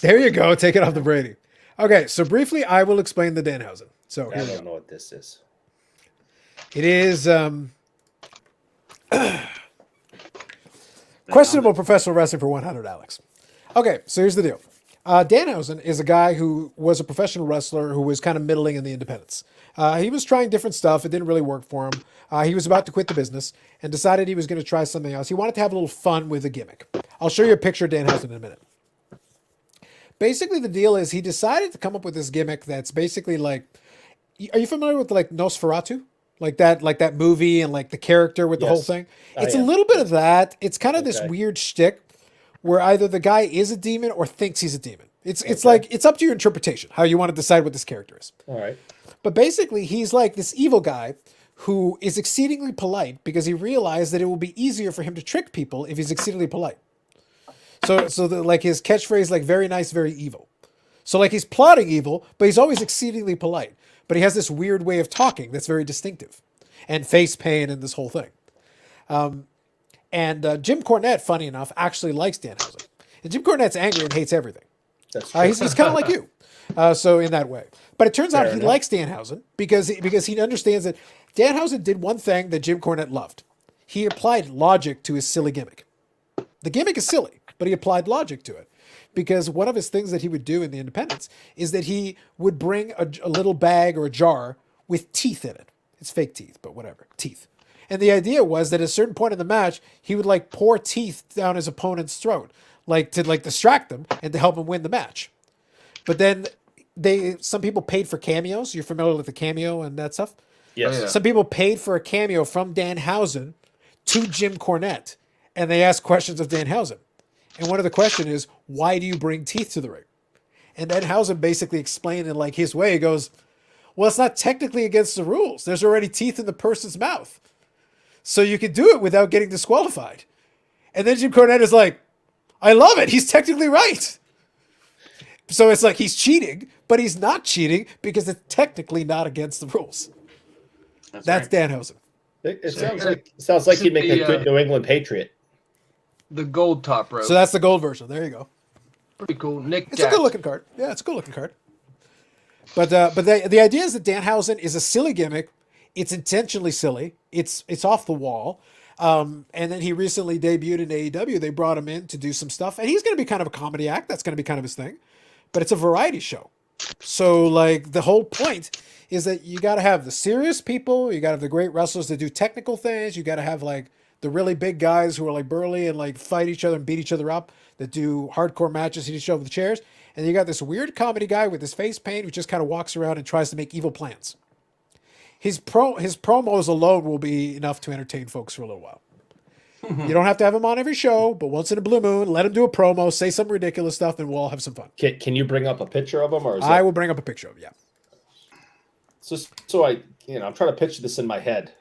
There you go. Take it off the Brady. Okay, so briefly, I will explain the Danhausen. So I here we don't go. know what this is. It is questionable professional wrestling for 100, Alex. Okay, so here's the deal. Danhausen is a guy who was a professional wrestler who was kind of middling in the independents. He was trying different stuff. It didn't really work for him. He was about to quit the business and decided he was going to try something else. He wanted to have a little fun with a gimmick. I'll show you a picture of Danhausen in a minute. Basically, the deal is he decided to come up with this gimmick that's basically like, are you familiar with like Nosferatu? Like that movie and like the character with the whole Yes, thing? I It's a am. little bit of that. It's kind of this Okay. weird shtick where either the guy is a demon or thinks he's a demon. It's like, it's up to your interpretation, how you want to decide what this character is. All right. But basically, he's like this evil guy who is exceedingly polite because he realized that it will be easier for him to trick people if he's exceedingly polite. So like his catchphrase, like very nice, very evil. So like he's plotting evil, but he's always exceedingly polite. But he has this weird way of talking that's very distinctive, and face paint and this whole thing. Jim Cornette, funny enough, actually likes Danhausen. And Jim Cornette's angry and hates everything. That's true. He's kind of like you. So in that way. But it turns out Fair he enough. likes Danhausen because he understands that Danhausen did one thing that Jim Cornette loved. He applied logic to his silly gimmick. The gimmick is silly, but he applied logic to it. Because one of his things that he would do in the independents is that he would bring a little bag or a jar with teeth in it. It's fake teeth, but whatever. Teeth. And the idea was that at a certain point in the match, he would like pour teeth down his opponent's throat, like to like distract them and to help him win the match. But then some people paid for cameos. You're familiar with the cameo and that stuff? Yes. Oh, yeah. Some people paid for a cameo from Danhausen to Jim Cornette, and they asked questions of Danhausen. And one of the questions is, why do you bring teeth to the ring? And Danhausen basically explained in like his way. He goes, well, it's not technically against the rules. There's already teeth in the person's mouth. So you can do it without getting disqualified. And then Jim Cornette is like, I love it. He's technically right. So it's like he's cheating, but he's not cheating because it's technically not against the rules. That's right. Danhausen. It sounds like he'd make a good New England Patriot. The gold top rope. So that's the gold version. There you go. Pretty cool. Nick It's a good looking card. Yeah, it's a good looking card. But the idea is that Danhausen is a silly gimmick. It's intentionally silly. It's off the wall. And then he recently debuted in AEW. They brought him in to do some stuff, and he's going to be kind of a comedy act. That's going to be kind of his thing. But it's a variety show. So like the whole point is that you got to have the serious people. You got to have the great wrestlers that do technical things. You got to have like the really big guys who are like burly and like fight each other and beat each other up, that do hardcore matches, hit each other with the chairs. And you got this weird comedy guy with his face paint who just kind of walks around and tries to make evil plans. His promos alone will be enough to entertain folks for a little while. You don't have to have him on every show, but once in a blue moon, let him do a promo, say some ridiculous stuff, and we'll all have some fun. Can you bring up a picture of him, or I will bring up a picture of him. Yeah. So I'm trying to picture this in my head.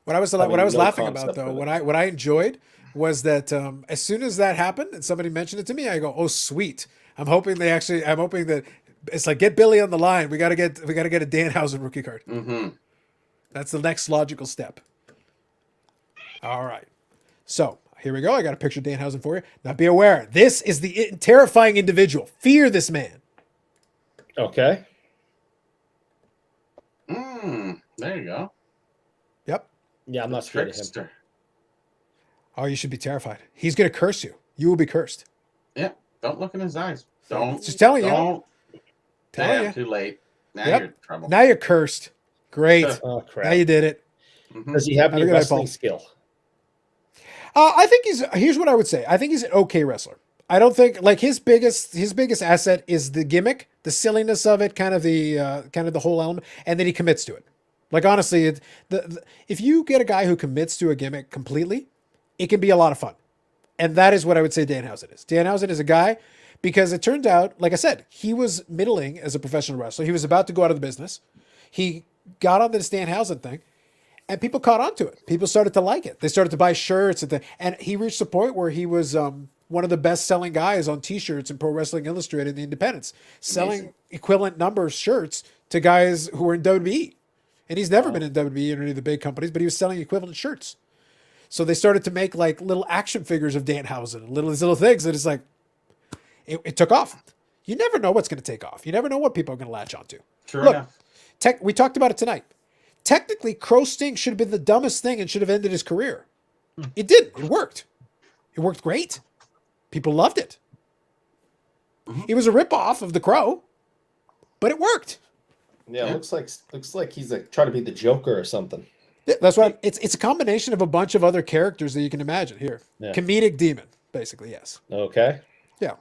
What I was laughing about though, what I enjoyed was that as soon as that happened and somebody mentioned it to me, I go, "Oh, sweet." I'm hoping that it's like, get Billy on the line. We gotta get a Danhausen rookie card. Mm-hmm. That's the next logical step. All right. So here we go. I got a picture of Danhausen for you. Now be aware, this is the terrifying individual. Fear this man. Okay. There you go. Yep. Yeah, I'm not scared of him. Oh, you should be terrified. He's going to curse you. You will be cursed. Yeah. Don't look in his eyes. Don't. Just telling you. Telling you. Too late. Now you're in trouble. Now you're cursed. Great. Oh, crap. Now you did it. Does he have any wrestling skill? I think here's what I would say. I think he's an okay wrestler. I don't think like his biggest asset is the gimmick, the silliness of it, kind of the whole element, and then he commits to it. Like honestly, if you get a guy who commits to a gimmick completely, it can be a lot of fun. And that is what I would say Danhausen is. Danhausen is a guy, because it turned out, like I said, he was middling as a professional wrestler. He was about to go out of the business. He got on this Danhausen thing, and people caught on to it. People started to like it. They started to buy shirts, and he reached a point where he was one of the best-selling guys on T-shirts in Pro Wrestling Illustrated and the Independents, selling equivalent numbers shirts to guys who were in WWE. And he's never been in WWE or any of the big companies, but he was selling equivalent shirts. So they started to make like little action figures of Danhausen, little things, and it's like it took off. You never know what's going to take off. You never know what people are going to latch onto. True enough. We talked about it tonight. Technically, Crow Sting should have been the dumbest thing and should have ended his career. It did. It worked. It worked great. People loved it. It was a ripoff of the Crow, but it worked. Yeah, it looks like he's trying to be the Joker or something. Yeah, that's what it's a combination of a bunch of other characters that you can imagine here. Yeah. Comedic demon, basically, yes. Okay. Yeah.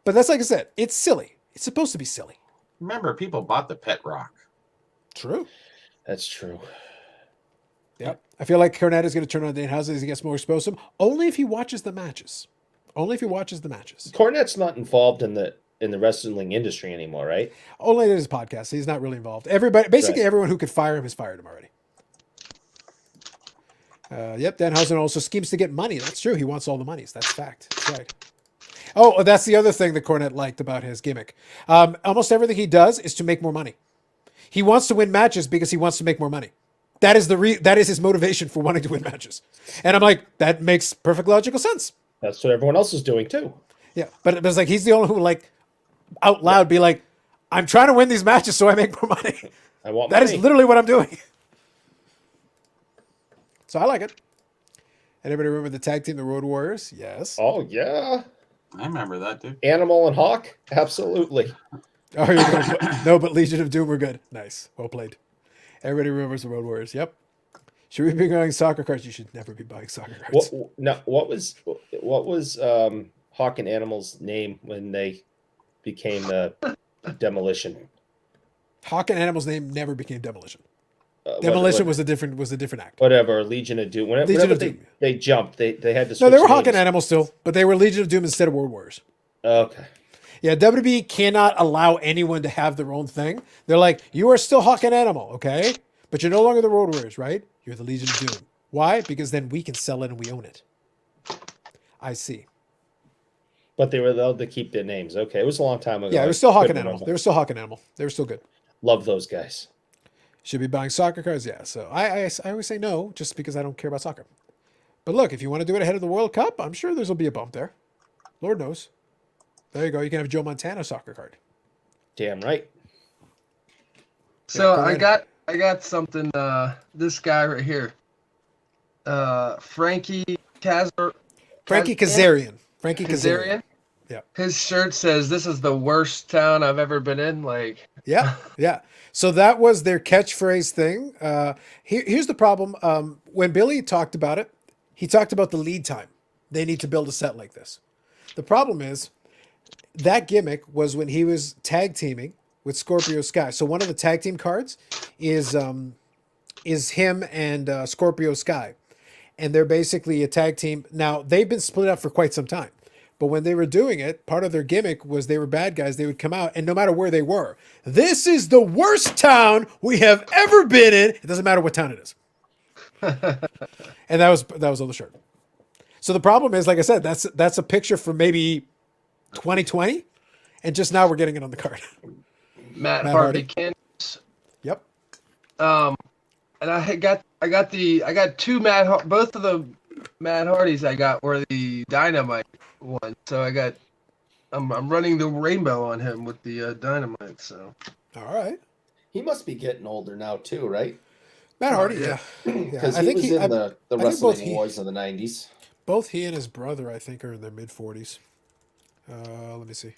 But that's like I said, it's silly. It's supposed to be silly. Remember, people bought the Pet Rock. True. That's true. Yep. I feel like Cornette is going to turn on Danhausen as he gets more exposed to him, only if he watches the matches. Only if he watches the matches. Cornette's not involved in the wrestling industry anymore, right? Only in his podcast. He's not really involved. Everyone who could fire him has fired him already. Yep, Danhausen also schemes to get money. That's true. He wants all the monies. That's fact. That's right. Oh, that's the other thing that Cornette liked about his gimmick. Almost everything he does is to make more money. He wants to win matches because he wants to make more money. That is his motivation for wanting to win matches. And I'm like, that makes perfect logical sense. That's what everyone else is doing too. Yeah, but it's like he's the only one who like out loud be like, I'm trying to win these matches so I make more money. I want that money. is literally what I'm doing. So I like it. Anybody remember the tag team, the Road Warriors? Yes. Oh yeah, I remember that, dude. Animal and Hawk, absolutely. Oh, you're good. No, but Legion of Doom were good. Nice, well played. Everybody remembers the Road Warriors. Yep. Should we be buying soccer cards? You should never be buying soccer cards. What was Hawk and Animal's name when they became Demolition? Hawk and Animal's name never became Demolition. Demolition was a different act. Whatever, Legion of Doom. Whenever they jumped, they had to switch. No, they were Hawk and names. Animal still, but they were Legion of Doom instead of World Warriors. Okay. Yeah, WWE cannot allow anyone to have their own thing. They're like, you are still Hawk and Animal, okay? But you're no longer the Road Warriors, right? You're the Legion of Doom. Why? Because then we can sell it and we own it. I see. But they were allowed to keep their names. Okay, it was a long time ago. Yeah, it was still Hawk and Animal. They were still Hawk and Animal. They were still good. Love those guys. Should be buying soccer cards? Yeah. So I always say no, just because I don't care about soccer. But look, if you want to do it ahead of the World Cup, I'm sure there'll be a bump there. Lord knows. There you go. You can have Joe Montana soccer card. Damn right. So I got something. This guy right here, Frankie Kazarian. Frankie Kazarian. Yeah. His shirt says, "This is the worst town I've ever been in." Like. Yeah. Yeah. So that was their catchphrase thing. Here's the problem. When Billy talked about it, he talked about the lead time. They need to build a set like this. The problem is that gimmick was when he was tag teaming with Scorpio Sky. So one of the tag team cards is him and Scorpio Sky. And they're basically a tag team. Now, they've been split up for quite some time. But when they were doing it, part of their gimmick was they were bad guys. They would come out, and no matter where they were, this is the worst town we have ever been in. It doesn't matter what town it is. And that was on the shirt. So the problem is, like I said, that's a picture from maybe 2020, and just now we're getting it on the card. Matt Hardy canvas. Yep. And I got two both of the Matt Hardys I got were the Dynamite one. So I'm running the rainbow on him with the Dynamite. So. All right. He must be getting older now too, right? Matt Hardy, yeah. Because he was in the Wrestling Wars in the 90s. Both he and his brother, I think, are in their mid-40s. Let me see.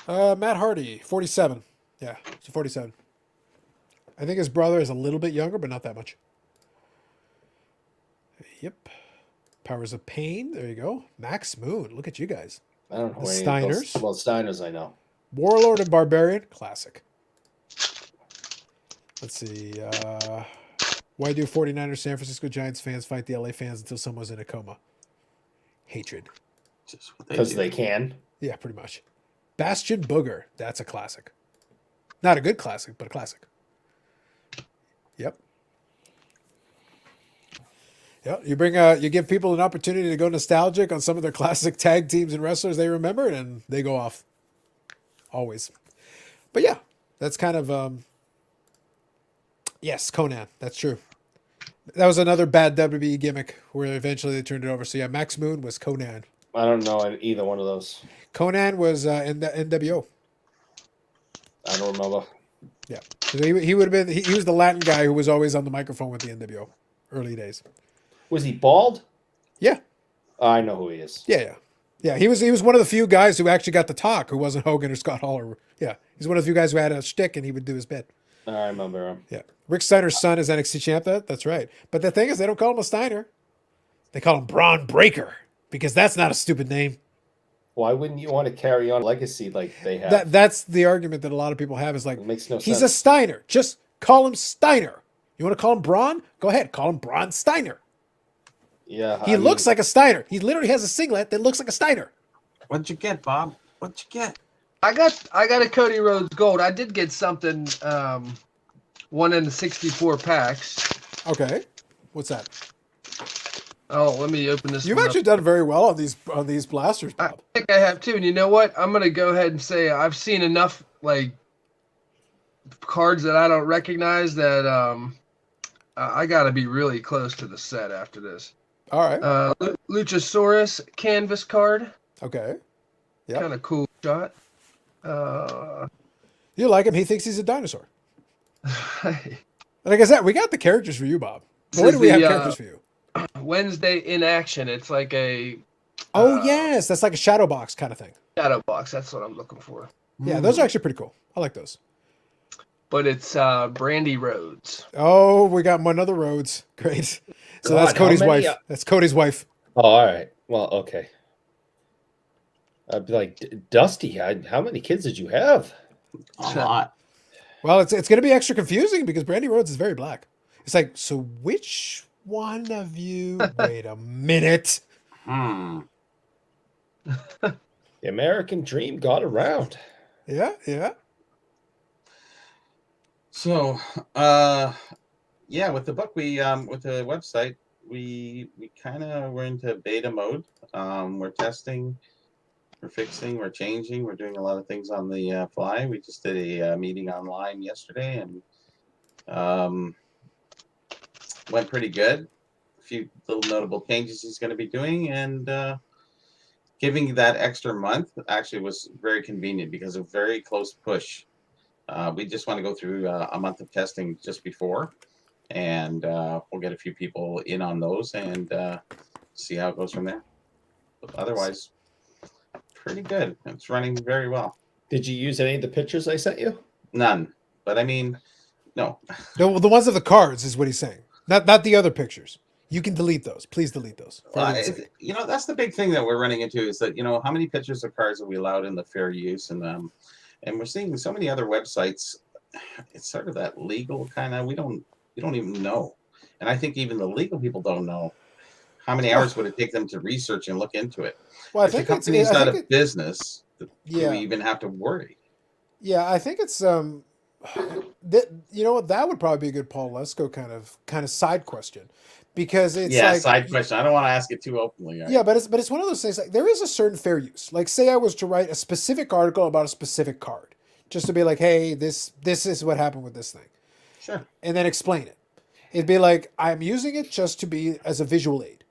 Matt Hardy, 47. Yeah, he's 47. I think his brother is a little bit younger, but not that much. Yep. Powers of Pain. There you go. Max Moon. Look at you guys. I don't know. The Steiners. Well, Steiners I know. Warlord and Barbarian. Classic. Let's see. Why do 49ers San Francisco Giants fans fight the LA fans until someone's in a coma? Hatred. Because they can. Yeah, pretty much. Bastion Booger. That's a classic. Not a good classic, but a classic. Yep. Yeah, you give people an opportunity to go nostalgic on some of their classic tag teams and wrestlers they remember, and they go off. Always. But yeah, that's kind of yes, Conan. That's true. That was another bad WWE gimmick where eventually they turned it over. So yeah, Max Moon was Conan. I don't know either one of those. Conan was in the NWO. I don't remember. Yeah, he would have been. He was the Latin guy who was always on the microphone with the NWO, early days. Was he bald? Yeah. I know who he is. Yeah. He was one of the few guys who actually got to talk, who wasn't Hogan or Scott Hall. Yeah, he's one of the few guys who had a shtick and he would do his bit. I remember him. Yeah, Rick Steiner's son is NXT champ. That's right. But the thing is, they don't call him a Steiner. They call him Braun Breaker because that's not a stupid name. Why wouldn't you want to carry on legacy like they have? That's the argument that a lot of people have is like, it makes no he's sense. a Steiner. Just call him Steiner. You want to call him Braun? Go ahead. Call him Braun Steiner. Yeah. He looks like a Steiner. He literally has a singlet that looks like a Steiner. What'd you get, Bob? What'd you get? I got a Cody Rhodes Gold. I did get something, one in the 64 packs. Okay. What's that? Oh, let me open this. You've actually done very well on these blasters, Bob. I think I have too. And you know what? I'm gonna go ahead and say I've seen enough like cards that I don't recognize that I gotta be really close to the set after this. All right. Luchasaurus canvas card. Okay. Yeah. Kind of cool shot. You like him? He thinks he's a dinosaur. Like I said, we got the characters for you, Bob. Where do we have characters for you? Wednesday in action. It's like a. Oh yes, that's like a shadow box kind of thing. Shadow box. That's what I'm looking for. Yeah, those are actually pretty cool. I like those. But it's Brandy Rhodes. Oh, we got another Rhodes. Great. So God, that's Cody's wife. That's Cody's wife. Oh, all right. Well, okay. I'd be like, Dusty, how many kids did you have? A lot. Well, it's going to be extra confusing because Brandy Rhodes is very black. It's like, so which one of you? Wait a minute. Hmm. The American dream got around. Yeah, yeah. So, yeah, with the book, we with the website, we kind of we're into beta mode. We're testing, we're fixing, we're changing, we're doing a lot of things on the fly. We just did a meeting online yesterday, and went pretty good. A few little notable changes he's going to be doing, and giving that extra month actually was very convenient because of very close push. We just want to go through a month of testing just before, and we'll get a few people in on those and see how it goes from there. But otherwise, pretty good. It's running very well. Did you use any of the pictures I sent you? None, but I mean, no. The ones of the cards is what he's saying. Not the other pictures. You can delete those. Please delete those. You know, that's the big thing that we're running into is that, you know, how many pictures of cards are we allowed in the fair use? And we're seeing so many other websites. It's sort of that legal kind of, we don't even know. And I think even the legal people don't know how many hours would it take them to research and look into it. Well, I if think the company's not a business, do we even have to worry? Yeah, I think it's that, you know what, that would probably be a good Paul Lesko kind of side question, because it's like, side question. I don't want to ask it too openly. Right? Yeah, but it's one of those things, like there is a certain fair use. Like, say I was to write a specific article about a specific card, just to be like, hey, this is what happened with this thing. Sure. And then explain it. It'd be like, I'm using it just to be as a visual aid.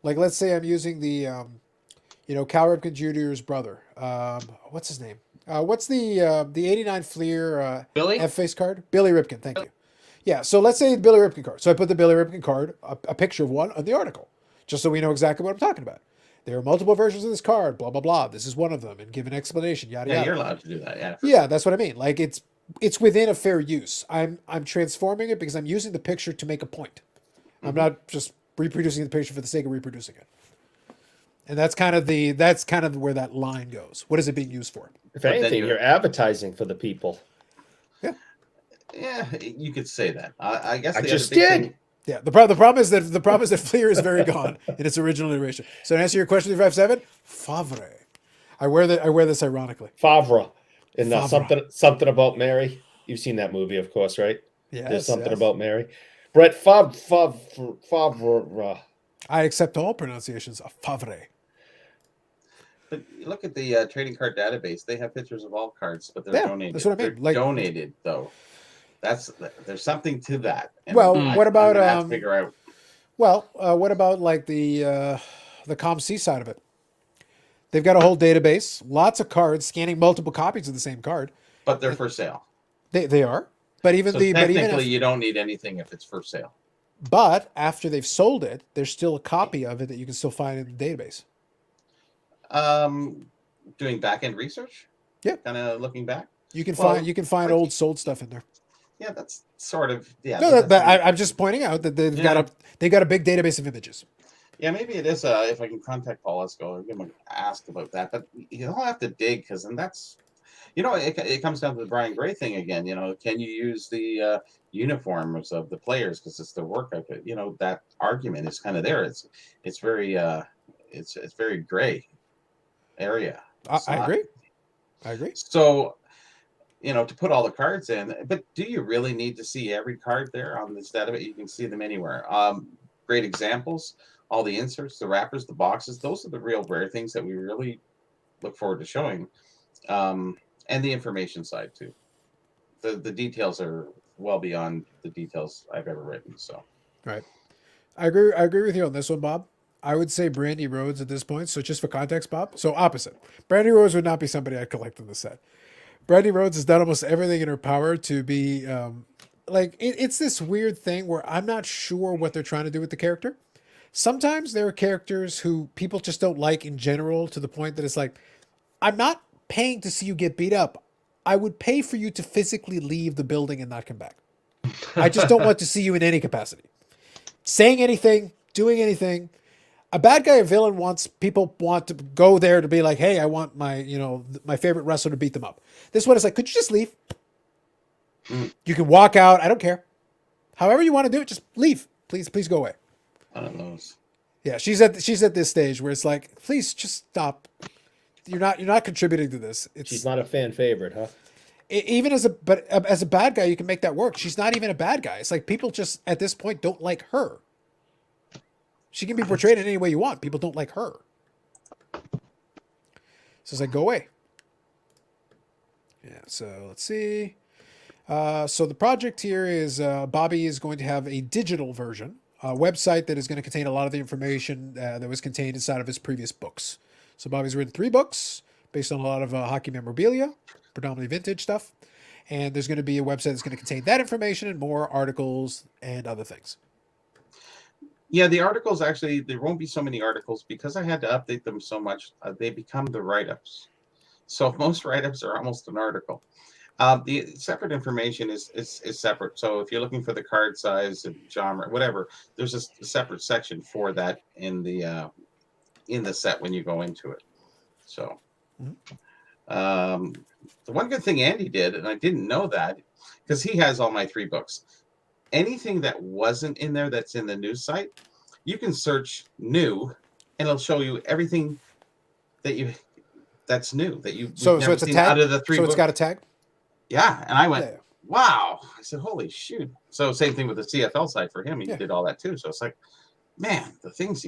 Like, let's say I'm using the Cal Ripken Jr.'s brother. What's his name? What's the 89 Fleer Billy? F-face card? Billy Ripken, thank you. Yeah, so let's say the Billy Ripken card. So I put the Billy Ripken card, a picture of one on the article, just so we know exactly what I'm talking about. There are multiple versions of this card, blah, blah, blah. This is one of them, and give an explanation, yada, yada. Yeah, you're allowed to do that, yeah. Yeah, that's what I mean. Like, it's within a fair use. I'm transforming it because I'm using the picture to make a point. I'm not just reproducing the picture for the sake of reproducing it. And that's kind of where that line goes. What is it being used for? If anything, you're advertising for the people. Yeah, you could say that. I guess I just did. Yeah, the problem is that Fleer is very gone in its original iteration. So to answer your question, 357, Favre. I wear this ironically. Favre. And something about Mary. You've seen that movie, of course, right? Yeah. There's something about Mary. Brett Favre. I accept all pronunciations of Favre. But you look at the trading card database; they have pictures of all cards, but they're donated. That's what I mean. They're donated, though. There's something to that. And well, what about have to figure out? Well, what about like the ComC side of it? They've got a whole database, lots of cards, scanning multiple copies of the same card. But they're for sale. They are. But even so technically, you don't need anything if it's for sale. But after they've sold it, there's still a copy of it that you can still find in the database. Doing back end research. Yeah. Kind of looking back. You can find old sold stuff in there. Yeah, that's sort of No, I'm just pointing out that they've got a big database of images. Yeah, maybe it is. If I can contact Paul, let's go give him ask about that. But you don't have to dig because then that's, it comes down to the Brian Gray thing again. Can you use the uniforms of the players because it's their work outfit? That argument is kind of there. It's very it's very gray area. I agree. So, to put all the cards in, but do you really need to see every card there on this database? You can see them anywhere. Great examples. All the inserts, the wrappers, the boxes, those are the real rare things that we really look forward to showing. And the information side too. The details are well beyond the details I've ever written. So, right. I agree with you on this one, Bob. I would say Brandy Rhodes at this point. So just for context, Bob. So opposite. Brandy Rhodes would not be somebody I'd collect in the set. Brandy Rhodes has done almost everything in her power to be it's this weird thing where I'm not sure what they're trying to do with the character. Sometimes there are characters who people just don't like in general, to the point that it's like, I'm not paying to see you get beat up. I would pay for you to physically leave the building and not come back. I just don't want to see you in any capacity. Saying anything, doing anything. A bad guy or villain people want to go there to be like, hey, I want my favorite wrestler to beat them up. This one is like, could you just leave? You can walk out. I don't care. However you want to do it, just leave. Please go away. I don't know. Yeah, she's at this stage where it's like, please just stop. You're not contributing to this. She's not a fan favorite, huh? Even as a bad guy, you can make that work. She's not even a bad guy. It's like people just at this point don't like her. She can be portrayed in any way you want. People don't like her. So it's like, go away. Yeah. So let's see. So the project here is Bobby is going to have a digital version, a website that is going to contain a lot of the information that was contained inside of his previous books. So Bobby's written 3 books based on a lot of hockey memorabilia, predominantly vintage stuff. And there's going to be a website that's going to contain that information and more articles and other things. Yeah, the articles actually, there won't be so many articles because I had to update them so much. They become the write-ups. So most write-ups are almost an article. The separate information is separate. So if you're looking for the card size and genre, whatever, there's a separate section for that in the set when you go into it. So the one good thing Andy did, and I didn't know that, because he has all my 3 books. Anything that wasn't in there that's in the news site, you can search new, and it'll show you everything that's new that you so it's a tag out of the 3 books. It's got a tag. Yeah, and I went, wow. I said, holy shoot. So same thing with the CFL side for him. He did all that too. So it's like, man, the things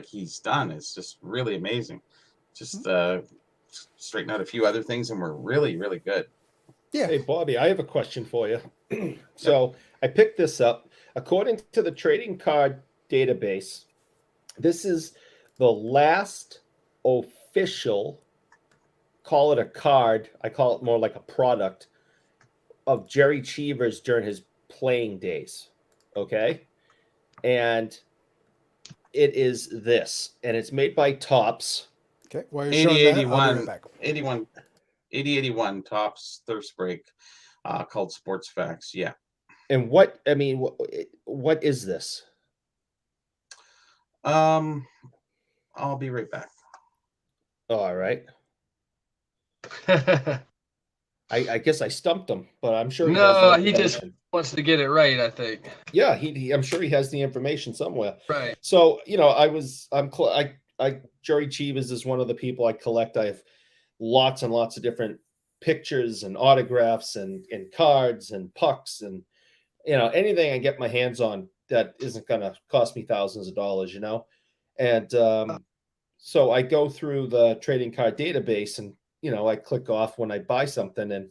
he's done is just really amazing. Just straighten out a few other things, and we're really, really good. Yeah. Hey, Bobby, I have a question for you. So I picked this up. According to the trading card database, this is the last official, call it a card, I call it more like a product, of Jerry Cheevers during his playing days. Okay? And it is this. And it's made by Topps. Okay. While you're showing that, I'll be right back. 8081 Topps Thirst Break, called Sports Facts. Yeah. And what is this? I'll be right back. All right. I guess I stumped him, but I'm sure he just wants to get it right, I think. Yeah, I'm sure he has the information somewhere. Right. So, Jerry Cheevers is one of the people I collect. I have lots and lots of different pictures and autographs and cards and pucks and anything I get my hands on that isn't going to cost me thousands of dollars, And so I go through the trading card database and, I click off when I buy something, and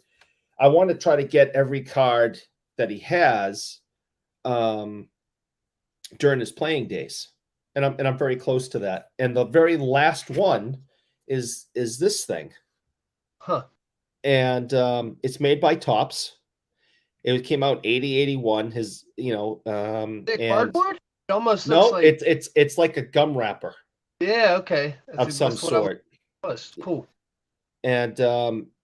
I want to try to get every card that he has during his playing days. And I'm very close to that. And the very last one is this thing. Huh. And it's made by Topps. It came out 8081. His, cardboard? It almost looks like it's like a gum wrapper. Yeah, okay. Of some sort. Cool. And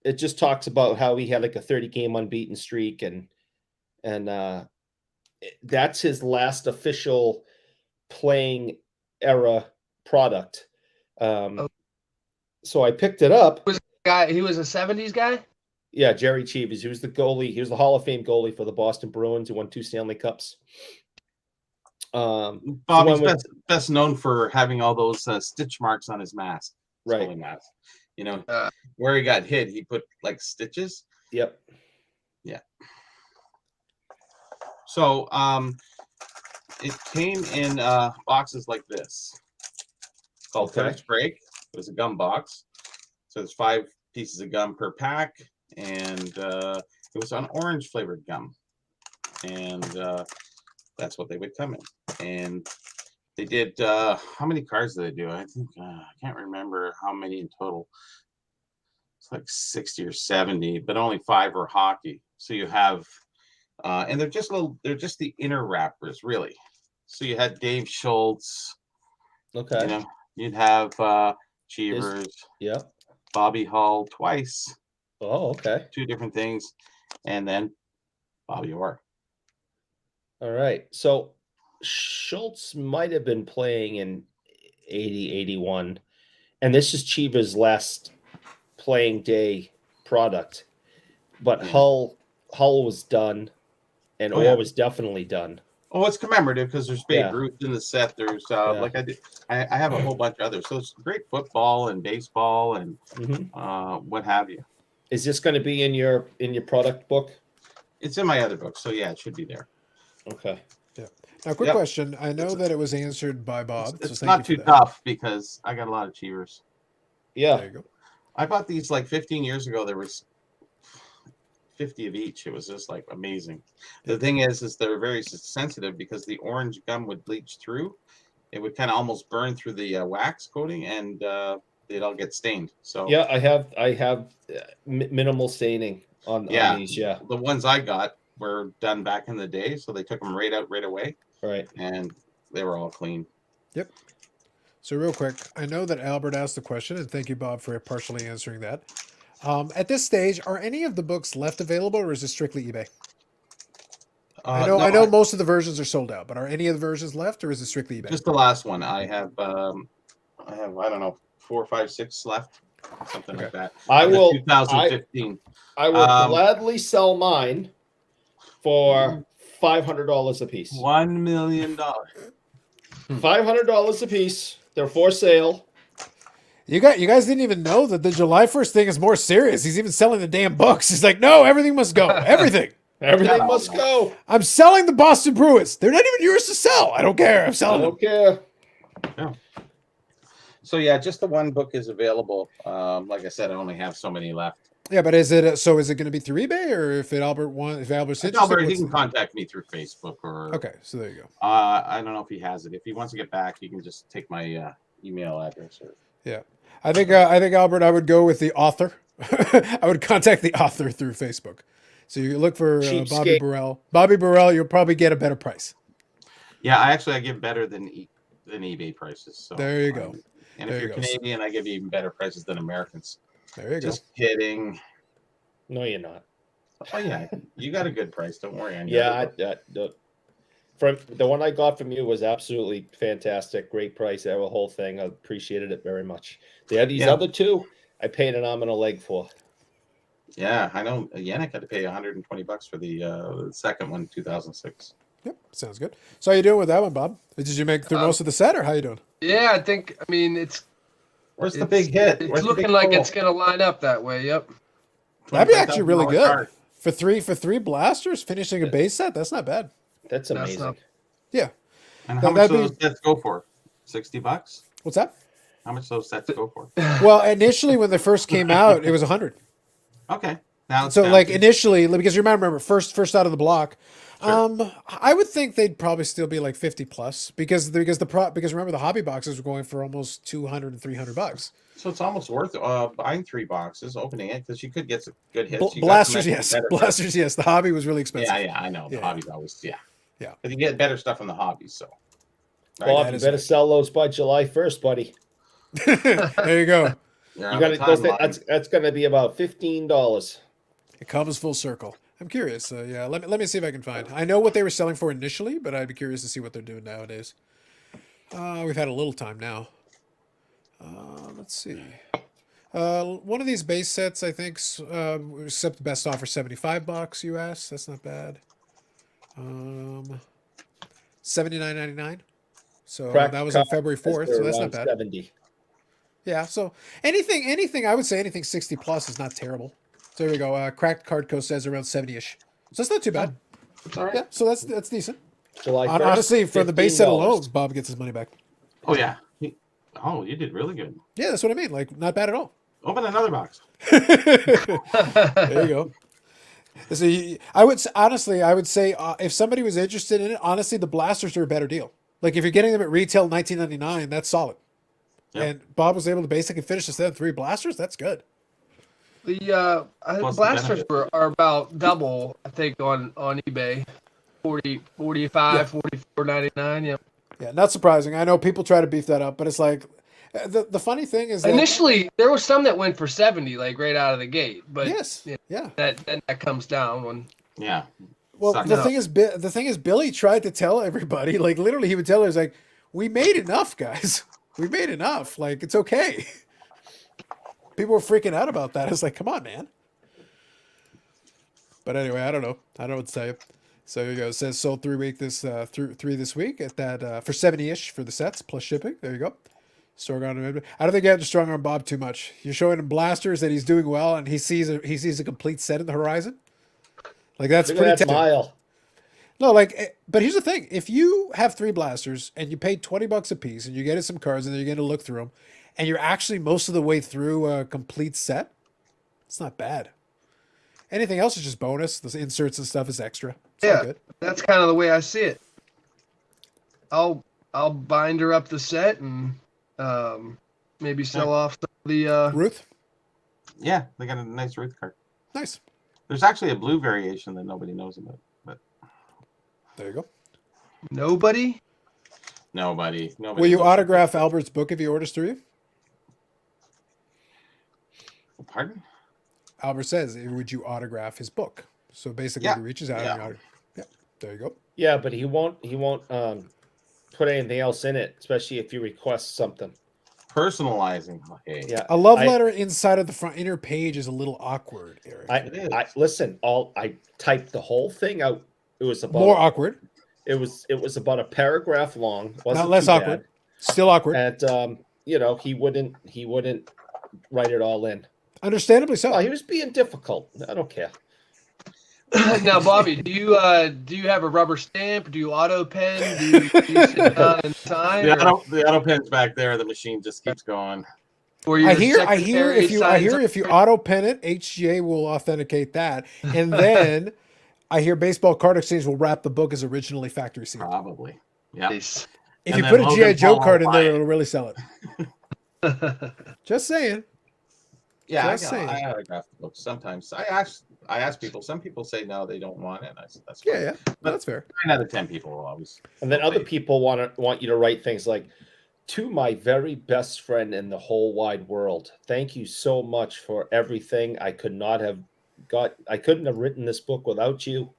it just talks about how he had like a 30-game unbeaten streak, and that's his last official playing era product. So I picked it up. He was a 70s guy? Yeah, Jerry Cheevers. He was the goalie. He was the Hall of Fame goalie for the Boston Bruins, who won 2 Stanley Cups. Bobby's best known for having all those stitch marks on his mask. Right. Mask. Where he got hit, he put like stitches. Yep. Yeah. So it came in boxes like this. It's called Thirst Break. It was a gum box. So there's 5 pieces of gum per pack, and it was an orange flavored gum. And that's what they would come in. And they did, how many cards did they do? I think, I can't remember how many in total. It's like 60 or 70, but only 5 are hockey. So you have, and they're just the inner wrappers, really. So you had Dave Schultz. Okay. You'd have Cheevers. Yeah. Bobby Hull twice. Oh, okay. 2 different things. And then Bobby Orr. All right. So Schultz might have been playing in 80-81, and this is Cheevers' last playing day product. But Hull Hull was done, and Orr was definitely done. Oh, it's commemorative because there's Babe Yeah. Ruth in the set. There's Yeah. like I have a whole bunch of others. So it's great football and baseball and what have you. Is this going to be in your product book? It's in my other book, so yeah, it should be there. Okay. Yeah. Now, quick question. I know that it was answered by Bob. It's so not too tough because I got a lot of Cheevers. Yeah. There you go. I bought these like 15 years ago. There was 50 of each. It was just like amazing. The thing is they're very sensitive because the orange gum would bleach through. It would kind of almost burn through the wax coating, and they'd all get stained. So yeah, I have minimal staining on these. Yeah, the ones I got were done back in the day, so they took them right out right away. Right, and they were all clean. Yep. So real quick, I know that Albert asked the question, and thank you, Bob, for partially answering that. At this stage, are any of the books left available, or is it strictly eBay? I know most of the versions are sold out, but are any of the versions left, or is it strictly eBay? Just the last one. I have I don't know 4, 5, 6 left, something like that. I will 2015. I will gladly sell mine for $500 a piece. $1 million. $500 a piece. They're for sale. You guys didn't even know that the July 1st thing is more serious. He's even selling the damn books. He's like, no, everything must go. Everything. Everything must go. I'm selling the Boston Bruins. They're not even yours to sell. I don't care. I'm selling them. I don't care. Yeah. So yeah, just the one book is available. Like I said, I only have so many left. Yeah, but is it going to be through eBay, or if Albert's interested? He can contact me through Facebook or. Okay, so there you go. I don't know if he has it. If he wants to get back, he can just take my email address. Yeah, I think Albert, I would go with the author. I would contact the author through Facebook. So you look for Bobby Burrell. Bobby Burrell, you'll probably get a better price. Yeah, I give better than eBay prices. So there you go. And if you're Canadian, I give you even better prices than Americans. There you go. Just kidding. No, you're not. Oh yeah, you got a good price. Don't worry. From the one I got from you was absolutely fantastic. Great price. That whole thing. I appreciated it very much. They had these other two. I paid an arm and a leg for. Yeah, I know. Yannick had to pay $120 for the second one, 2006. Yep, sounds good. So how you doing with that one, Bob? Did you make through most of the set, or how you doing? Yeah, it's. Where's the big hit? It's looking like it's going to line up that way. Yep. That'd be actually really good card. for three blasters finishing a base set. That's not bad. That's amazing. Yeah. And how much those sets go for? $60? What's that? How much those sets go for? Well, initially when they first came out, it was 100. Okay. Now so like initially, because you remember first out of the block, sure. I would think they'd probably still be like 50 plus because remember the hobby boxes were going for almost $200 and $300. So it's almost worth buying 3 boxes, opening it because you could get some good hits. Blasters, yes. Blasters, yes. The hobby was really expensive. Yeah, I know. The hobby's always yeah. But you get better stuff in the hobby, so. Bob, you better sell those by July 1st, buddy. There you go. You got that's going to be about $15. It comes full circle. I'm curious. Let me see if I can find. I know what they were selling for initially, but I'd be curious to see what they're doing nowadays. We've had a little time now. Let's see. One of these base sets, I think, except the best offer, $75 US. That's not bad. $79.99. So that was on February 4th. So that's not bad. 70. Yeah. So anything, I would say anything 60 plus is not terrible. So there we go. Cracked Cardco says around 70-ish. So that's not too bad. It's all right. Yeah. So that's decent. July 1st, honestly, for the base set alone, Bob gets his money back. Oh yeah. You did really good. Yeah, that's what I mean. Like, not bad at all. Open another box. There you go. So I would say if somebody was interested in it, honestly, the blasters are a better deal. Like if you're getting them at retail $19.99, that's solid. Yep. And Bob was able to basically finish the set with 3 blasters. That's good. The blasters are about double, I think, on eBay. 40, 45, yeah. 44.99. Yep. Yeah, not surprising. I know people try to beef that up, but it's like the funny thing is that initially there was some that went for 70, like right out of the gate. But yes, yeah, that comes down when Well, the thing is, Billy tried to tell everybody, like literally, he would tell us, like, we made enough, guys. We made enough. Like, it's okay. People were freaking out about that. It's like, come on, man. But anyway, I don't know. I don't know what to tell you. So here you go. It says sold 3 this week at that for 70-ish for the sets plus shipping. There you go. Strong arm. I don't think you have to strong arm Bob too much. You're showing him blasters that he's doing well, and he sees a complete set in the horizon. Like that's Look pretty at that tempting. smile. No, like, but here's the thing: if you have 3 blasters and you paid $20 a piece, and you get some cards, and then you're going to look through them, and you're actually most of the way through a complete set, it's not bad. Anything else is just bonus. The inserts and stuff is extra. It's all good. That's kind of the way I see it. I'll binder up the set and maybe sell off the Ruth. Yeah, they got a nice Ruth card. Nice. There's actually a blue variation that nobody knows about. But There you go. Nobody. Nobody. Will you autograph Albert's book if he orders through you? Pardon? Albert says, would you autograph his book? So basically, he reaches out and there you go. Yeah, but he won't put anything else in it, especially if you request something. Personalizing. Hey. Yeah, A love letter inside of the front inner page is a little awkward, Eric. I listen. I typed the whole thing out. It was about More awkward. It was about a paragraph long. Wasn't Not less too awkward. bad. Still awkward. And he wouldn't write it all in. Understandably so. Oh, he was being difficult. I don't care. Now, Bobby, do you have a rubber stamp? Do you auto pen? Do you sit down and sign? The auto pen's back there. The machine just keeps going. I hear if you auto pen it, HGA will authenticate that, and then I hear Baseball Card Exchange will wrap the book as originally factory sealed. Probably. Yeah. Nice. If you put a GI Joe card in there, it'll really sell it. Just saying. Yeah, I autograph the books sometimes. I ask people. Some people say no, they don't want it. That's fine. Yeah, But that's fair. 9 out of 10 people will always. And then other people want you to write things like, "To my very best friend in the whole wide world, thank you so much for everything. I couldn't have written this book without you.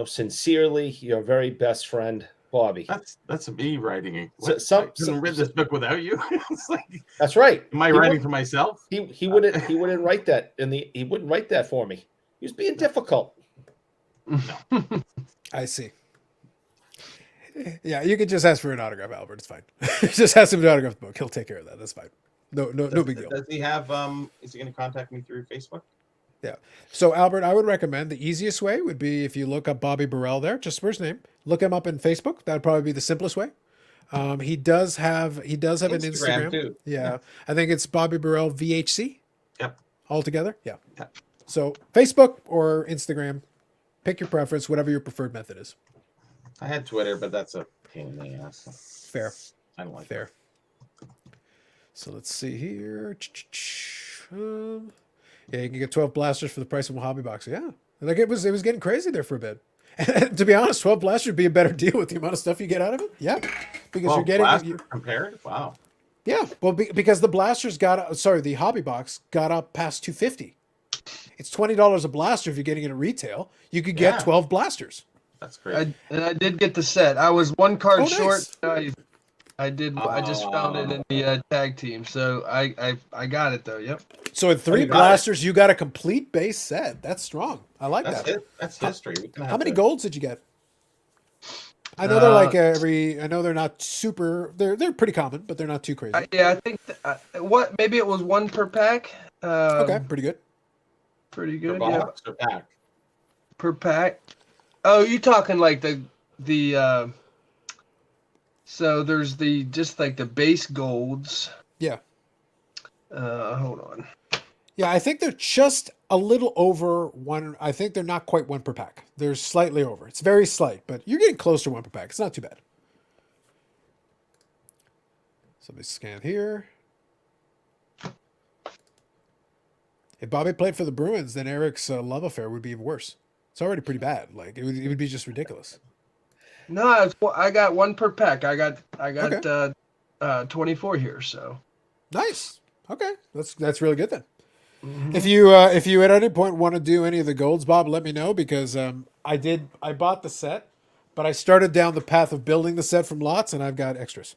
Sincerely, your very best friend, Bobby." That's me writing it. I couldn't read this book without you. It's like, that's right. am I writing for myself? He wouldn't write that, he wouldn't write that for me. He was being difficult. I see. Yeah, you could just ask for an autograph, Albert. It's fine. Just ask him to autograph the book. He'll take care of that. That's fine. No big deal. Does he have? Is he going to contact me through Facebook? Yeah. So Albert, I would recommend the easiest way would be if you look up Bobby Burrell there, just first name. Look him up in Facebook. That'd probably be the simplest way. He does have an Instagram too. Yeah. I think it's Bobby Burrell VHC. Yep. Altogether. Yeah. Yep. So Facebook or Instagram, pick your preference, whatever your preferred method is. I had Twitter, but that's a pain in the ass. Fair. I don't like Fair. So let's see here. Yeah, you can get 12 blasters for the price of one hobby box. Yeah. Like it was getting crazy there for a bit. And to be honest, 12 blasters would be a better deal with the amount of stuff you get out of it. Yeah. Because you're getting compared. Wow. Yeah. Well, because the blasters the hobby box got up past 250. It's $20 a blaster if you're getting it at retail. You could get 12 blasters. That's great. I did get the set. I was one card nice. Short. I did. I just found it in the tag team, so I got it though. Yep. So at 3 blasters, you got a complete base set. That's strong. I like that. That's history. How many golds did you get? I know they're like I know they're not super. They're pretty common, but they're not too crazy. I think maybe it was 1 per pack. Okay, pretty good. Pretty good. Per Yeah. box or pack? Per pack. Oh, you talking like the so there's just like the base golds. Yeah. Hold on. Yeah, I think they're just a little over 1. I think they're not quite 1 per pack. They're slightly over. It's very slight, but you're getting close to 1 per pack. It's not too bad. So let me scan here. If Bobby played for the Bruins, then Eric's love affair would be even worse. It's already pretty bad. Like it would be just ridiculous. No, I got 1 per pack. I got 24 here. So nice. Okay, that's really good then. Mm-hmm. If you at any point want to do any of the golds, Bob, let me know because I bought the set, but I started down the path of building the set from lots, and I've got extras.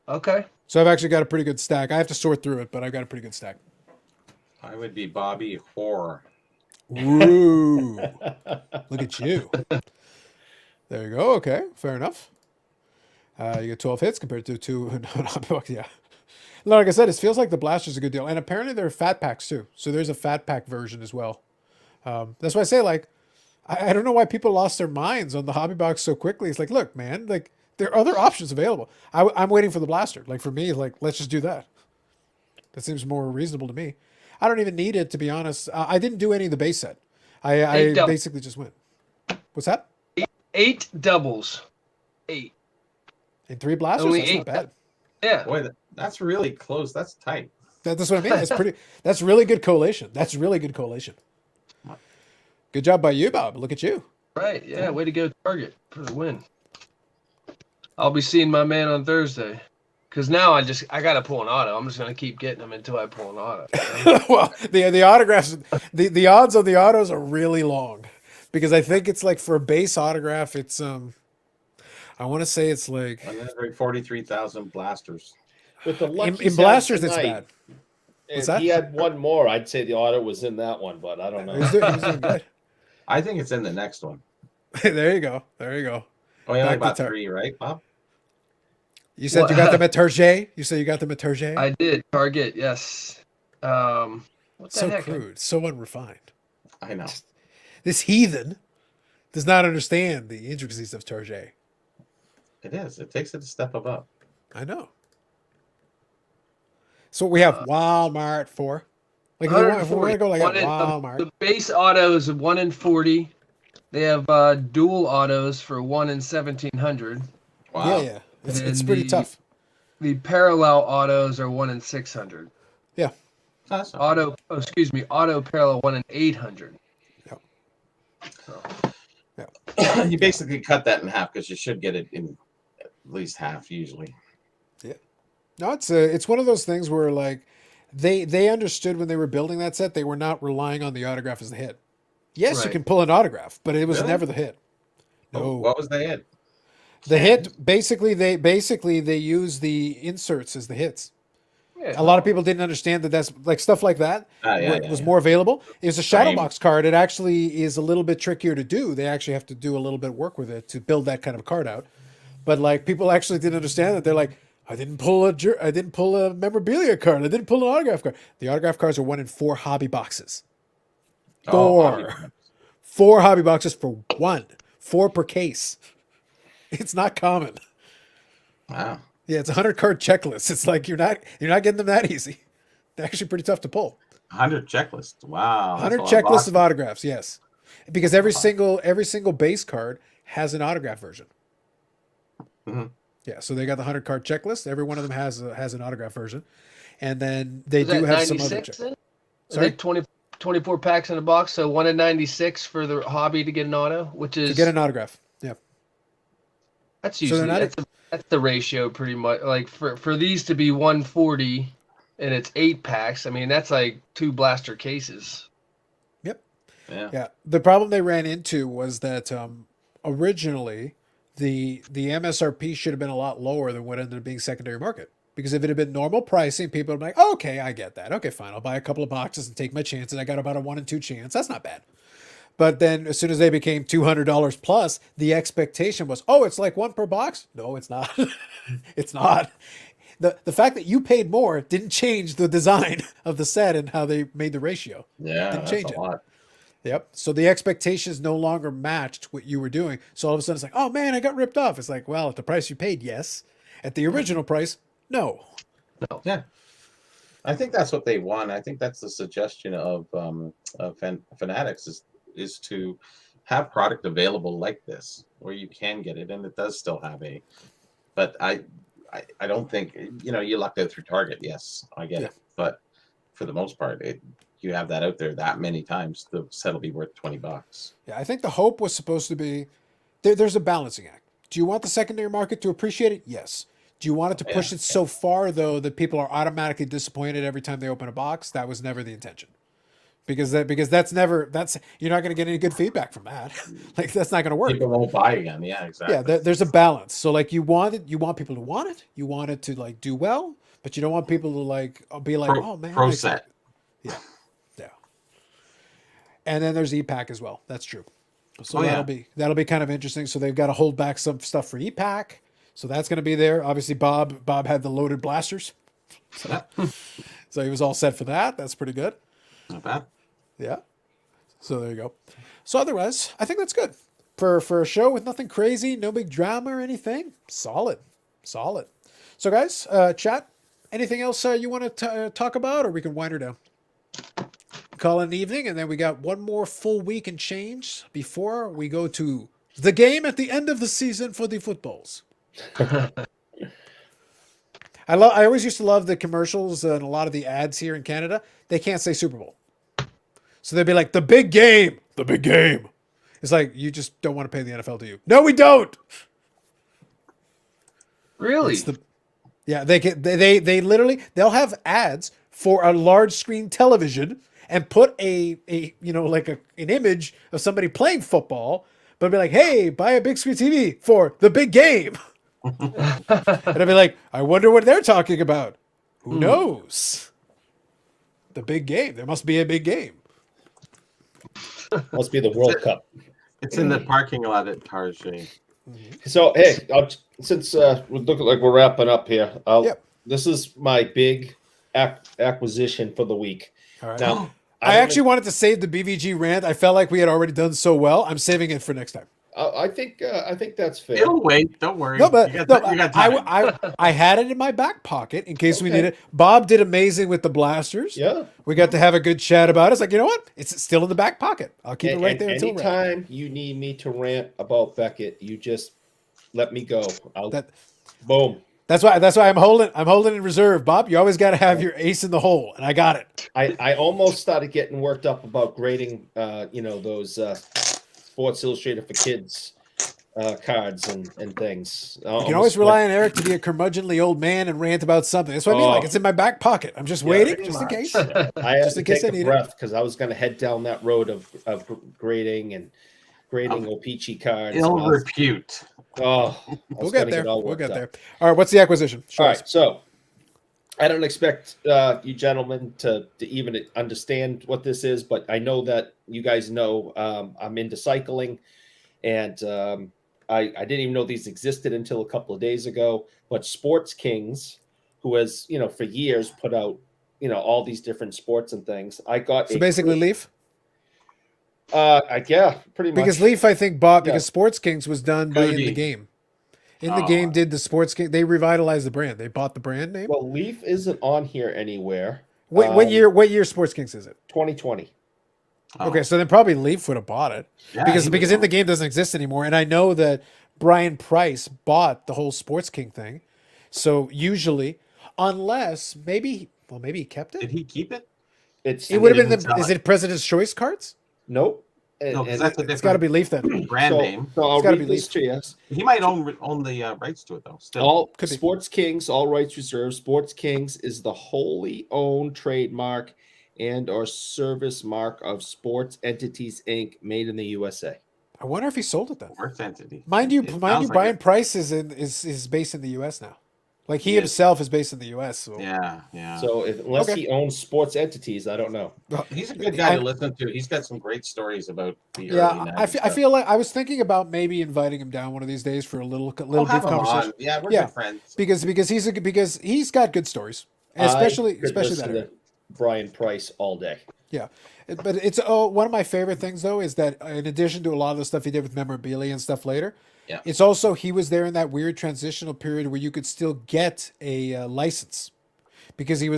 Okay. So I've actually got a pretty good stack. I have to sort through it, but I've got a pretty good stack. I would be Bobby Horror. Ooh, look at you. There you go. Okay, fair enough. You get 12 hits compared to 2. Yeah. Like I said, it feels like the Blaster's a good deal. And apparently there are fat packs too. So there's a fat pack version as well. That's why I say, like, I don't know why people lost their minds on the hobby box so quickly. It's like, look, man, like, there are other options available. I'm waiting for the Blaster. Like, for me, like, let's just do that. That seems more reasonable to me. I don't even need it, to be honest. I didn't do any of the base set. I basically just went. What's that? 8 doubles. 8. And 3 Blasters? Only That's 8. not bad. Yeah. Boy, that's really close. That's tight. That's what I mean. That's pretty. That's really good collation. That's really good collation. Good job by you, Bob. Look at you. Right. Yeah. Way to go, Target, for the win. I'll be seeing my man on Thursday. Because now I got to pull an auto. I'm just going to keep getting them until I pull an auto. Well, the autographs, the odds on the autos are really long. Because I think it's like for a base autograph, it's I want to say it's like 43,000 blasters. With the lucky in blasters, it's tonight, bad. If he had one more, I'd say the auto was in that one, but I don't know. He was doing good. I think it's in the next one. There you go. There you go. Oh, you only Back bought to 3, right, Bob? You said you got them at Target? You said you got them at Target? I did. Target, yes. What the So heck? crude, so unrefined. I know. This heathen does not understand the intricacies of Target. It is. It takes it a step above. I know. So we have Walmart for. Like, if we want to go like Walmart. The base auto is 1 in 40. They have dual autos for 1 in 1,700. Wow. Yeah. It's pretty tough. The parallel autos are 1 in 600. Yeah. That's not Auto parallel 1 in 800. Yep. So. Yeah. You basically cut that in half because you should get it in at least half usually. Yeah. No, it's one of those things where like they understood when they were building that set, they were not relying on the autograph as the hit. Yes, Right. you can pull an autograph, but it was Really? never the hit. No. What was the hit? The hit basically they use the inserts as the hits. Yeah. A lot of people didn't understand that that's like stuff like that was more available. It was a shadow Frame. box card. It actually is a little bit trickier to do. They actually have to do a little bit of work with it to build that kind of card out. But like people actually didn't understand that. They're like, I didn't pull a memorabilia card. I didn't pull an autograph card. The autograph cards are 1 in 4 hobby boxes. 4 hobby boxes for 1. 4 per case. It's not common. Wow. Yeah, it's a 100 card checklist. It's like you're not getting them that easy. They're actually pretty tough to pull. 100 checklist. Wow. 100 checklists of autographs, yes. Because every single base card has an autograph version. Mm-hmm. Yeah, so they got the 100 card checklist. Every one of them has an autograph version. And then they Is do that have some 96 other then? Sorry? 24 packs in a box, so 1 in 96 for the hobby to get an auto, which is to get an autograph. Yeah. that's So usually they're not- that's the ratio pretty much. Like for these to be 140 and it's 8 packs, I mean that's like 2 blaster cases. Yep. Yeah. The problem they ran into was that originally the MSRP should have been a lot lower than what ended up being secondary market. Because if it had been normal pricing, people would be like, oh, okay, I get that. Okay, fine. I'll buy a couple of boxes and take my chances. I got about a 1 in 2 chance. That's not bad. But then as soon as they became $200 plus, the expectation was, oh, it's like 1 per box. No, it's not. It's not. The fact that you paid more didn't change the design of the set and how they made the ratio. Yeah. Didn't That's change a it. lot. Yep. So the expectations no longer matched what you were doing. So all of a sudden it's like, oh man, I got ripped off. It's like, well, at the price you paid, yes. At the original price, no. Yeah. I think that's what they want. I think that's the suggestion of Fanatics is to have product available like this where you can get it, and it does still have a. But I don't think you lucked out through Target. Yes, I get it, but for the most part, you have that out there that many times, the set will be worth $20. Yeah, I think the hope was supposed to be there's a balancing act. Do you want the secondary market to appreciate it? Yes. Do you want it to push it so far though that people are automatically disappointed every time they open a box? That was never the intention. Because that's you're not going to get any good feedback from that. Like that's not going to work. People won't buy again. Yeah, exactly. Yeah, there's a balance. So like you want people to want it. You want it to like do well, but you don't want people to like be like, oh man, pro set. Yeah. And then there's EPAC as well. That's true. So that'll be kind of interesting. So they've got to hold back some stuff for EPAC. So that's going to be there. Obviously, Bob had the loaded blasters. So he was all set for that. That's pretty good. Not bad. Yeah. So there you go. So otherwise, I think that's good for a show with nothing crazy, no big drama or anything. Solid. So guys, chat. Anything else you want to talk about, or we can wind her down? Call it an evening, and then we got one more full week and change before we go to the game at the end of the season for the footballs. I always used to love the commercials and a lot of the ads here in Canada. They can't say Super Bowl. So they'd be like, the big game. The big game. It's like, you just don't want to pay the NFL, do you? No, we don't. Really? Yeah, they literally, they'll have ads for a large screen television and put an image of somebody playing football, but be like, hey, buy a big screen TV for the big game. And I'd be like, I wonder what they're talking about. Who knows? The big game. There must be a big game. Must be the World Cup. It's in the parking lot at Target. So, hey, since we look like we're wrapping up here, this is my big acquisition for the week. All right. Now, I actually wanted to save the BVG rant. I felt like we had already done so well. I'm saving it for next time. I think that's fair. It'll wait. Don't worry. No, but you got time. I had it in my back pocket in case we need it. Bob did amazing with the blasters. Yeah. We got to have a good chat about it. It's like, you know what? It's still in the back pocket. I'll keep it right there until anytime you need me to rant about Beckett, you just let me go. Boom. That's why I'm holding in reserve, Bob. You always got to have your ace in the hole, and I got it. I almost started getting worked up about grading, those Sports Illustrated for Kids cards and things. You can always rely on Eric to be a curmudgeonly old man and rant about something. That's what I mean. Like, it's in my back pocket. I'm just waiting, just in case. I had to take a breath because I was going to head down that road of grading O-Pee-Chee cards. Ill repute. We'll get there. We'll get there. All right, what's the acquisition? All right, so I don't expect you gentlemen to even understand what this is, but I know that you guys know I'm into cycling, and I didn't even know these existed until a couple of days ago. But Sports Kings, who has for years put out all these different sports and things, I got basically Leaf. Yeah, pretty much. Because Leaf, I think, bought because Sports Kings was done by In the Game. In the Game did the Sports King. They revitalized the brand. They bought the brand name. Well, Leaf isn't on here anywhere. What year Sports Kings is it? 2020. Okay, so then probably Leaf would have bought it because In the Game doesn't exist anymore, and I know that Brian Price bought the whole Sports King thing. So usually, unless maybe he kept it. Did he keep it? It would have been Is it President's Choice cards? Nope. No, it's got to be Leaf then. Brand name. So I'll read this to you. He might own the rights to it though. Still, all Sports Kings, all rights reserved. Sports Kings is the wholly owned trademark and/or service mark of Sports Entities Inc., made in the USA. I wonder if he sold it then. Sports Entity. Mind you, Brian Price is based in the US now. Like he himself is based in the U.S. So. Yeah. So unless he owns sports entities, I don't know. He's a good guy to listen to. He's got some great stories about the early 90s. I feel like I was thinking about maybe inviting him down one of these days for a little brief conversation. Yeah, we're good friends. Because he's got good stories, especially that. Brian Price all day. Yeah, but it's one of my favorite things though is that in addition to a lot of the stuff he did with memorabilia and stuff later. Yeah. It's also he was there in that weird transitional period where you could still get a license because he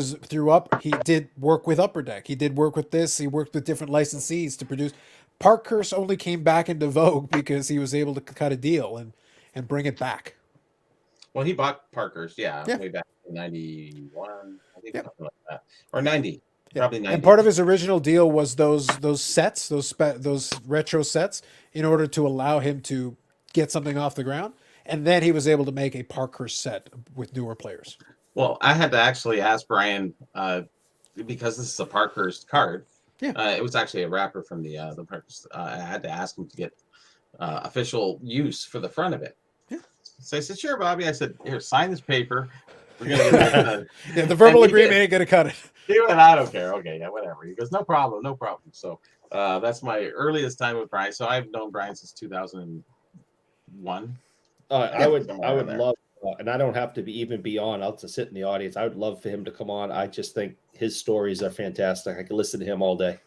did work with Upper Deck. He did work with this. He worked with different licensees to produce. Parkhurst only came back into vogue because he was able to cut a deal and bring it back. Well, he bought Parkhurst, way back in 91, I think something like that. Or 90. Probably 90. And part of his original deal was those sets, those retro sets, in order to allow him to get something off the ground, and then he was able to make a Parkhurst set with newer players. Well, I had to actually ask Brian because this is a Parkhurst card. Yeah, it was actually a wrapper from the Parkhurst. I had to ask him to get official use for the front of it. Yeah. So I said, "Sure, Bobby." I said, "Here, sign this paper. We're gonna get the verbal agreement ain't gonna cut it." He went, I don't care. Okay, yeah, whatever. He goes, no problem, no problem. So that's my earliest time with Brian. So I've known Brian since 2001. I would love, and I don't have to be on. I'll just sit in the audience. I would love for him to come on. I just think his stories are fantastic. I could listen to him all day.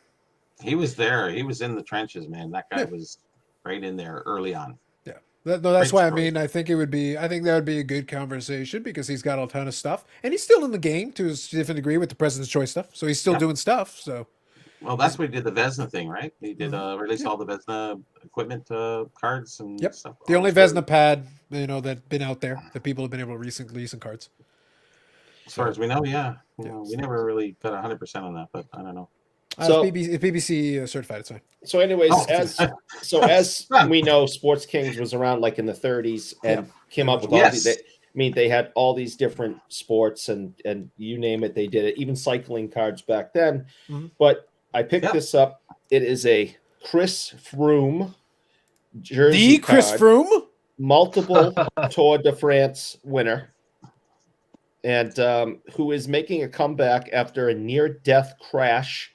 He was there. He was in the trenches, man. That guy was right in there early on. Yeah. That's why, I mean, I think that would be a good conversation because he's got a ton of stuff and he's still in the game to a different degree with the President's Choice stuff. So he's still doing stuff. So, well, that's what he did the Vesna thing, right? He did release all the Vesna equipment cards and stuff. The only Vesna pad, that been out there that people have been able to recent cards. As far as we know, yeah. We never really got 100% on that, but I don't know. So it's BBC certified. It's fine. So, anyways, as we know, Sports Kings was around like in the 30s and came up with all these. They had all these different sports and you name it, they did it. Even cycling cards back then. Mm-hmm. But I picked this up. It is a Chris Froome jersey. Chris Froome, multiple Tour de France winner, and who is making a comeback after a near-death crash.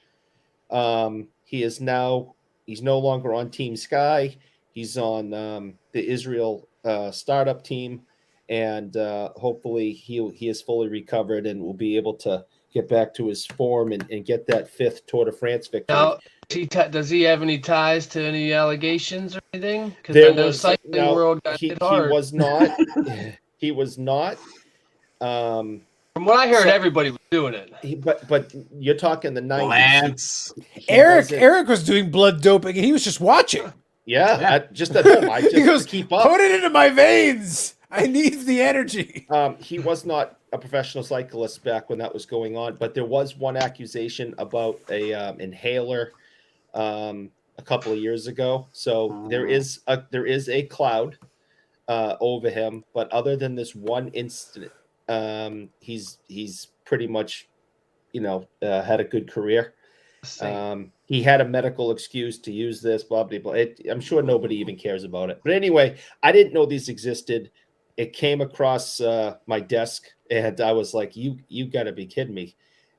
He's no longer on Team Sky. He's on the Israel startup team, and hopefully he is fully recovered and will be able to get back to his form and get that 5th Tour de France victory. Now, does he have any ties to any allegations or anything? Because I know cycling world got hit hard. He was not. He was not. From what I heard, everybody was doing it. But you're talking the 90s. Lance. Eric was doing blood doping and he was just watching. Yeah. Just at home. I just he goes, keep up. Put it into my veins. I need the energy. He was not a professional cyclist back when that was going on, but there was one accusation about a inhaler a couple of years ago. So there is a cloud over him, but other than this one incident, he's pretty much, had a good career. He had a medical excuse to use this, blah, blah, blah. I'm sure nobody even cares about it. But anyway, I didn't know these existed. It came across my desk, and I was like, you got to be kidding me.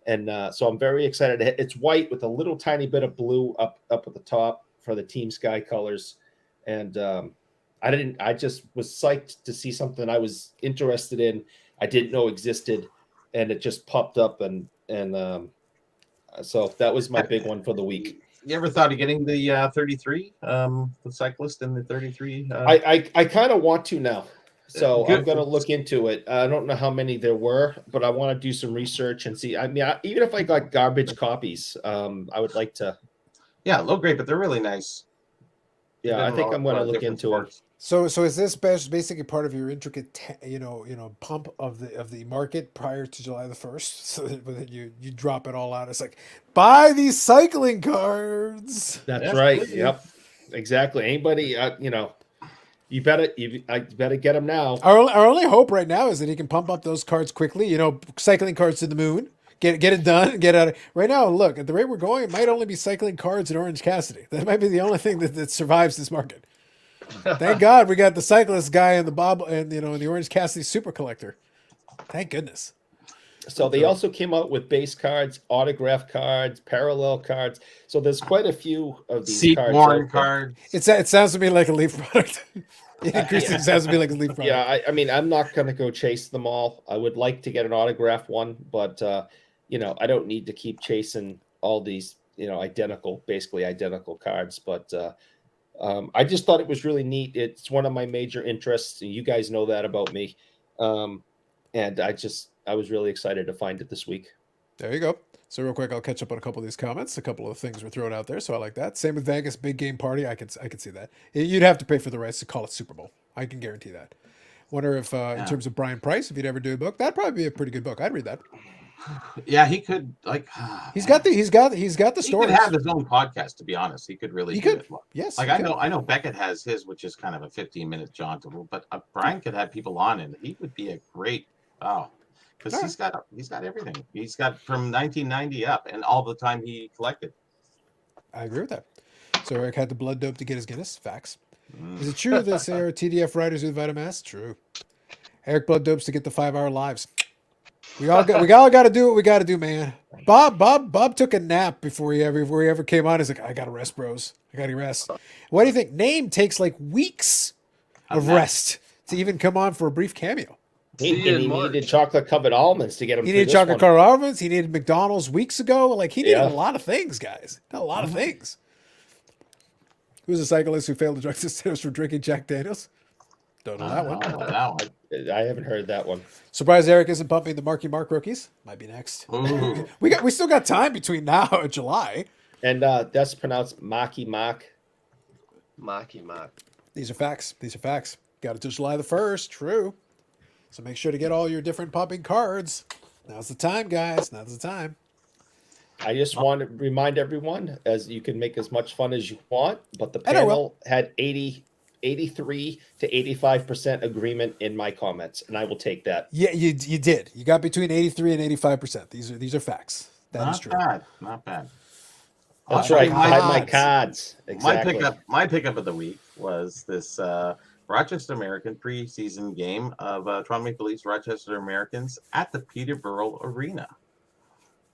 And so I'm very excited. It's white with a little tiny bit of blue up at the top for the Team Sky colors. And I just was psyched to see something I was interested in. I didn't know existed, and it just popped up, and so that was my big one for the week. You ever thought of getting the 33, the cyclist in the 33? I kind of want to now, so I'm going to look into it. I don't know how many there were, but I want to do some research and see. I mean, even if I got garbage copies, I would like to. Yeah, low grade, but they're really nice. Yeah, I think I'm going to look into it. So is this basically part of your intricate, pump of the market prior to July the 1st? So that you drop it all out. It's like, buy these cycling cards. That's right. Good. Yep, exactly. Anybody, you better get them now. Our only hope right now is that he can pump up those cards quickly. Cycling cards to the moon. Get it done. Get out of right now. Look, at the rate we're going, it might only be cycling cards and Orange Cassidy. That might be the only thing that survives this market. Thank God we got the cyclist guy and the Bob and the Orange Cassidy super collector. Thank goodness. So they also came out with base cards, autograph cards, parallel cards. So there's quite a few of these cards. It sounds to me like a Leaf product. It increasingly sounds to me like a Leaf product. Yeah, I mean, I'm not going to go chase them all. I would like to get an autograph one, but I don't need to keep chasing all these, basically identical cards. But I just thought it was really neat. It's one of my major interests, and you guys know that about me. And I was really excited to find it this week. There you go. So real quick, I'll catch up on a couple of these comments. A couple of things were thrown out there, so I like that. Same with Vegas, big game party. I could see that. You'd have to pay for the rights to call it Super Bowl. I can guarantee that. Wonder if, in terms of Brian Price, if he'd ever do a book, that'd probably be a pretty good book. I'd read that. Yeah, he could He's got the story. He could have his own podcast. To be honest, he could really. Yes. Like I know Beckett has his, which is kind of a 15-minute jaunt. But Brian could have people on, and he would be a great because he's got everything. He's got from 1990 up, and all the time he collected. I agree with that. So Eric had the blood dope to get his Guinness. Facts. Is it true that there are TDF writers with Vitamass? True. Eric blood dopes to get the 5-hour lives. We all got to do what we got to do, man. Bob took a nap before he ever came on. He's like, I gotta rest, bros. I gotta rest. What do you think? Name takes like weeks of rest to even come on for a brief cameo. He needed chocolate covered almonds to get him. He needed chocolate covered almonds. He needed McDonald's weeks ago. Like he needed a lot of things, guys. A lot of things. Who's a cyclist who failed to drug test for drinking Jack Daniels? Don't know that one. I haven't heard that one. Surprised Eric isn't pumping the Marky Mark rookies. Might be next. we still got time between now and July. And that's pronounced Maki Mak. Maki Mak. These are facts. Got it till July the 1st. True. So make sure to get all your different pumping cards. Now's the time, guys. Now's the time. I just want to remind everyone, as you can make as much fun as you want, but the panel had 83 to 85% agreement in my comments, and I will take that. Yeah, you did. You got between 83 and 85%. These are facts. That is true. Not bad. That's right. I had my cards. Exactly. My pickup of the week was this Rochester American preseason game of Toronto Maple Leafs Rochester Americans at the Peterborough Arena.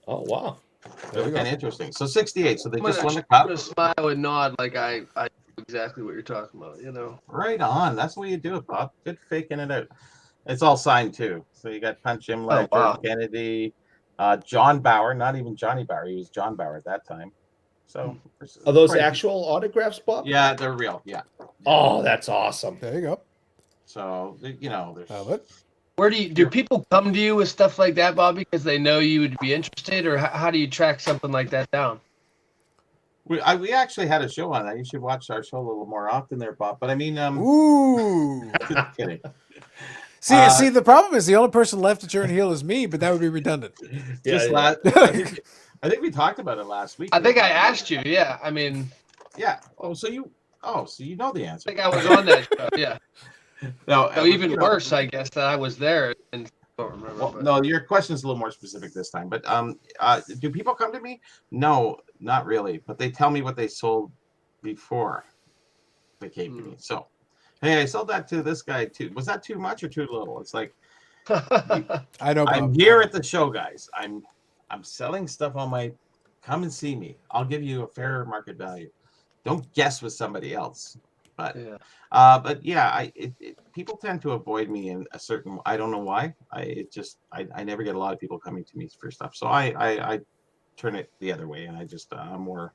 Oh wow. It was kind of interesting. So 68. So they just won the cup. I'm gonna smile and nod like I know exactly what you're talking about. You know. Right on. That's the way you do it, Bob. Good faking it out. It's all signed too. So you got Punch Imlach, Kennedy, John Bauer. Not even Johnny Bauer. He was John Bauer at that time. So are those actual autographs, Bob? Yeah, they're real. Yeah. Oh, that's awesome. There you go. So there's. Where do people come to you with stuff like that, Bob, because they know you would be interested, or how do you track something like that down? We actually had a show on that. You should watch our show a little more often there, Bob. But I mean, ooh, just kidding. See, the problem is the only person left to turn heel is me, but that would be redundant. I think we talked about it last week. I think I asked you. Yeah, I mean. Yeah. So you know the answer. I think I was on that show. Yeah. No, even worse, I guess, that I was there and don't remember. Well, no, your question is a little more specific this time. But do people come to me? No, not really. But they tell me what they sold before they came to me. So, hey, I sold that to this guy too. Was that too much or too little? It's like I know. I'm here at the show, guys. I'm selling stuff on my. Come and see me. I'll give you a fair market value. Don't guess with somebody else. But people tend to avoid me in a certain. I don't know why. I never get a lot of people coming to me for stuff. So I turn it the other way, and I'm more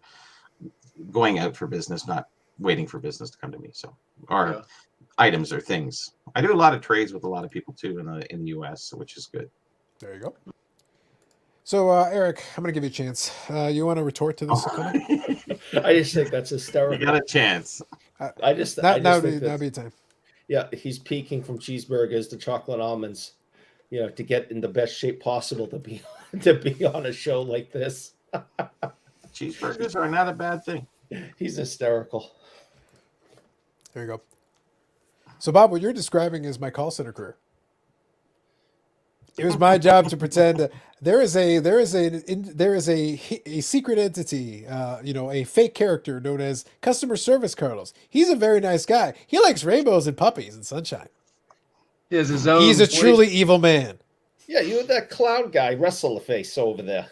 going out for business, not waiting for business to come to me. So items or things. I do a lot of trades with a lot of people too in the U.S., which is good. There you go. So, Eric, I'm going to give you a chance. You want to retort to this? I just think that's hysterical. You got a chance. Now be time. Yeah, he's peaking from cheeseburgers to chocolate almonds, to get in the best shape possible to be on a show like this. Cheeseburgers are not a bad thing. He's hysterical. There you go. So, Bob, what you're describing is my call center career. It was my job to pretend there is a secret entity, a fake character known as Customer Service Carlos. He's a very nice guy. He likes rainbows and puppies and sunshine. He has his own. He's a truly evil man. Yeah, you and that clown guy wrestle the face over there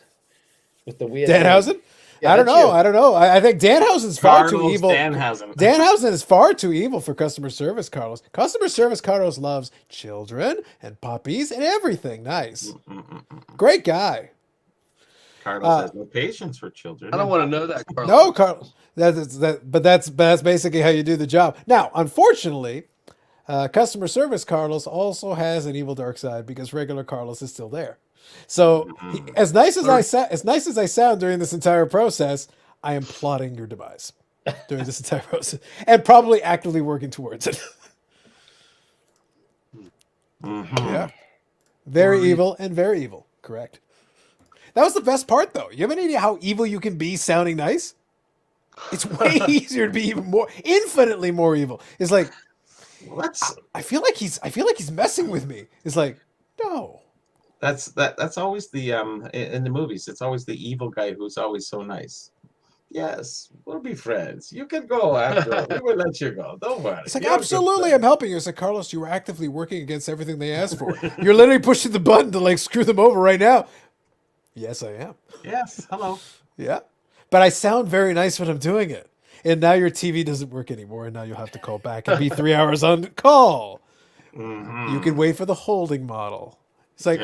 with the weird. Danhausen? Yeah, I don't know. I think Danhausen's far too evil. Danhausen is far too evil for Customer Service Carlos. Customer Service Carlos loves children and puppies and everything. Nice. Great guy. Carlos has no patience for children. I don't want to know that, Carlos. No, Carlos. But that's basically how you do the job. Now, unfortunately, Customer Service Carlos also has an evil dark side because regular Carlos is still there. So, as nice as I sound during this entire process, I am plotting your demise during this entire process and probably actively working towards it. Yeah, very evil and very evil. Correct. That was the best part, though. You have any idea how evil you can be sounding nice? It's way easier to be infinitely more evil. It's like, I feel like he's messing with me. It's like, no. That's always the in the movies. It's always the evil guy who's always so nice. Yes, we'll be friends. You can go after. We will let you go. Don't worry. It's like, absolutely, I'm helping you. It's like, Carlos, you were actively working against everything they asked for. You're literally pushing the button to screw them over right now. Yes, I am. Yes. Hello. Yeah. But I sound very nice when I'm doing it. And now your TV doesn't work anymore, and now you'll have to call back and be 3 hours on call. You can wait for the holding model. It's like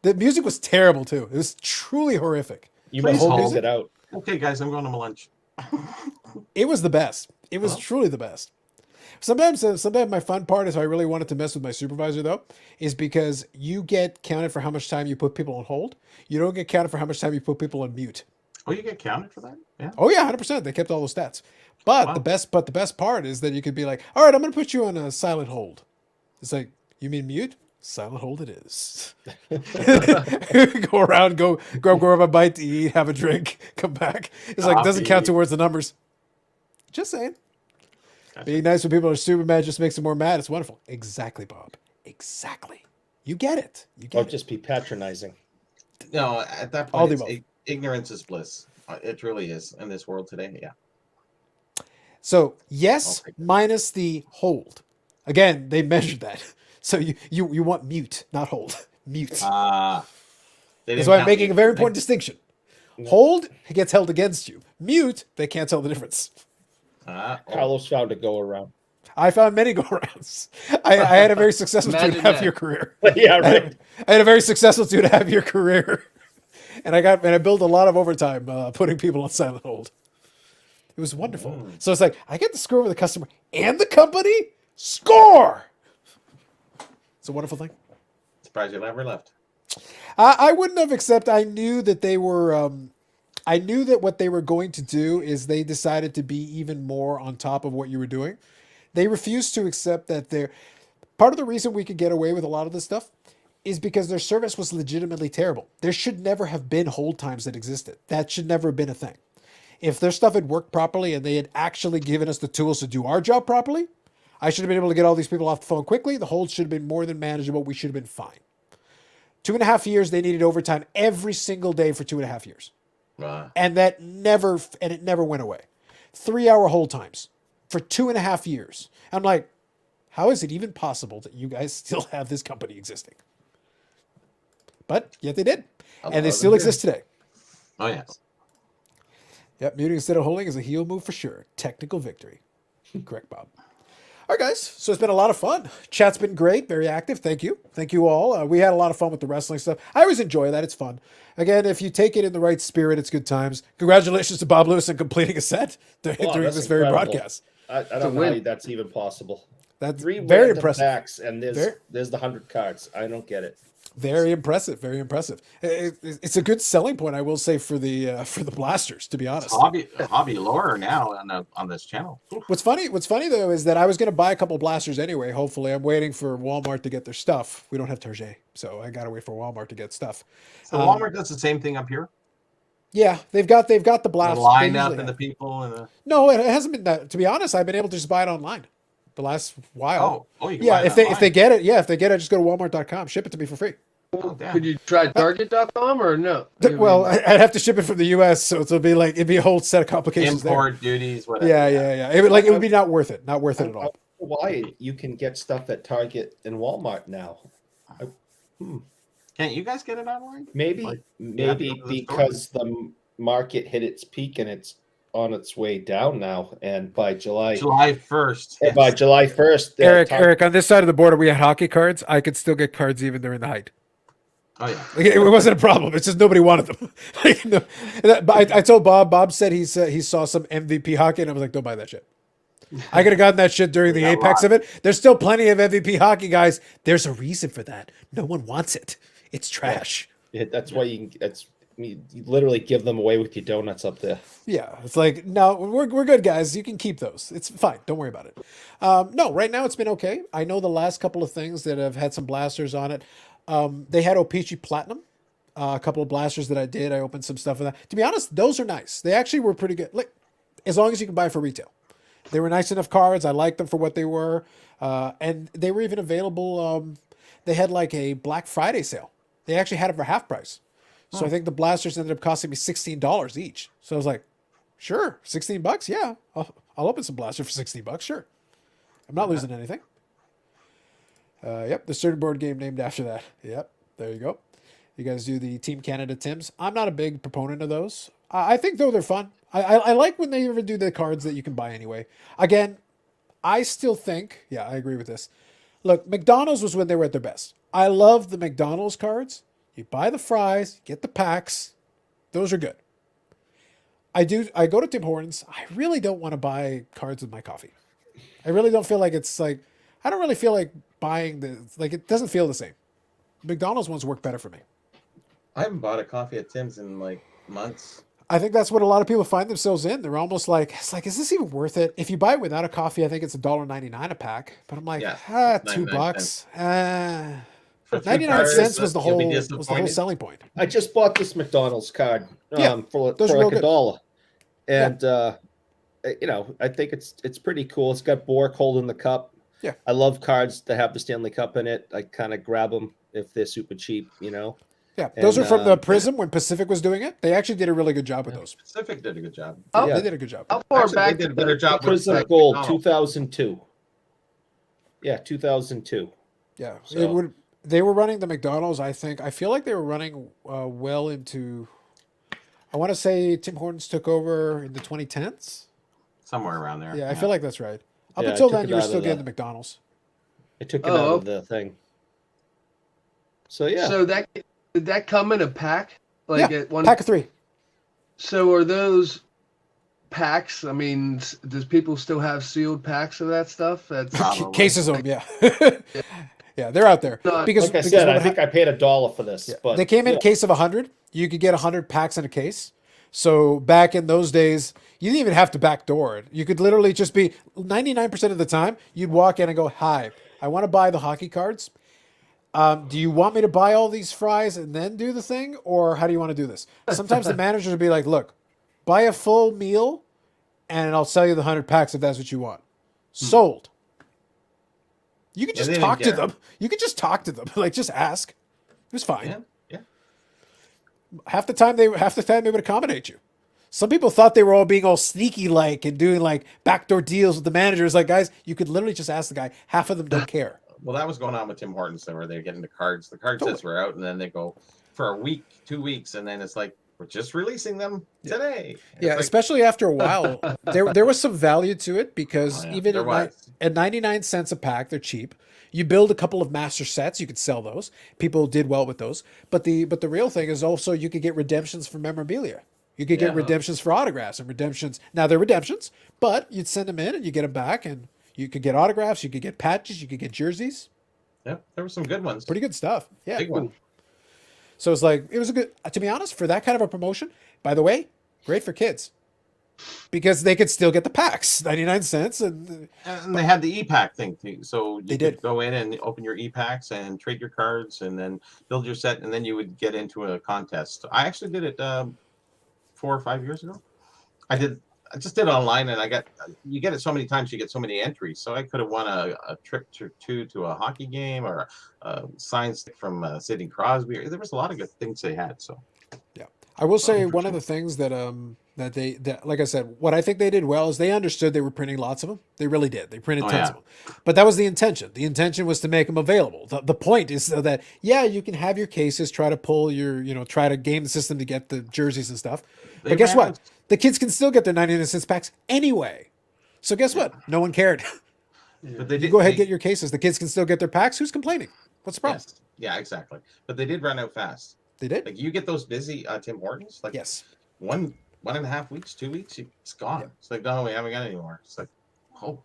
the music was terrible too. It was truly horrific. You must hold it out. Okay, guys, I'm going to my lunch. It was the best. It was truly the best. Sometimes my fun part is if I really wanted to mess with my supervisor though, is because you get counted for how much time you put people on hold. You don't get counted for how much time you put people on mute. Oh, you get counted for that? Yeah. Oh yeah, 100%. They kept all those stats. But the best part is that you could be like, all right, I'm going to put you on a silent hold. It's like, you mean mute? Silent hold it is. Go around, go grab a bite to eat, have a drink, come back. It's like, doesn't count towards the numbers. Just saying. Gotcha. Being nice when people are super mad just makes them more mad. It's wonderful. Exactly, Bob. Exactly. You get it. Just be patronizing. No, at that point, ignorance is bliss. It really is in this world today. Yeah. So yes, minus the hold. Again, they measured that. So you want mute, not hold. Mute. That's why I'm making a very important distinction. Hold, it gets held against you. Mute, they can't tell the difference. Carlos found a go-around. I found many go-arounds. I had a very successful 2.5-year career. Yeah, right. I had a very successful 2.5-year career. And I built a lot of overtime putting people on silent hold. It was wonderful. So it's like, I get to screw over the customer and the company. Score! It's a wonderful thing. Surprised you never left. I wouldn't have, except I knew that they were... I knew that what they were going to do is they decided to be even more on top of what you were doing. They refused to accept that part of the reason we could get away with a lot of this stuff is because their service was legitimately terrible. There should never have been hold times that existed. That should never have been a thing. If their stuff had worked properly and they had actually given us the tools to do our job properly, I should have been able to get all these people off the phone quickly. The hold should have been more than manageable. We should have been fine. 2.5 years, they needed overtime every single day for 2.5 years. And it never went away. 3-hour hold times for 2.5 years. I'm like, how is it even possible that you guys still have this company existing? But yet they did. And they still exist today. Oh, yes. Yep, muting instead of holding is a heel move for sure. Technical victory. Correct, Bob. All right, guys. So it's been a lot of fun. Chat's been great. Very active. Thank you. Thank you all. We had a lot of fun with the wrestling stuff. I always enjoy that. It's fun. Again, if you take it in the right spirit, it's good times. Congratulations to Bob Lewis on completing a set during this very broadcast. I don't know how that's even possible. That's very impressive. Backs and there's the 100 cards. I don't get it. Very impressive. Very impressive. It's a good selling point, I will say, for the blasters. To be honest, hobby lore now on this channel. What's funny though is that I was going to buy a couple blasters anyway. Hopefully, I'm waiting for Walmart to get their stuff. We don't have Target, so I got to wait for Walmart to get stuff. So Walmart does the same thing up here. Yeah, they've got the blasters. The line up and the people and No, it hasn't been that. To be honest, I've been able to just buy it online. The last while. You can yeah. If they get it, just go to Walmart.com. Ship it to me for free. Oh, could you try Target.com or no? Well, I'd have to ship it from the U.S., so it'd be a whole set of complications. Import duties, whatever. Yeah. It would be not worth it. Not worth it at all. Why you can get stuff at Target and Walmart now? Can't you guys get it online? Maybe because the market hit its peak and it's on its way down now, and by July 1st. By July 1st, Eric, on this side of the border, we had hockey cards. I could still get cards even during the height. Oh yeah, it wasn't a problem. It's just nobody wanted them. I told Bob. Bob said he saw some MVP hockey, and I was like, don't buy that shit. I could have gotten that shit during the apex of it. There's still plenty of MVP hockey guys. There's a reason for that. No one wants it. It's trash. Yeah, that's why you literally give them away with your donuts up there. Yeah, it's like, no, we're good, guys. You can keep those. It's fine. Don't worry about it. No, right now it's been okay. I know the last couple of things that have had some blasters on it. They had O-Pee-Chee Platinum. A couple of blasters that I did. I opened some stuff with that. To be honest, those are nice. They actually were pretty good. Like, as long as you can buy for retail. They were nice enough cards. I liked them for what they were. And they were even available. They had like a Black Friday sale. They actually had it for half price. So I think the blasters ended up costing me $16 each. So I was like, sure, $16? Yeah, I'll open some blaster for $16. Sure. I'm not losing anything. Yep, the certain board game named after that. Yep, there you go. You guys do the Team Canada Tims. I'm not a big proponent of those. I think though they're fun. I like when they even do the cards that you can buy anyway. Again, I still think, yeah, I agree with this. Look, McDonald's was when they were at their best. I love the McDonald's cards. You buy the fries, get the packs. Those are good. I go to Tim Hortons. I really don't want to buy cards with my coffee. I really don't feel like it's like, I don't really feel like buying it doesn't feel the same. McDonald's ones work better for me. I haven't bought a coffee at Tim's in like months. I think that's what a lot of people find themselves in. They're almost like, it's like, is this even worth it? If you buy it without a coffee, I think it's $1.99 a pack. But I'm like, $2. For 99 cents was the you'll be whole disappointed. selling point. I just bought this McDonald's card for those are like real $1. And I think it's pretty cool. It's got Bork holding the cup. Yeah. I love cards that have the Stanley Cup in it. I kind of grab them if they're super cheap, Yeah, those are from the Prism when Pacific was doing it. They actually did a really good job with those. Pacific did a good job. Oh, They did a good job. How far Actually, back they did a better job with Prism Gold, McDonald's. 2002. Yeah, 2002. Yeah, So- they were running the McDonald's. I feel like they were running well into. I want to say Tim Hortons took over in the 2010s. Somewhere around there. Yeah, I feel like that's right. Up Yeah, I until took then, it you were out still of getting the- the McDonald's. I took it out of the thing. So yeah. So did that come in a pack? Like at one pack of 3. So are those packs? I mean, does people still have sealed packs of that stuff? That's Probably. Cases of them, yeah, they're out there Not- because like I because said, what I think I paid $1 for this. Yeah. But They came in a case of 100. You could get 100 packs in a case. So back in those days, you didn't even have to backdoor it. You could literally just be 99% of the time, you'd walk in and go, "Hi, I want to buy the hockey cards. Do you want me to buy all these fries and then do the thing? Or how do you want to do this?" Sometimes the managers would be like, "Look, buy a full meal and I'll sell you the 100 packs if that's what you want." Sold. You could Yeah, just they talk to didn't care. them. You could just talk to them. Like, just ask. It was fine. Yeah. Yeah. Half the time they would accommodate you. Some people thought they were all being all sneaky like and doing like backdoor deals with the managers. Like, guys, you could literally just ask the guy. Half of them don't care. Well, that was going on with Tim Hortons, where they're getting the cards. The card sets were out, and then they go for a week, 2 weeks, and then it's like, we're just releasing them today. And Yeah, it's like, especially after a while, there was some value to it because even there was. at 99 cents a pack, they're cheap. You build a couple of master sets, you could sell those. People did well with those. But the real thing is also you could get redemptions for memorabilia. You could get redemptions for autographs and redemptions. Now they're redemptions, but you'd send them in and you get them back, and you could get autographs, you could get patches, you could get jerseys. Yeah, there were some good ones. Pretty good stuff. Yeah. Big one. So it's like, it was a good, to be honest, for that kind of a promotion, by the way, great for kids. Because they could still get the packs, 99 cents. And they had the e-pack thing too. So you They could did. go in and open your e-packs and trade your cards and then build your set, and then you would get into a contest. I actually did it 4 or 5 years ago. I just did it online, and you get it so many times, you get so many entries. So I could have won a trip to a hockey game, or a signed stick from Sidney Crosby. There was a lot of good things they had. So yeah, I will say one of the things that that like I said, what I think they did well is they understood they were printing lots of them. They really did. They printed tons of them. But that was the intention. The intention was to make them available. The point is so that, yeah, you can have your cases, try to pull your, try to game the system to get the jerseys and stuff. But guess what? The kids can still get their 99 cents packs anyway. So guess what? No one cared. But they You did go ahead and get your cases. The kids can still get their packs. Who's complaining? What's the problem? Yes. Yeah, exactly. But they did run out fast. They did. Like, you get those busy Tim Hortons, like Yes. 1.5 weeks, 2 weeks, it's gone. Yeah. It's like, no, we haven't got any more. It's like, oh,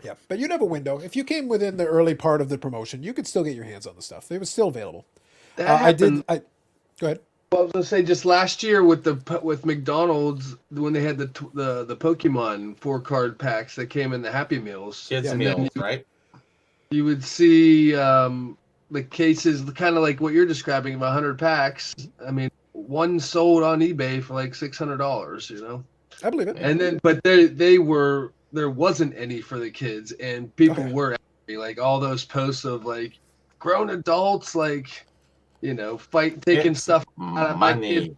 Yeah, but you'd have a window. If you came within the early part of the promotion, you could still get your hands on the stuff. It was still available. That I did. happened. Go ahead. Well, I was gonna say just last year with McDonald's when they had the Pokemon 4-card packs that came in the Happy Meals. kids Yeah, meals, right? You would see the cases, kind of like what you're describing, of 100 packs. I mean, one sold on eBay for like $600. I believe it. And then, but there wasn't any for the kids, and people were angry. Like all those posts of like grown adults, like taking It's stuff out of my money. kids.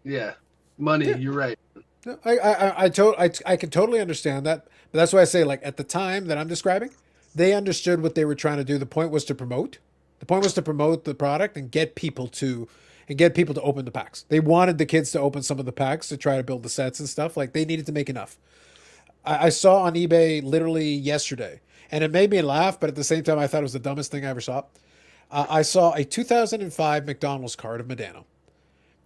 Yeah, money. Yeah. You're right. No, I can totally understand that. But that's why I say, like, at the time that I'm describing, they understood what they were trying to do. The point was to promote. The point was to promote the product and get people to, and get people to open the packs. They wanted the kids to open some of the packs to try to build the sets and stuff. Like, they needed to make enough. I saw on eBay literally yesterday, and it made me laugh, but at the same time, I thought it was the dumbest thing I ever saw. I saw a 2005 McDonald's card of Medano.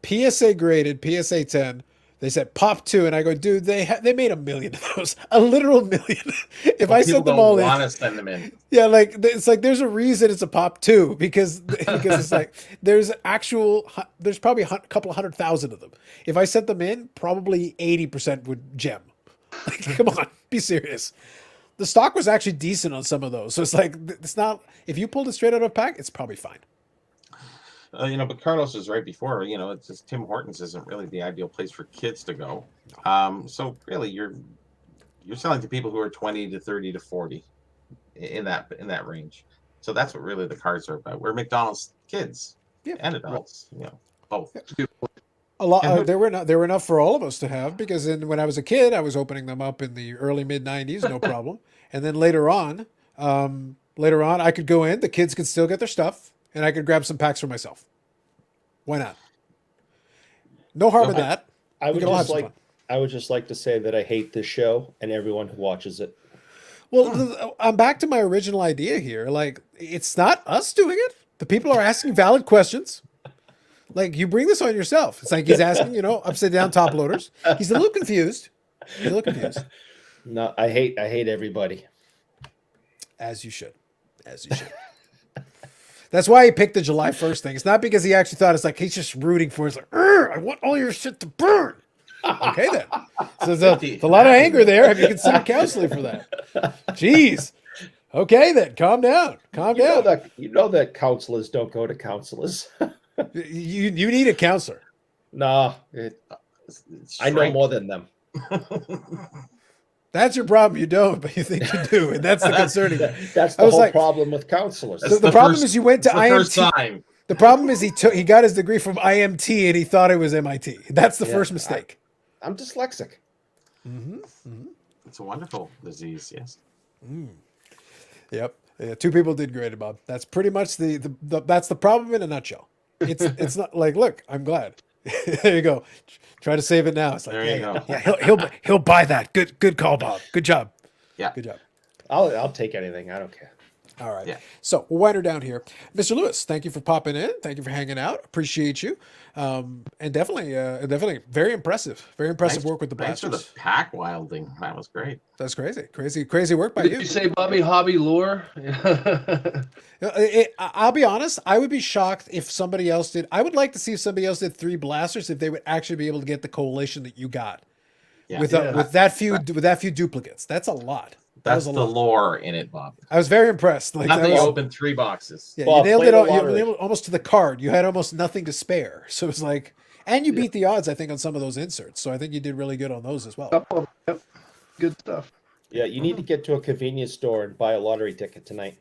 PSA graded, PSA 10. They said pop 2, and I go, dude, they made 1 million of those, a literal million. If I sent them all in, want to send them in. Yeah, like it's like there's a reason it's a pop 2 because it's like there's probably a couple 100,000 of them. If I sent them in, probably 80% would gem. Like, come on, be serious. The stock was actually decent on some of those, so it's like it's not. If you pulled it straight out of a pack, it's probably fine. But Carlos was right before. It's just Tim Hortons isn't really the ideal place for kids to go. So really, you're selling to people who are 20 to 30 to 40 in that range. So that's what really the cards are about. We're McDonald's kids and adults, both. Yeah. A lot. There were enough for all of us to have because when I was a kid, I was opening them up in the early mid 90s, no problem. And then later on, I could go in. The kids could still get their stuff. And I could grab some packs for myself. Why not? No harm in that. I would just like to say that I hate this show and everyone who watches it. Well, I'm back to my original idea here. Like, it's not us doing it. The people are asking valid questions. Like, you bring this on yourself. It's like he's asking, upside down top loaders. He's a little confused. No, I hate everybody. As you should. That's why he picked the July 1st thing. It's not because he actually thought it's like he's just rooting for it. It's like, I want all your shit to burn. Okay, then. So there's a lot of anger there. Have you considered counseling for that? Jeez. Okay, then. Calm down. You know that counselors don't go to counselors. You need a counselor. Nah. I know more than them. That's your problem. You don't, but you think you do, and that's the concerning. That's the whole problem with counselors. The problem is you went to IMT. The problem is he got his degree from IMT and he thought it was MIT. That's the first mistake. I'm dyslexic. It's a wonderful disease. Yes. Yep. Yeah, 2 people did great, Bob. That's pretty much that's the problem in a nutshell. It's not like, look, I'm glad. There you go. Try to save it now. It's like, there you go. Yeah, he'll buy that. Good call, Bob. Good job. Yeah. Good job. I'll take anything. I don't care. All right. Yeah. So we'll wind her down here. Mr. Lewis, thank you for popping in. Thank you for hanging out. Appreciate you. And definitely very impressive. Very impressive work with the Blasters. Thanks for the pack wilding. That was great. That's crazy work by you. Did you say Bobby Hobby Lore? I'll be honest. I would be shocked if somebody else did. I would like to see if somebody else did 3 Blasters, if they would actually be able to get the coalition that you got with that few duplicates. That's a lot. That's the lore in it, Bob. I was very impressed. Like, Not that you opened 3 boxes. Yeah, you nailed it. You nailed it almost to the card. You had almost nothing to spare. So it was like, and you beat the odds, I think, on some of those inserts. So I think you did really good on those as well. Yep. Good stuff. Yeah, you need to get to a convenience store and buy a lottery ticket tonight.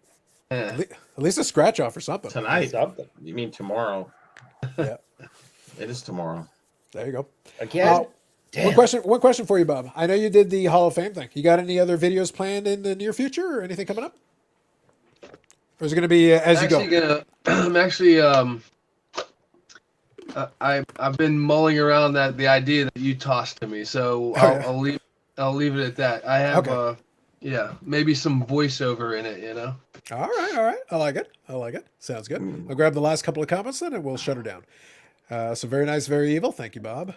At least a scratch off or something. Tonight? You mean tomorrow? Yeah. It is tomorrow. There you go. Again? One question for you, Bob. I know you did the Hall of Fame thing. You got any other videos planned in the near future or anything coming up? Or is it going to be as you go? I'm actually I've been mulling around the idea that you tossed to me, so I'll leave it at that. I have maybe some voiceover in it, All right. I like it. Sounds good. I'll grab the last couple of comments then and we'll shut her down. So very nice, very evil. Thank you, Bob.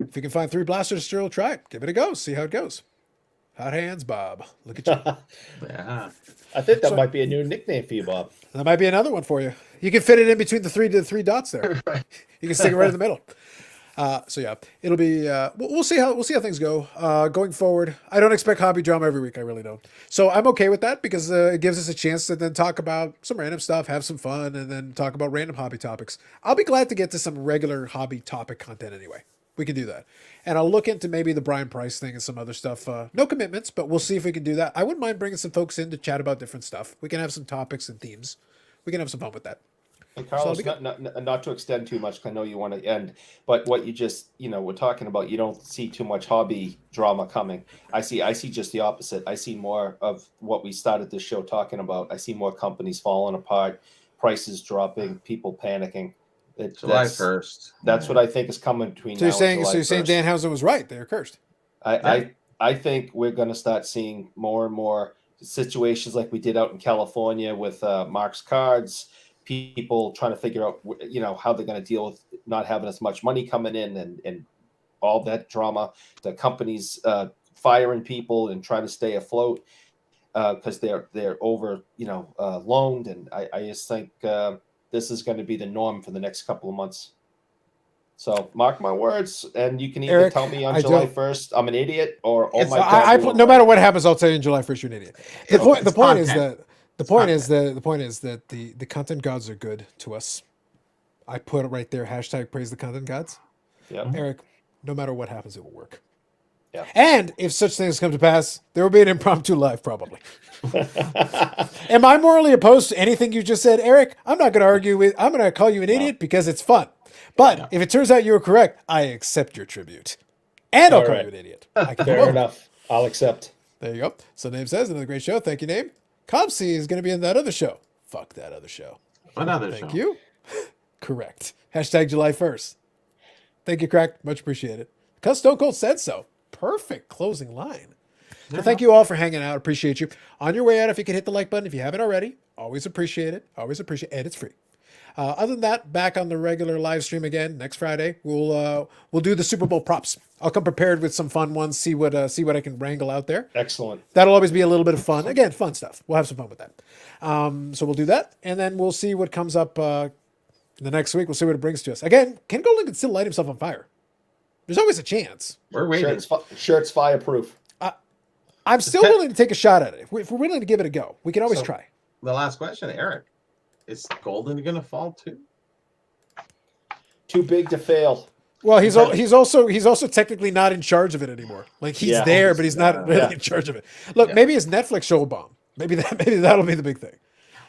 If you can find 3 Blasters, still try it. Give it a go. See how it goes. Hot hands, Bob. Look at you. Yeah. I think that might be a new nickname for you, Bob. That might be another one for you. You can fit it in between the three dots there. Right. You can stick it right in the middle. So yeah, it'll be. We'll see how things go going forward. I don't expect hobby drama every week. I really don't. So I'm okay with that because it gives us a chance to then talk about some random stuff, have some fun, and then talk about random hobby topics. I'll be glad to get to some regular hobby topic content anyway. We can do that. And I'll look into maybe the Brian Price thing and some other stuff. No commitments, but we'll see if we can do that. I wouldn't mind bringing some folks in to chat about different stuff. We can have some topics and themes. We can have some fun with that. And Carlos, not to extend too much, 'cause I know you want to end, but what you just, we're talking about, you don't see too much hobby drama coming. I see just the opposite. I see more of what we started this show talking about. I see more companies falling apart, prices dropping, people panicking. July 1st. That's what I think is coming between So now you're saying, and July so you're saying 1st. Danhausen was right. They're cursed. I think we're going to start seeing more and more situations like we did out in California with Mark's Cards, people trying to figure out, how they're going to deal with not having as much money coming in and all that drama, the companies firing people and trying to stay afloat because they're over, loaned. And I just think this is going to be the norm for the next couple of months. So mark my words, and you can either Eric, tell me on I July don't- 1st I'm an idiot, or oh It's- my God, No matter what happens, I'll tell you in July 1st you're an idiot. The It's point is content. that the point is that the content gods are good to us. I put it right there. # praise the content gods. Yeah. Eric, no matter what happens, it will work. Yeah. And if such things come to pass, there will be an impromptu live probably. Am I morally opposed to anything you just said, Eric? I'm not going to argue with. I'm going to call you an idiot because it's fun. But if it turns out you were correct, I accept your tribute, and I'll All call right. you an idiot. I can do Fair both. enough. I'll accept. There you go. So Name says another great show. Thank you, Name. Copsy is going to be in that other show. Fuck that other show. Another show. Thank you. Correct. # July 1st. Thank you, Crack. Much appreciated. Because Stone Cold said so. Perfect closing line. So thank you all for hanging out. Appreciate you. On your way out, if you could hit the like button, if you haven't already, always appreciate it. Always appreciate it. And it's free. Other than that, back on the regular live stream again next Friday. We'll do the Super Bowl props. I'll come prepared with some fun ones. See what I can wrangle out there. Excellent. That'll always be a little bit of fun. Again, fun stuff. We'll have some fun with that. So we'll do that, and then we'll see what comes up the next week. We'll see what it brings to us. Again, Ken Golden can still light himself on fire. There's always a chance. We're waiting. Shirts fireproof. I'm still willing to take a shot at it. If we're willing to give it a go, we can always try. The last question, Eric. Is Golden going to fall too? Too big to fail. Well, he's also technically not in charge of it anymore. Like he's there, but he's not really in charge of it. Look, maybe his Netflix show will bomb. Maybe that'll be the big thing.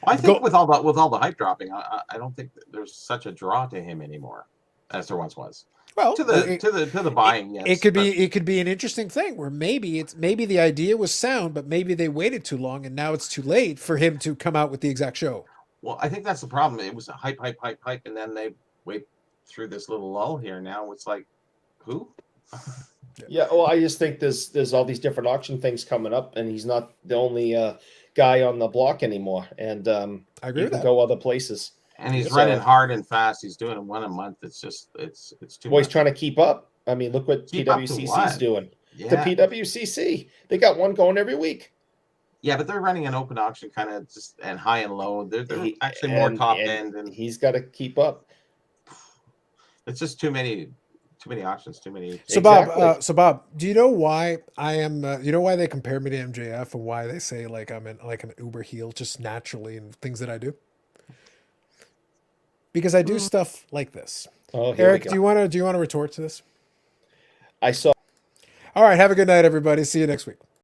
I think with all the hype dropping, I don't think that there's such a draw to him anymore as there once was. Well, to the buying, yes. It could be an interesting thing where maybe the idea was sound, but maybe they waited too long and now it's too late for him to come out with the exact show. Well, I think that's the problem. It was a hype, and then they wait through this little lull here. Now it's like, who? Yeah, well, I just think there's all these different auction things coming up, and he's not the only guy on the block anymore. And I agree with that. Go other places. And he's running hard and fast. He's doing one a month. It's just it's too much. He's trying to keep up. I mean, look what PWCC's doing. Yeah. The PWCC, they got one going every week. Yeah, but they're running an open auction kind of just and high and low. They're actually more top end, and he's got to keep up. It's just too many auctions, too many. So Bob, do you know why I am? You know why they compare me to MJF and why they say like I'm an uber heel just naturally in things that I do? Because I do stuff like this. Oh, Eric, do you want to retort to this? I saw. All right, have a good night, everybody. See you next week.